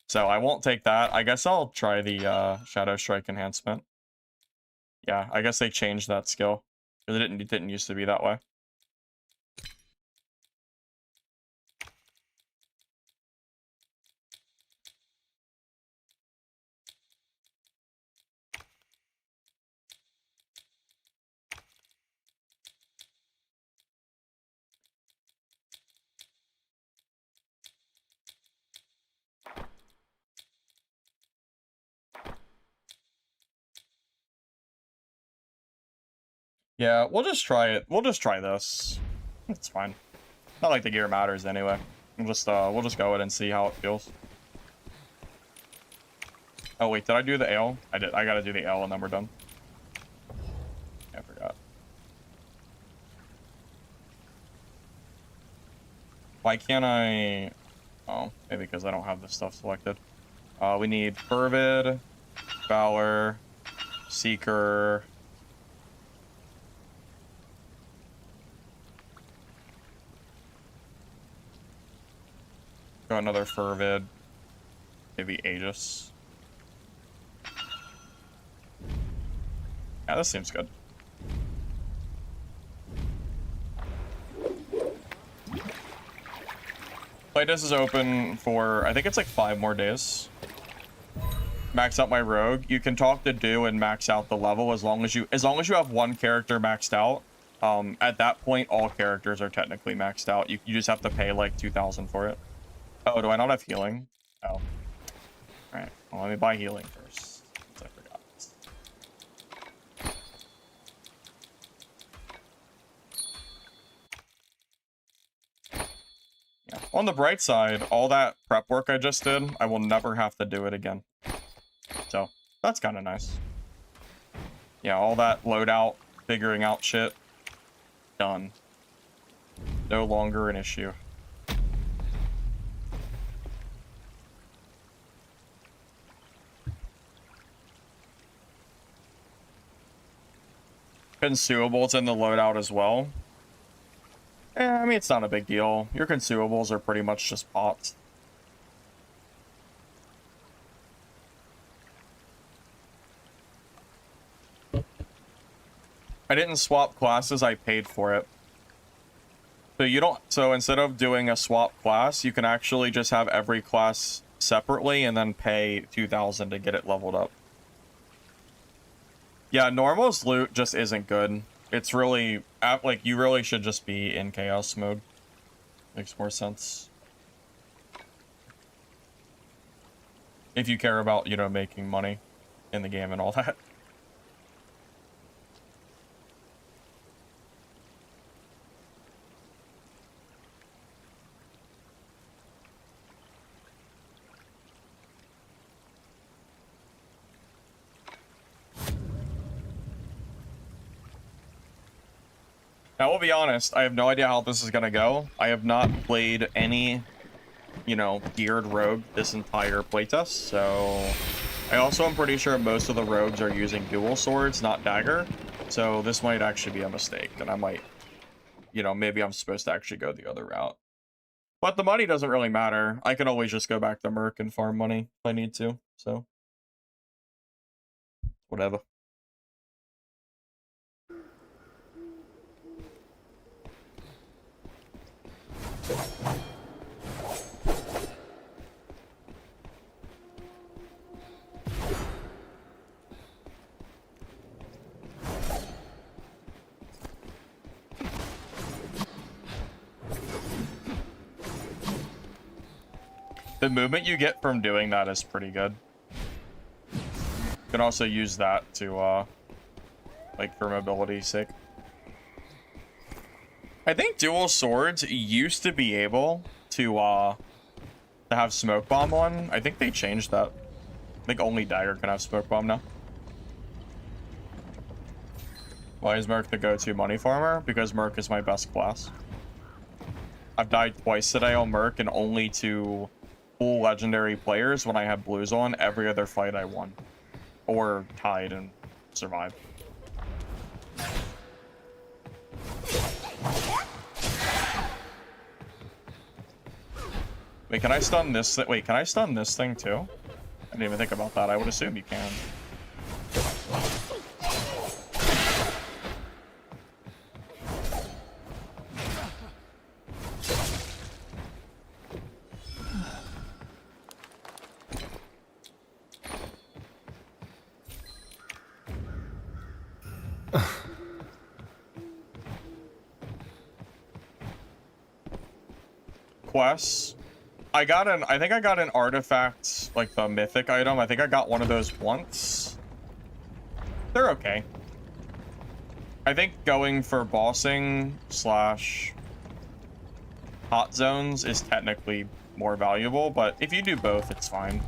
So I won't take that. I guess I'll try the Shadow Strike enhancement. Yeah, I guess they changed that skill. Because it didn't used to be that way. Yeah, we'll just try it. We'll just try this. It's fine. Not like the gear matters anyway. We'll just go ahead and see how it feels. Oh wait, did I do the ale? I did. I gotta do the ale and then we're done. Yeah, I forgot. Why can't I? Oh, maybe because I don't have this stuff selected. We need Fervid, Valor, Seeker. Go another Fervid. Maybe Aegis. Yeah, this seems good. Playtest is open for, I think it's like 5 more days. Max out my rogue. You can talk to Do and max out the level as long as you have one character maxed out. At that point, all characters are technically maxed out. You just have to pay like 2,000 for it. Oh, do I not have healing? Oh. All right. Well, let me buy healing first. I forgot. Yeah. On the bright side, all that prep work I just did, I will never have to do it again. So, that's kind of nice. Yeah, all that loadout, figuring out shit, done. No longer an issue. Consumables in the loadout as well. I mean, it's not a big deal. Your consumables are pretty much just pots. I didn't swap classes, I paid for it. So instead of doing a swap class, you can actually just have every class separately and then pay 2,000 to get it leveled up. Yeah, normal's loot just isn't good. It's really, like, you really should just be in chaos mode. Makes more sense. If you care about, you know, making money in the game and all that. Now, we'll be honest, I have no idea how this is gonna go. I have not played any, you know, geared rogue this entire playtest, so... I also am pretty sure most of the rogues are using dual swords, not dagger, so this might actually be a mistake, and I might, you know, maybe I'm supposed to actually go the other route. But the money doesn't really matter. I can always just go back to Merc and farm money if I need to, so... whatever. The movement you get from doing that is pretty good. You can also use that to, like, for mobility's sake. I think dual swords used to be able to have smoke bomb on. I think they changed that. I think only dagger can have smoke bomb now. Why is Merc the go-to money farmer? Because Merc is my best class. I've died twice today on Merc and only to full legendary players when I had blues on. Every other fight I won. Or tied and survived. Wait, can I stun this? Wait, can I stun this thing too? I didn't even think about that. I would assume you can. Quests. I think I got an artifact, like the mythic item. I think I got one of those once. They're okay. I think going for bossing slash hot zones is technically more valuable, but if you do both, it's fine.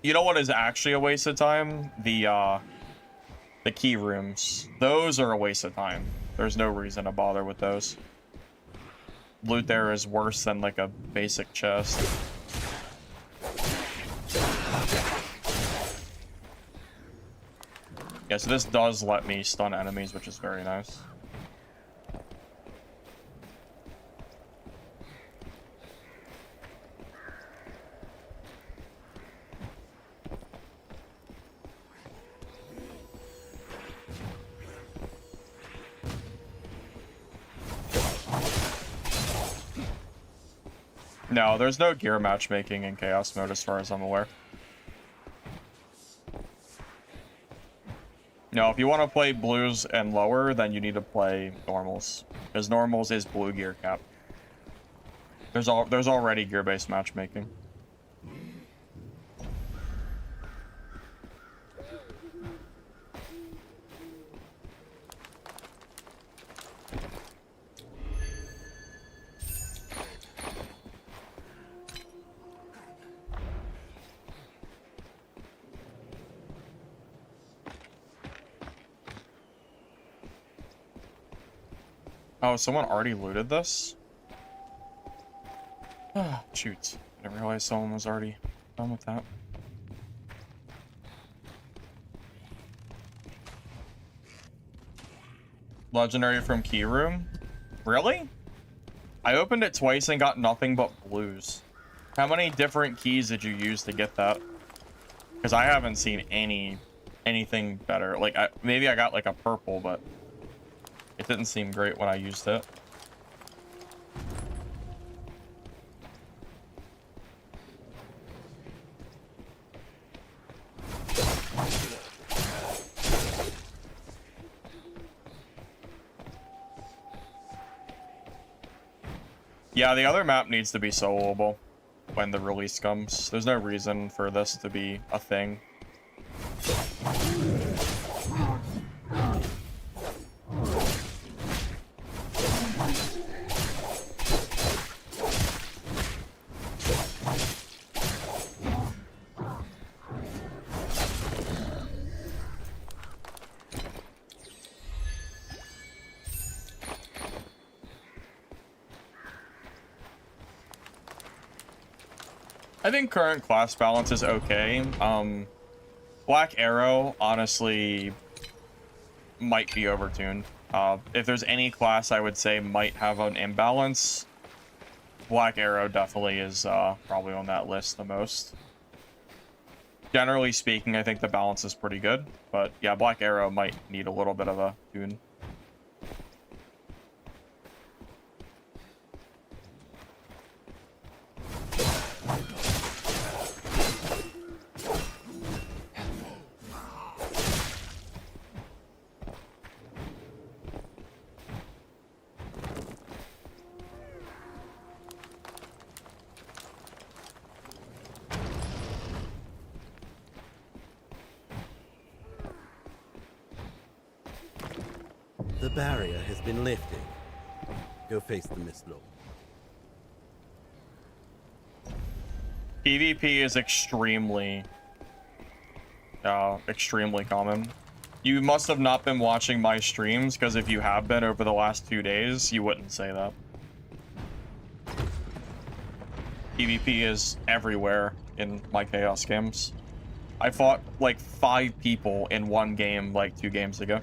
You know what is actually a waste of time? The key rooms. Those are a waste of time. There's no reason to bother with those. Loot there is worse than like a basic chest. Yeah, so this does let me stun enemies, which is very nice. No, there's no gear matchmaking in Chaos mode as far as I'm aware. No, if you want to play blues and lower, then you need to play normals. Because normals is blue gear cap. There's already gear-based matchmaking. Oh, someone already looted this? Ah, shoot. I didn't realize someone was already done with that. Legendary from Key Room? Really? I opened it twice and got nothing but blues. How many different keys did you use to get that? Because I haven't seen anything better. Like, maybe I got like a purple, but it didn't seem great when I used it. Yeah, the other map needs to be soloable when the release comes. There's no reason for this to be a thing. I think current class balance is okay. Black Arrow, honestly, might be overtuned. If there's any class I would say might have an imbalance, Black Arrow definitely is probably on that list the most. Generally speaking, I think the balance is pretty good, but yeah, Black Arrow might need a little bit of a tune. The barrier has been lifted. Go face the Mistfall. PvP is extremely common. You must have not been watching my streams, because if you have been over the last 2 days, you wouldn't say that. PvP is everywhere in my Chaos games. I fought like 5 people in one game like 2 games ago.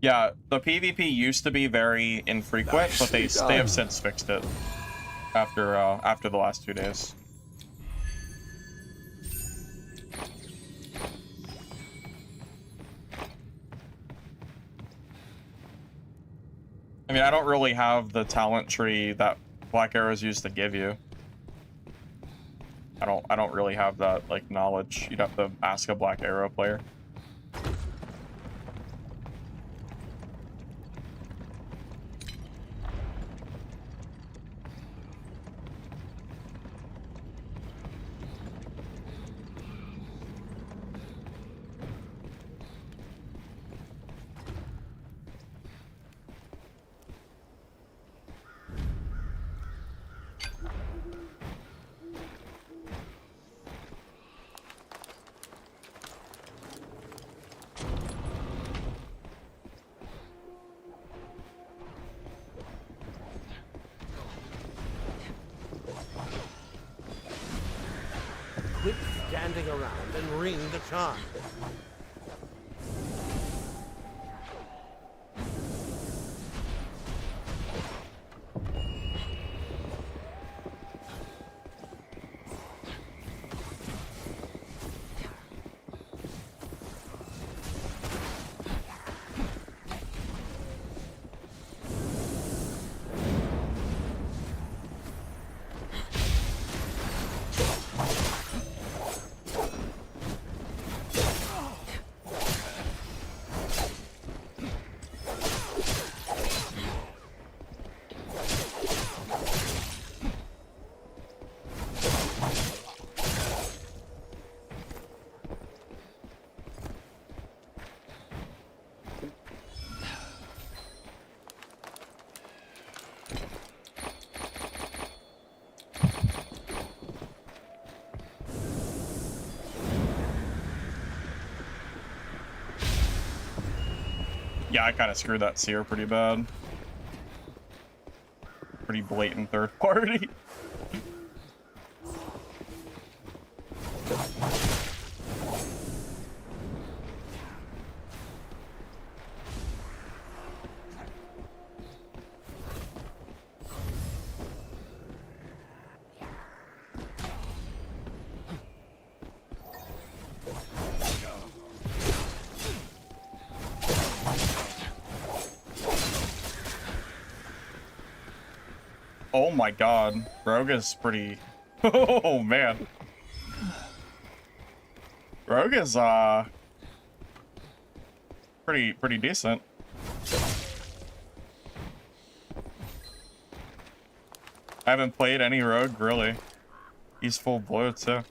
Yeah, the PvP used to be very infrequent, but they have since fixed it after the last 2 days. I mean, I don't really have the talent tree that Black Arrows used to give you. I don't really have that like knowledge. You'd have to ask a Black Arrow player. Quit standing around and ring the charm. Yeah, I kind of screwed that seer pretty bad. Pretty blatant third party. Oh my god, Rogue is pretty... Oh man. Rogue is, pretty decent. I haven't played any Rogue, really. He's full blue, too.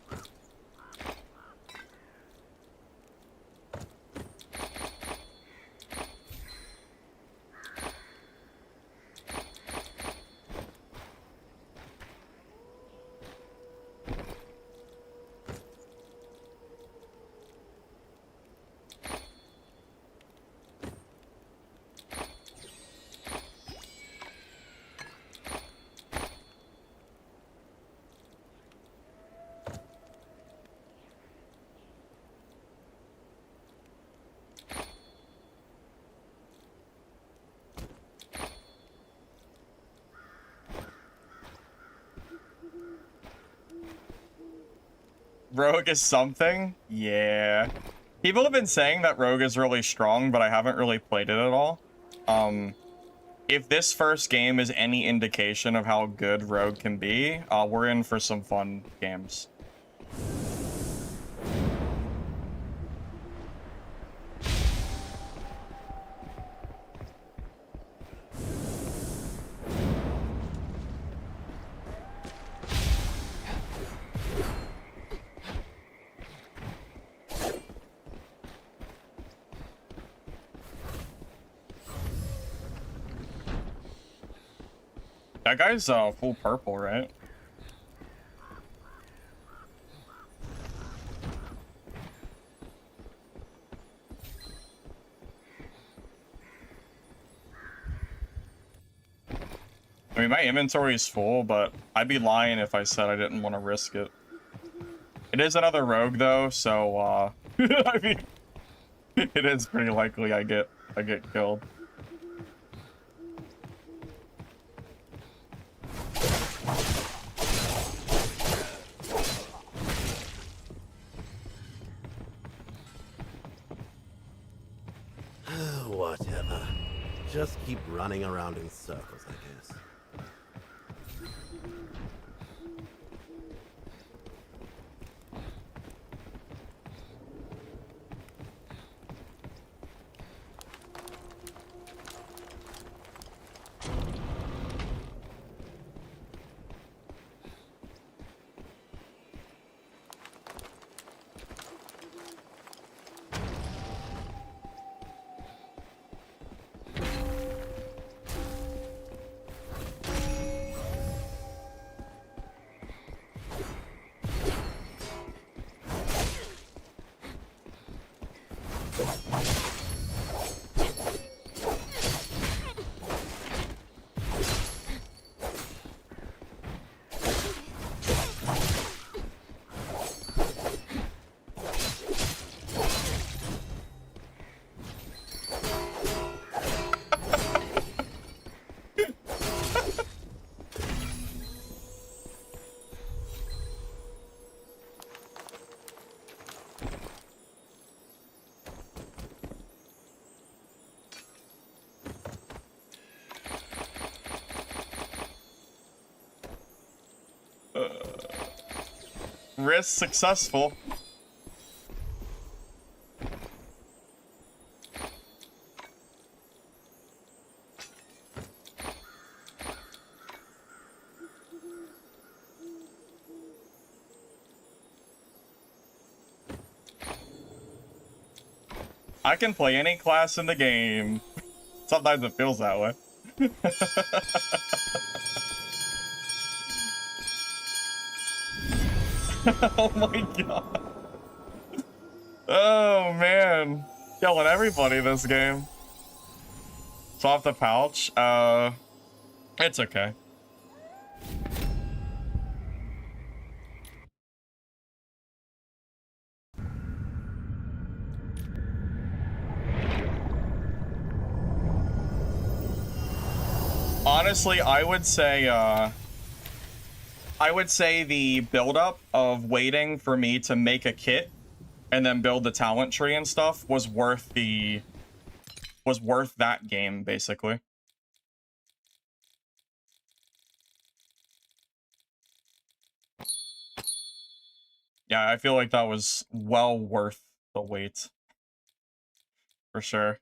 Rogue is something? Yeah. People have been saying that Rogue is really strong, but I haven't really played it at all. If this first game is any indication of how good Rogue can be, we're in for some fun games. That guy's full purple, right? I mean, my inventory is full, but I'd be lying if I said I didn't want to risk it. It is another rogue, though, so, I mean, it is pretty likely I get killed. Whatever. Just keep running around in circles, I guess. Risk successful. I can play any class in the game. Sometimes it feels that way. Oh my god. Oh man. Killing everybody this game. Swap the pouch. It's okay. Honestly, I would say the build-up of waiting for me to make a kit and then build the talent tree and stuff was worth that game, basically. Yeah, I feel like that was well worth the wait. For sure.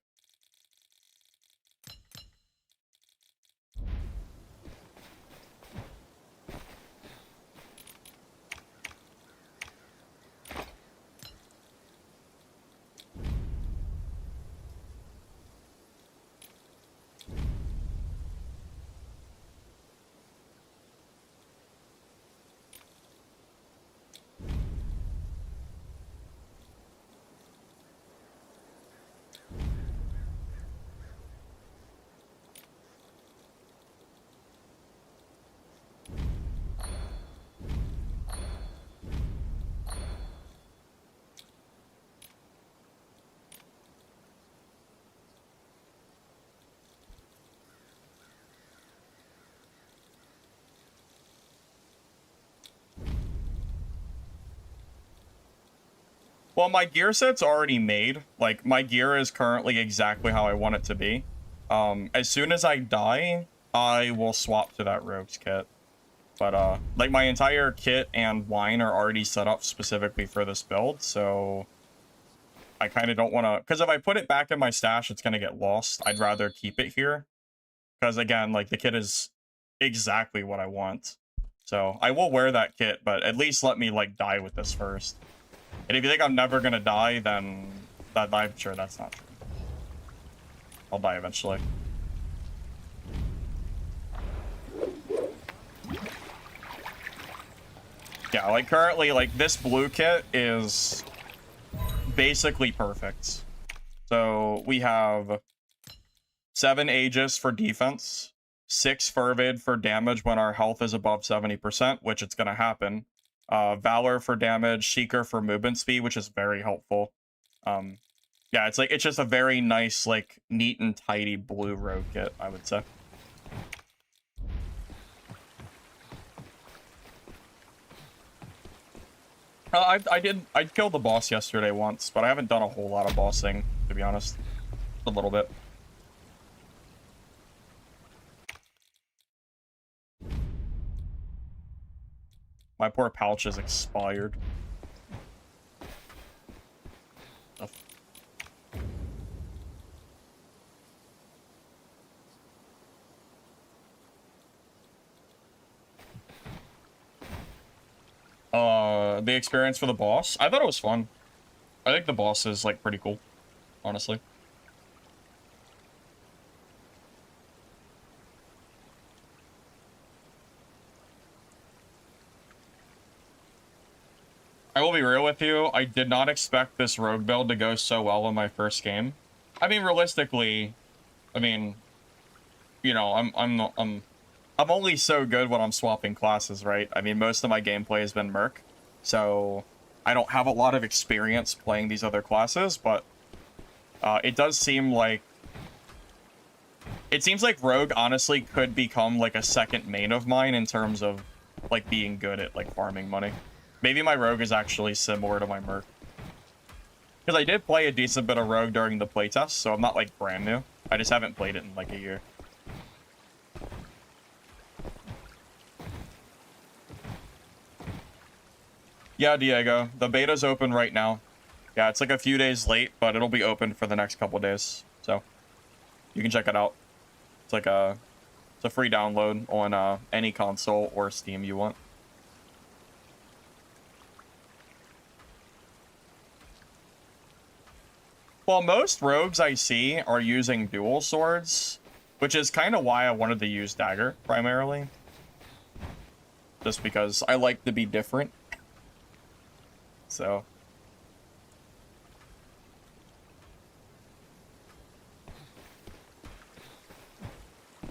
Well, my gear set's already made. Like, my gear is currently exactly how I want it to be. As soon as I die, I will swap to that rogue's kit. But, like, my entire kit and wine are already set up specifically for this build, so I kind of don't want to... Because if I put it back in my stash, it's going to get lost. I'd rather keep it here. Because, again, like, the kit is exactly what I want. So, I will wear that kit, but at least let me, like, die with this first. And if you think I'm never gonna die, then I'm sure that's not true. I'll die eventually. Yeah, like currently, like this blue kit is basically perfect. So we have 7 Aegis for defense, 6 Fervid for damage when our health is above 70%, which it's gonna happen. Valor for damage, Seeker for movement speed, which is very helpful. Yeah, it's just a very nice, like, neat and tidy blue rogue kit, I would say. I killed the boss yesterday once, but I haven't done a whole lot of bossing, to be honest. A little bit. My poor pouch is expired. The experience for the boss? I thought it was fun. I think the boss is, like, pretty cool, honestly. I will be real with you, I did not expect this rogue build to go so well in my first game. I mean, realistically, I mean, you know, I'm only so good when I'm swapping classes, right? I mean, most of my gameplay has been Merc, so I don't have a lot of experience playing these other classes, but it does seem like... It seems like Rogue, honestly, could become, like, a second main of mine in terms of, like, being good at, like, farming money. Maybe my Rogue is actually similar to my Merc. Because I did play a decent bit of Rogue during the playtest, so I'm not, like, brand new. I just haven't played it in, like, a year. Yeah, Diego. The beta's open right now. Yeah, it's like a few days late, but it'll be open for the next couple days. So you can check it out. It's like it's a free download on any console or Steam you want. Well, most rogues I see are using dual swords, which is kind of why I wanted to use dagger primarily. Just because I like to be different. So.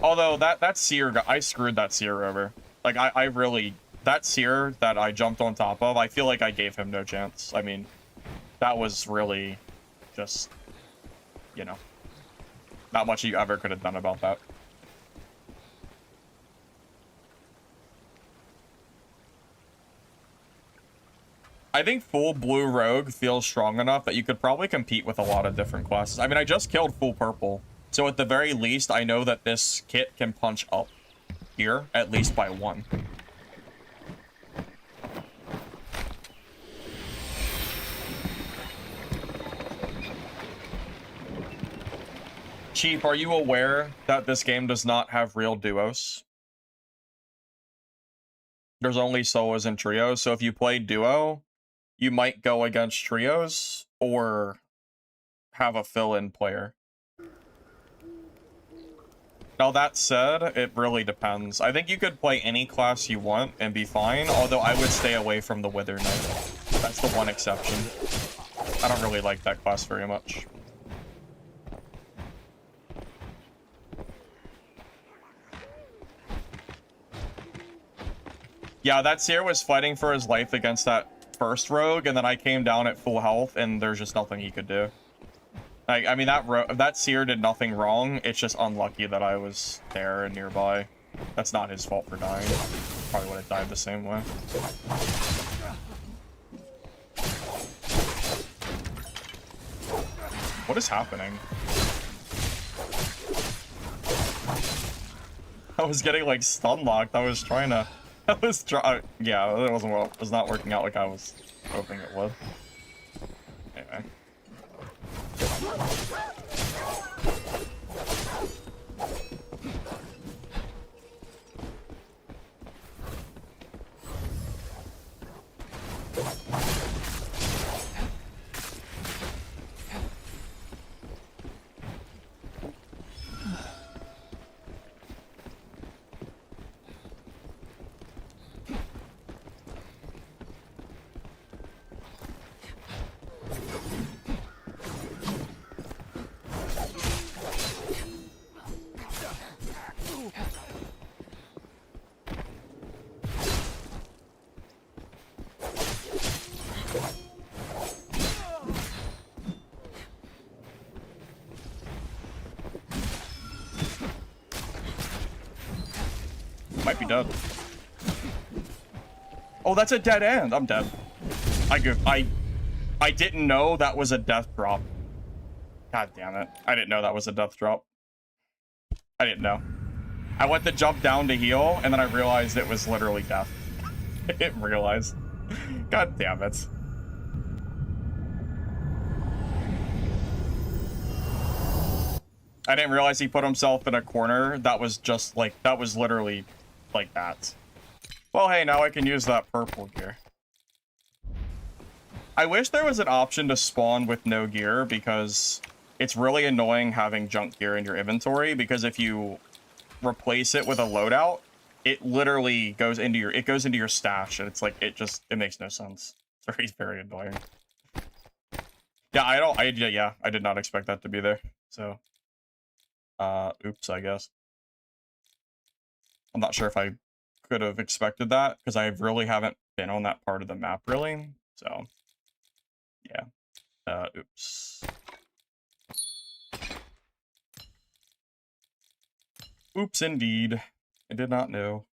Although that seer, I screwed that seer over. Like I really, that seer that I jumped on top of, I feel like I gave him no chance. I mean, that was really just, you know, not much you ever could have done about that. I think full blue rogue feels strong enough that you could probably compete with a lot of different classes. I mean, I just killed full purple. So at the very least, I know that this kit can punch up here, at least by 1. Chief, are you aware that this game does not have real duos? There's only solos and trios, so if you play duo, you might go against trios or have a fill-in player. Now that said, it really depends. I think you could play any class you want and be fine, although I would stay away from the Wither Knight. That's the one exception. I don't really like that class very much. Yeah, that seer was fighting for his life against that first rogue, and then I came down at full health, and there's just nothing he could do. Like, I mean, that seer did nothing wrong. It's just unlucky that I was there and nearby. That's not his fault for dying. Probably would have died the same way. What is happening? I was getting like stun locked. I was trying to. Yeah, it was not working out like I was hoping it would. Anyway. Might be dead. Oh, that's a dead end. I'm dead. I didn't know that was a death drop. God damn it. I didn't know that was a death drop. I didn't know. I went to jump down to heal, and then I realized it was literally death. I didn't realize. God damn it. I didn't realize he put himself in a corner that was just like, that was literally like that. Well, hey, now I can use that purple gear. I wish there was an option to spawn with no gear, because it's really annoying having junk gear in your inventory, because if you replace it with a loadout, it literally goes into your stash, and it's like, it makes no sense. It's very, very annoying. Yeah, I did not expect that to be there. So, oops, I guess. I'm not sure if I could have expected that, because I really haven't been on that part of the map, really. So, yeah. Oops. Oops, indeed. I did not know.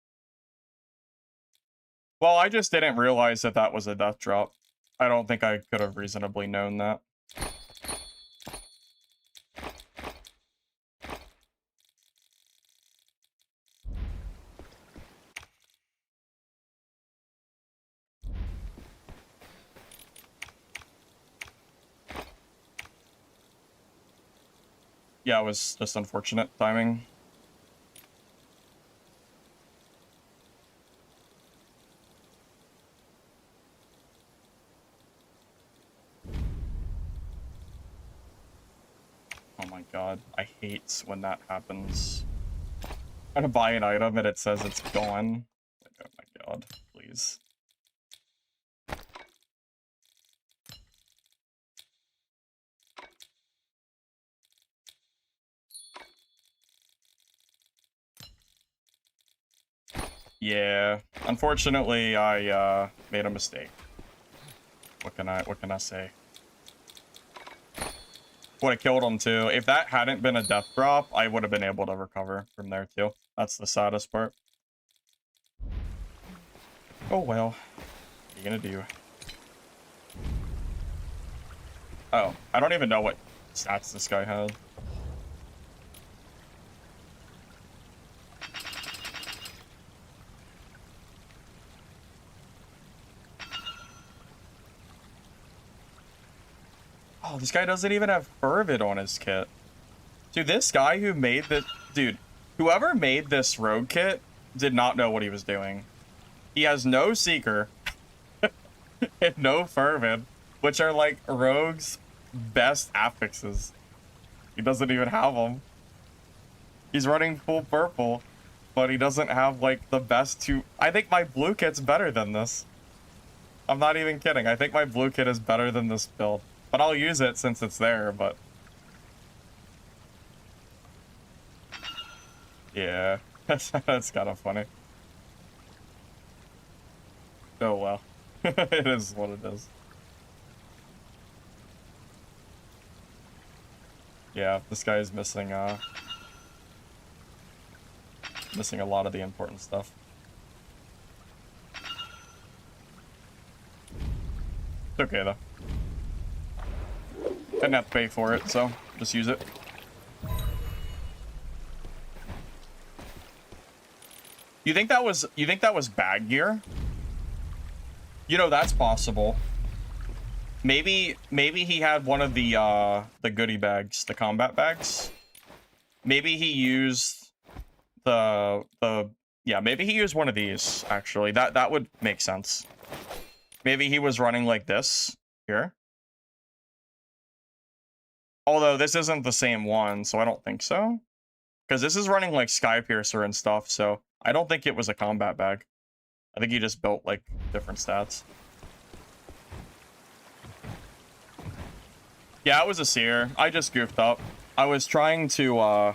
Well, I just didn't realize that that was a death drop. I don't think I could have reasonably known that. Yeah, it was just unfortunate timing. Oh my god, I hate when that happens. I'm gonna buy an item and it says it's gone. Like, oh my god, please. Yeah, unfortunately, I made a mistake. What can I say? Would have killed him too. If that hadn't been a death drop, I would have been able to recover from there too. That's the saddest part. Oh well. What are you gonna do? Oh, I don't even know what stats this guy had. Oh, this guy doesn't even have fervid on his kit. Dude, this guy who made the... Dude, whoever made this rogue kit did not know what he was doing. He has no seeker and no fervid, which are like rogue's best affixes. He doesn't even have them. He's running full purple, but he doesn't have like the best two... I think my blue kit's better than this. I'm not even kidding. I think my blue kit is better than this build. But I'll use it since it's there, but... Yeah, that's kind of funny. Oh well. It is what it is. Yeah, this guy is missing a lot of the important stuff. It's okay though. Didn't have to pay for it, so just use it. You think that was bag gear? You know, that's possible. Maybe he had one of the goodie bags, the combat bags. Maybe he used maybe he used one of these actually. That would make sense. Maybe he was running like this here. Although this isn't the same one, so I don't think so. Because this is running like Skypiercer and stuff, so I don't think it was a combat bag. I think he just built like different stats. Yeah, it was a seer. I just goofed up. I was trying to I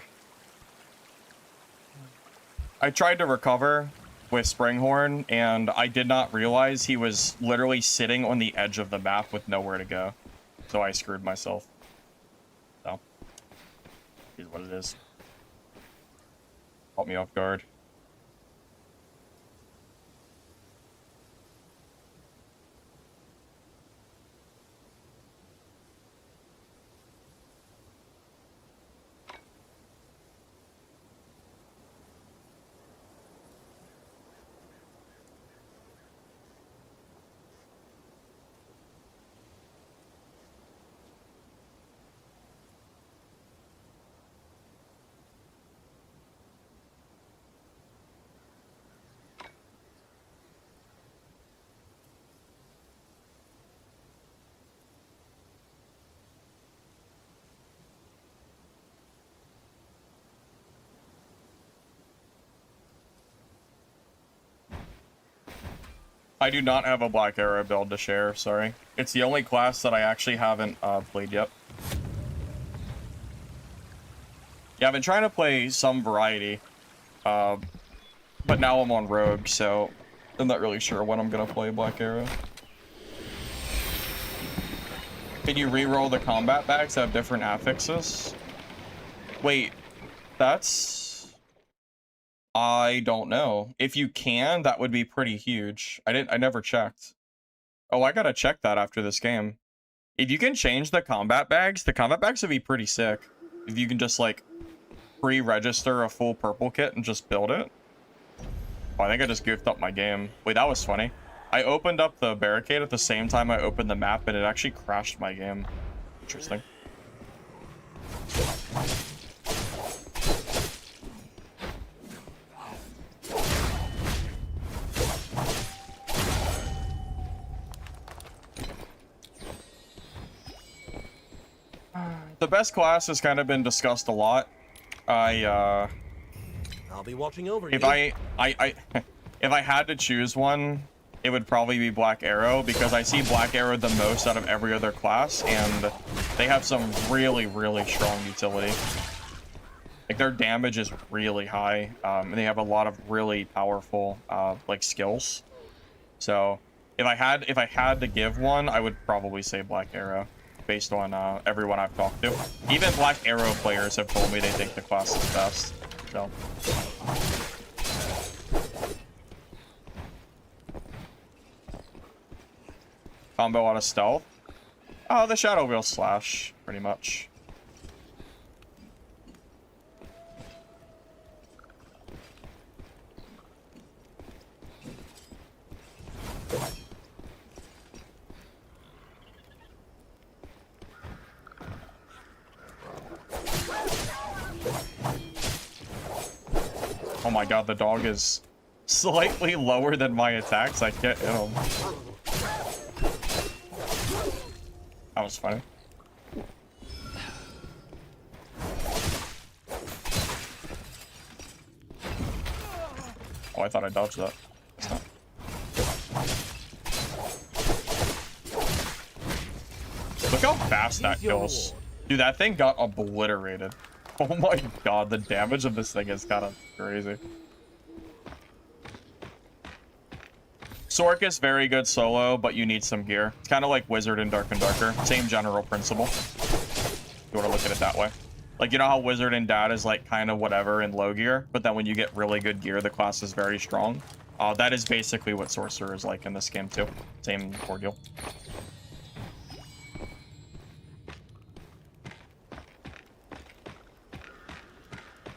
tried to recover with Springhorn, and I did not realize he was literally sitting on the edge of the map with nowhere to go. So I screwed myself. So, here's what it is. Caught me off guard. I do not have a Black Arrow build to share, sorry. It's the only class that I actually haven't played yet. Yeah, I've been trying to play some variety, but now I'm on Rogue, so I'm not really sure when I'm gonna play Black Arrow. Can you re-roll the combat bags that have different affixes? Wait, that's... I don't know. If you can, that would be pretty huge. I never checked. Oh, I gotta check that after this game. If you can change the combat bags would be pretty sick. If you can just like pre-register a full purple kit and just build it. Oh, I think I just goofed up my game. Wait, that was funny. I opened up the barricade at the same time I opened the map, and it actually crashed my game. Interesting. The best class has kind of been discussed a lot. I'll be watching over If you. if I had to choose one, it would probably be Black Arrow, because I see Black Arrow the most out of every other class, and they have some really, really strong utility. Like, their damage is really high, and they have a lot of really powerful, like, skills. So, if I had to give one, I would probably say Black Arrow, based on everyone I've talked to. Even Black Arrow players have told me they think the class is best. So. Combo out of stealth. Oh, the Shadow Wheel Slash, pretty much. Oh my god, the dog is slightly lower than my attacks. I can't hit him. That was funny. Oh, I thought I dodged that. It's not. Look how fast that kills. Dude, that thing got obliterated. Oh my god, the damage of this thing is kind of crazy. Sork is very good solo, but you need some gear. It's kind of like Wizard in Dark and Darker. Same general principle. If you want to look at it that way. Like, you know how Wizard and Dad is like kind of whatever in low gear, but then when you get really good gear, the class is very strong. That is basically what Sorcerer is like in this game too. Same ordeal.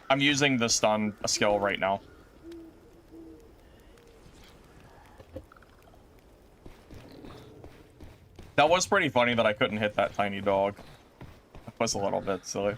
I'm using the stun skill right now. That was pretty funny that I couldn't hit that tiny dog. That was a little bit silly.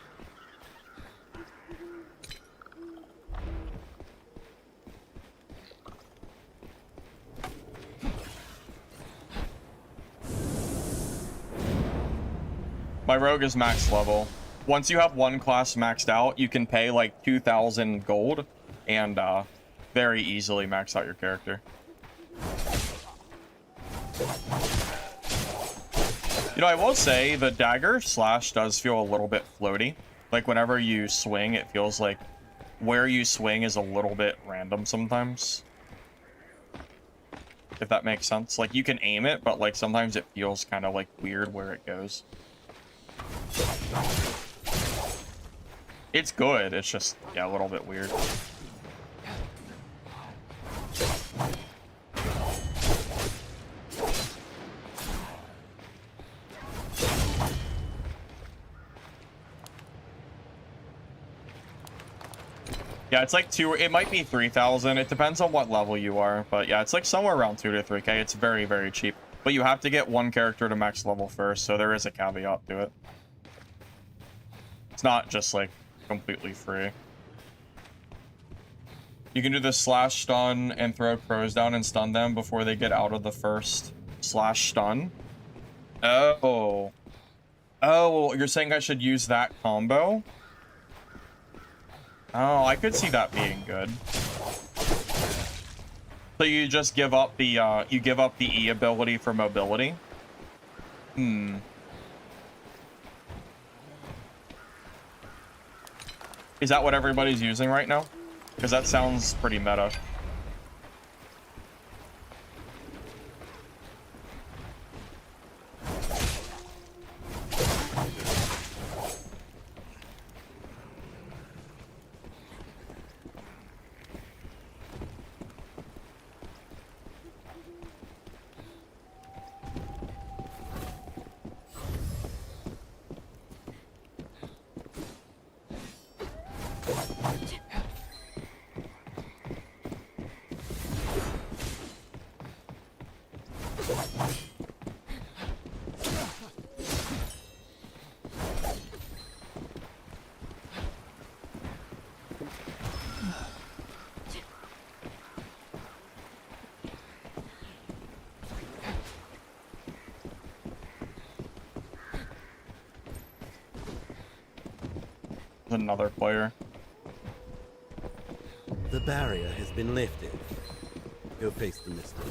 My rogue is max level. Once you have one class maxed out, you can pay like 2,000 gold and very easily max out your character. You know, I will say the dagger slash does feel a little bit floaty. Like whenever you swing, it feels like where you swing is a little bit random sometimes. If that makes sense. Like you can aim it, but like sometimes it feels kind of like weird where it goes. It's good, it's just, yeah, a little bit weird. Yeah, it's like it might be 3,000. It depends on what level you are, but yeah, it's like somewhere around 2 to 3k. It's very, very cheap. But you have to get one character to max level first, so there is a caveat to it. It's not just like completely free. You can do the slash stun and throw crows down and stun them before they get out of the first slash stun. Oh. Oh, you're saying I should use that combo? Oh, I could see that being good. So you just give up the E ability for mobility? Hmm. Is that what everybody's using right now? Because that sounds pretty meta. another player. The barrier has been lifted. Go face the mystery.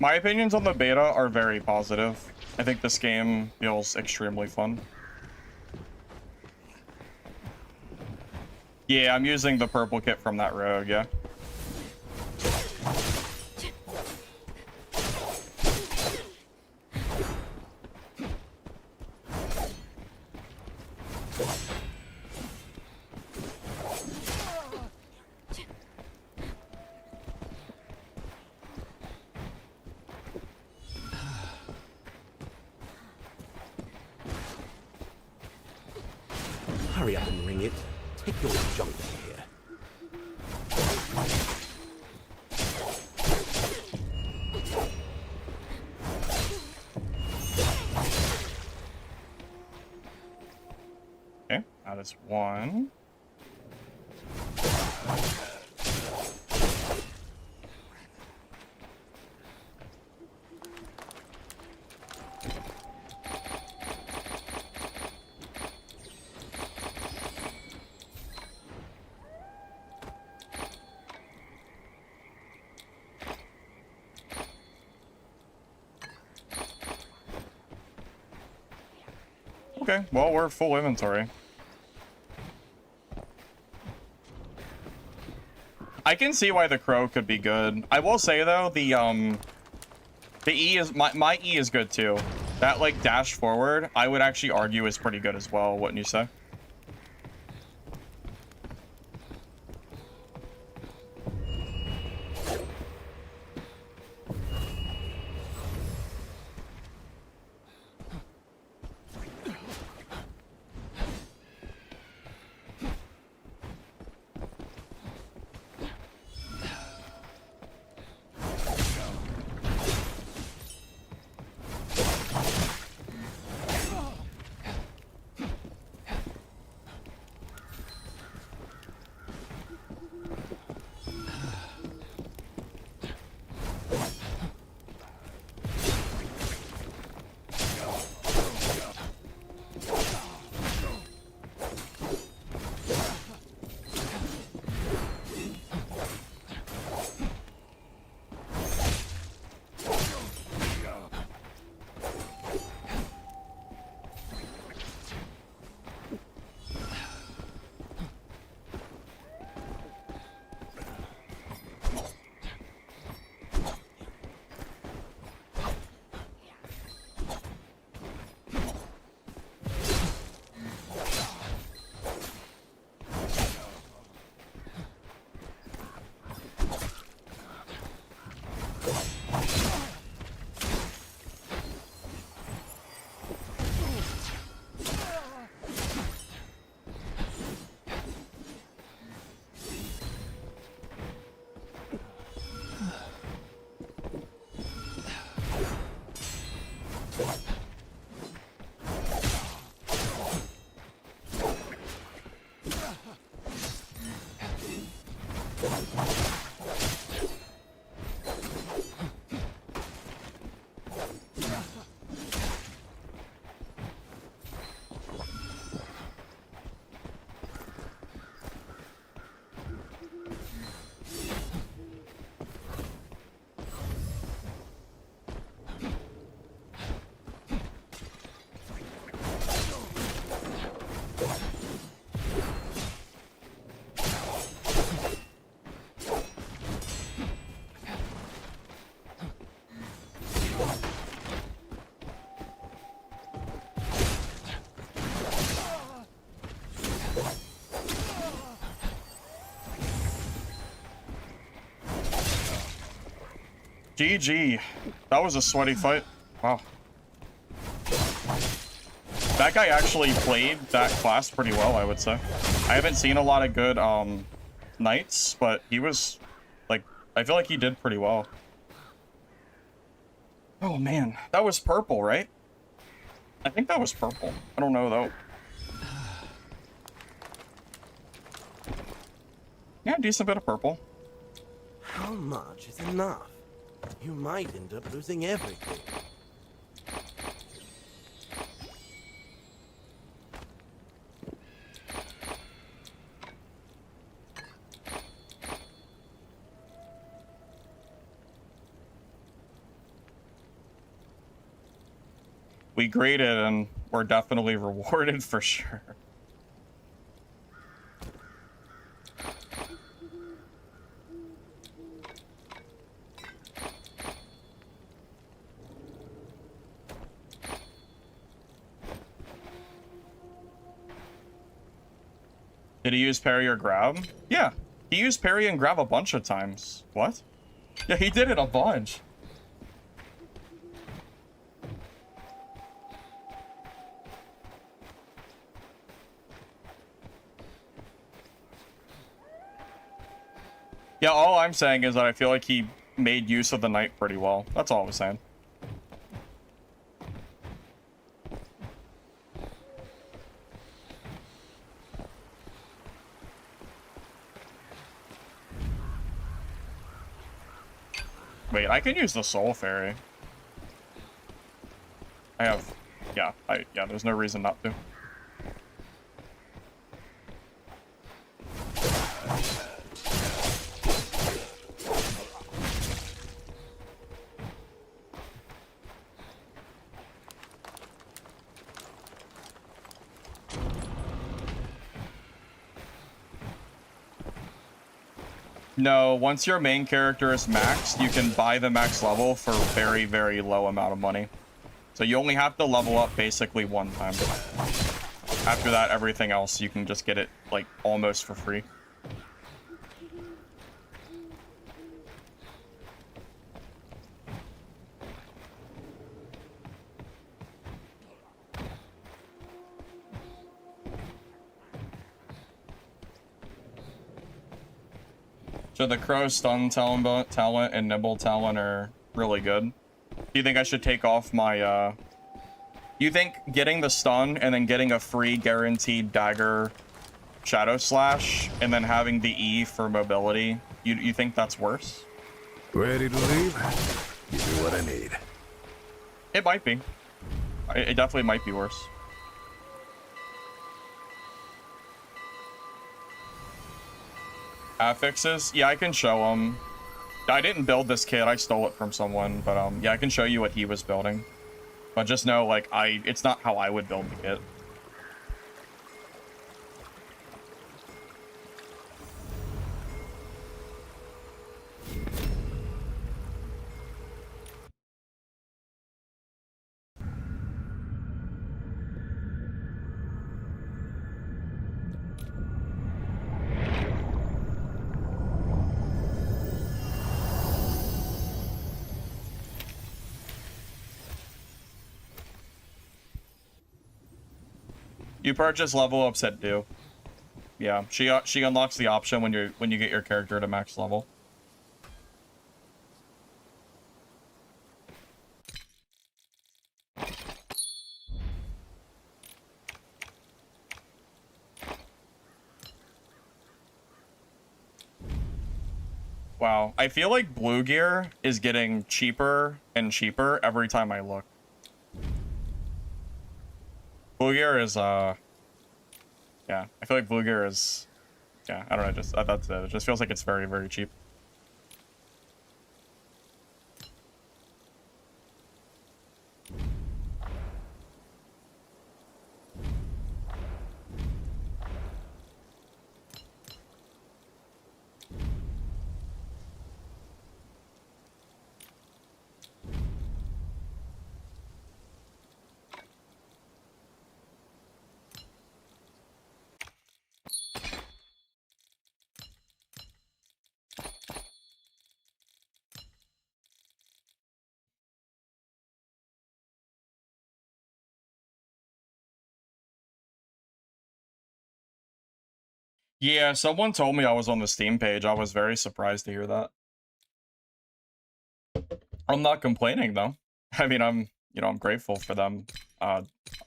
My opinions on the beta are very positive. I think this game feels extremely fun. Yeah, I'm using the purple kit from that rogue, yeah. Hurry up and ring it. Take your junk here. Okay, that is one. Okay, well, we're full inventory. I can see why the crow could be good. I will say though, the E is my E is good too. That like dash forward, I would actually argue is pretty good as well, wouldn't you say? GG. That was a sweaty fight. Wow. That guy actually played that class pretty well, I would say. I haven't seen a lot of good knights, but he was like, I feel like he did pretty well. Oh man, that was purple, right? I think that was purple. I don't know though. Yeah, decent bit of purple. How much is enough? You might end up losing everything. We graded and we're definitely rewarded for sure. Did he use parry or grab? Yeah, he used parry and grab a bunch of times. What? Yeah, he did it a bunch. Yeah, all I'm saying is that I feel like he made use of the knight pretty well. That's all I was saying. Wait, I can use the soul fairy. I have, yeah, there's no reason not to. No, once your main character is maxed, you can buy the max level for very, very low amount of money. So you only have to level up basically one time. After that, everything else, you can just get it, like, almost for free. So the Crow stun talent and nibble talent are really good. Do you think I should take off my, You think getting the stun and then getting a free guaranteed dagger shadow slash and then having the E for mobility, you think that's worse? Ready to leave? Give me what I need. It might be. It definitely might be worse. Affixes? Yeah, I can show them. I didn't build this kit, I stole it from someone, but yeah, I can show you what he was building. But just know, like, it's not how I would build the kit. You purchase level ups at due. Yeah, she unlocks the option when you get your character to max level. Wow, I feel like blue gear is getting cheaper and cheaper every time I look. Blue gear is yeah, I feel like blue gear is, yeah, I don't know, just that's it. It just feels like it's very, very cheap. Yeah, someone told me I was on the Steam page. I was very surprised to hear that. I'm not complaining though. I mean, I'm grateful for them.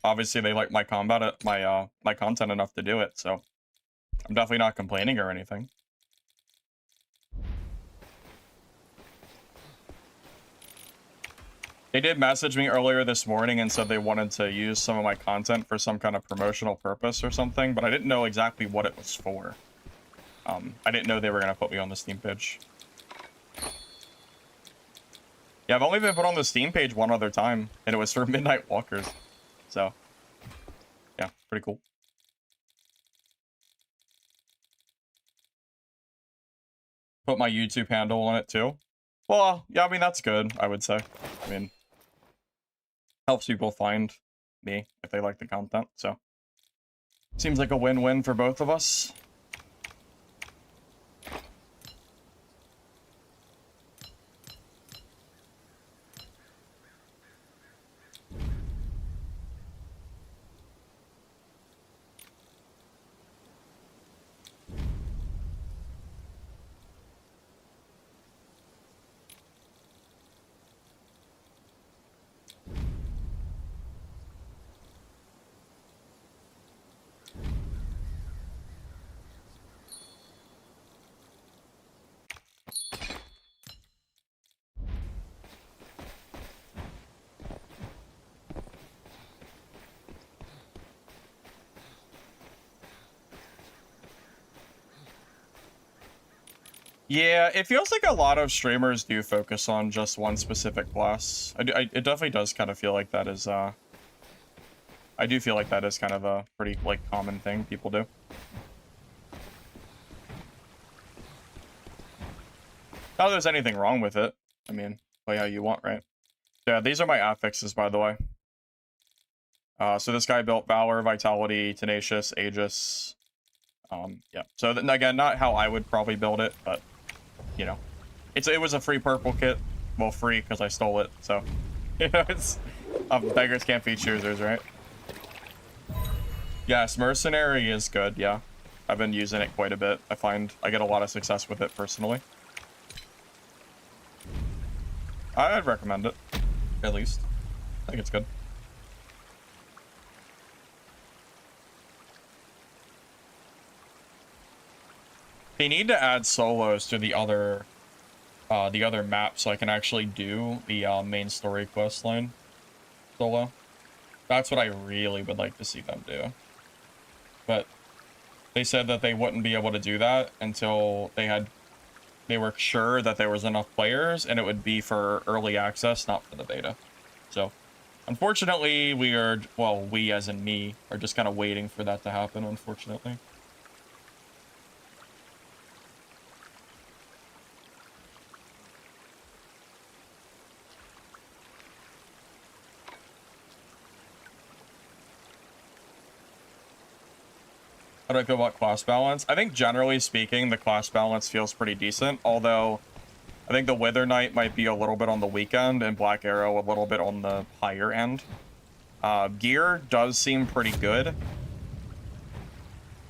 Obviously they like my combat, my content enough to do it, so I'm definitely not complaining or anything. They did message me earlier this morning and said they wanted to use some of my content for some kind of promotional purpose or something, but I didn't know exactly what it was for. I didn't know they were gonna put me on the Steam page. Yeah, I've only been put on the Steam page one other time, and it was for Midnight Walkers. So, yeah, pretty cool. Put my YouTube handle on it too. Well, yeah, I mean, that's good, I would say. I mean, helps people find me if they like the content, so. Seems like a win-win for both of us. Yeah, it feels like a lot of streamers do focus on just one specific class. It definitely does kind of feel like that is, I do feel like that is kind of a pretty, like, common thing people do. Not that there's anything wrong with it. I mean, play how you want, right? Yeah, these are my affixes, by the way. So this guy built Valor, Vitality, Tenacious, Aegis. Yeah. So again, not how I would probably build it, but you know, it was a free purple kit. Well, free because I stole it. So you know, it's beggars can't be choosers, right? Yes, Mercenary is good. Yeah, I've been using it quite a bit. I find I get a lot of success with it personally. I'd recommend it, at least. I think it's good. They need to add solos to the other map so I can actually do the main story quest line solo. That's what I really would like to see them do. But they said that they wouldn't be able to do that until they were sure that there was enough players, and it would be for early access, not for the beta. So, unfortunately, we as in me, are just kind of waiting for that to happen, unfortunately. How do I feel about class balance? I think generally speaking, the class balance feels pretty decent, although I think the Wither Knight might be a little bit on the weak end and Black Arrow a little bit on the higher end. Gear does seem pretty good.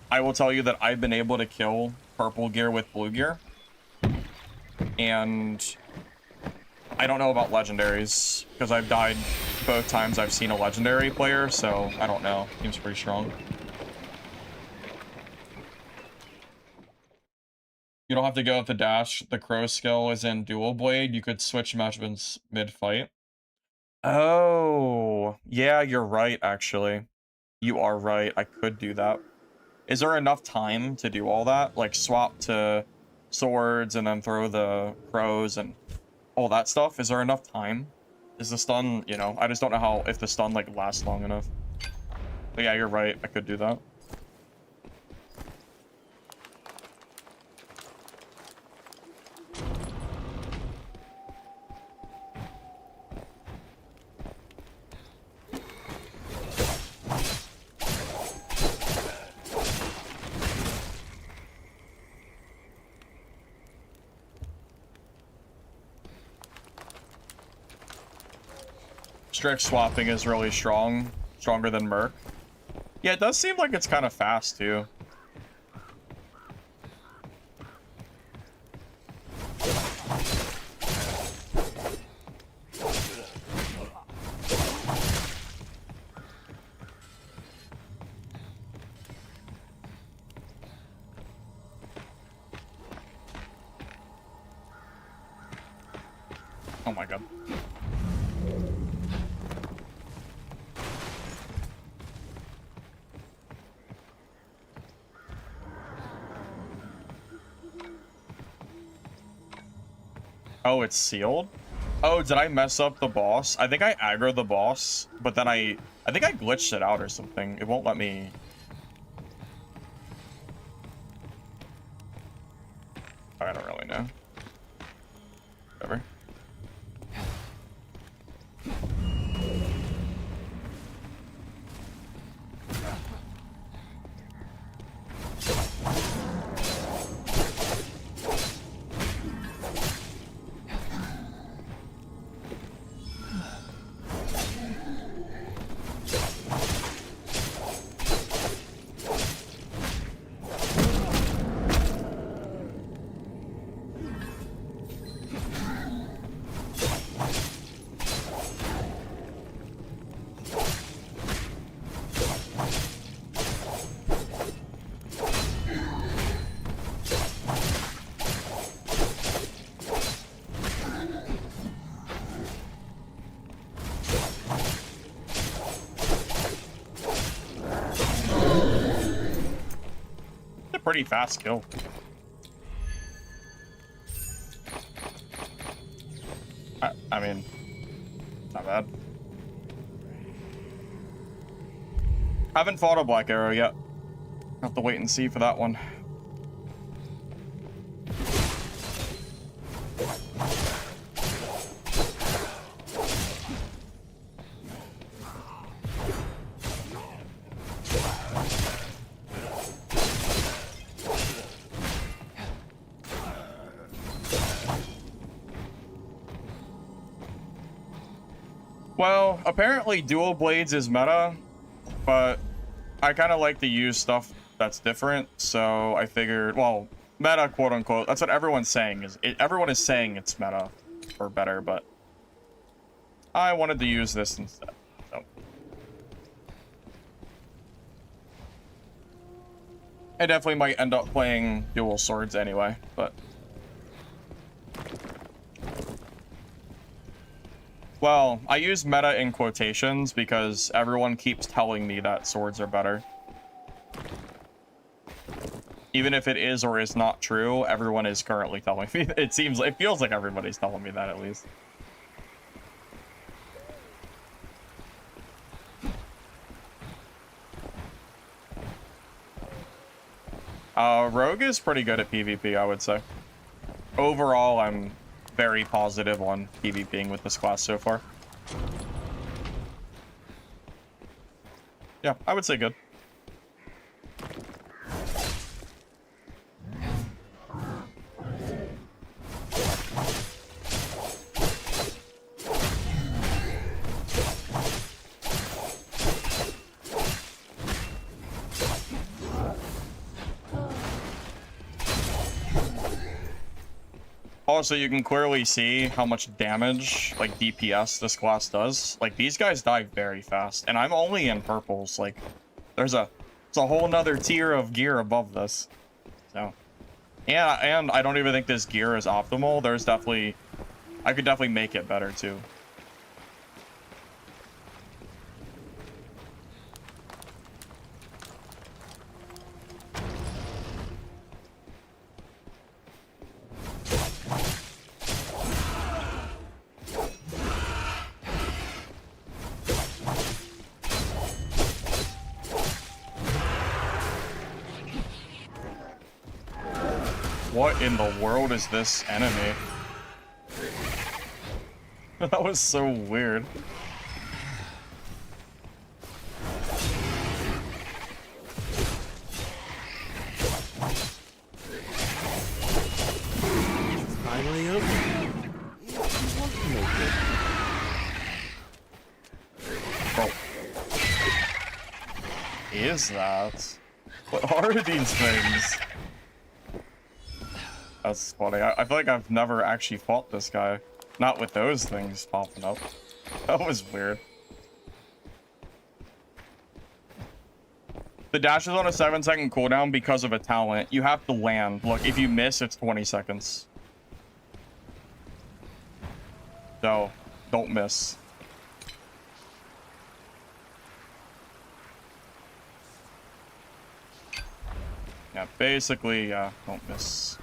I will tell you that I've been able to kill purple gear with blue gear. And I don't know about legendaries, because I've died both times I've seen a legendary player, so I don't know. Seems pretty strong. You don't have to go with the dash. The crow skill is in dual blade. You could switch measurements mid-fight. Oh, yeah, you're right, actually. You are right. I could do that. Is there enough time to do all that? Like, swap to swords and then throw the crows and all that stuff? Is there enough time? Is the stun, you know, I just don't know if the stun, like, lasts long enough. But yeah, you're right. I could do that. Strict swapping is really strong. Stronger than Merc. Yeah, it does seem like it's kind of fast, too. Oh my god. Oh, it's sealed? Oh, did I mess up the boss? I think I aggroed the boss, but then I think I glitched it out or something. It won't let me... I don't really know. Whatever. Pretty fast kill. I mean, not bad. Haven't fought a Black Arrow yet. Have to wait and see for that one. Well, apparently dual blades is meta, but I kind of like to use stuff that's different, so I figured, well, meta, quote unquote, that's what everyone's saying. Everyone is saying it's meta, or better, but I wanted to use this instead, so. I definitely might end up playing dual swords anyway, but... Well, I use meta in quotations because everyone keeps telling me that swords are better. Even if it is or is not true, everyone is currently telling me. It feels like everybody's telling me that at least. Rogue is pretty good at PvP, I would say. Overall, I'm very positive on PvPing with this class so far. Yeah, I would say good. Also, you can clearly see how much damage, like DPS, this class does. Like, these guys die very fast, and I'm only in purples. Like, it's a whole nother tier of gear above this. So, yeah, and I don't even think this gear is optimal. I could definitely make it better too. What in the world is this enemy? That was so weird. It's finally over. Bro. Is that? What are these things? That's funny. I feel like I've never actually fought this guy. Not with those things popping up. That was weird. The dash is on a 7-second cooldown because of a talent. You have to land. Look, if you miss, it's 20 seconds. So, don't miss. Yeah, basically, don't miss.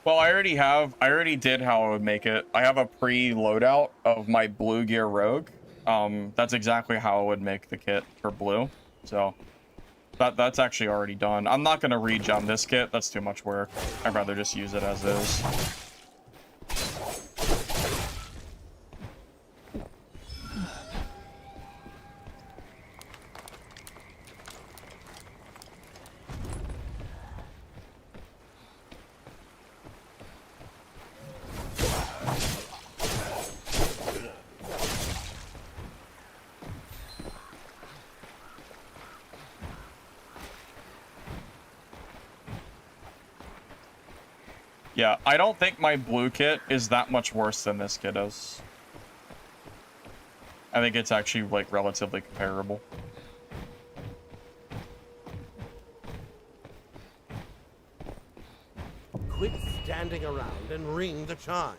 Well, I already did how I would make it. I have a pre-loadout of my blue gear rogue. That's exactly how I would make the kit for blue. So, that's actually already done. I'm not gonna regen this kit. That's too much work. I'd rather just use it as is. Yeah, I don't think my blue kit is that much worse than this kit is. I think it's actually, like, relatively comparable. Quit standing around and ring the chime.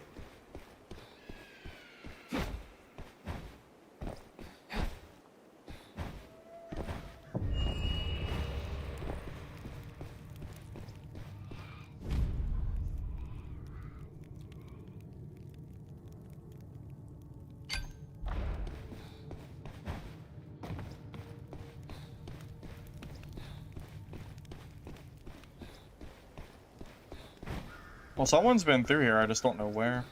Well, someone's been through here, I just don't know where.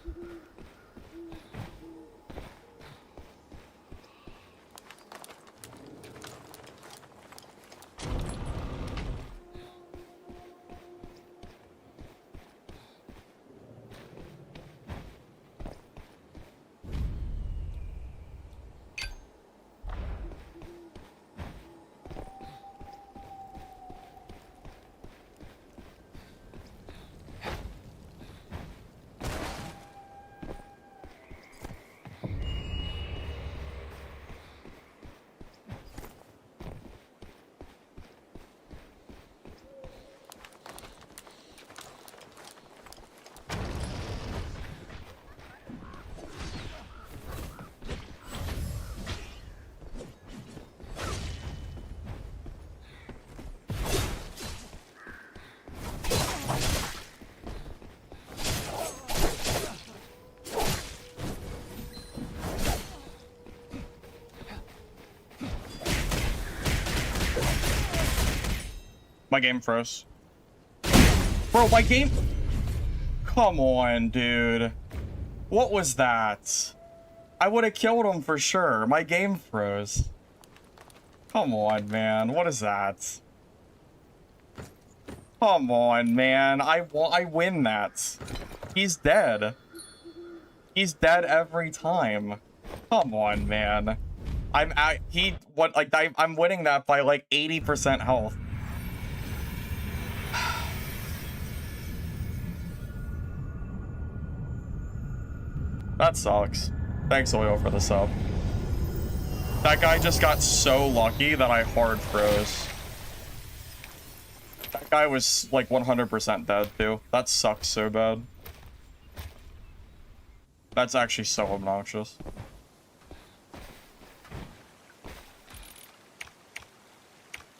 My game froze. Bro, my game... Come on, dude. What was that? I would have killed him for sure. My game froze. Come on, man. What is that? Come on, man. I win that. He's dead. He's dead every time. Come on, man. I'm winning that by like 80% health. That sucks. Thanks, Oil, for the sub. That guy just got so lucky that I hard froze. That guy was like 100% dead too. That sucks so bad. That's actually so obnoxious.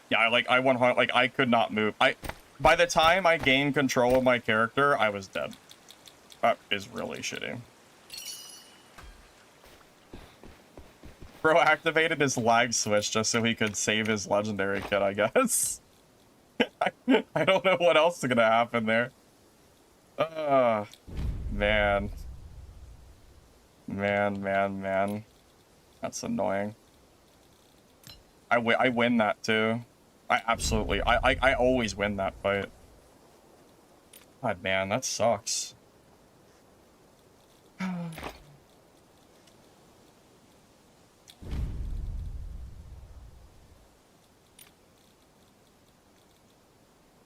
Yeah, I could not move. By the time I gained control of my character, I was dead. That is really shitty. Bro activated his lag switch just so he could save his legendary kit, I guess. I don't know what else is gonna happen there. Man. Man. That's annoying. I win that too. I always win that fight. God, man, that sucks.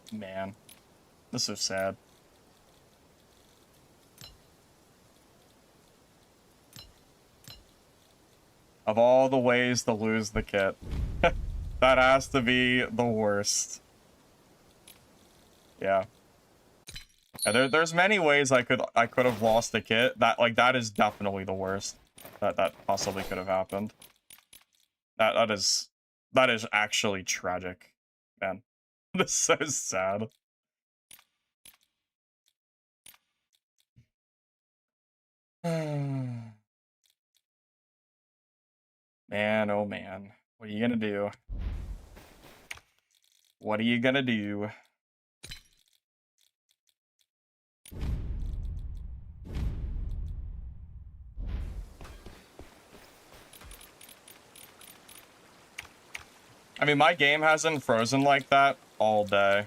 Man, this is sad. Of all the ways to lose the kit. That has to be the worst. Yeah. Yeah, there's many ways I could have lost the kit. That is definitely the worst that possibly could have happened. That is actually tragic, man. This is so sad. Man, oh man, what are you gonna do? What are you gonna do? I mean, my game hasn't frozen like that all day.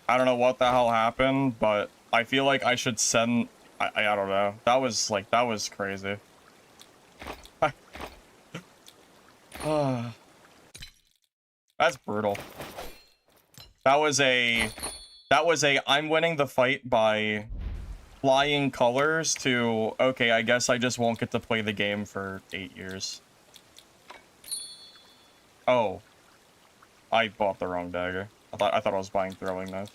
I don't know what the hell happened, but I feel like I should send... I don't know. That was crazy. That's brutal. That was a I'm winning the fight by flying colors to, okay, I guess I just won't get to play the game for 8 years. Oh. I bought the wrong dagger. I thought I was buying throwing knife.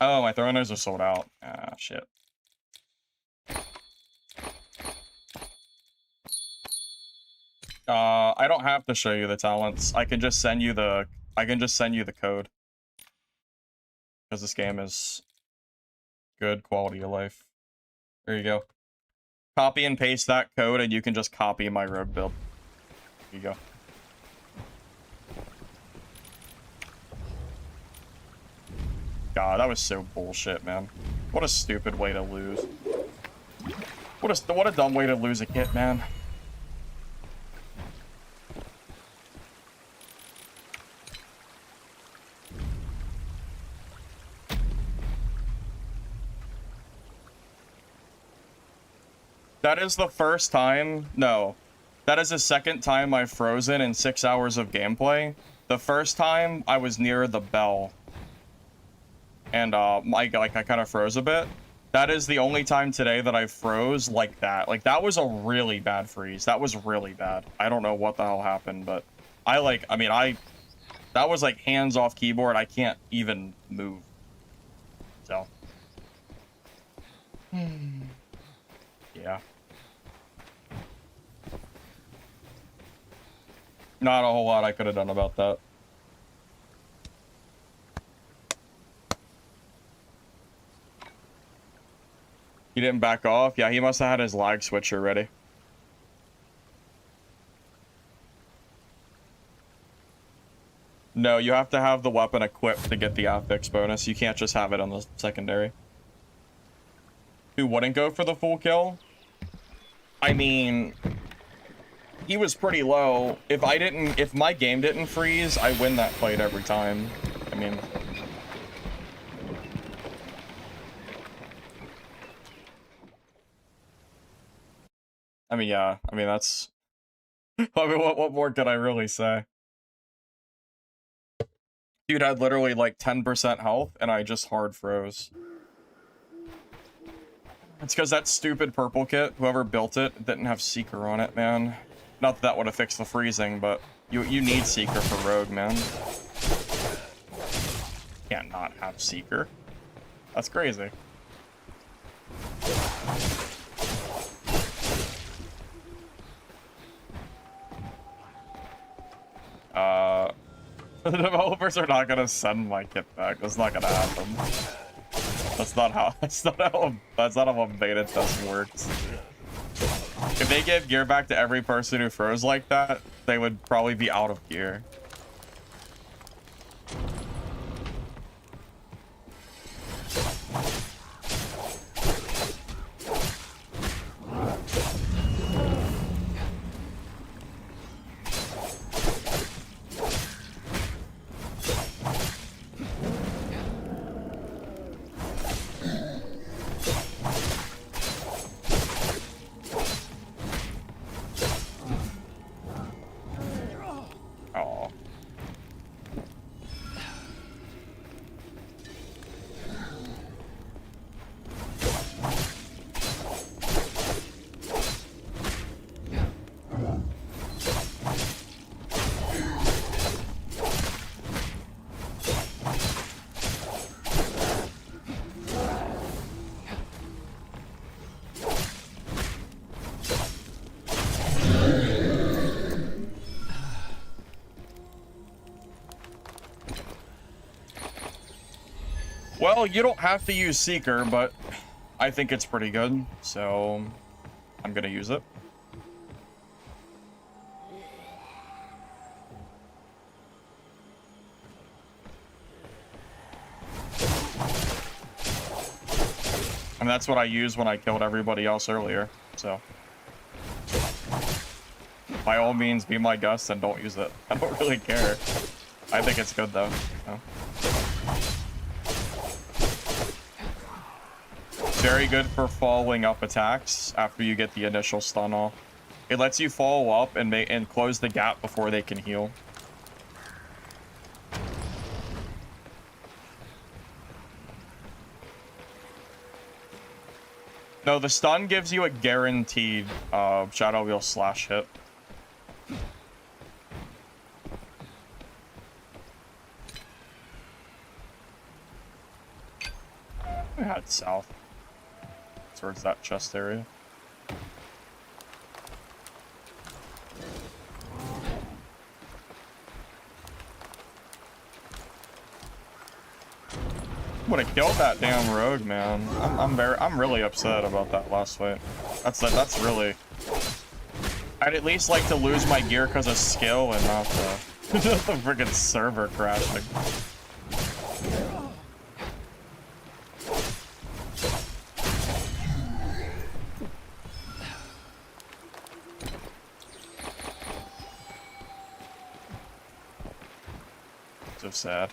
Oh, my throwing knives are sold out. Ah, shit. I don't have to show you the talents. I can just send you the code. Because this game is good quality of life. There you go. Copy and paste that code and you can just copy my rogue build. There you go. God, that was so bullshit, man. What a stupid way to lose. What a dumb way to lose a kit, man. That is the first time... No. That is the second time I've frozen in 6 hours of gameplay. The first time, I was near the bell. And, I kind of froze a bit. That is the only time today that I froze like that. Like, that was a really bad freeze. That was really bad. I don't know what the hell happened, but... That was, like, hands off keyboard. I can't even move. So... Yeah. Not a whole lot I could have done about that. He didn't back off? Yeah, he must have had his lag switcher ready. No, you have to have the weapon equipped to get the affix bonus. You can't just have it on the secondary. Who wouldn't go for the full kill? I mean... He was pretty low. If my game didn't freeze, I win that fight every time. I mean... yeah. I mean, that's... I mean, what more could I really say? Dude had literally like 10% health, and I just hard froze. It's because that stupid purple kit, whoever built it, didn't have Seeker on it, man. Not that that would have fixed the freezing, but you need Seeker for Rogue, man. Can't not have Seeker. That's crazy. The developers are not gonna send my kit back. That's not gonna happen. That's not how a beta test works. If they give gear back to every person who froze like that, they would probably be out of gear. Oh. Well, you don't have to use Seeker, but I think it's pretty good, so I'm gonna use it. And that's what I used when I killed everybody else earlier, so. By all means, be my guest and don't use it. I don't really care. I think it's good, though. So. Very good for following up attacks after you get the initial stun off. It lets you follow up and close the gap before they can heal. No, the stun gives you a guaranteed Shadow Wheel slash hit. I had south. Towards that chest area. Would have killed that damn rogue, man. I'm really upset about that last fight. That's really. I'd at least like to lose my gear because of skill and not the the friggin' server crashing. So sad.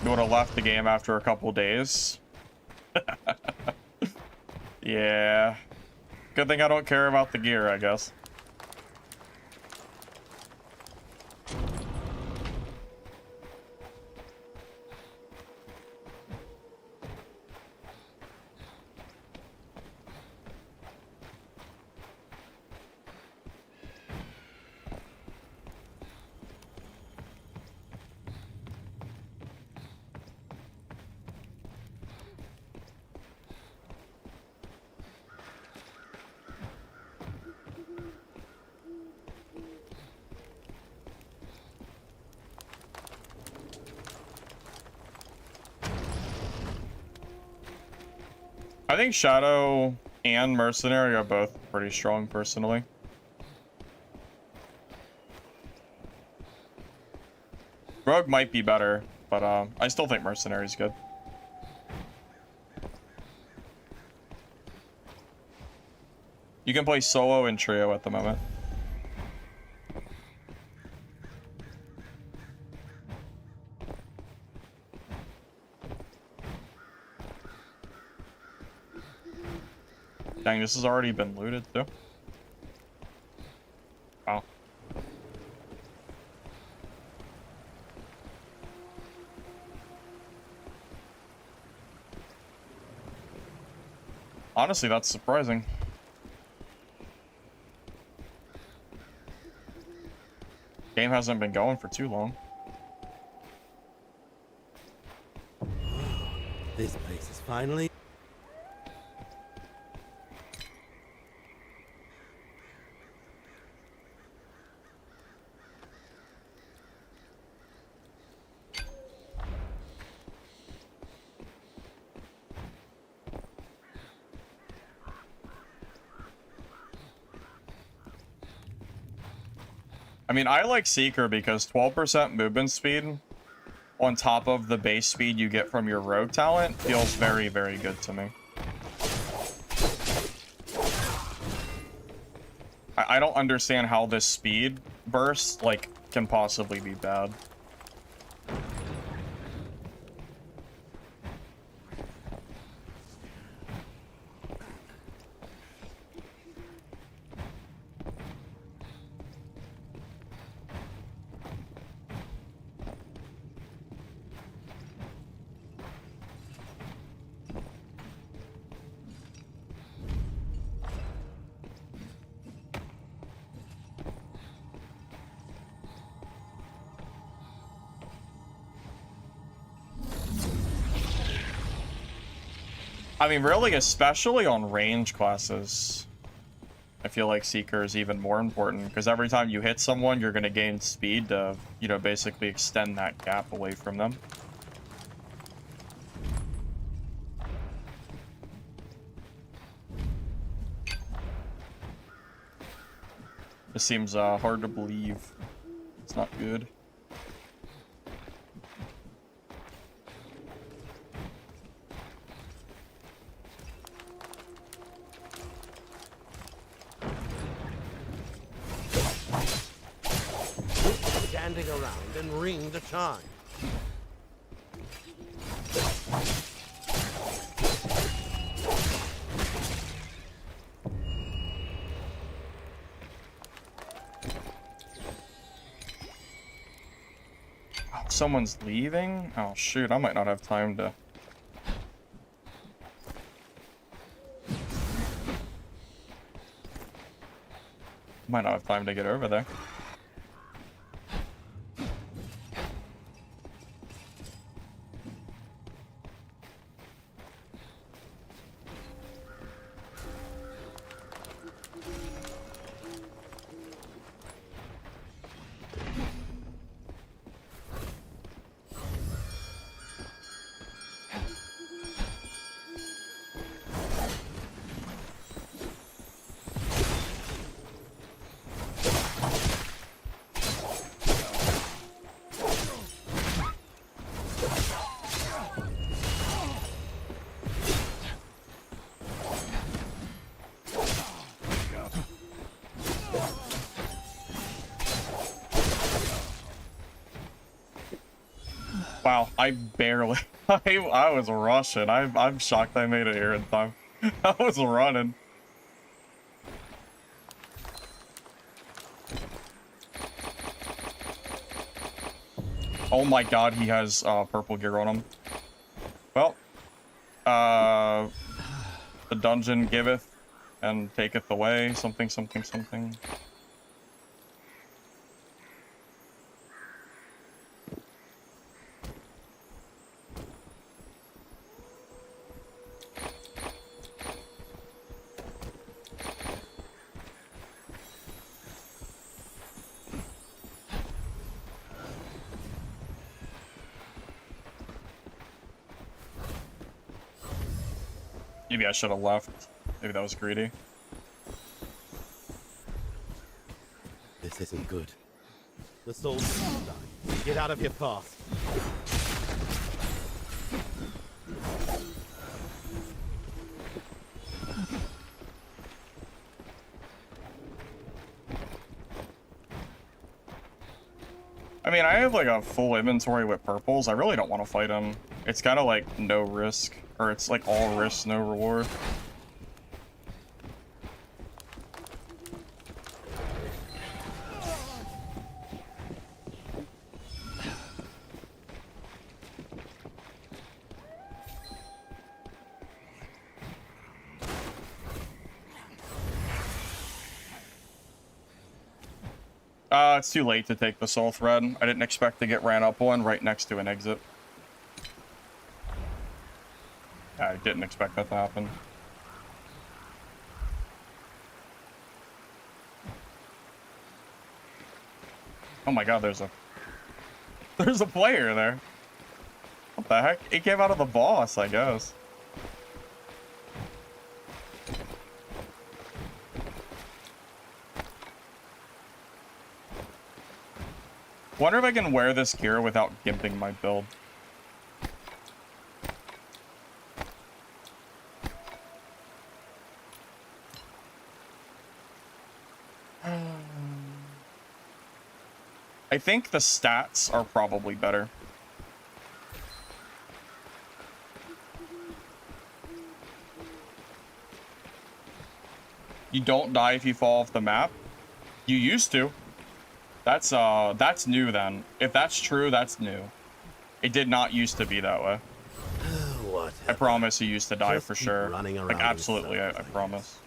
You would have left the game after a couple days. Yeah. Good thing I don't care about the gear, I guess. I think Shadow and Mercenary are both pretty strong, personally. Rogue might be better, but I still think Mercenary's good. You can play solo and trio at the moment. Dang, this has already been looted too. Wow. Honestly, that's surprising. Game hasn't been going for too long. This place is finally... I mean, I like Seeker because 12% movement speed on top of the base speed you get from your rogue talent feels very, very good to me. I don't understand how this speed burst, like, can possibly be bad. I mean, really, especially on range classes, I feel like Seeker is even more important, because every time you hit someone, you're going to gain speed to, you know, basically extend that gap away from them. This seems hard to believe. It's not good. Standing around and ring the chime. Someone's leaving? Oh shoot, I might not have time to... Might not have time to get over there. Wow, I barely... I was rushing. I'm shocked I made it here in time. I was running. Oh my god, he has purple gear on him. Well, the dungeon giveth and taketh away something, something, something. Maybe I should have left. Maybe that was greedy. This isn't good. The soul's die. Get out of here fast. I mean, I have like a full inventory with purples. I really don't want to fight him. It's kind of like no risk, or it's like all risk, no reward. It's too late to take the soul thread. I didn't expect to get ran up on right next to an exit. I didn't expect that to happen. Oh my god, there's a player there. What the heck? He came out of the boss, I guess. Wonder if I can wear this gear without gimping my build. I think the stats are probably better. You don't die if you fall off the map. You used to. That's new then. If that's true, that's new. It did not used to be that way. What? I promise you used to die Just for keep sure. running around Like in absolutely, I circles, I promise.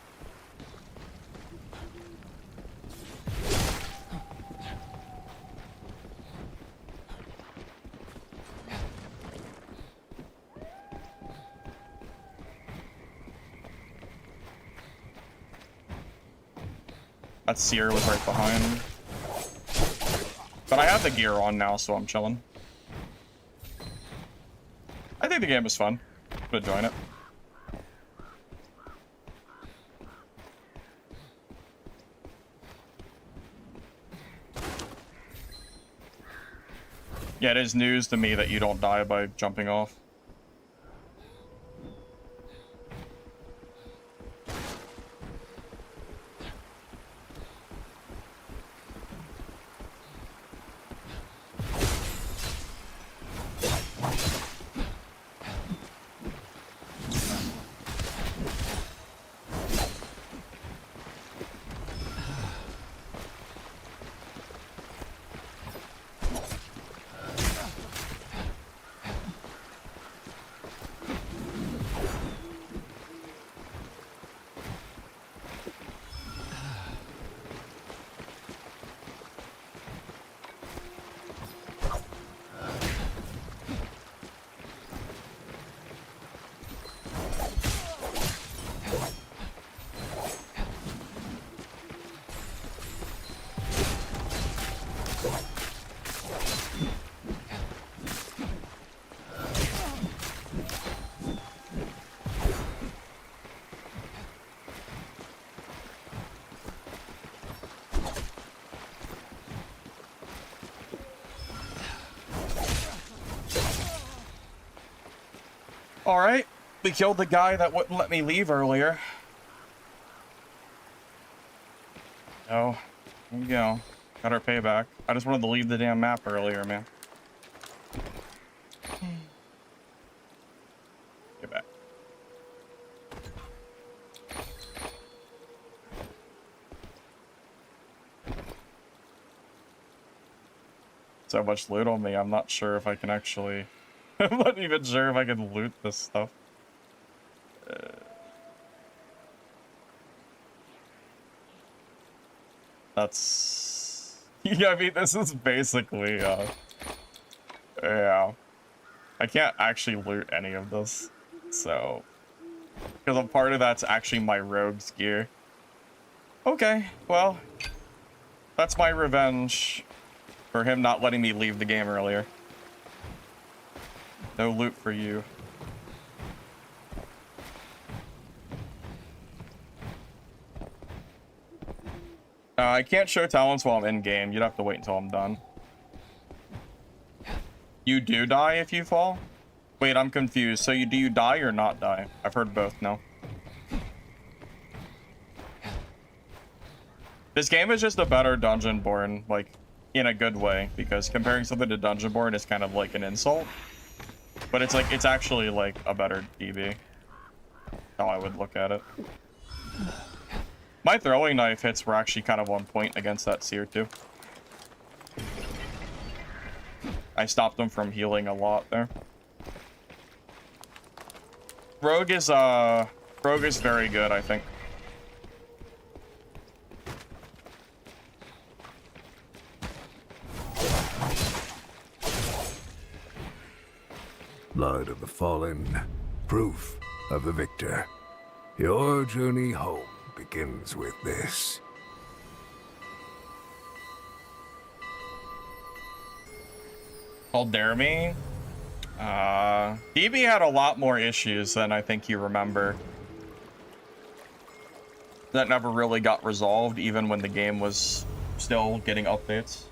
That seer was right behind. But I have the gear on now, so I'm chilling. I think the game was fun. I'm enjoying it. Yeah, it is news to me that you don't die by jumping off. Alright, we killed the guy that wouldn't let me leave earlier. Oh, here we go. Got our payback. I just wanted to leave the damn map earlier, man. Get back. So much loot on me, I'm not sure if I can actually... I'm not even sure if I can loot this stuff. That's... Yeah, I mean, this is basically, yeah. I can't actually loot any of this, so... Because a part of that's actually my rogue's gear. Okay, well... That's my revenge for him not letting me leave the game earlier. No loot for you. I can't show talents while I'm in game. You'd have to wait until I'm done. You do die if you fall? Wait, I'm confused. So do you die or not die? I've heard both now. This game is just a better Dungeonborn, like, in a good way, because comparing something to Dungeonborn is kind of like an insult. But it's like, it's actually like a better DB. How I would look at it. My throwing knife hits were actually kind of on point against that seer too. I stopped him from healing a lot there. Rogue is very good, I think. Blood of the fallen, proof of the victor. Your journey home begins with this. Called Dare Me? DB had a lot more issues than I think you remember. That never really got resolved, even when the game was still getting updates.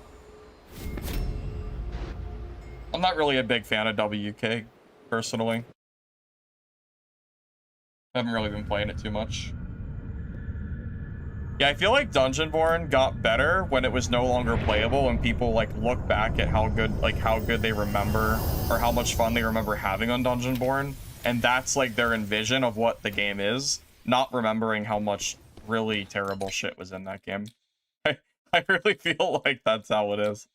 I'm not really a big fan of WK, personally. I haven't really been playing it too much. Yeah, I feel like Dungeonborn got better when it was no longer playable and people like look back at how good they remember or how much fun they remember having on Dungeonborn, and that's like their envision of what the game is, not remembering how much really terrible shit was in that game. I really feel like that's how it is.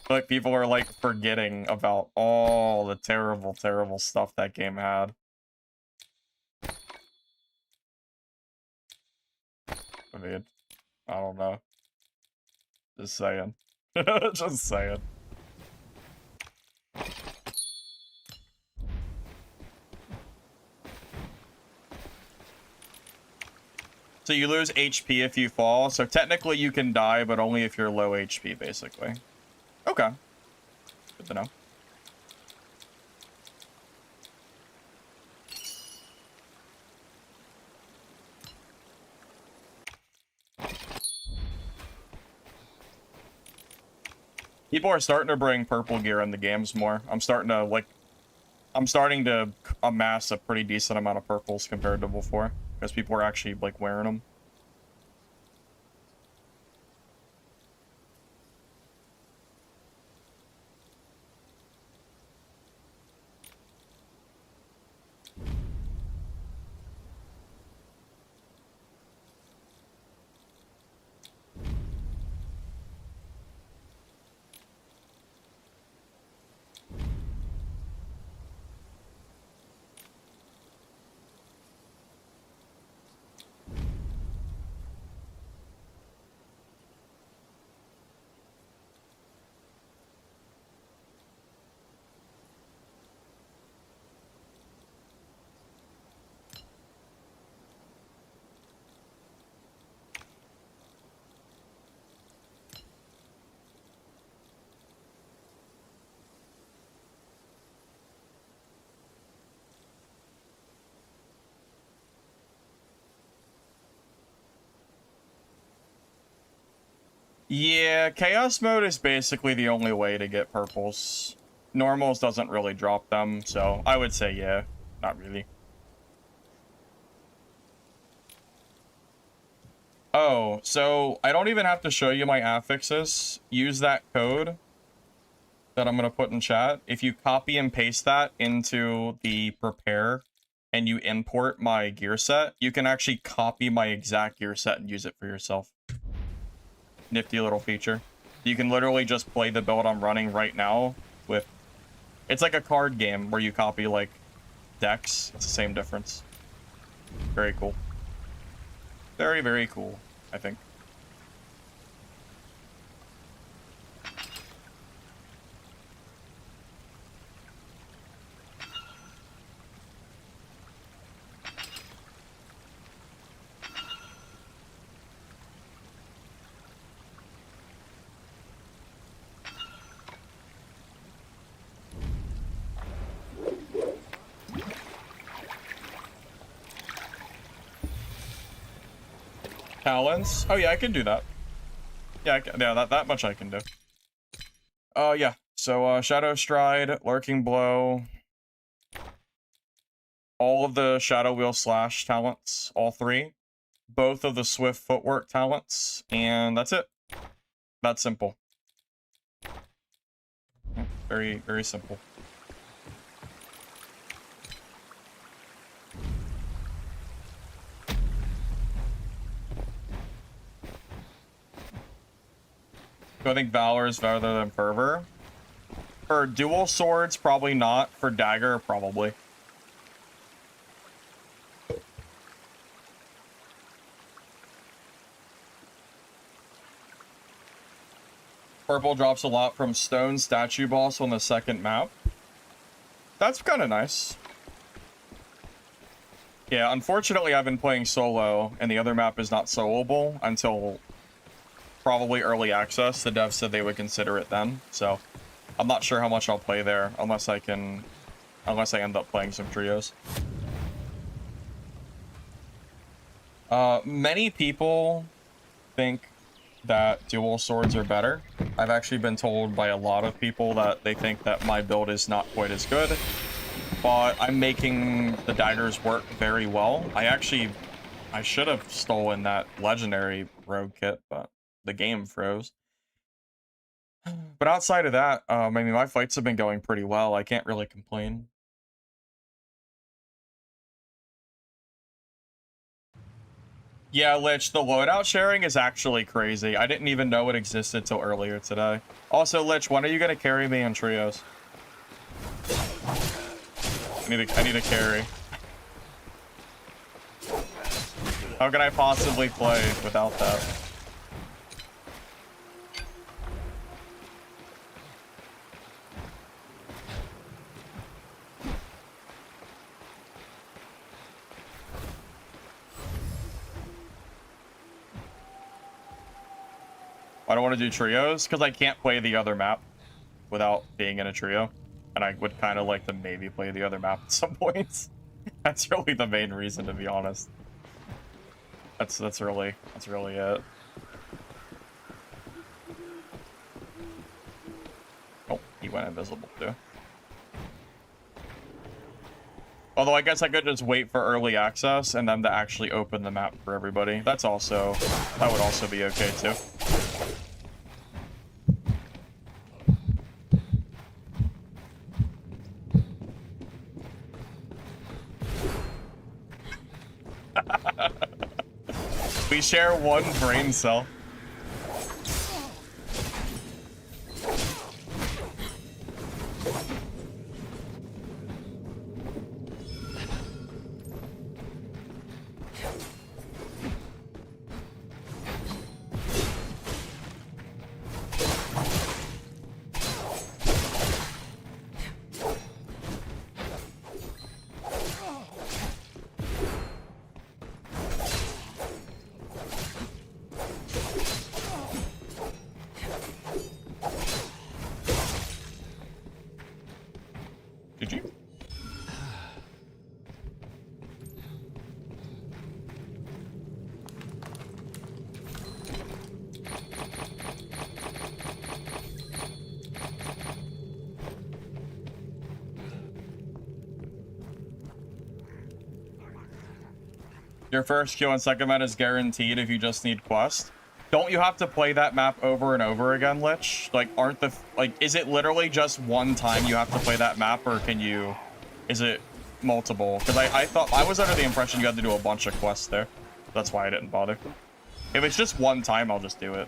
Like people are like forgetting about all the terrible, terrible stuff that game had. I mean, I don't know. Just saying. Just saying. So you lose HP if you fall. So technically you can die, but only if you're low HP, basically. Okay. Good to know. People are starting to bring purple gear in the games more. I'm starting to amass a pretty decent amount of purples compared to before, because people are actually like wearing them. Yeah, Chaos mode is basically the only way to get purples. Normals doesn't really drop them, so I would say yeah, not really. Oh, so I don't even have to show you my affixes. Use that code that I'm going to put in chat. If you copy and paste that into the prepare and you import my gear set, you can actually copy my exact gear set and use it for yourself. Nifty little feature. You can literally just play the build I'm running right now with... It's like a card game where you copy, like, decks. It's the same difference. Very cool. Very, very cool, I think. Talents? Oh yeah, I can do that. Yeah, that much I can do. Yeah. So, Shadow Stride, Lurking Blow, all of the Shadow Wheel Slash talents, all three, both of the Swift Footwork talents, and that's it. That's simple. Very, very simple. So I think Valor is better than Fervor. For dual swords, probably not. For dagger, probably. Purple drops a lot from Stone Statue Boss on the second map. That's kind of nice. Yeah, unfortunately I've been playing solo, and the other map is not soloable until probably early access. The devs said they would consider it then, so I'm not sure how much I'll play there unless I end up playing some trios. Many people think that dual swords are better. I've actually been told by a lot of people that they think that my build is not quite as good, but I'm making the daggers work very well. I should have stolen that legendary rogue kit, but the game froze. But outside of that, I mean, my fights have been going pretty well. I can't really complain. Yeah, Lich, the loadout sharing is actually crazy. I didn't even know it existed till earlier today. Also, Lich, when are you gonna carry me in trios? I need a carry. How can I possibly play without that? I don't want to do trios because I can't play the other map without being in a trio, and I would kind of like to maybe play the other map at some points. That's really the main reason, to be honest. That's really it. Oh, he went invisible too. Although I guess I could just wait for early access and then to actually open the map for everybody. That would also be okay too. We share one brain cell. Did you? Your first kill and second map is guaranteed if you just need quest. Don't you have to play that map over and over again, Lich? Like, is it literally just one time you have to play that map, or is it multiple? Because I was under the impression you had to do a bunch of quests there. That's why I didn't bother. If it's just one time, I'll just do it.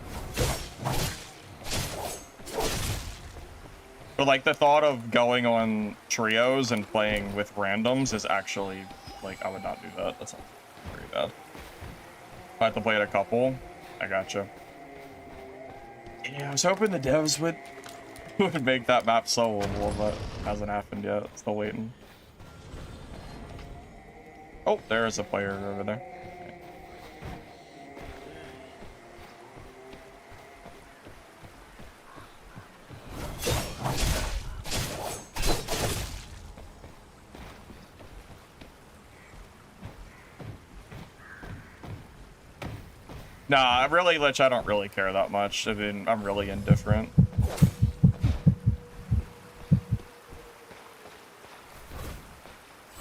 But like, the thought of going on trios and playing with randoms is actually, like, I would not do that. That's not very bad. If I have to play it a couple, I gotcha. Yeah, I was hoping the devs would make that map soloable, but hasn't happened yet. Still waiting. Oh, there is a player over there. Nah, really, Lich, I don't really care that much. I mean, I'm really indifferent.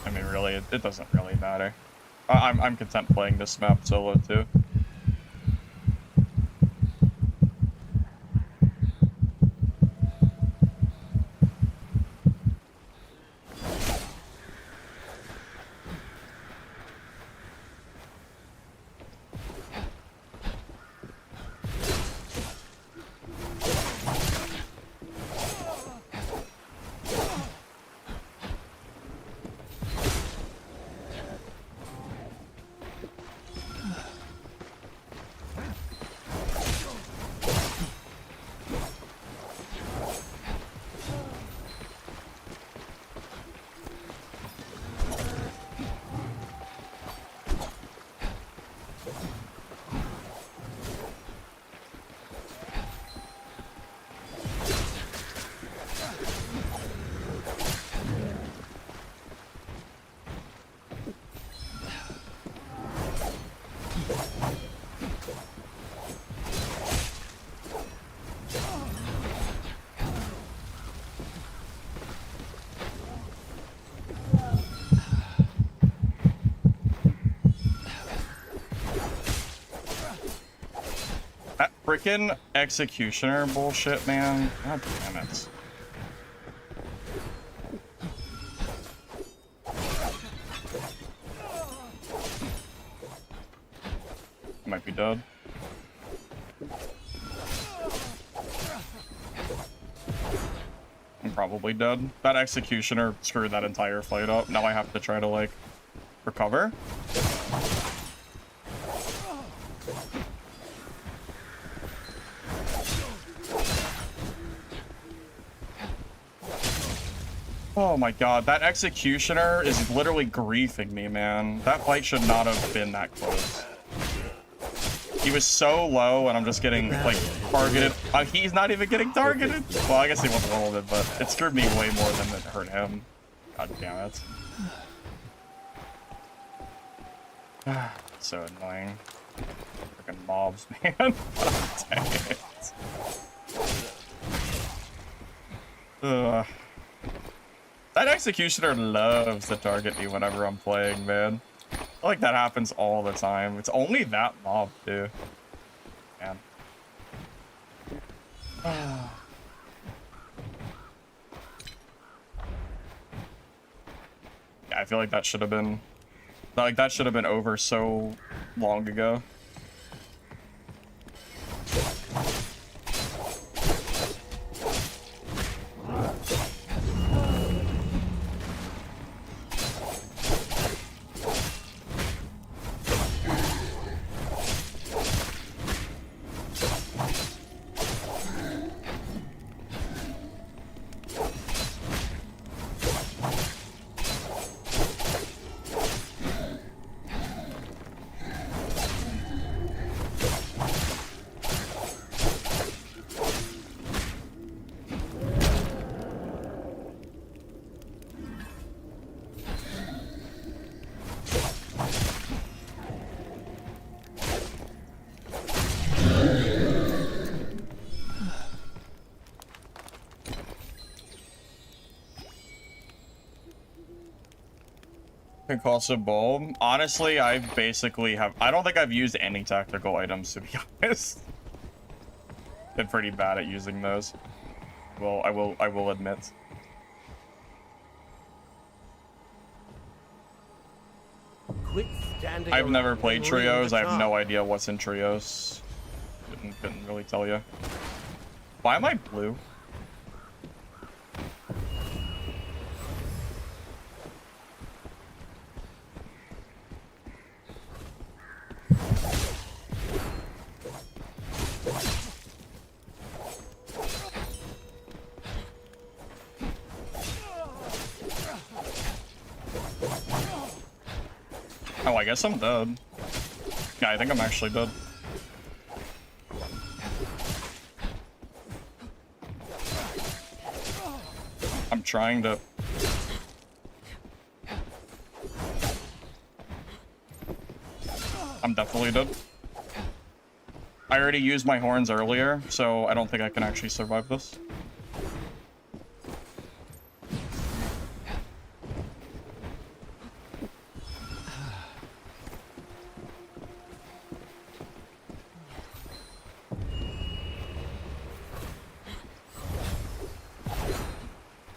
I mean, really, it doesn't really matter. I'm content playing this map solo, too. Frickin' executioner bullshit, man. God damn it. Might be dead. I'm probably dead. That executioner screwed that entire fight up. Now I have to try to, like, recover. Oh my god, that executioner is literally griefing me, man. That fight should not have been that close. He was so low, and I'm just getting, like, targeted. He's not even getting targeted. Well, I guess he was a little bit, but it screwed me way more than it hurt him. God damn it. So annoying. Freaking mobs, man. Dang it. Ugh. That executioner loves to target me whenever I'm playing, man. I feel like that happens all the time. It's only that mob, too. Man. Yeah, I feel like that should have been... Like, that should have been over so long ago. Concussive bulb. Honestly, I basically have. I don't think I've used any tactical items, to be honest. Been pretty bad at using those. Well, I will admit. Quit standing I've never around played and reading trios. the I have no card. idea what's in trios. Couldn't really tell you. Why am I blue? Oh, I guess I'm dead. Yeah, I think I'm actually dead. I'm trying to... I'm definitely dead. I already used my horns earlier, so I don't think I can actually survive this.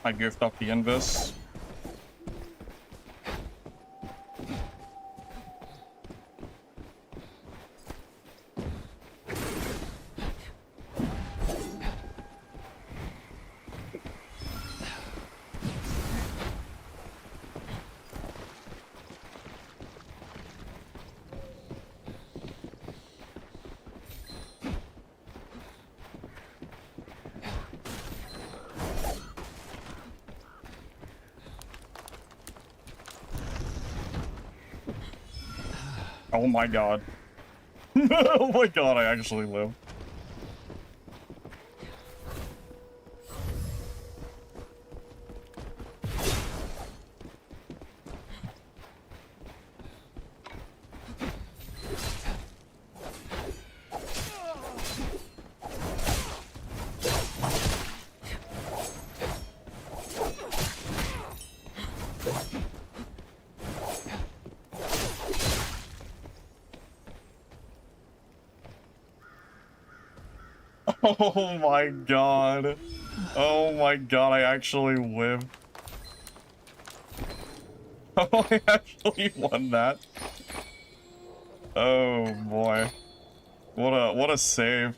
I goofed up the invis. Oh my god. Oh my god, I actually live. Oh my god. Oh my god, I actually lived. Oh, I actually won that. Oh boy. What a save.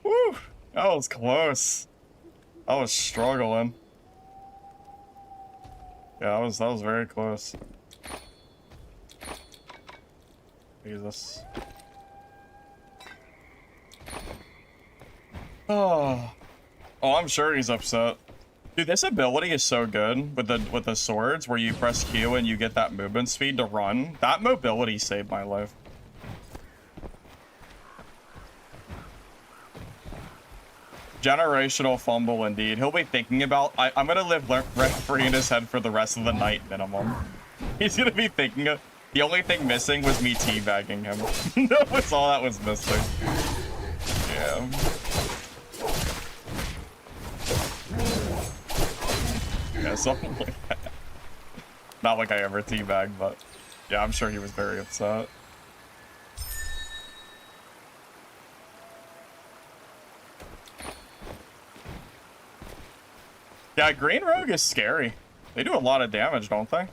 Woo! That was close. I was struggling. Yeah, that was very close. Jesus. Oh. Oh, I'm sure he's upset. Dude, this ability is so good with the swords where you press Q and you get that movement speed to run. That mobility saved my life. Generational fumble indeed. He'll be thinking about I'm gonna live rent free in his head for the rest of the night minimum. He's gonna be thinking of the only thing missing was me teabagging him. That was all that was missing. Yeah. Yeah, something like that. Not like I ever teabagged, but yeah, I'm sure he was very upset. Yeah, Green Rogue is scary. They do a lot of damage, don't they?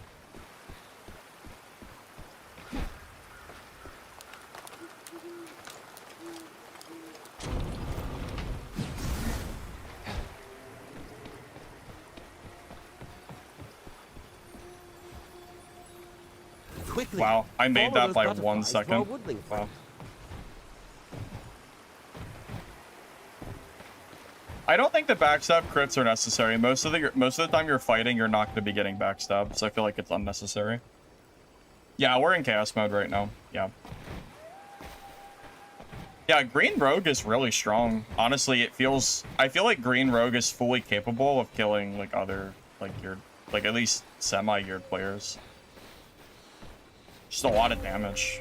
Quickly. Wow, I made Follow that those by butterflies 1 to our second. woodling Wow. friend. I don't think the backstab crits are necessary. Most of the time you're fighting, you're not going to be getting backstabbed, so I feel like it's unnecessary. Yeah, we're in chaos mode right now. Yeah. Yeah, Green Rogue is really strong. Honestly, I feel like Green Rogue is fully capable of killing like other like at least semi-geared players. Just a lot of damage.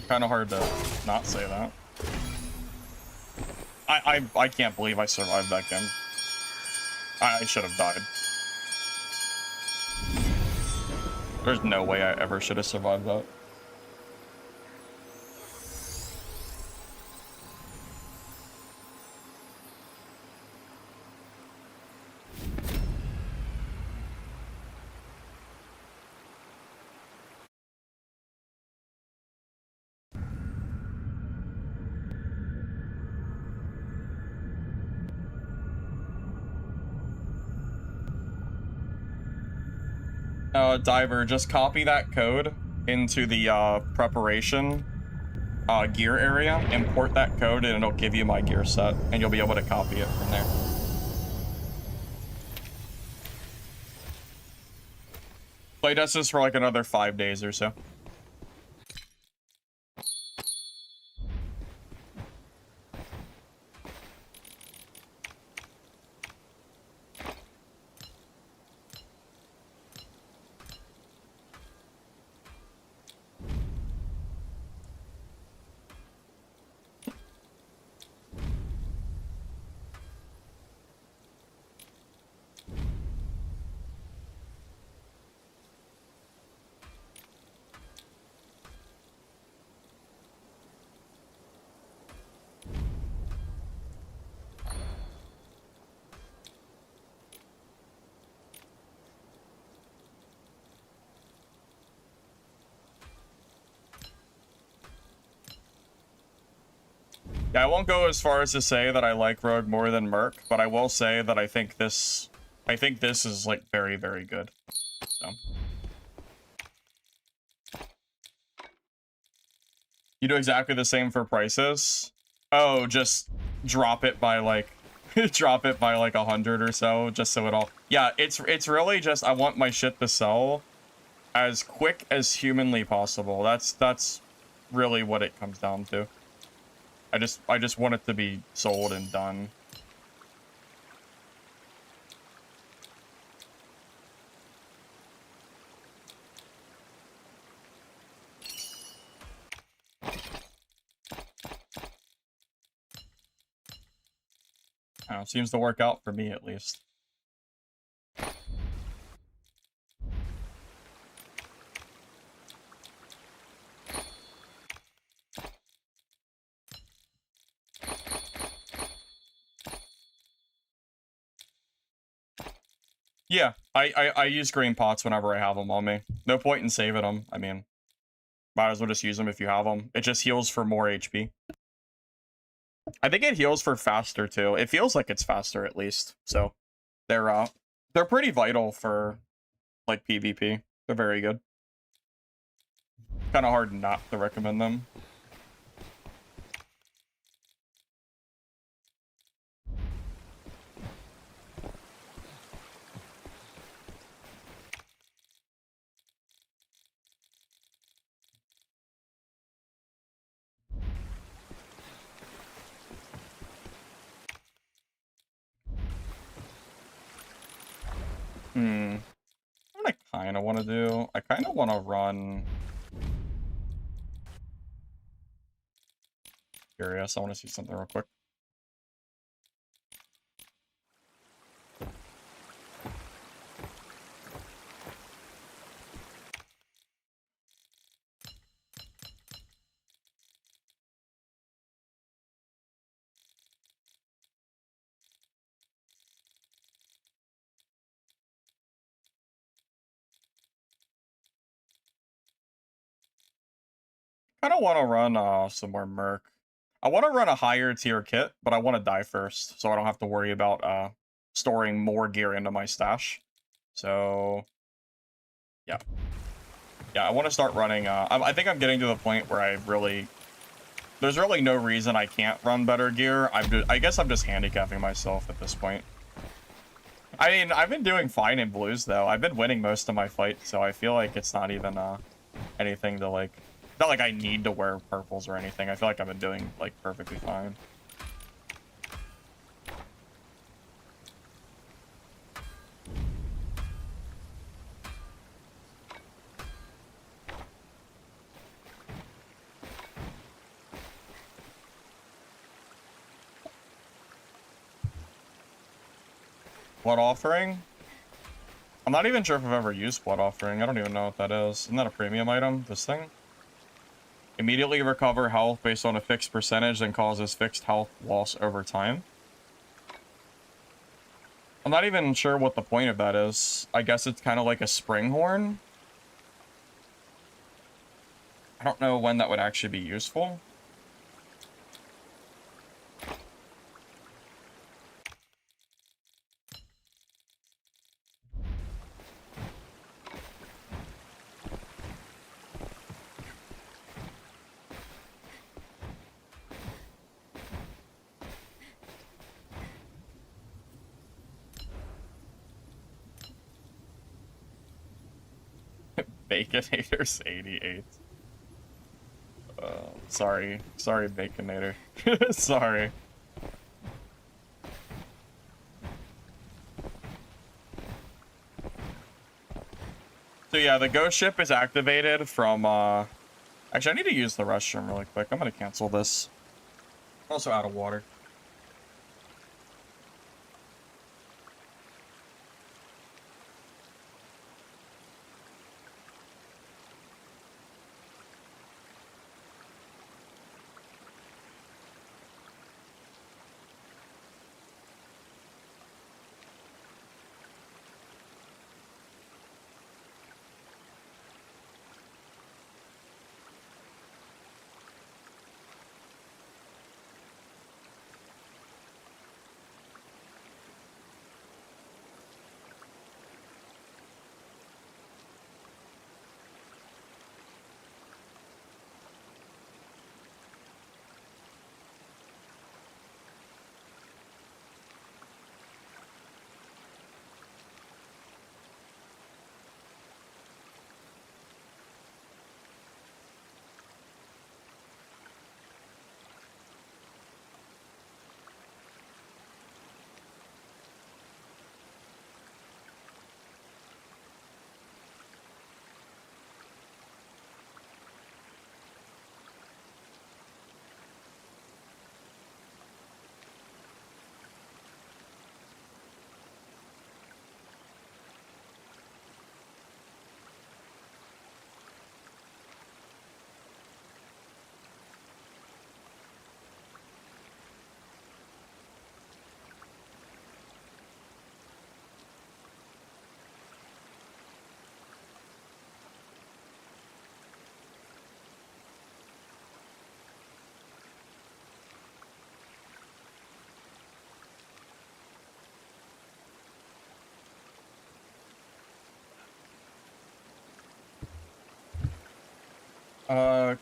Kind of hard to not say that. I can't believe I survived that game. I should have died. There's no way I ever should have survived that. Diver, just copy that code into the preparation gear area, import that code, and it'll give you my gear set, and you'll be able to copy it from there. Playtest this for like another 5 days or so. Yeah, I won't go as far as to say that I like Rogue more than Merc, but I will say that I think this is like very, very good. So. You do exactly the same for prices. Oh, just drop it by like drop it by like 100 or so, just so it all. Yeah, it's really just I want my shit to sell as quick as humanly possible. That's really what it comes down to. I just want it to be sold and done. Seems to work out for me at least. Yeah, I use green pots whenever I have them on me. No point in saving them. I mean, might as well just use them if you have them. It just heals for more HP. I think it heals for faster too. It feels like it's faster at least. So they're pretty vital for like PvP. They're very good. Kind of hard not to recommend them. What I kind of want to do, I kind of want to run... Curious, I want to see something real quick. I don't want to run some more Merc. I want to run a higher tier kit, but I want to die first, so I don't have to worry about storing more gear into my stash. So, yeah. Yeah, I want to start running... I think I'm getting to the point where I really... There's really no reason I can't run better gear. I guess I'm just handicapping myself at this point. I mean, I've been doing fine in blues, though. I've been winning most of my fights, so I feel like it's not even anything to, like... Not like I need to wear purples or anything. I feel like I've been doing, like, perfectly fine. Blood Offering? I'm not even sure if I've ever used Blood Offering. I don't even know what that is. Isn't that a premium item, this thing? Immediately recover health based on a fixed percentage and causes fixed health loss over time. I'm not even sure what the point of that is. I guess it's kind of like a spring horn. I don't know when that would actually be useful. Baconator's 88. Sorry, Baconator. Sorry. So yeah, the ghost ship is activated from, Actually, I need to use the restroom really quick. I'm gonna cancel this. Also out of water.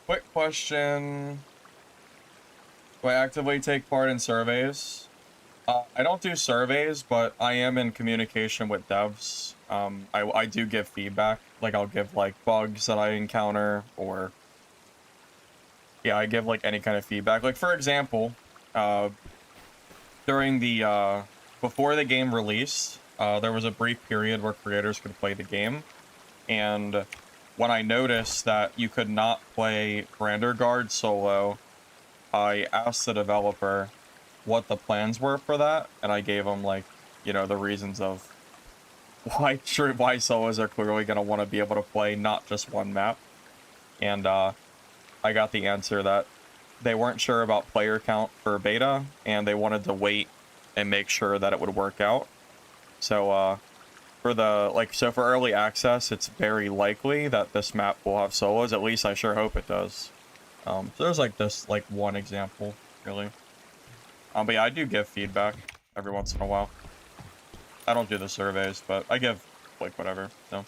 Quick question. Do I actively take part in surveys? I don't do surveys, but I am in communication with devs. I do give feedback. Like, I'll give, like, bugs that I encounter, or... Yeah, I give, like, any kind of feedback. Like, for example, during the, before the game released, There was a brief period where creators could play the game, and when I noticed that you could not play Brander Guard solo, I asked the developer what the plans were for that, and I gave them, like, you know, the reasons of why solos are clearly going to want to be able to play not just one map. And I got the answer that they weren't sure about player count for beta, and they wanted to wait and make sure that it would work out. So for early access, it's very likely that this map will have solos. At least I sure hope it does. So there's like this one example, really. But yeah, I do give feedback every once in a while. I don't do the surveys, but I give, like, whatever, so.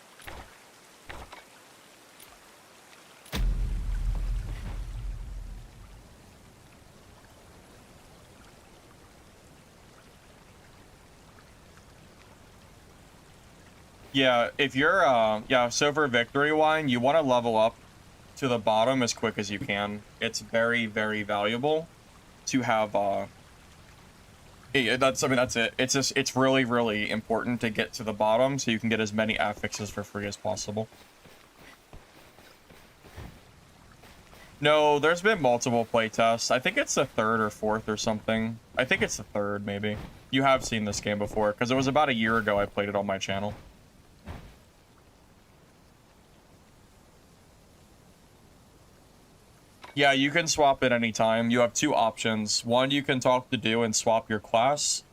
Yeah, if you're, so for Victory Wine, you want to level up to the bottom as quick as you can. It's very, very valuable to have, that's it. It's really, really important to get to the bottom so you can get as many affixes for free as possible. No, there's been multiple playtests. I think it's the third or fourth or something. I think it's the third, maybe. You have seen this game before, because it was about a year ago I played it on my channel. Yeah, you can swap at any time. You have two options. One, you can talk to Do and swap your class,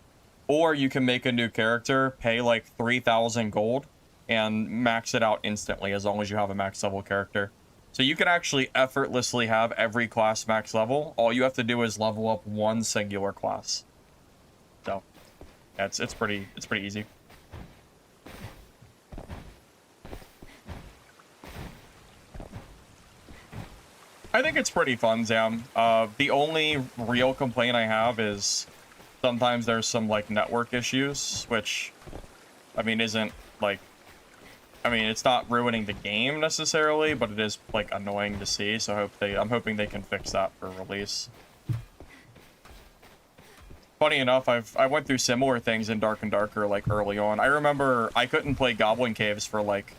or you can make a new character, pay like 3,000 gold, and max it out instantly as long as you have a max level character. So you can actually effortlessly have every class max level. All you have to do is level up one singular class. So, yeah, it's pretty easy. I think it's pretty fun, Zam. The only real complaint I have is sometimes there's some, like, network issues, which, I mean, isn't, like, I mean, it's not ruining the game necessarily, but it is, like, annoying to see, so I'm hoping they can fix that for release. Funny enough, I went through similar things in Dark and Darker, like, early on. I remember I couldn't play Goblin Caves for, like,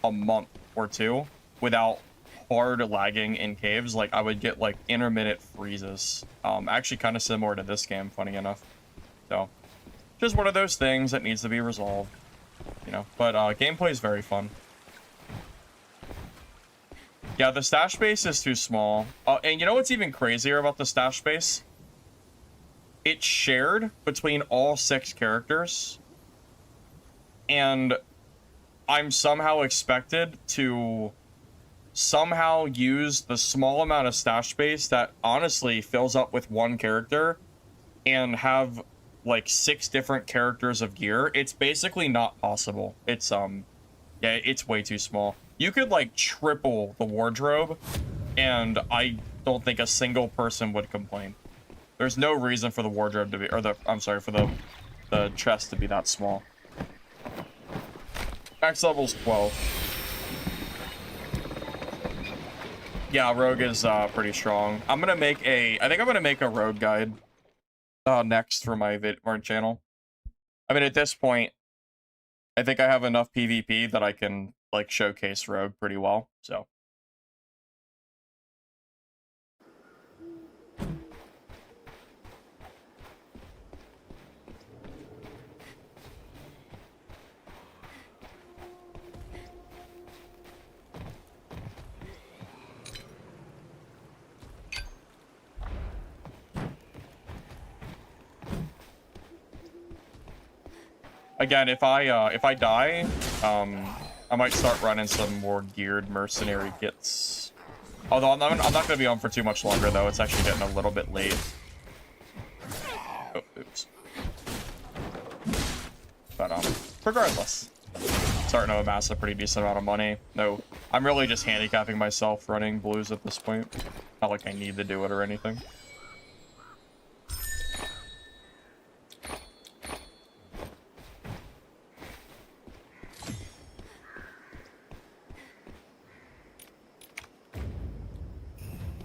a month or two without hard lagging in caves. Like, I would get, like, intermittent freezes. Actually kind of similar to this game, funny enough. So, just one of those things that needs to be resolved, you know. But gameplay is very fun. Yeah, the stash space is too small. And you know what's even crazier about the stash space? It's shared between all 6 characters, and I'm somehow expected to somehow use the small amount of stash space that honestly fills up with one character and have like 6 different characters of gear. It's basically not possible. It's yeah, it's way too small. You could like triple the wardrobe and I don't think a single person would complain. There's no reason for the wardrobe to be, or for the chest to be that small. Max level's 12. Yeah, Rogue is pretty strong. I think I'm gonna make a Rogue guide next for my channel. I mean, at this point, I think I have enough PvP that I can like showcase Rogue pretty well. So. Again, if I die, I might start running some more geared mercenary kits. Although I'm not gonna be on for too much longer though. It's actually getting a little bit late. Oh, oops. But regardless, starting to amass a pretty decent amount of money. No, I'm really just handicapping myself running blues at this point. Not like I need to do it or anything.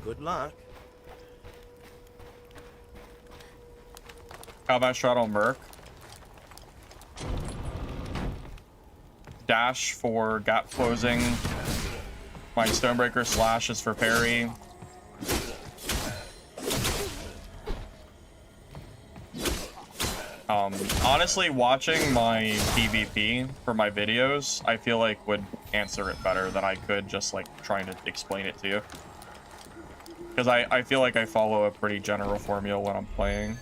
Good luck. Combat shot on Merc. dash for gap closing. My Stonebreaker slash is for parry. Honestly, watching my PvP for my videos, I feel like would answer it better than I could just like trying to explain it to you. Because I feel like I follow a pretty general formula when I'm playing.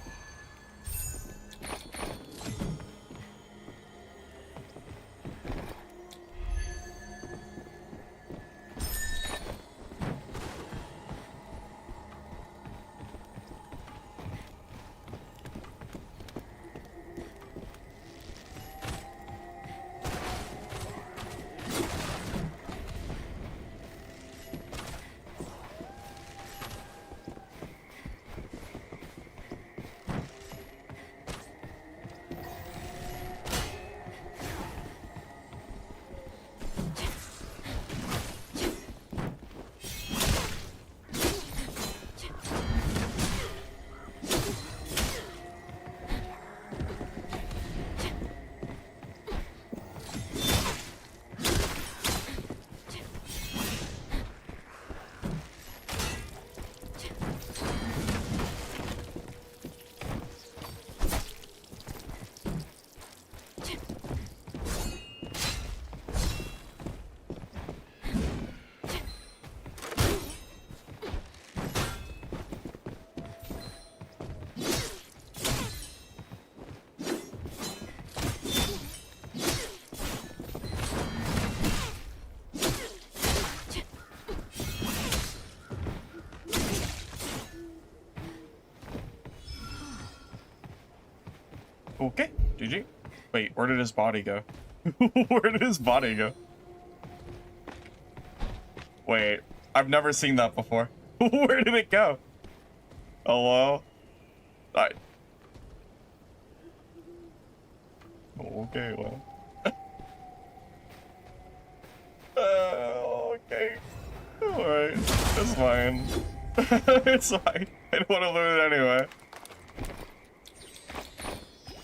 Okay, GG. Wait, where did his body go? Where did his body go? Wait, I've never seen that before. Where did it go? Hello? Okay, well. Okay. Alright, it's fine. It's fine. I don't want to lose it anyway.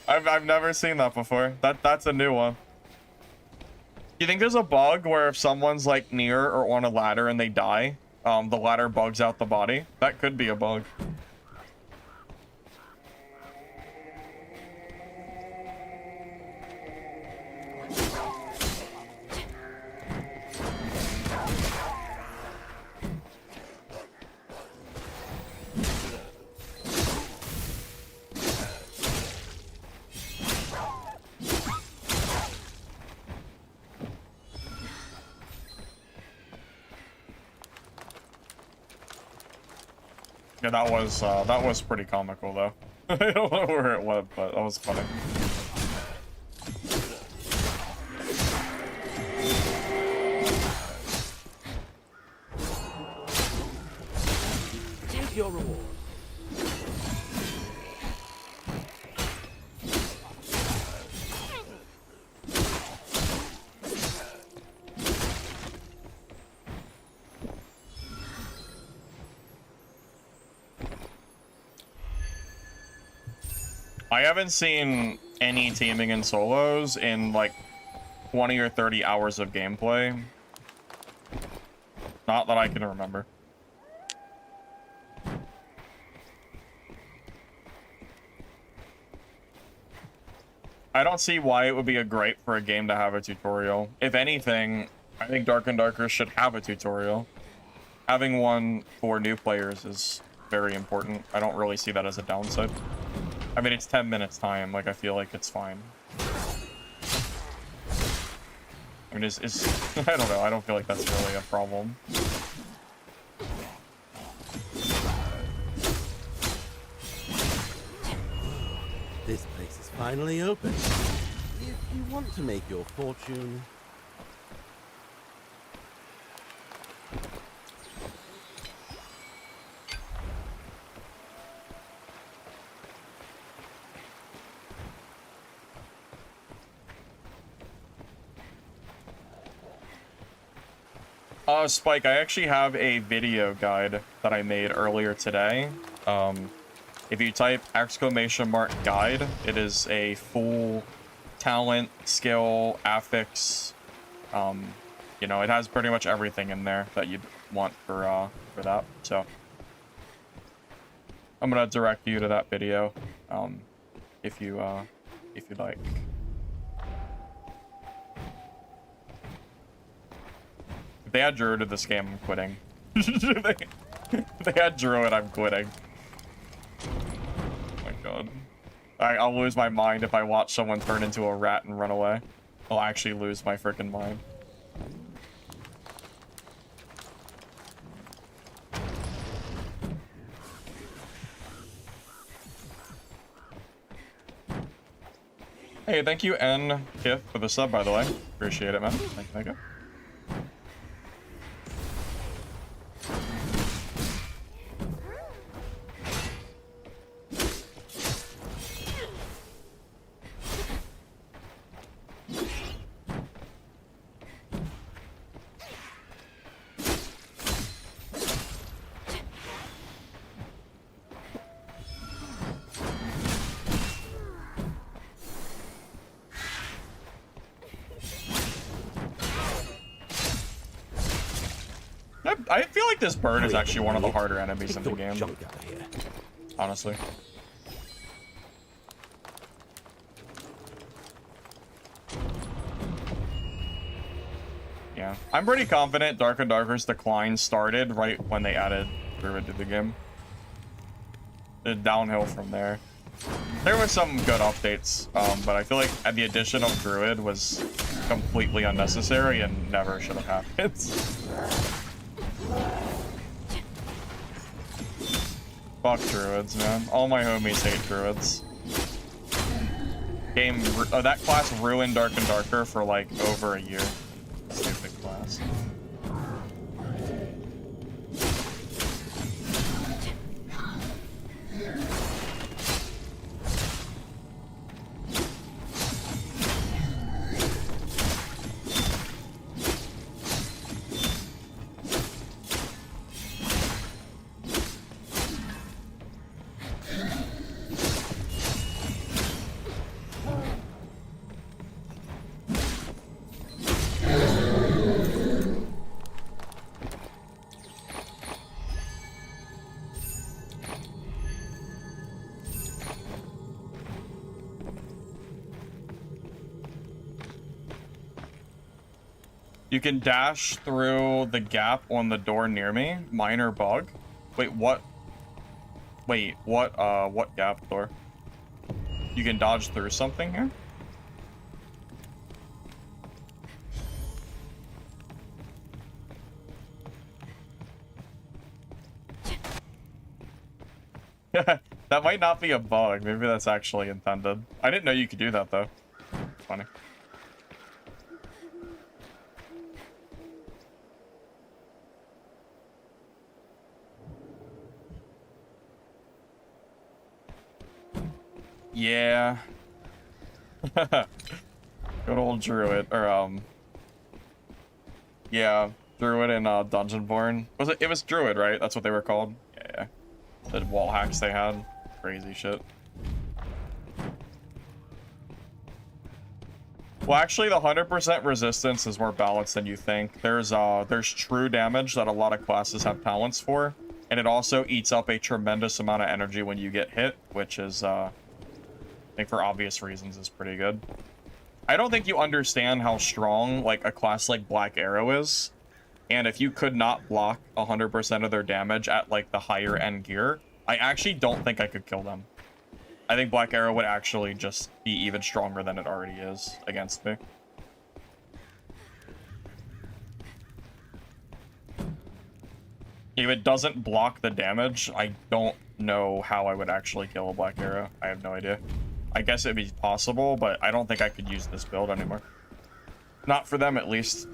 I've never seen that before. That's a new one. You think there's a bug where if someone's like near or on a ladder and they die, the ladder bugs out the body? That could be a bug. Yeah, that was pretty comical though. I don't know where it went, but that was funny. Here's your reward. I haven't seen any teaming in solos in like 20 or 30 hours of gameplay. Not that I can remember. I don't see why it would be a great for a game to have a tutorial. If anything, I think Dark and Darker should have a tutorial. Having one for new players is very important. I don't really see that as a downside. I mean, it's 10 minutes time. Like, I feel like it's fine. I mean, I don't know. I don't feel like that's really a problem. This place is finally open. If you want to make your fortune... Spike, I actually have a video guide that I made earlier today. If you type !guide, it is a full talent, skill, affix, You know, it has pretty much everything in there that you'd want for that. So I'm gonna direct you to that video, if you'd like. If they had Druid in this game, I'm quitting. If they had Druid, I'm quitting. Oh my god. I'll lose my mind if I watch someone turn into a rat and run away. I'll actually lose my freaking mind. Hey, thank you, N. Kith, for the sub, by the way. Appreciate it, man. Thank you, thank you. I feel like this bird is actually one of the harder enemies in the game, honestly. Yeah, I'm pretty confident Dark and Darker's decline started right when they added Druid to the game. It's downhill from there. There were some good updates, but I feel like the addition of Druid was completely unnecessary and never should have happened. Fuck Druids, man. All my homies hate Druids. That class ruined Dark and Darker for like over a year. Stupid class. You can dash through the gap on the door near me. Minor bug. Wait, what? Wait, what gap door? You can dodge through something here? That might not be a bug. Maybe that's actually intended. I didn't know you could do that, though. Funny. Yeah. Good old Druid, or yeah, Druid and Dungeonborn. Was it? It was Druid, right? That's what they were called. Yeah. The wall hacks they had, crazy shit. Well, actually, the 100% resistance is more balanced than you think. There's true damage that a lot of classes have talents for, and it also eats up a tremendous amount of energy when you get hit, which is I think for obvious reasons is pretty good. I don't think you understand how strong like a class like Black Arrow is, and if you could not block 100% of their damage at like the higher end gear, I actually don't think I could kill them. I think Black Arrow would actually just be even stronger than it already is against me. If it doesn't block the damage, I don't know how I would actually kill a Black Arrow. I have no idea. I guess it'd be possible, but I don't think I could use this build anymore. Not for them, at least.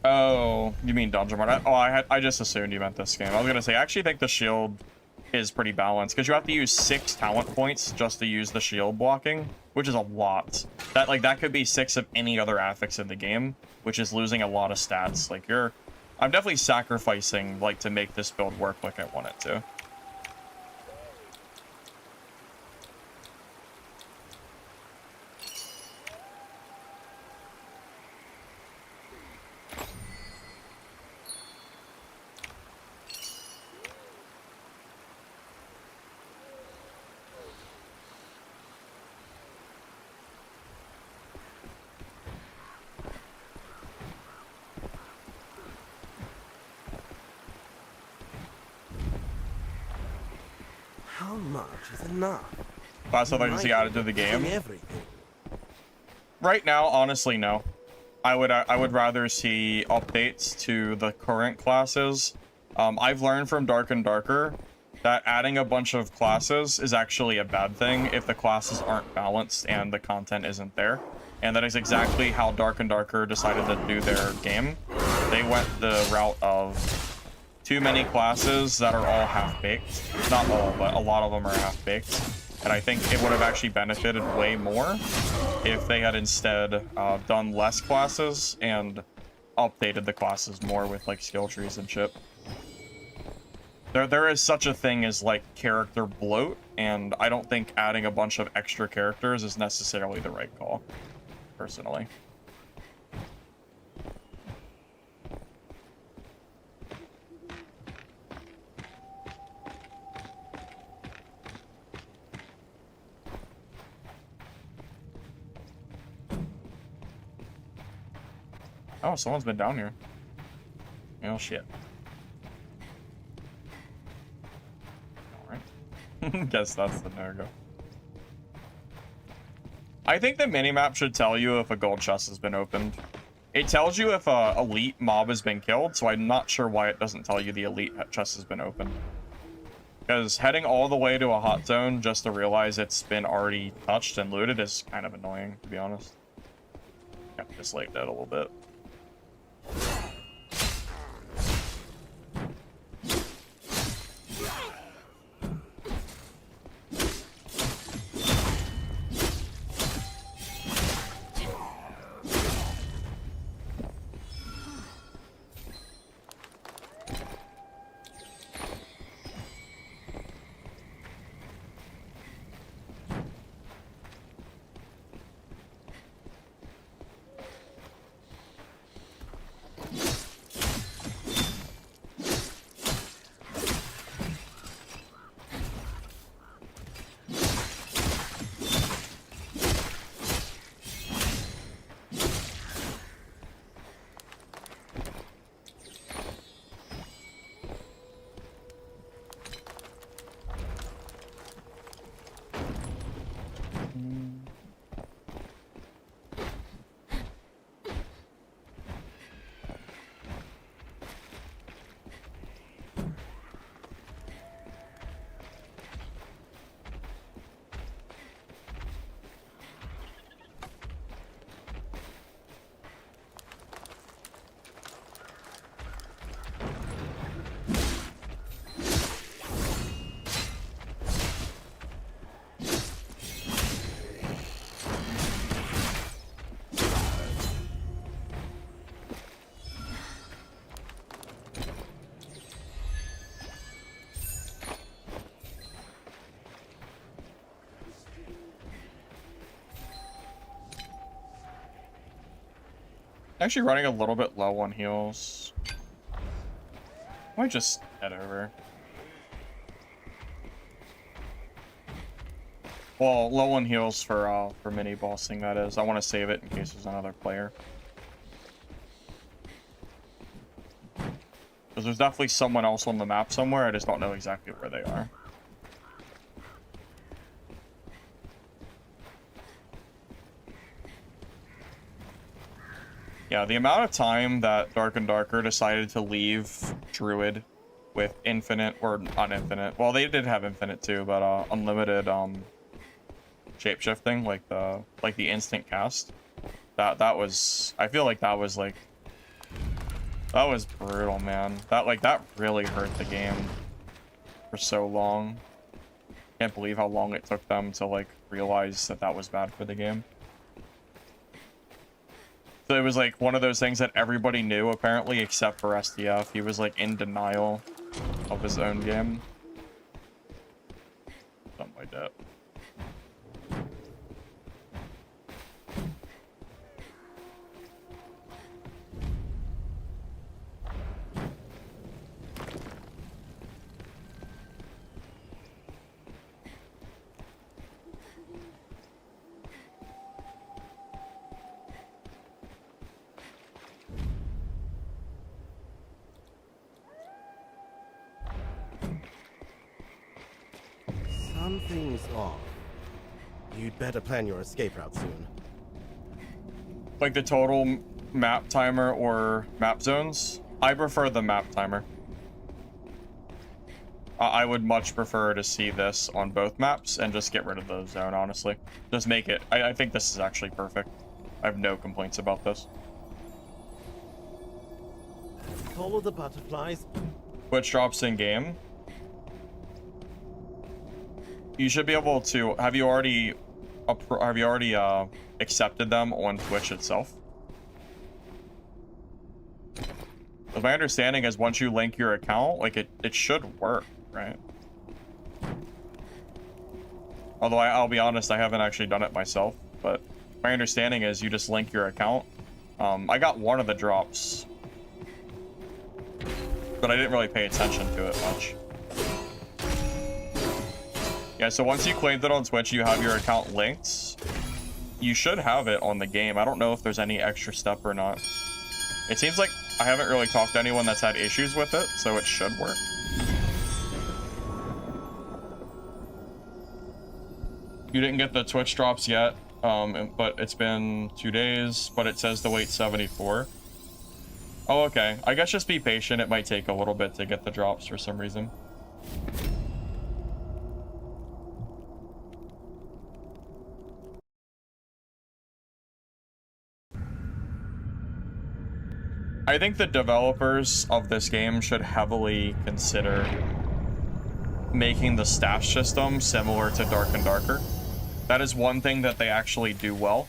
Oh, you mean Dungeon Mart? I just assumed you meant this game. I was gonna say, I actually think the shield is pretty balanced, because you have to use 6 talent points just to use the shield blocking, which is a lot. That could be 6 of any other affix in the game, which is losing a lot of stats. Like, I'm definitely sacrificing, like, to make this build work like I want it to. much is enough. Class abilities You added to the might be game. everything. Right now, honestly, no. I would rather see updates to the current classes. I've learned from Dark and Darker that adding a bunch of classes is actually a bad thing if the classes aren't balanced and the content isn't there. And that is exactly how Dark and Darker decided to do their game. They went the route of too many classes that are all half-baked. Not all, but a lot of them are half-baked. And I think it would have actually benefited way more if they had instead done less classes and updated the classes more with like skill trees and shit. There is such a thing as like character bloat, and I don't think adding a bunch of extra characters is necessarily the right call, personally. Oh, someone's been down here. Oh, shit. Alright. Guess that's the no-go. I think the minimap should tell you if a gold chest has been opened. It tells you if a elite mob has been killed, so I'm not sure why it doesn't tell you the elite chest has been opened. Because heading all the way to a hot zone just to realize it's been already touched and looted is kind of annoying, to be honest. Yeah, just like that a little bit. Actually running a little bit low on heals. Might just head over. Well, low on heals for mini bossing, that is. I want to save it in case there's another player. Because there's definitely someone else on the map somewhere, I just don't know exactly where they are. Yeah, the amount of time that Dark and Darker decided to leave Druid with infinite, or not infinite, well, they did have infinite too, but unlimited shapeshifting, like the instant cast. That was, I feel like that was brutal, man. That really hurt the game for so long. Can't believe how long it took them to like realize that that was bad for the game. So it was like one of those things that everybody knew apparently except for STF. He was like in denial of his own game. Something like that. something's off. You'd better plan your escape route soon. Like the total map timer or map zones? I prefer the map timer. I would much prefer to see this on both maps and just get rid of the zone, honestly. Just make it. I think this is actually perfect. I have no complaints about this. Follow the butterflies. Twitch drops in game. You should be able to. Have you already accepted them on Twitch itself? My understanding is once you link your account, like it should work, right? Although I'll be honest, I haven't actually done it myself, but my understanding is you just link your account. I got one of the drops, but I didn't really pay attention to it much. Yeah, so once you claimed it on Twitch, you have your account linked. You should have it on the game. I don't know if there's any extra step or not. It seems like I haven't really talked to anyone that's had issues with it, so it should work. You didn't get the Twitch drops yet, but it's been 2 days, but it says to wait 74. Oh, okay. I guess just be patient. It might take a little bit to get the drops for some reason. I think the developers of this game should heavily consider making the stash system similar to Dark and Darker. That is one thing that they actually do well.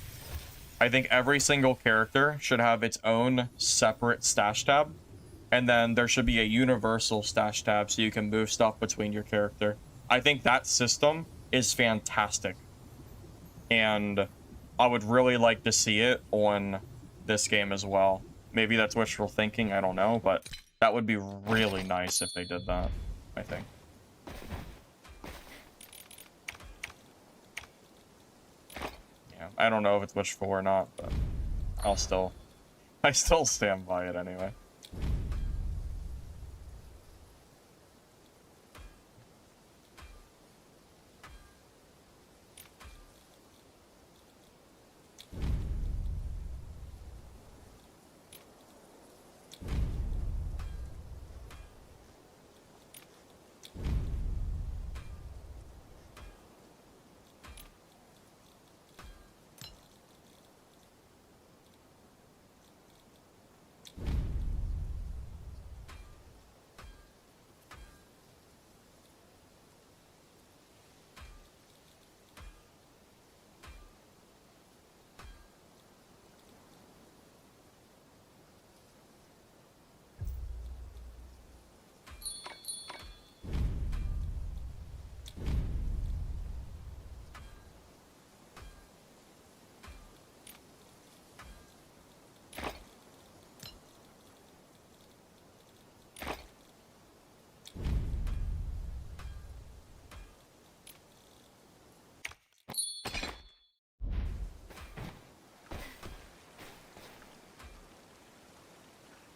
I think every single character should have its own separate stash tab, and then there should be a universal stash tab so you can move stuff between your character. I think that system is fantastic, and I would really like to see it on this game as well. Maybe that's wishful thinking, I don't know, but that would be really nice if they did that, I think. Yeah, I don't know if it's wishful or not, but I still stand by it anyway.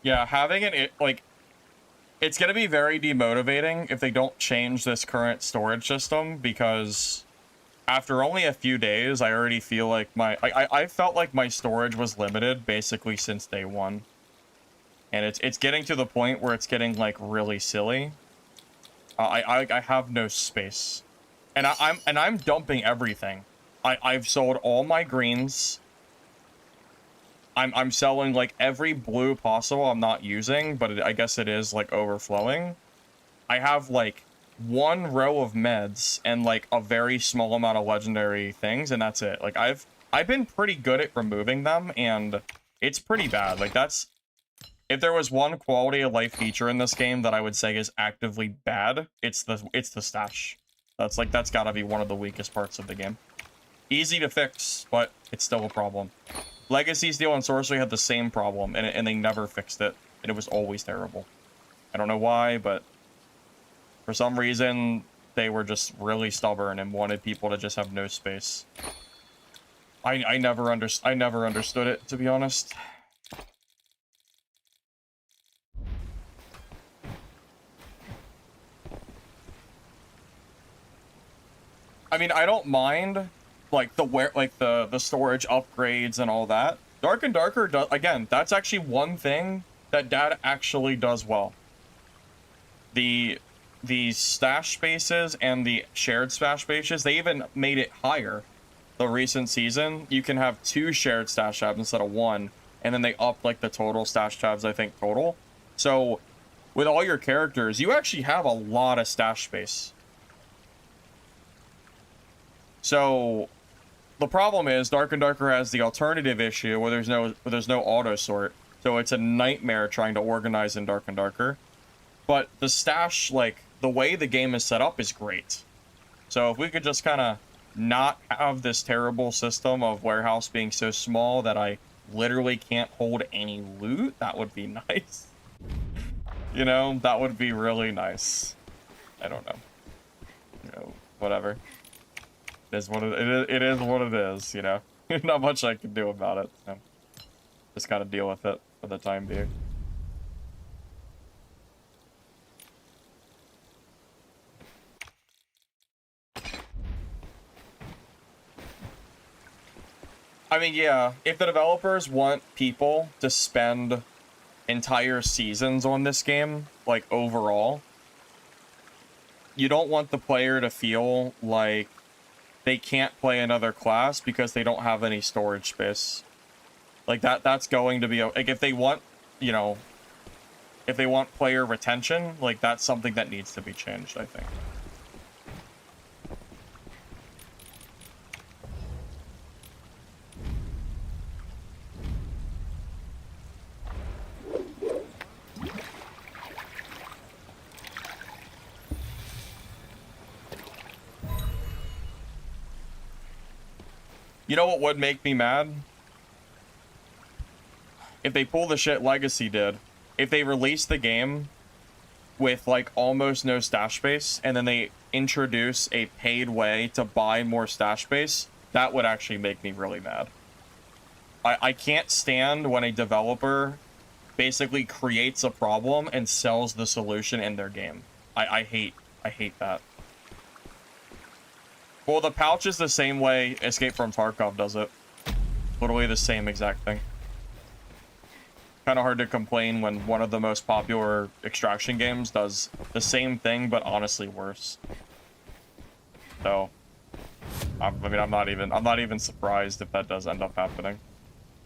Yeah, having it, like, it's going to be very demotivating if they don't change this current storage system, because after only a few days, I already feel like I felt like my storage was limited basically since day one. And it's getting to the point where it's getting, like, really silly. I have no space. And I'm dumping everything. I've sold all my greens. I'm selling like every blue possible I'm not using, but I guess it is like overflowing. I have like one row of meds and like a very small amount of legendary things, and that's it. Like I've been pretty good at removing them, and it's pretty bad. Like that's, if there was one quality of life feature in this game that I would say is actively bad, it's the stash. That's gotta be one of the weakest parts of the game. Easy to fix, but it's still a problem. Legacy, Steel, and Sorcery had the same problem, and they never fixed it, and it was always terrible. I don't know why, but for some reason, they were just really stubborn and wanted people to just have no space. I never understood it, to be honest. I mean, I don't mind like the storage upgrades and all that. Dark and Darker does, again, that's actually one thing that Dad actually does well. The stash spaces and the shared stash spaces, they even made it higher. The recent season, you can have 2 shared stash tabs instead of 1, and then they upped like the total stash tabs, I think, total. So with all your characters, you actually have a lot of stash space. So the problem is Dark and Darker has the alternative issue where there's no auto sort. So it's a nightmare trying to organize in Dark and Darker. But the stash, like, the way the game is set up is great. So if we could just kind of not have this terrible system of warehouse being so small that I literally can't hold any loot, that would be nice. You know, that would be really nice. I don't know. You know, whatever. It is what it is, you know. Not much I can do about it. So just gotta deal with it for the time being. I mean, yeah, if the developers want people to spend entire seasons on this game, like, overall, you don't want the player to feel like they can't play another class because they don't have any storage space. Like, that's going to be, like, if they want, you know, if they want player retention, like, that's something that needs to be changed, I think. You know what would make me mad? If they pull the shit Legacy did. If they release the game with, like, almost no stash space, and then they introduce a paid way to buy more stash space, that would actually make me really mad. I can't stand when a developer basically creates a problem and sells the solution in their game. I hate that. Well, the pouch is the same way Escape from Tarkov does it. Literally the same exact thing. Kind of hard to complain when one of the most popular extraction games does the same thing, but honestly worse. So, I mean, I'm not even surprised if that does end up happening.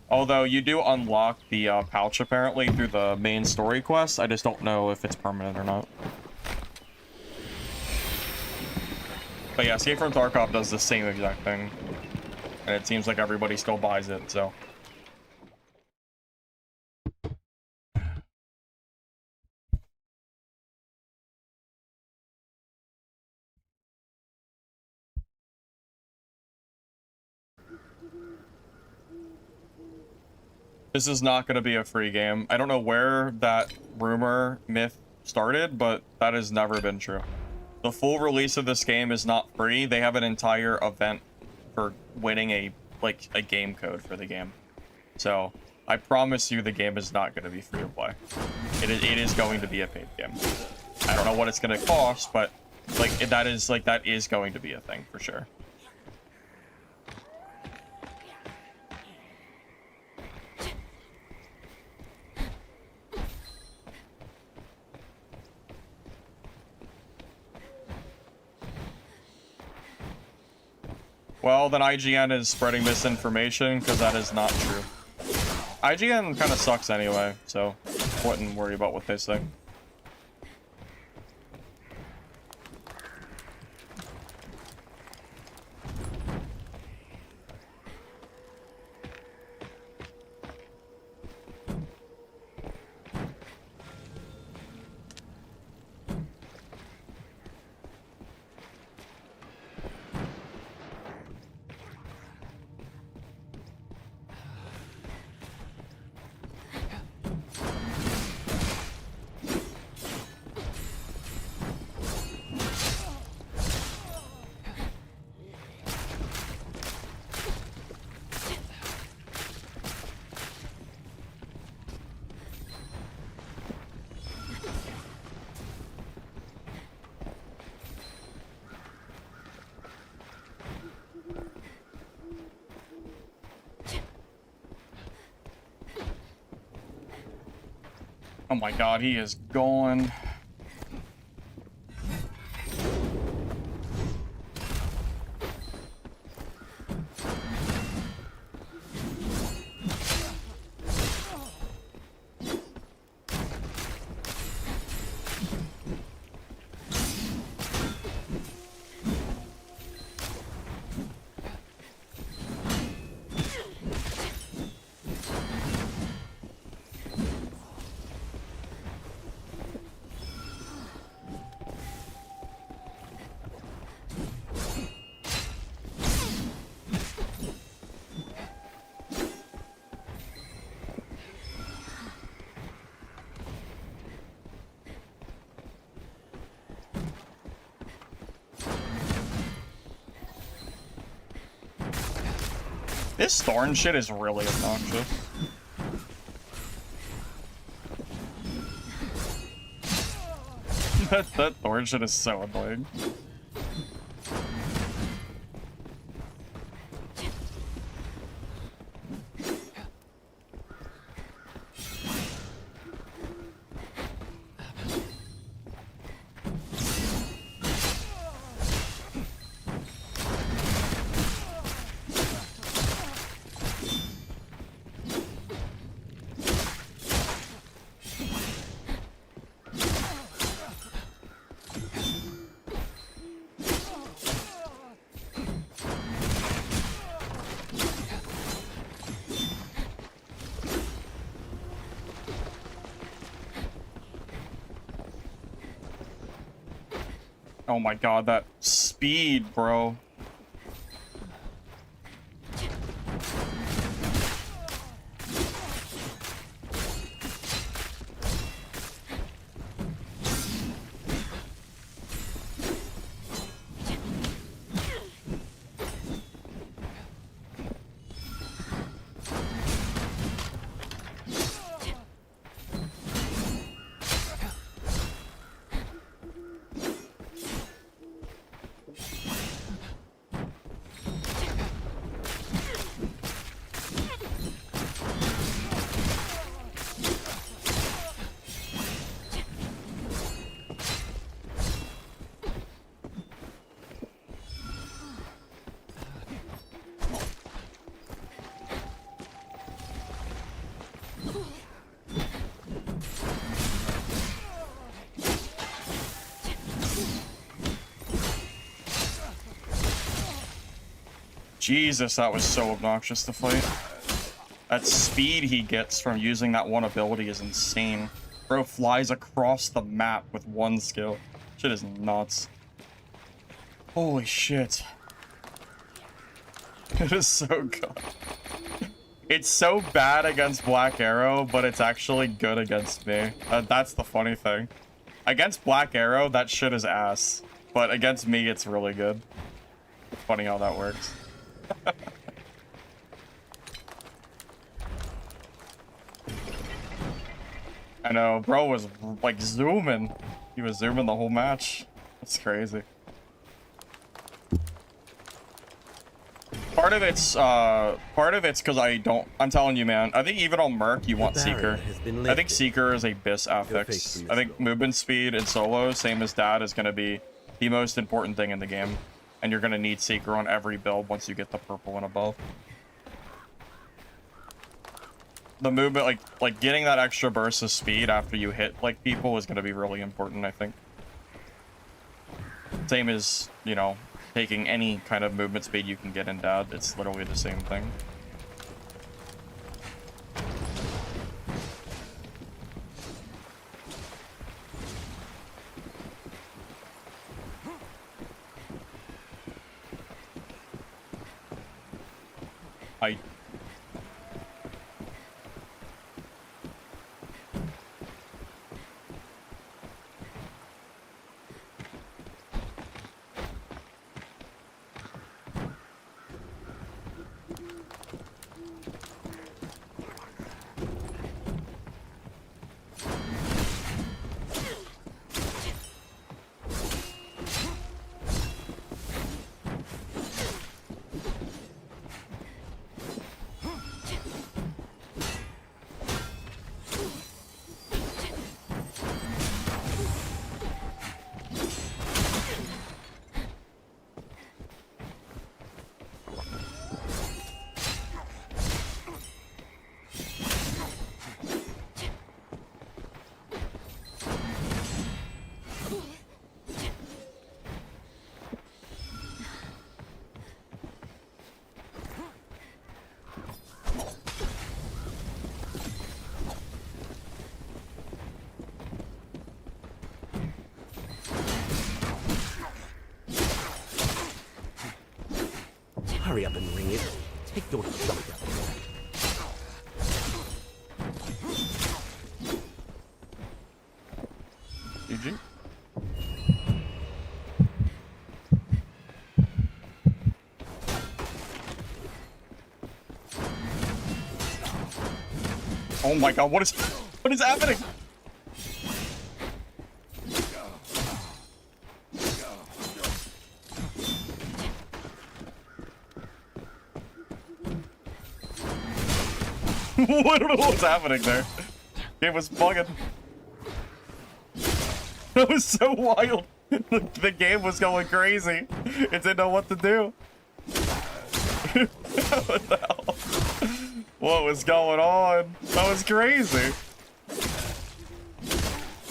Although you do unlock the pouch apparently through the main story quest. I just don't know if it's permanent or not. But yeah, Escape from Tarkov does the same exact thing. And it seems like everybody still buys it, so. This is not going to be a free game. I don't know where that rumor myth started, but that has never been true. The full release of this game is not free. They have an entire event for winning a game code for the game. So I promise you the game is not going to be free to play. It is going to be a paid game. I don't know what it's going to cost, but that is going to be a thing for sure. Well, then IGN is spreading misinformation, because that is not true. IGN kind of sucks anyway, so wouldn't worry about what they say. Oh my god, he is going. This thorn shit is really obnoxious. that thorn shit is so annoying. Oh my god, that speed, bro. Jesus, that was so obnoxious to fight. That speed he gets from using that one ability is insane. Bro flies across the map with one skill. Shit is nuts. Holy shit. It is so good. It's so bad against Black Arrow, but it's actually good against me. That's the funny thing. Against Black Arrow, that shit is ass. But against me, it's really good. Funny how that works. I know, bro was like zooming. He was zooming the whole match. That's crazy. Part of it's because I'm telling you, man, I think even on Merc you want Seeker. I think Seeker is a BIS affix. I think movement speed in solo, same as Dad, is gonna be the most important thing in the game. And you're gonna need Seeker on every build once you get the purple and above. The movement, like getting that extra burst of speed after you hit like people is gonna be really important, I think. Same as, you know, taking any kind of movement speed you can get in Dad. It's literally the same thing. up and ring it. Take your junk out. GG. Oh my god, what is happening? I don't know what's happening there. Game was bugging. That was so wild. The game was going crazy. It didn't know what to do. What the hell? What was going on? That was crazy.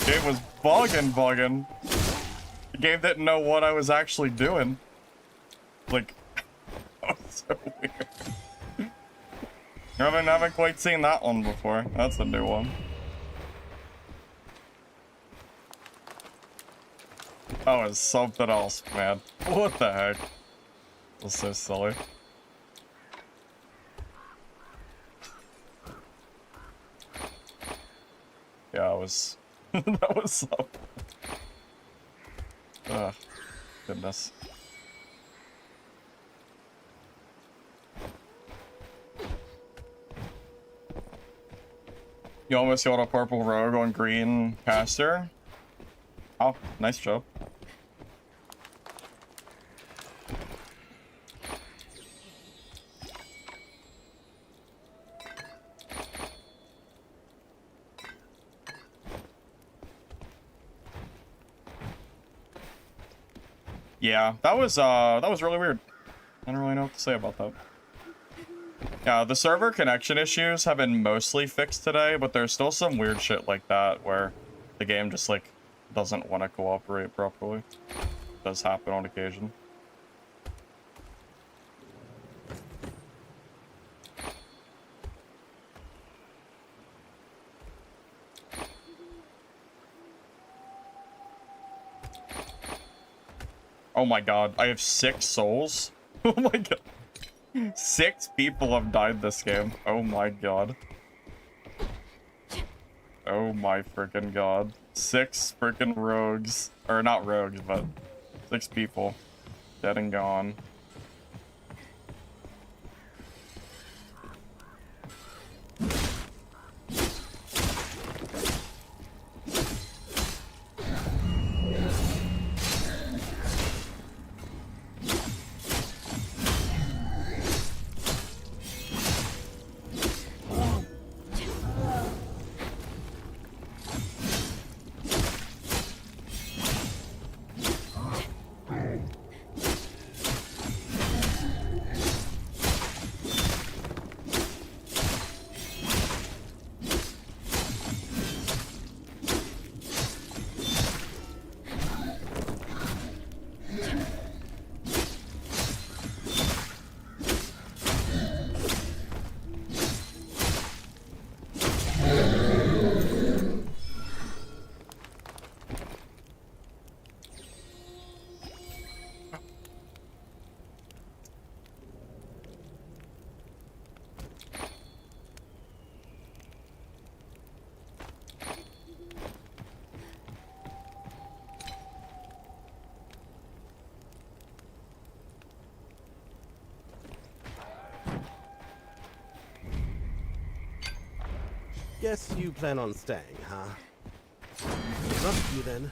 Game was bugging. The game didn't know what I was actually doing. Like, that was so weird. I haven't quite seen that one before. That's a new one. That was something else, man. What the heck? That was so silly. Yeah, it was... that was so... Ugh. Goodness. You almost got a purple rogue on green caster. Oh, nice job. Yeah, that was really weird. I don't really know what to say about that. Yeah, the server connection issues have been mostly fixed today, but there's still some weird shit like that where the game just, like, doesn't want to cooperate properly. It does happen on occasion. Oh my god, I have 6 souls? Oh my god. 6 people have died this game. Oh my god. Oh my freaking god. 6 freaking rogues. Or not rogues, but 6 people. Dead and gone. Guess you plan on staying, huh? Must you then?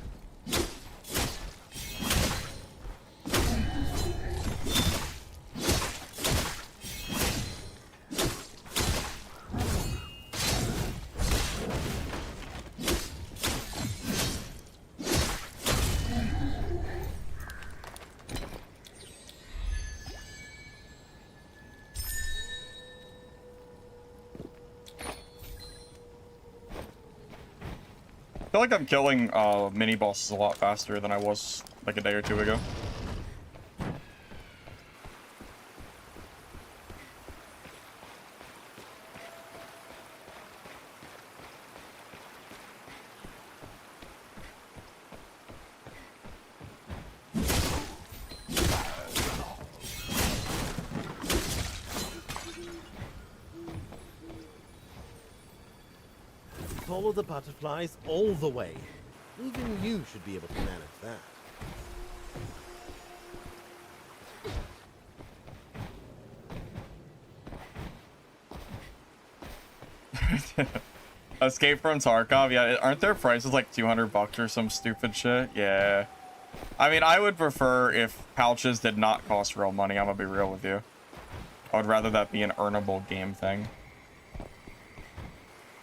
I feel like I'm killing mini bosses a lot faster than I was like a day or two ago. Follow the butterflies all the way. Even you should be able to manage that. Escape from Tarkov? Yeah, aren't their prices like 200 bucks or some stupid shit? Yeah. I mean, I would prefer if pouches did not cost real money, I'm gonna be real with you. I would rather that be an earnable game thing.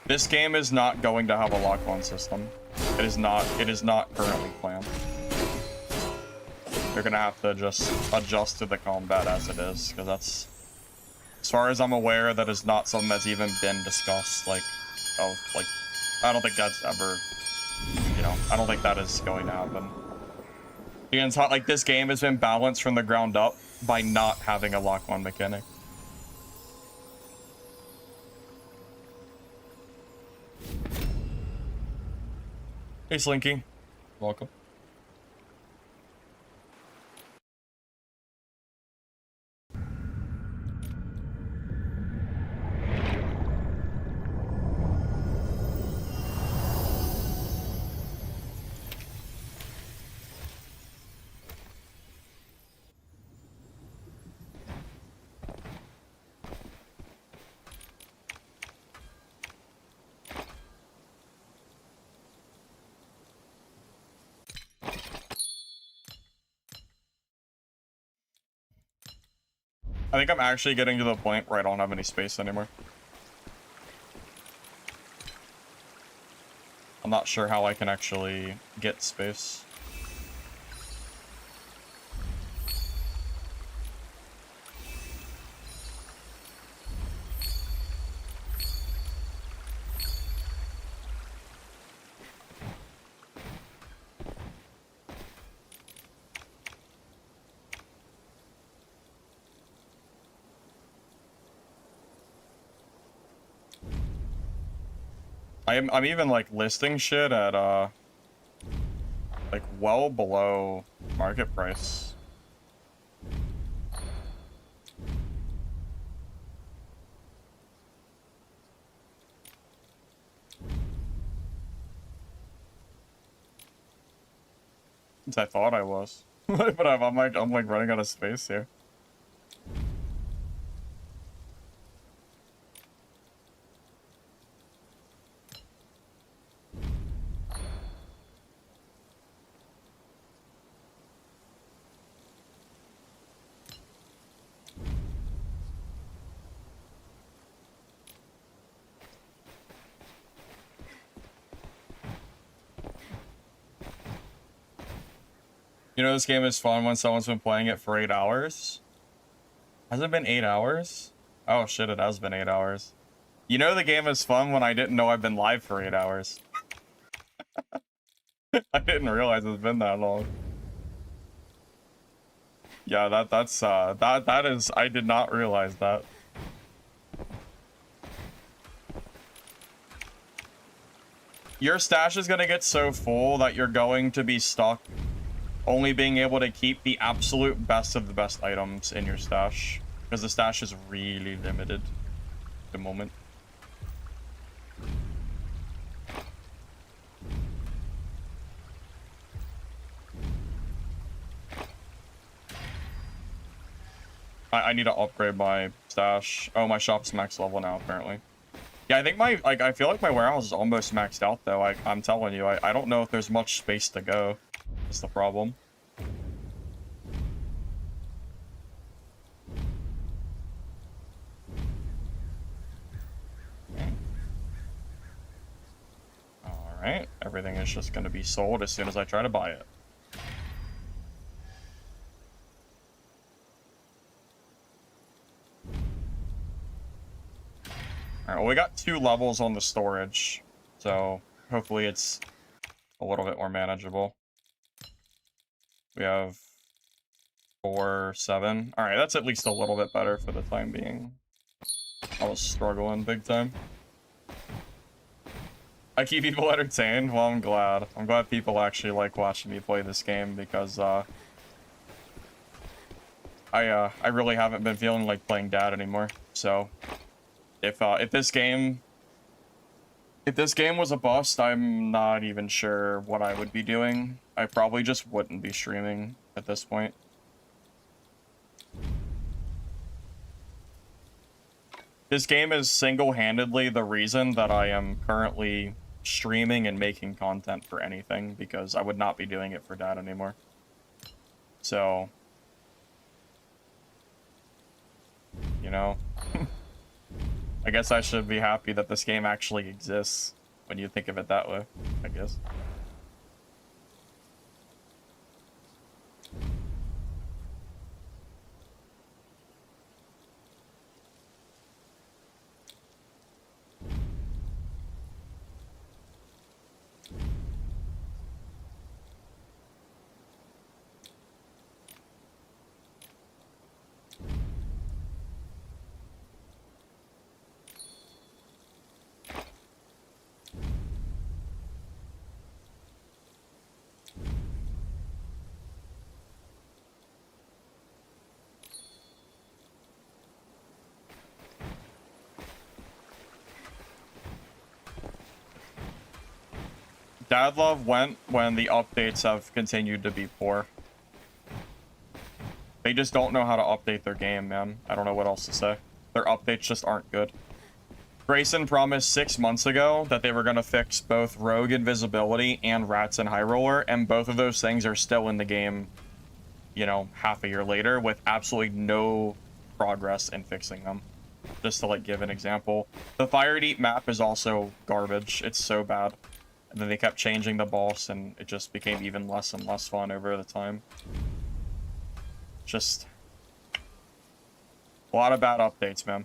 This game is not going to have a lock-on system. It is not currently planned. You're gonna have to just adjust to the combat as it is, because that's, as far as I'm aware, that is not something that's even been discussed. Like, oh, like, I don't think that's ever, you know, I don't think that is going to happen. Because like this game has been balanced from the ground up by not having a lock-on mechanic. Hey Slinky, welcome. I think I'm actually getting to the point where I don't have any space anymore. I'm not sure how I can actually get space. I'm even like listing shit at like well below market price. Since I thought I was. But I'm like running out of space here. You know, this game is fun when someone's been playing it for 8 hours. Has it been 8 hours? Oh shit, it has been 8 hours. You know the game is fun when I didn't know I've been live for 8 hours. I didn't realize it's been that long. Yeah, that is, I did not realize that. Your stash is gonna get so full that you're going to be stuck only being able to keep the absolute best of the best items in your stash, because the stash is really limited at the moment. I need to upgrade my stash. Oh, my shop's max level now, apparently. Yeah, I think I feel like my warehouse is almost maxed out, though. I'm telling you, I don't know if there's much space to go. That's the problem. Alright, everything is just going to be sold as soon as I try to buy it. Alright, well, we got 2 levels on the storage, so hopefully it's a little bit more manageable. We have 4, 7. Alright, that's at least a little bit better for the time being. I was struggling big time. I keep people entertained. Well, I'm glad. I'm glad people actually like watching me play this game, because I really haven't been feeling like playing Dad anymore. So if this game If this game was a bust, I'm not even sure what I would be doing. I probably just wouldn't be streaming at this point. This game is single-handedly the reason that I am currently streaming and making content for anything, because I would not be doing it for Dad anymore. So, you know, I guess I should be happy that this game actually exists when you think of it that way, I guess. Dad Love went when the updates have continued to be poor. They just don't know how to update their game, man. I don't know what else to say. Their updates just aren't good. Grayson promised 6 months ago that they were going to fix both Rogue Invisibility and Rats and High Roller, and both of those things are still in the game, you know, half a year later with absolutely no progress in fixing them. Just to, like, give an example. The Fire Eat map is also garbage. It's so bad. And then they kept changing the boss, and it just became even less and less fun over the time. Just a lot of bad updates, man.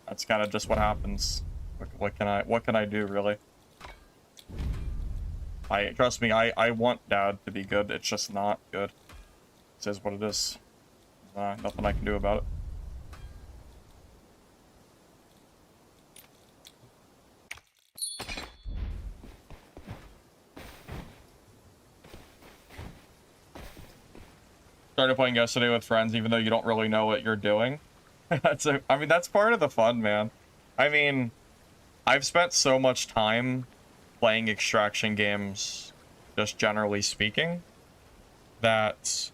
That's kind of just what happens. What can I do, really? Trust me, I want Dad to be good. It's just not good. It is what it is. Nothing I can do about it. Started playing yesterday with friends, even though you don't really know what you're doing. I mean, that's part of the fun, man. I mean, I've spent so much time playing extraction games, just generally speaking, that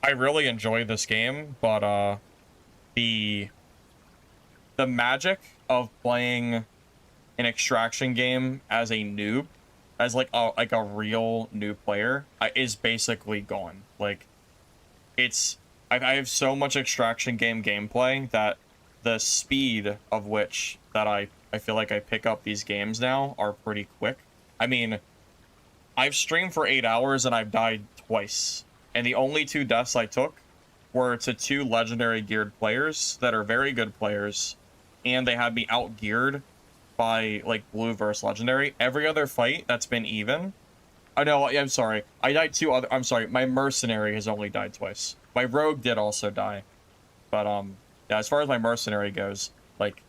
I really enjoy this game, but the magic of playing an extraction game as a noob, as like a real new player, is basically gone. Like, I have so much extraction game gameplay that the speed of which that I feel like I pick up these games now are pretty quick. I mean, I've streamed for 8 hours and I've died twice, and the only 2 deaths I took were to 2 legendary geared players that are very good players, and they had me out geared by, like, blue versus legendary. Every other fight that's been even. I know, I'm sorry. I died 2 other. I'm sorry. My mercenary has only died twice. My rogue did also die. But, yeah, as far as my mercenary goes, like,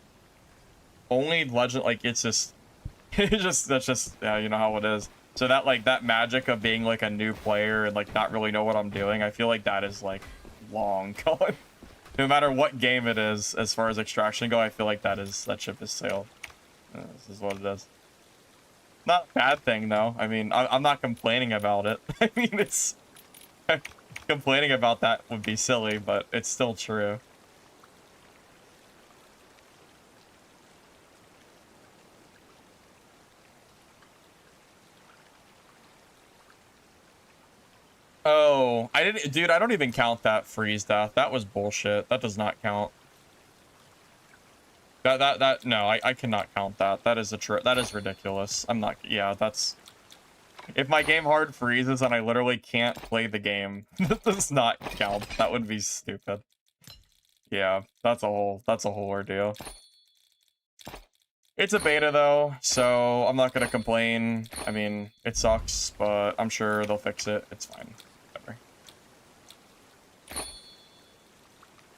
only legend, like, it's just, that's just, yeah, you know how it is. So that, like, that magic of being, like, a new player and, like, not really know what I'm doing, I feel like that is, like, long gone. No matter what game it is, as far as extraction go, I feel like that ship is sailed. This is what it is. Not a bad thing, though. I mean, I'm not complaining about it. I mean, it's... complaining about that would be silly, but it's still true. Oh, I didn't... Dude, I don't even count that freeze death. That was bullshit. That does not count. No, I cannot count that. That is ridiculous. I'm not, yeah, that's... If my game hard freezes and I literally can't play the game, that does not count. That would be stupid. Yeah, that's a whole ordeal. It's a beta, though, so I'm not gonna complain. I mean, it sucks, but I'm sure they'll fix it. It's fine. Whatever.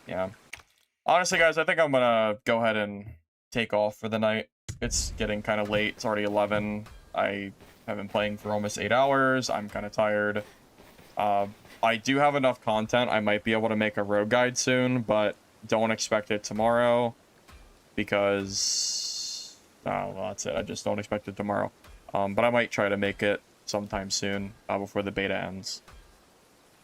Yeah. Honestly, guys, I think I'm gonna go ahead and take off for the night. It's getting kind of late. It's already 11. I have been playing for almost 8 hours. I'm kind of tired. I do have enough content. I might be able to make a road guide soon, but don't expect it tomorrow because well, that's it. I just don't expect it tomorrow. But I might try to make it sometime soon, before the beta ends.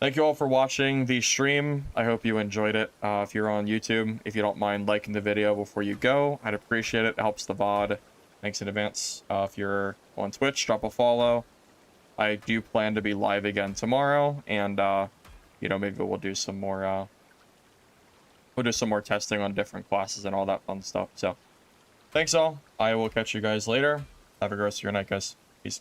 Thank you all for watching the stream. I hope you enjoyed it. If you're on YouTube, if you don't mind liking the video before you go, I'd appreciate it. It helps the VOD. Thanks in advance. If you're on Twitch, drop a follow. I do plan to be live again tomorrow, and you know, maybe we'll do some more testing on different classes and all that fun stuff. So thanks all. I will catch you guys later. Have a good rest of your night, guys. Peace.